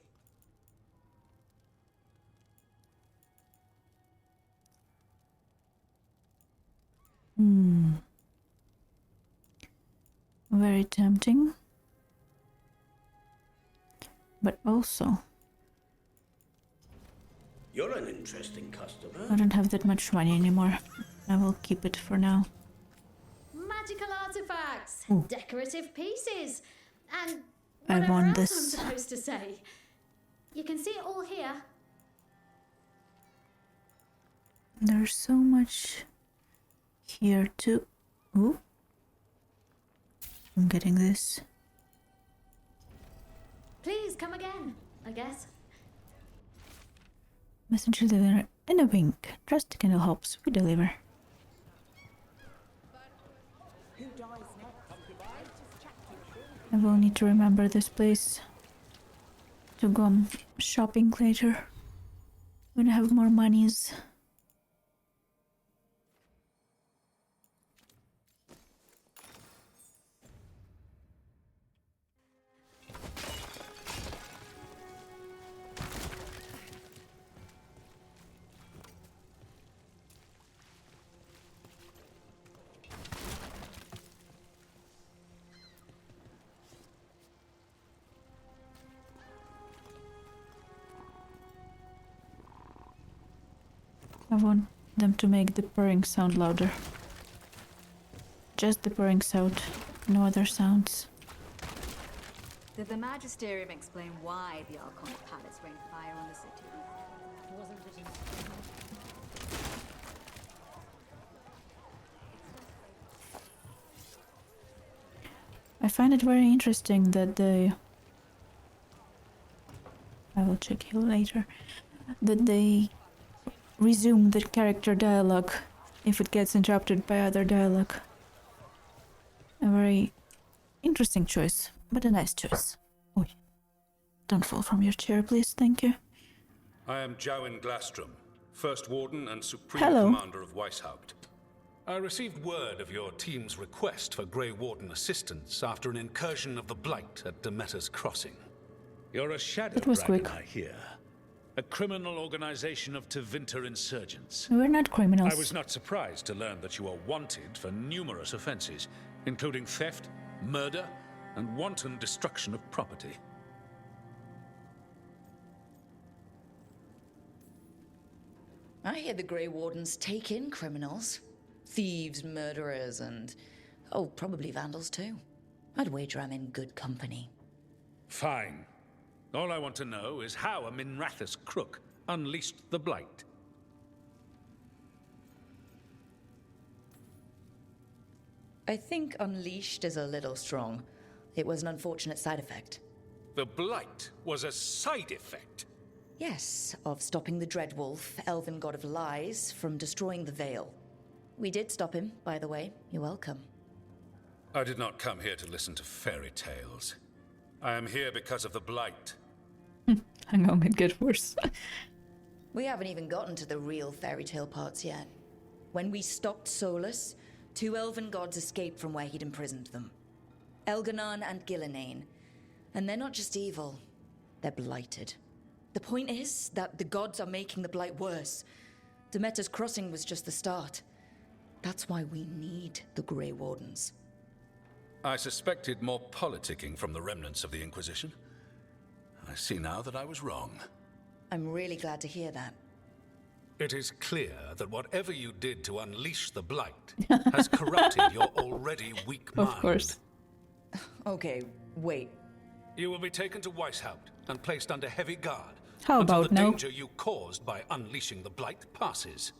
S1: Very tempting. But also...
S6: You're an interesting customer.
S1: I don't have that much money anymore. I will keep it for now.
S17: Magical artifacts, decorative pieces, and
S1: I
S17: whatever
S1: want
S17: else
S1: this.
S17: I'm supposed to say. You can see it all here.
S1: There's so much here too. Ooh. I'm getting this.
S17: Please come again, I guess.
S1: Messenger deliver in a wink. Trust the candle helps. We deliver. I will need to remember this place to go shopping later when I have more monies. I want them to make the purring sound louder. Just the purring sound, no other sounds.
S18: Did the Magisterium explain why the Archonic Palace rained fire on the city? Wasn't it
S1: I find it very interesting that I will check here later. That they resume the character dialogue if it gets interrupted by other dialogue. A very interesting choice, but a nice choice. Oi. Don't fall from your chair, please, thank you.
S19: I am Jowin Glastrom, First Warden and Supreme
S1: Hello.
S19: Commander of Weishaupt. I received word of your team's request for Grey Warden assistance after an incursion of the Blight at Demeter's Crossing. You're a shadow
S1: That was
S19: dragon,
S1: quick.
S19: I hear. A criminal organization of Tevinter insurgents.
S1: We're not criminals.
S19: I was not surprised to learn that you are wanted for numerous offenses, including theft, murder, and wanton destruction of property.
S3: I hear the Grey Wardens take in criminals. Thieves, murderers, and... oh, probably vandals too. I'd wager I'm in good company.
S19: Fine. All I want to know is how a Minrathous crook unleashed the Blight.
S3: I think unleashed is a little strong. It was an unfortunate side effect.
S19: The Blight was a side effect.
S3: Yes, of stopping the Dreadwolf, elven god of lies, from destroying the Veil. We did stop him, by the way. You're welcome.
S19: I did not come here to listen to fairy tales. I am here because of the Blight.
S1: Hang on, it get worse.
S3: We haven't even gotten to the real fairy tale parts yet. When we stopped Solus, 2 elven gods escaped from where he'd imprisoned them. Elganon and Gillenane. And they're not just evil, they're blighted. The point is that the gods are making the Blight worse. Demeter's Crossing was just the start. That's why we need the Grey Wardens.
S19: I suspected more politicking from the remnants of the Inquisition. I see now that I was wrong.
S3: I'm really glad to hear that.
S19: It is clear that whatever you did to unleash the Blight has corrupted your already weak mind.
S1: Of course.
S3: Okay, wait.
S19: You will be taken to Weishaupt and placed under heavy guard
S1: How
S19: until
S1: about
S19: the
S1: no?
S19: danger you caused by unleashing the Blight passes.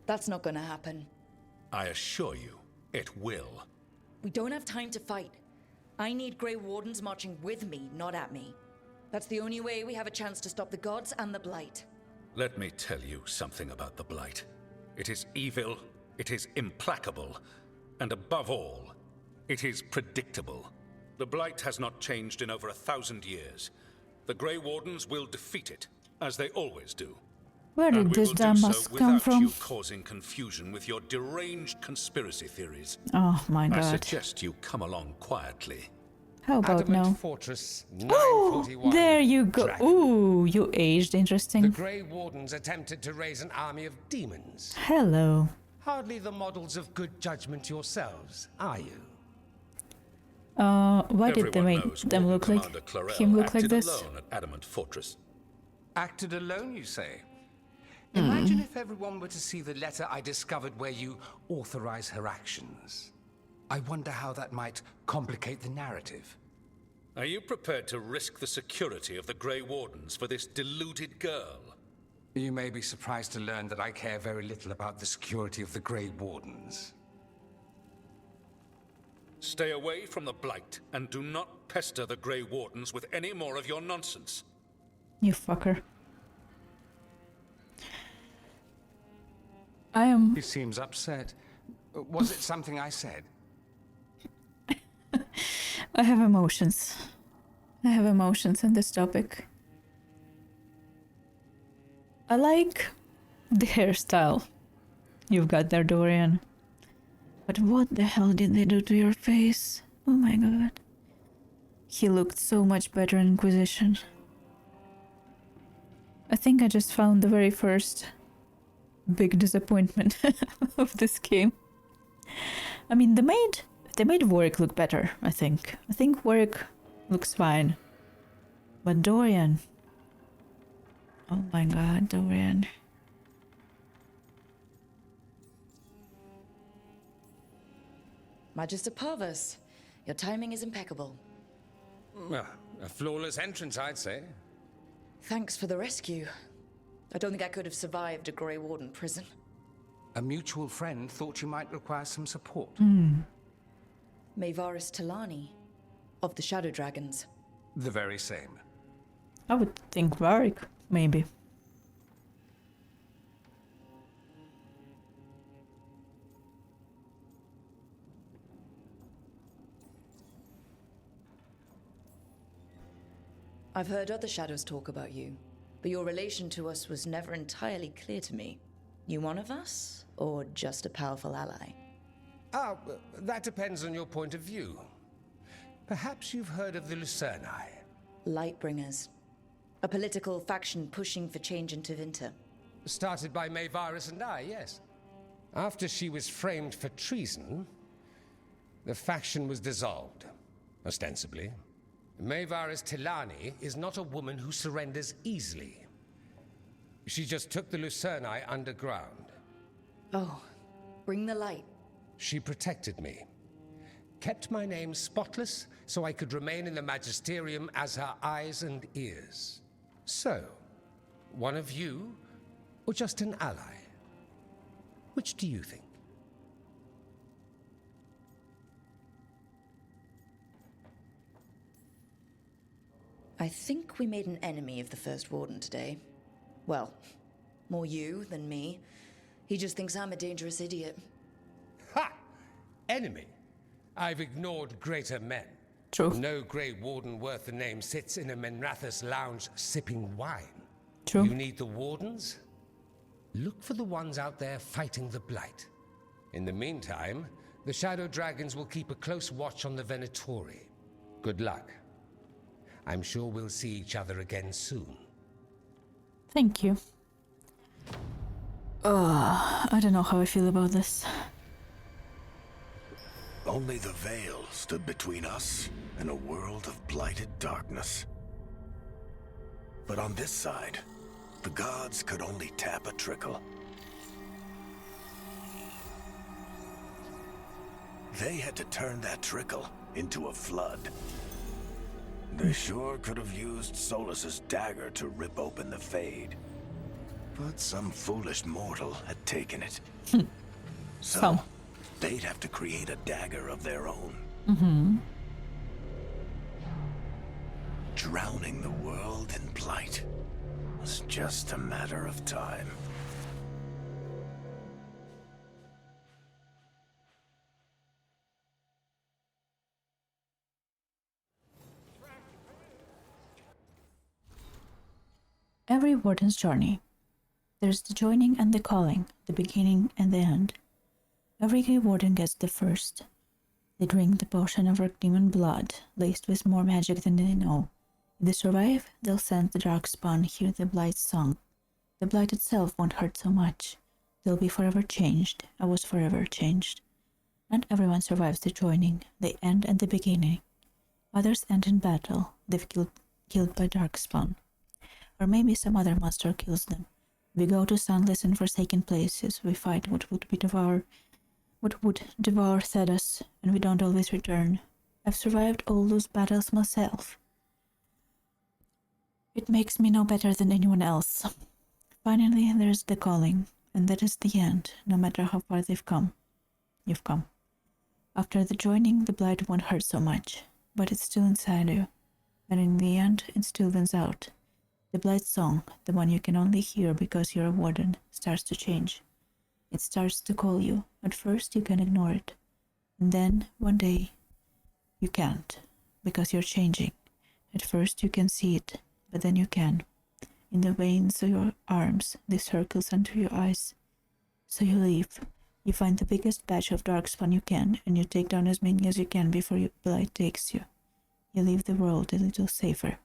S3: That's not gonna happen.
S19: I assure you, it will.
S3: We don't have time to fight. I need Grey Wardens marching with me, not at me. That's the only way we have a chance to stop the gods and the Blight.
S19: Let me tell you something about the Blight. It is evil, it is implacable, and above all, it is predictable. The Blight has not changed in over 1,000 years. The Grey Wardens will defeat it, as they always do.
S1: Where did this damn mask come from?
S19: You causing confusion with your deranged conspiracy theories.
S1: Oh my god.
S19: I suggest you come along quietly.
S1: How about
S13: Adamant
S1: no?
S13: Fortress
S1: Oh,
S13: 941.
S1: there you go.
S13: Dragon.
S1: Ooh, you aged.
S13: The
S1: Interesting.
S13: Grey Wardens attempted to raise an army of demons.
S1: Hello.
S13: Hardly the models of good judgment yourselves, are you?
S1: Why did they make them look like him look like this?
S19: Alone at Adamant Fortress.
S13: Acted alone, you say? Imagine if everyone were to see the letter I discovered where you authorize her actions. I wonder how that might complicate the narrative.
S19: Are you prepared to risk the security of the Grey Wardens for this deluded girl?
S13: You may be surprised to learn that I care very little about the security of the Grey Wardens.
S19: Stay away from the Blight and do not pester the Grey Wardens with any more of your nonsense.
S1: You fucker.
S13: He seems upset. Was it something I said?
S1: I have emotions. I have emotions on this topic. I like the hairstyle you've got there, Dorian. But what the hell did they do to your face? Oh my god. He looked so much better in Inquisition. I think I just found the very first big disappointment of this game. I mean, they made Warwick look better, I think. I think Warwick looks fine. But Dorian... Oh my god, Dorian.
S3: Magister Parvus, your timing is impeccable.
S13: Well, a flawless entrance, I'd say.
S3: Thanks for the rescue. I don't think I could have survived a Grey Warden prison.
S13: A mutual friend thought you might require some support.
S3: Maevaris Talani, of the Shadow Dragons.
S13: The very same.
S1: I would think Varric, maybe.
S3: I've heard other shadows talk about you, but your relation to us was never entirely clear to me. You one of us, or just a powerful ally?
S13: Ah, that depends on your point of view. Perhaps you've heard of the Lucerni.
S3: Lightbringers. A political faction pushing for change in Tevinter.
S13: Started by Maevaris and I, yes. After she was framed for treason, the faction was dissolved, ostensibly. Maevaris Talani is not a woman who surrenders easily. She just took the Lucerni underground.
S3: Oh, bring the light.
S13: She protected me. Kept my name spotless so I could remain in the Magisterium as her eyes and ears. So, one of you, or just an ally? Which do you think?
S3: I think we made an enemy of the First Warden today. Well, more you than me. He just thinks I'm a dangerous idiot.
S13: Ha! Enemy? I've ignored greater men.
S1: True.
S13: No Grey Warden worth the name sits in a Menrathus lounge sipping wine.
S1: True.
S13: You need the Wardens? Look for the ones out there fighting the Blight. In the meantime, the Shadow Dragons will keep a close watch on the Venatori. Good luck. I'm sure we'll see each other again soon.
S1: Thank you. I don't know how I feel about this.
S2: Only the veil stood between us and a world of blighted darkness. But on this side, the gods could only tap a trickle. They had to turn that trickle into a flood. They sure could have used Solus's dagger to rip open the Fade. But some foolish mortal had taken it. So, they'd have to create a dagger of their own. Drowning the world in blight was just a matter of time.
S1: Every warden's journey. There's the joining and the calling, the beginning and the end. Every Grey Warden gets the first. They drink the potion of demon blood, laced with more magic than they know. If they survive, they'll sense the darkspawn, hear the Blight's song. The Blight itself won't hurt so much. They'll be forever changed. I was forever changed. Not everyone survives the joining, the end and the beginning. Others end in battle, they've killed by darkspawn. Or maybe some other monster kills them. We go to sunless and forsaken places, we fight what would devour Thedas, and we don't always return. I've survived all those battles myself. It makes me no better than anyone else. Finally, there's the calling, and that is the end, no matter how far you've come. After the joining, the blight won't hurt so much, but it's still inside you, and in the end, it still wins out. The Blight's song, the one you can only hear because you're a warden, starts to change. It starts to call you. At first you can ignore it. And then, one day, you can't, because you're changing. At first you can see it, but then you can. In the veins of your arms, the circles under your eyes. So you leave. You find the biggest batch of darkspawn you can, and you take down as many as you can before your blight takes you. You leave the world a little safer.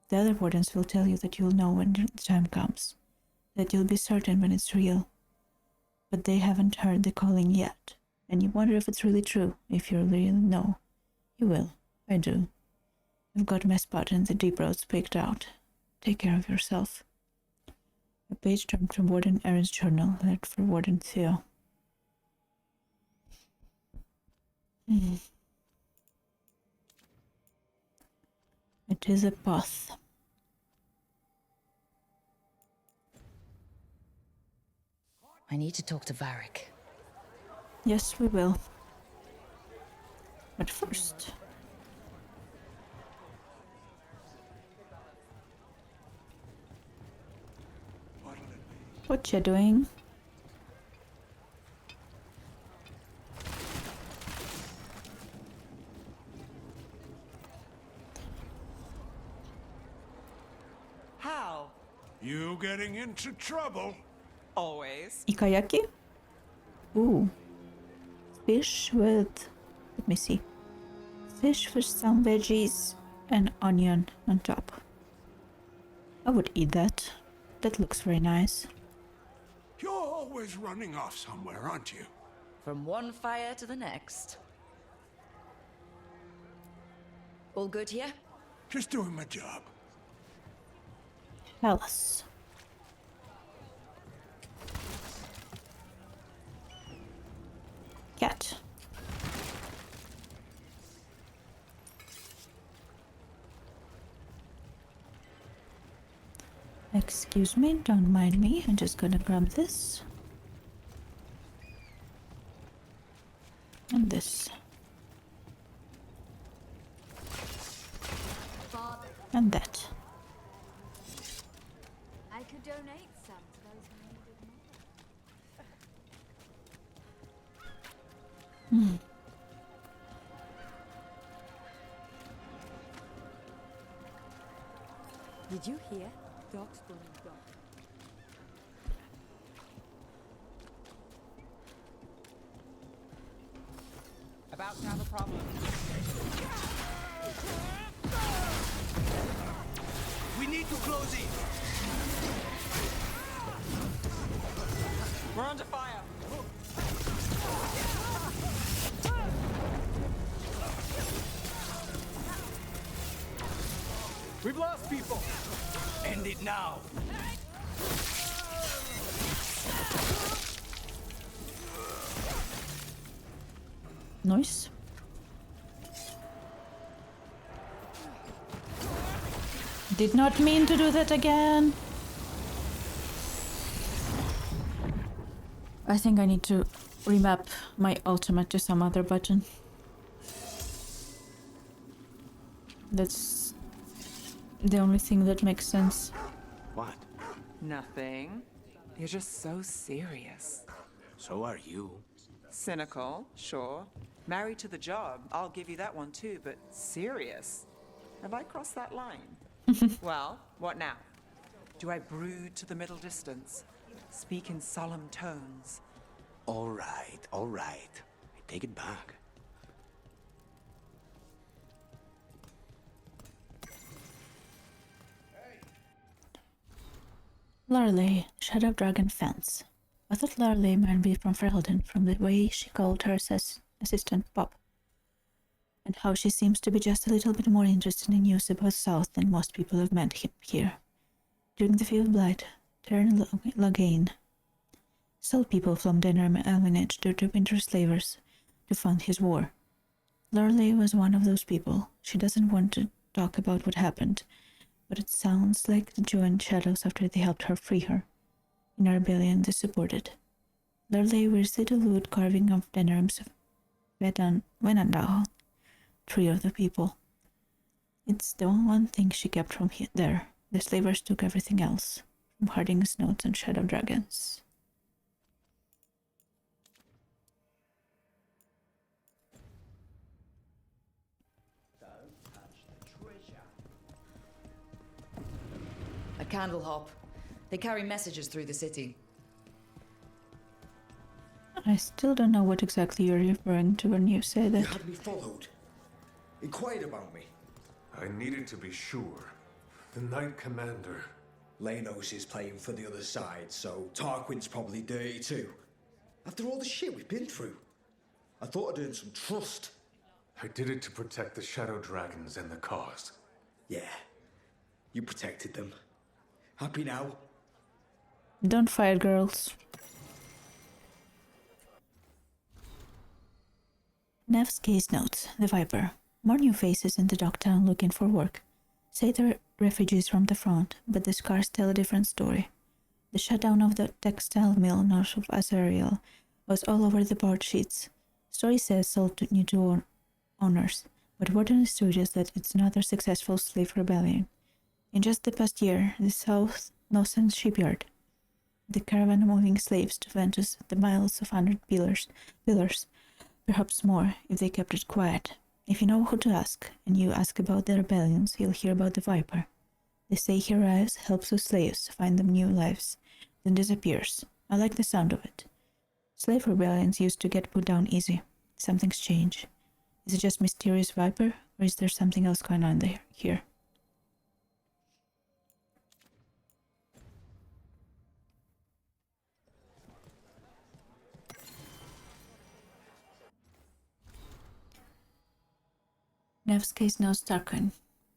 S1: The other wardens will tell you that you'll know when the time comes, that you'll be certain when it's real. But they haven't heard the calling yet, and you wonder if it's really true, if you really know. You will. I do. I've got my spot in the deep roads picked out. Take care of yourself. A page turned from Warden Aaron's journal, left for Warden Theo. It is a path.
S3: I need to talk to Varric.
S1: Yes, we will. But first... What you doing?
S4: How?
S10: You getting into trouble?
S4: Always.
S1: Ikayaki? Ooh. Fish with... Let me see. Fish with some veggies and onion on top. I would eat that. That looks very nice.
S10: You're always running off somewhere, aren't you?
S3: From one fire to the next. All good here?
S10: Just doing my job.
S1: Alice. Cat. Excuse me, don't mind me. I'm just gonna grab this. And this. And that.
S18: I could donate some to those who needed more.
S23: Did you hear? Dogs spawning dog.
S4: About to have a problem.
S6: We need to close in.
S4: We're under fire.
S8: We've lost people! End it now!
S1: Nice. Did not mean to do that again. I think I need to remap my ultimate to some other button. That's the only thing that makes sense.
S10: What?
S4: Nothing. You're just so serious.
S10: So are you.
S4: Cynical, sure. Married to the job, I'll give you that one too, but serious? Have I crossed that line? Well, what now? Do I brood to the middle distance? Speak in solemn tones?
S10: All right, all right. I take it back.
S1: Lorelei, Shadow Dragon Fence. I thought Lorelei might be from Ferelden from the way she called her assistant Bob, and how she seems to be just a little bit more interested in news about South than most people have met him here. During the Field Blight, Terran Loghain sold people from Denerim Elvinage to winter slavers to fund his war. Lorelei was one of those people. She doesn't want to talk about what happened, but it sounds like the joined shadows after they helped her free her. In a rebellion they supported. Lorelei visited the wood carving of Denerim's Venandal, tree of the people. It's the one thing she kept from there. The slavers took everything else, from Harding's notes and shadow dragons.
S3: A candle hop. They carry messages through the city.
S1: I still don't know what exactly you're referring to when you say that.
S8: You had me followed. Inquired about me.
S11: I needed to be sure. The Knight Commander.
S8: Lenos is playing for the other side, so Tarquin's probably dirty too. After all the shit we've been through, I thought I'd earn some trust.
S11: I did it to protect the Shadow Dragons and the cause.
S8: Yeah, you protected them. Happy now?
S1: Don't fight, girls. Nev's case notes, the Viper. More new faces in the Docktown looking for work. Say they're refugees from the front, but the scars tell a different story. The shutdown of the textile mill north of Azariel was all over the board sheets. Story says sold to new owners, but word on the street is that it's another successful slave rebellion. In just the past year, the South Northern shipyard, the caravan moving slaves to Ventus, the miles of 100 pillars, perhaps more if they kept it quiet. If you know who to ask, and you ask about the rebellions, you'll hear about the Viper. They say he arrives, helps the slaves, find them new lives, then disappears. I like the sound of it. Slave rebellions used to get put down easy. Something's changed. Is it just mysterious Viper, or is there something else going on here? Nev's case knows Tarquin.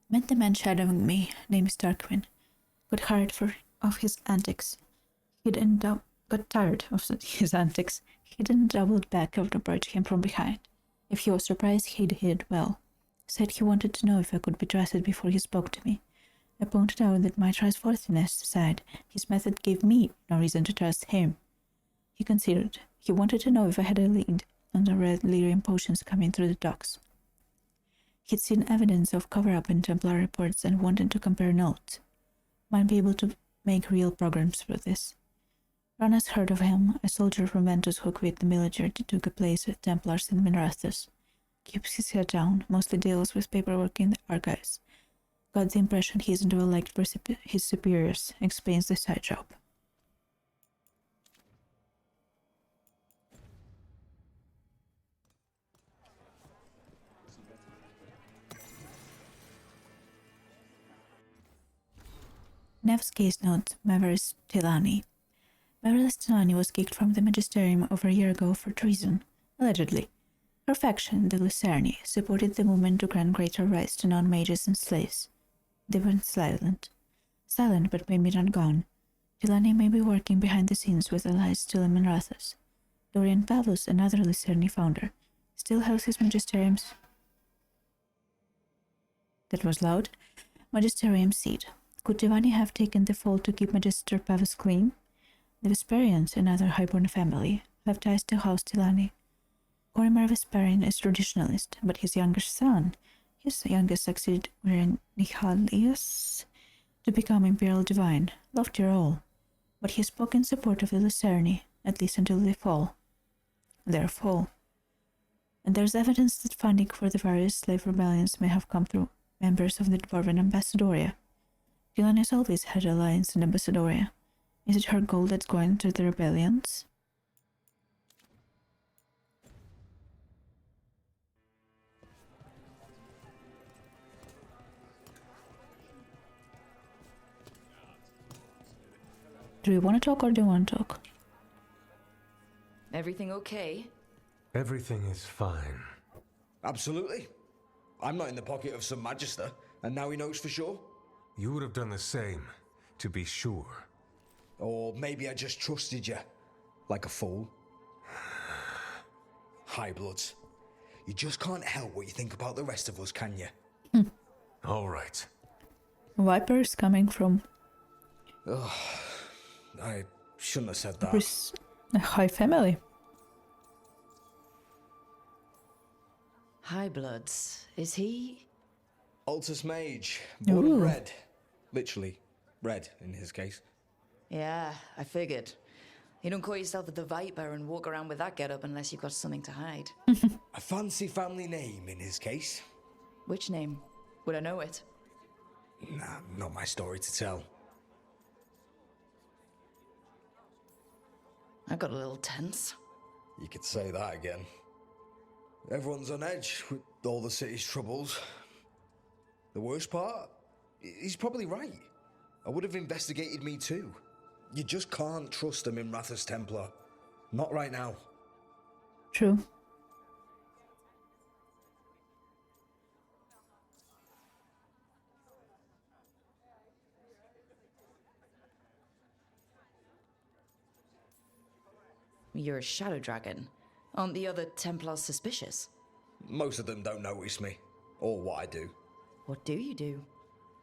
S1: Met the man shadowing me, name is Tarquin. Got tired of his antics. Got tired of his antics. He didn't double back and approach him from behind. If he was surprised, he hid well. Said he wanted to know if I could be trusted before he spoke to me. I pointed out that my trustworthiness aside, his method gave me no reason to trust him. He considered. He wanted to know if I had a lead on the red lyrium potions coming through the docks. He'd seen evidence of cover-up in Templar reports and wanted to compare notes. Might be able to make real programs for this. Ranas heard of him, a soldier from Ventus who quit the military to take a place with Templars in Minrathus. Keeps his head down, mostly deals with paperwork in the archives. Got the impression he isn't well liked by his superiors, explains the side job. Nev's case notes, Maverys Tilani. Maverys Tilani was kicked from the magisterium over a year ago for treason, allegedly. Her faction, the Lucerni, supported the movement to grant greater rights to non-mages and slaves. They went silent. Silent, but maybe not gone. Tilani may be working behind the scenes with allies Tilem and Rathas. Dorian Pavlos, another Lycerni founder, still held his magisterium's... That was loud. Magisterium seat. Could Tivani have taken the fall to keep Magister Pavlos clean? The Vesperians, another highborn family, have ties to House Tilani. Corimar Vesperian is traditionalist, but his youngest succeeded Nihalius to become Imperial Divine, lofty role, but he spoke in support of the Lycerni, at least until they fall. Their fall. And there's evidence that funding for the various slave rebellions may have come through members of the Dwarven Ambassadoria. Dylan has always had alliance in Ambassadoria. Is it her gold that's going to the rebellions? Do you want to talk or do you want to talk?
S3: Everything okay?
S11: Everything is fine.
S8: Absolutely. I'm not in the pocket of some magister, and now he knows for sure.
S11: You would have done the same, to be sure.
S8: Or maybe I just trusted you, like a fool. High bloods. You just can't help what you think about the rest of us, can you?
S11: All right.
S1: Viper is coming from...
S8: Ugh, I shouldn't have said that.
S1: A high family.
S3: High Bloods. Is he?
S8: Altus Mage, born
S1: Ooh.
S8: in red. Literally, red in his case.
S3: Yeah, I figured. You don't call yourself the Viper and walk around with that getup unless you've got something to hide.
S8: A fancy family name in his case.
S3: Which name? Would I know it?
S8: Nah, not my story to tell.
S3: I got a little tense.
S8: You could say that again. Everyone's on edge with all the city's troubles. The worst part? He's probably right. I would have investigated me too. You just can't trust them in Rathas Templar. Not right now.
S1: True.
S3: You're a shadow dragon. Aren't the other Templars suspicious?
S8: Most of them don't notice me, or what I do.
S3: What do you do?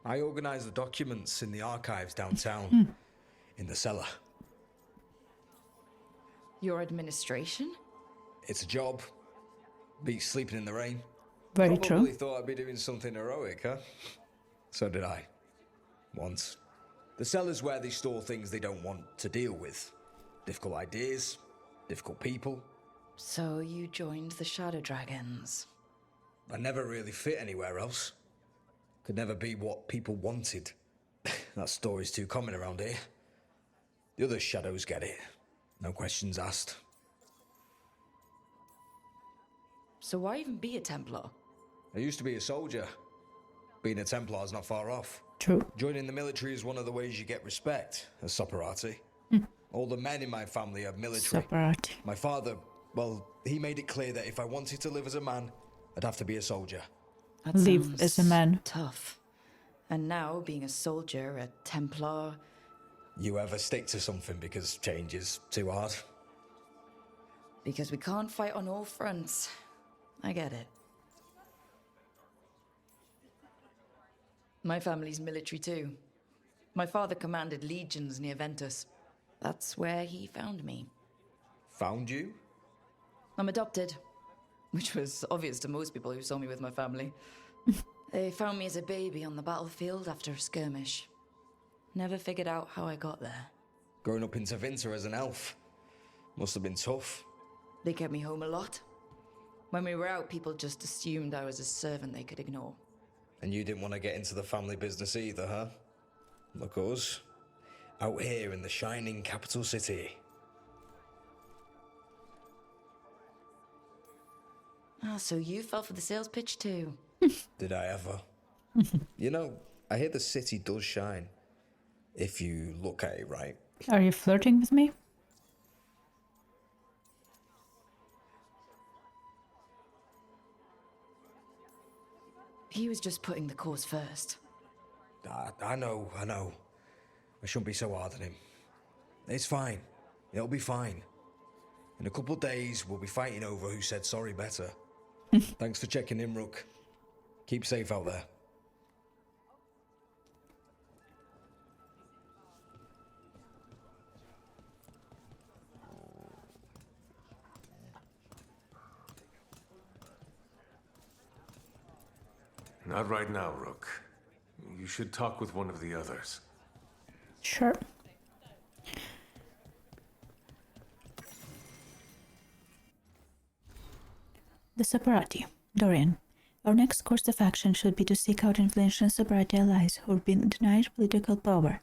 S8: I organize the documents in the archives downtown, in the cellar.
S3: Your administration?
S8: It's a job. Beats sleeping in the rain.
S1: Very
S8: Probably
S1: true.
S8: thought I'd be doing something heroic, huh? So did I. Once. The cellar's where they store things they don't want to deal with. Difficult ideas, difficult people.
S3: So you joined the Shadow Dragons.
S8: I never really fit anywhere else. Could never be what people wanted. That story's too common around here. The other shadows get it. No questions asked.
S3: So why even be a Templar?
S8: I used to be a soldier. Being a Templar's not far off.
S1: True.
S8: Joining the military is one of the ways you get respect, as Soparati. All the men in my family are military.
S1: Soparati.
S8: My father, well, he made it clear that if I wanted to live as a man, I'd have to be a soldier.
S3: That
S1: Live
S3: sounds
S1: as a man.
S3: Tough. And now, being a soldier, a Templar...
S8: You ever stick to something because change is too hard?
S3: Because we can't fight on all fronts. I get it. My family's military too. My father commanded legions near Ventus. That's where he found me.
S8: Found you?
S3: I'm adopted, which was obvious to most people who saw me with my family. They found me as a baby on the battlefield after a skirmish. Never figured out how I got there.
S8: Growing up in Tevinter as an elf. Must have been tough.
S3: They kept me home a lot. When we were out, people just assumed I was a servant they could ignore.
S8: And you didn't want to get into the family business either, huh? Look us. Out here in the shining capital city.
S3: Ah, so you fell for the sales pitch too.
S8: Did I ever? You know, I hear the city does shine. If you look at it right.
S1: Are you flirting with me?
S3: He was just putting the cause first.
S8: I know. I shouldn't be so hard on him. It's fine. It'll be fine. In a couple of days, we'll be fighting over who said sorry better. Thanks for checking in, Rook. Keep safe out there.
S11: Not right now, Rook. You should talk with one of the others.
S1: Sure. The Separati. Dorian. Our next course of action should be to seek out influential Separati allies who have been denied political power.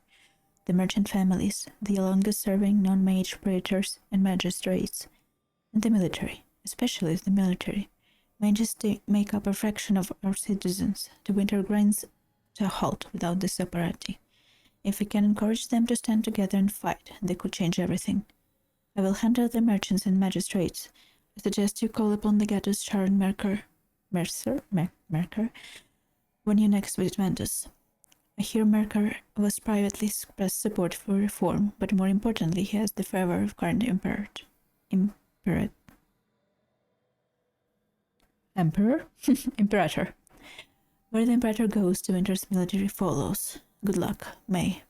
S1: The merchant families, the longest-serving non-mage praetors and magistrates, and the military, especially the military. Mages make up a fraction of our citizens. The winter grinds to a halt without the Separati. If we can encourage them to stand together and fight, they could change everything. I will handle the merchants and magistrates. I suggest you call upon the Gatus Sharon Mercer when you next visit Ventus. I hear Mercer was privately expressed support for reform, but more importantly, he has the favor of current Emperor? Imperator. Where the Imperator goes, the winter's military follows. Good luck, May.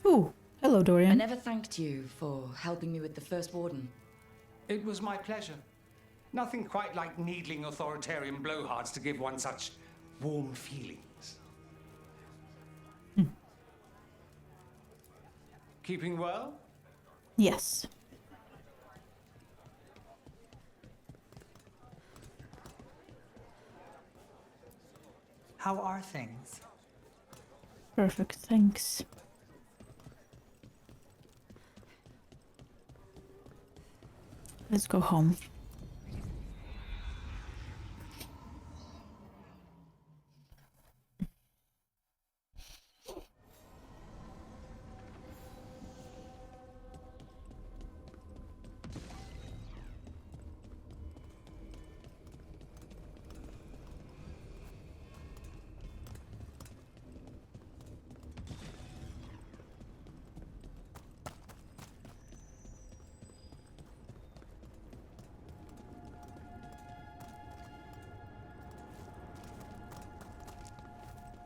S1: Ooh, hello, Dorian.
S3: I never thanked you for helping me with the First Warden.
S9: It was my pleasure. Nothing quite like needling authoritarian blowhards to give one such warm feelings. Keeping well?
S1: Yes.
S9: How are things?
S1: Perfect, thanks. Let's go home.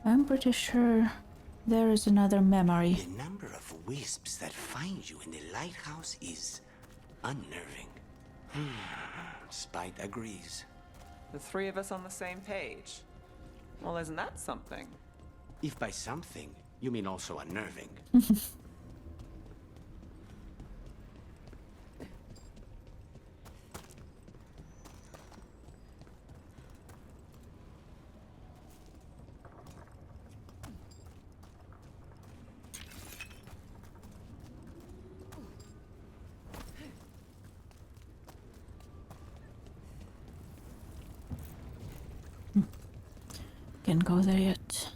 S1: I'm pretty sure there is another memory.
S10: The number of wisps that find you in the lighthouse is unnerving. Spite agrees.
S4: The three of us on the same page. Well, isn't that something?
S10: If by something, you mean also unnerving.
S1: Can't go there yet.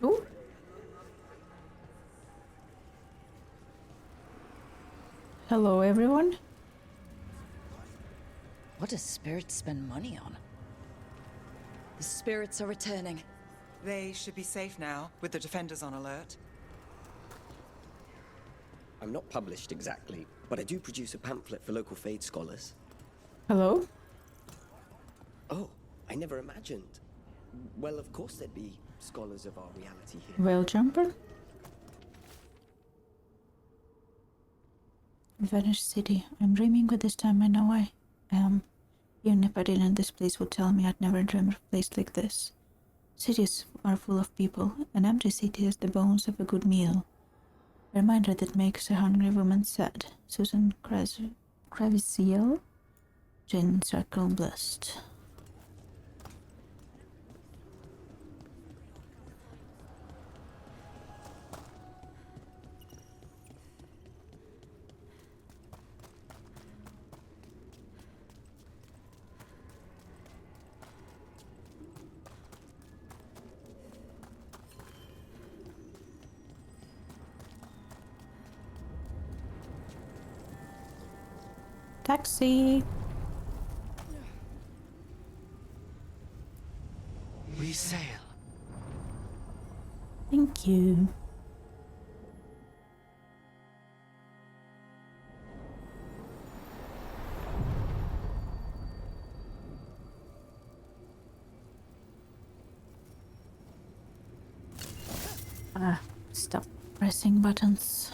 S1: Ooh. Hello, everyone.
S3: What does spirits spend money on? The spirits are returning.
S4: They should be safe now, with the defenders on alert.
S7: I'm not published exactly, but I do produce a pamphlet for local Fade scholars.
S1: Hello?
S7: Oh, I never imagined. Well, of course there'd be scholars of our reality here.
S1: Veil Jumper? Vanished City. I'm dreaming, but this time I know I am. Even if I didn't, this place would tell me I'd never dreamed of a place like this. Cities are full of people. An empty city is the bones of a good meal. A reminder that makes a hungry woman sad. Susan Cravisiel? Jane Circle Blessed. Taxi.
S6: We sail.
S1: Thank you. Stop pressing buttons.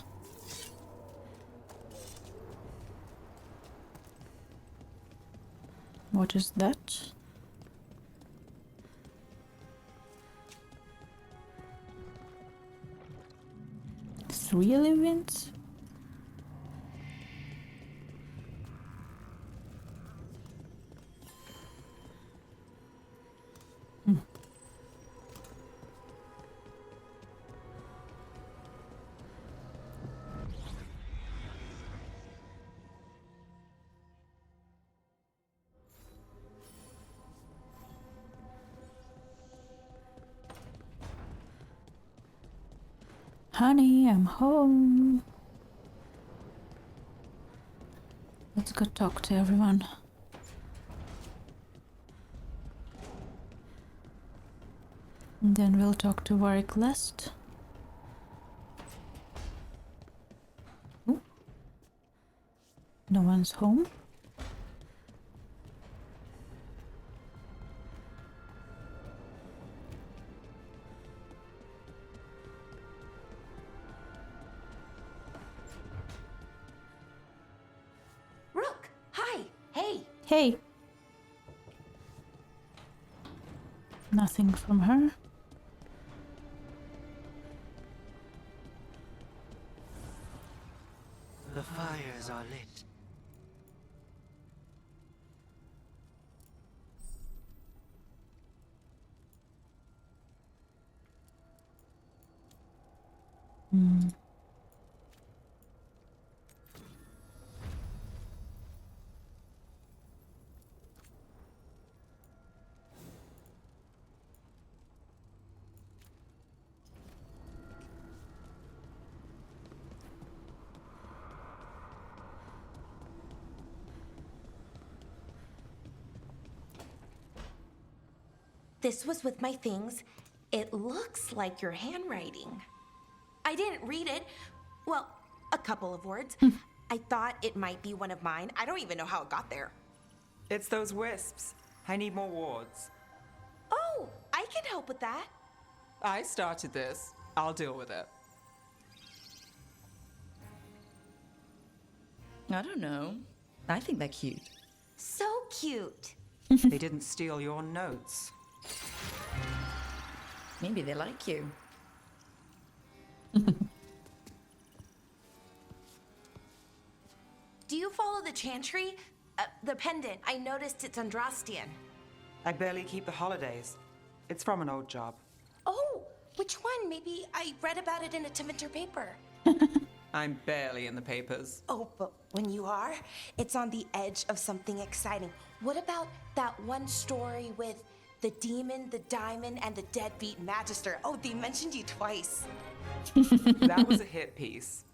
S1: What is that? Three events? Honey, I'm home. Let's go talk to everyone. And then we'll talk to Warwick Lest. Ooh. No one's home. Hey! Nothing from her.
S6: The fires are lit.
S16: This was with my things. It looks like your handwriting. I didn't read it. Well, a couple of words. I thought it might be one of mine. I don't even know how it got there.
S4: It's those wisps. I need more wards.
S16: Oh, I can help with that.
S4: I started this. I'll deal with it.
S3: I don't know. I think they're cute.
S16: So cute.
S4: They didn't steal your notes.
S3: Maybe they like you.
S16: Do you follow the chantry? The pendant. I noticed it's Andrastian.
S4: I barely keep the holidays. It's from an old job.
S16: Oh, which one? Maybe I read about it in a Timenter paper.
S4: I'm barely in the papers.
S16: Oh, but when you are, it's on the edge of something exciting. What about that one story with the demon, the diamond, and the deadbeat magister? Oh, they mentioned you twice.
S4: That was a hit piece.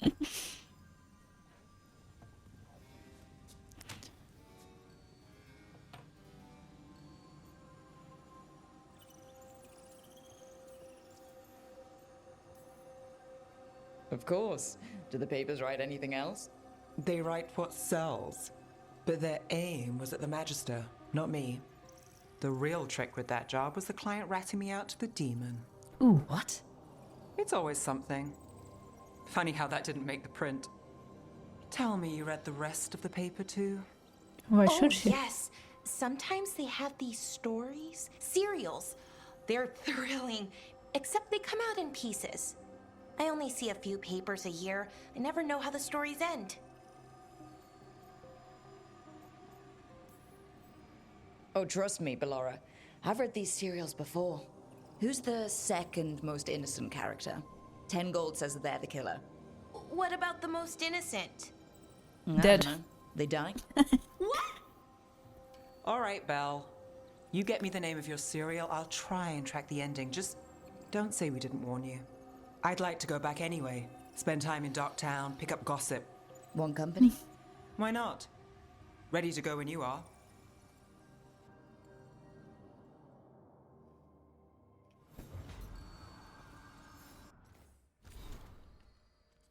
S3: Of course. Do the papers write anything else?
S4: They write what sells. But their aim was at the Magister, not me. The real trick with that job was the client ratting me out to the demon.
S1: Ooh.
S3: What?
S4: It's always something. Funny how that didn't make the print. Tell me you read the rest of the paper too?
S1: Why should she?
S16: Yes. Sometimes they have these stories, serials. They're thrilling, except they come out in pieces. I only see a few papers a year. I never know how the stories end.
S3: Oh, trust me, Ballora. I've read these serials before. Who's the second most innocent character? 10 gold says that they're the killer.
S16: What about the most innocent?
S1: Dead.
S3: They die?
S16: What?
S4: All right, Belle. You get me the name of your serial, I'll try and track the ending. Just don't say we didn't warn you. I'd like to go back anyway. Spend time in Docktown, pick up gossip.
S3: One company?
S4: Why not? Ready to go when you are.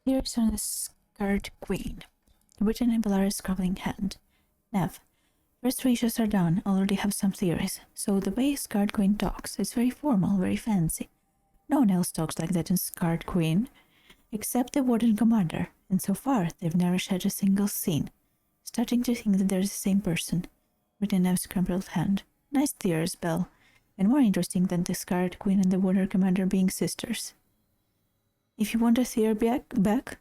S1: Here's on the Scarred Queen, written in Belarus' scrabbling hand. Nev. First 3 issues are done, already have some theories. So the way Scarred Queen talks is very formal, very fancy. No one else talks like that in Scarred Queen, except the Warden Commander, and so far they've never shared a single scene. Starting to think that they're the same person. Written in Nev's scrambled hand. Nice theories, Belle, and more interesting than the Scarred Queen and the Warden Commander being sisters. If you want a theory back,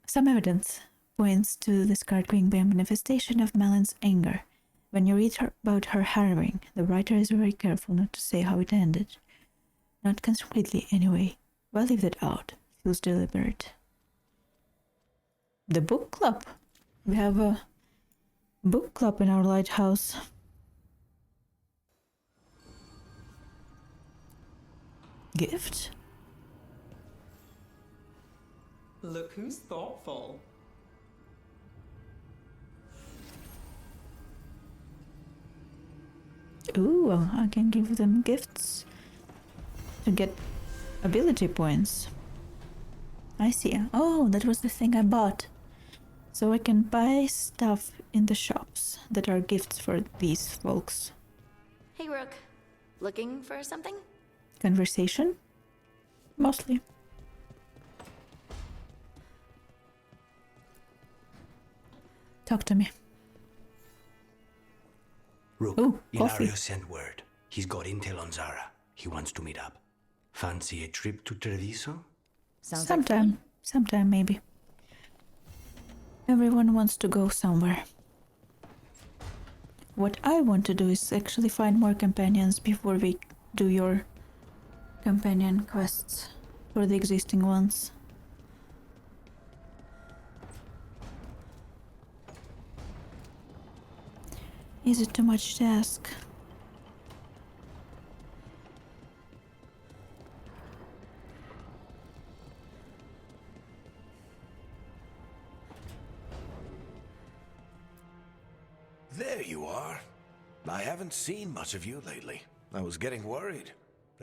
S1: some evidence points to the Scarred Queen being a manifestation of Malin's anger. When you read about her harrowing, the writer is very careful not to say how it ended. Not completely, anyway. Well, leave that out. Feels deliberate. The book club. We have a book club in our lighthouse. Gift?
S4: Look who's thoughtful.
S1: Ooh, I can give them gifts to get ability points. I see. Oh, that was the thing I bought. So I can buy stuff in the shops that are gifts for these folks.
S15: Hey, Rook. Looking for something?
S1: Conversation? Mostly. Talk to me.
S10: Rook,
S1: Ooh, coffee.
S10: Ilario sent word. He's got intel on Zara. He wants to meet up. Fancy a trip to Treviso?
S1: Sometime maybe. Everyone wants to go somewhere. What I want to do is actually find more companions before we do your companion quests for the existing ones. Is it too much to ask?
S2: There you are. I haven't seen much of you lately. I was getting worried.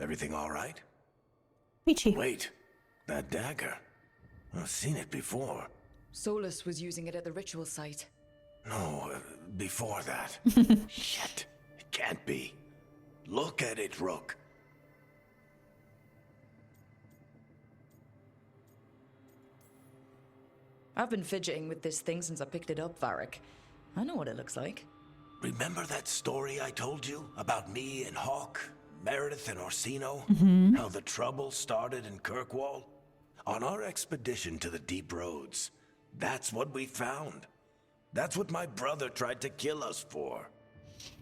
S2: Everything all right?
S1: Peachy.
S2: Wait, that dagger. I've seen it before.
S3: Solus was using it at the ritual site.
S2: No, before that. Shit, it can't be. Look at it, Rook.
S3: I've been fidgeting with this thing since I picked it up, Varric. I know what it looks like.
S2: Remember that story I told you about me and Hawk, Meredith and Orsino? How the trouble started in Kirkwall? On our expedition to the deep roads, that's what we found. That's what my brother tried to kill us for.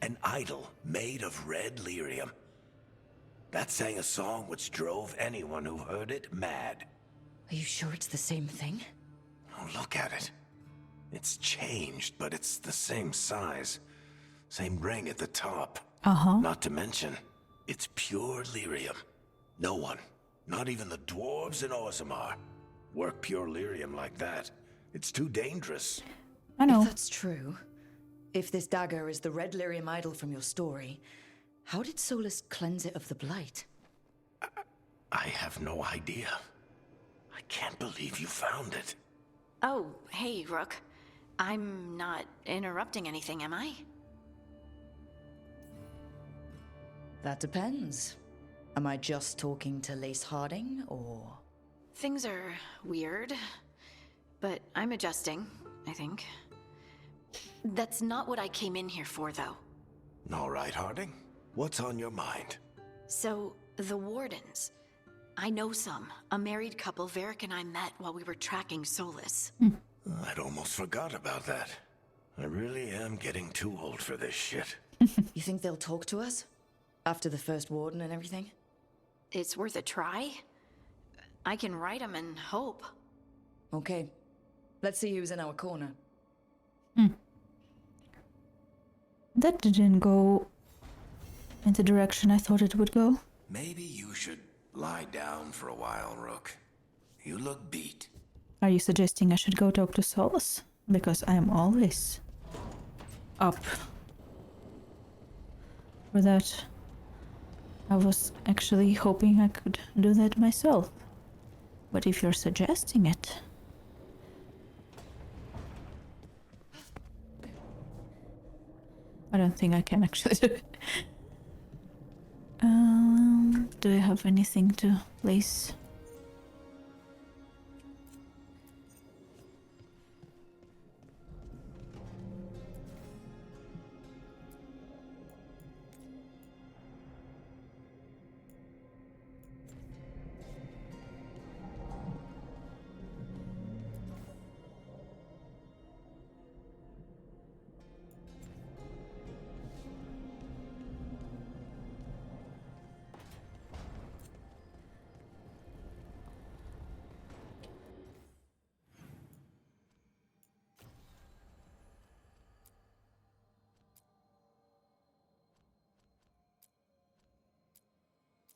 S2: An idol made of red lyrium. That sang a song which drove anyone who heard it mad.
S3: Are you sure it's the same thing?
S2: Oh, look at it. It's changed, but it's the same size. Same ring at the top. Not to mention, it's pure lyrium. No one, not even the dwarves in Orzammar, work pure lyrium like that. It's too dangerous.
S1: I know.
S3: If that's true, if this dagger is the red lyrium idol from your story, how did Solus cleanse it of the blight?
S2: I have no idea. I can't believe you found it.
S15: Oh, hey, Rook. I'm not interrupting anything, am I?
S3: That depends. Am I just talking to Lace Harding, or...?
S15: Things are weird, but I'm adjusting, I think. That's not what I came in here for, though.
S2: All right, Harding. What's on your mind?
S15: So, the Wardens. I know some. A married couple Varric and I met while we were tracking Solus.
S2: I'd almost forgot about that. I really am getting too old for this shit.
S3: You think they'll talk to us? After the first warden and everything?
S15: It's worth a try. I can write them and hope.
S3: Okay. Let's see who's in our corner.
S1: That didn't go in the direction I thought it would go.
S2: Maybe you should lie down for a while, Rook. You look beat.
S1: Are you suggesting I should go talk to Solus? because I am always up for that. I was actually hoping I could do that myself, but if you're suggesting it, I don't think I can actually do it. Do I have anything to place?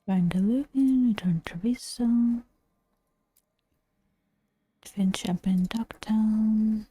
S1: Find a Looking, return to Visa. Defend Champion Dogtown.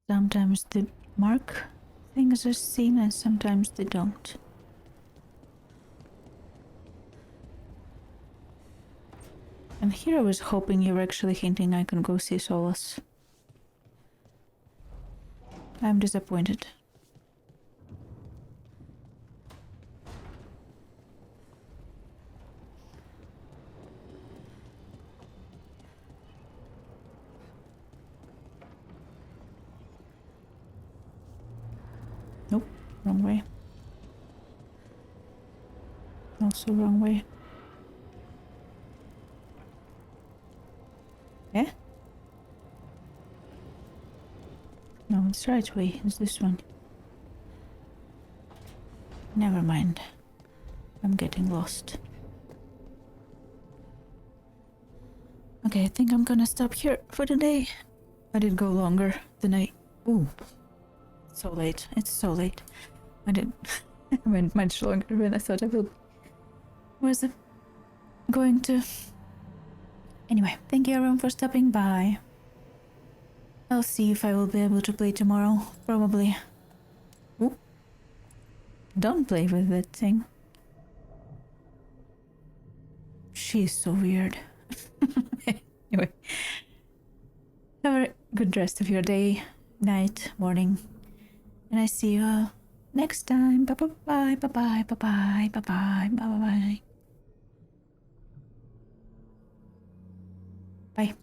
S1: Sometimes the mark things are seen and sometimes they don't. And here I was hoping you were actually hinting I can go see Solus. I'm disappointed. Nope, wrong way. Also wrong way. Eh? No, it's the right way. It's this one. Never mind. I'm getting lost. Okay, I think I'm gonna stop here for the day. I did go longer than I... Ooh. So late. It's so late. I went much longer than I thought I would. Was it going to... Anyway, thank you everyone for stopping by. I'll see if I will be able to play tomorrow. Probably. Ooh. Don't play with that thing. She's so weird. Anyway. Have a good rest of your day, night, morning. And I see you next time. Bye bye bye bye bye bye bye bye bye bye bye. Bye.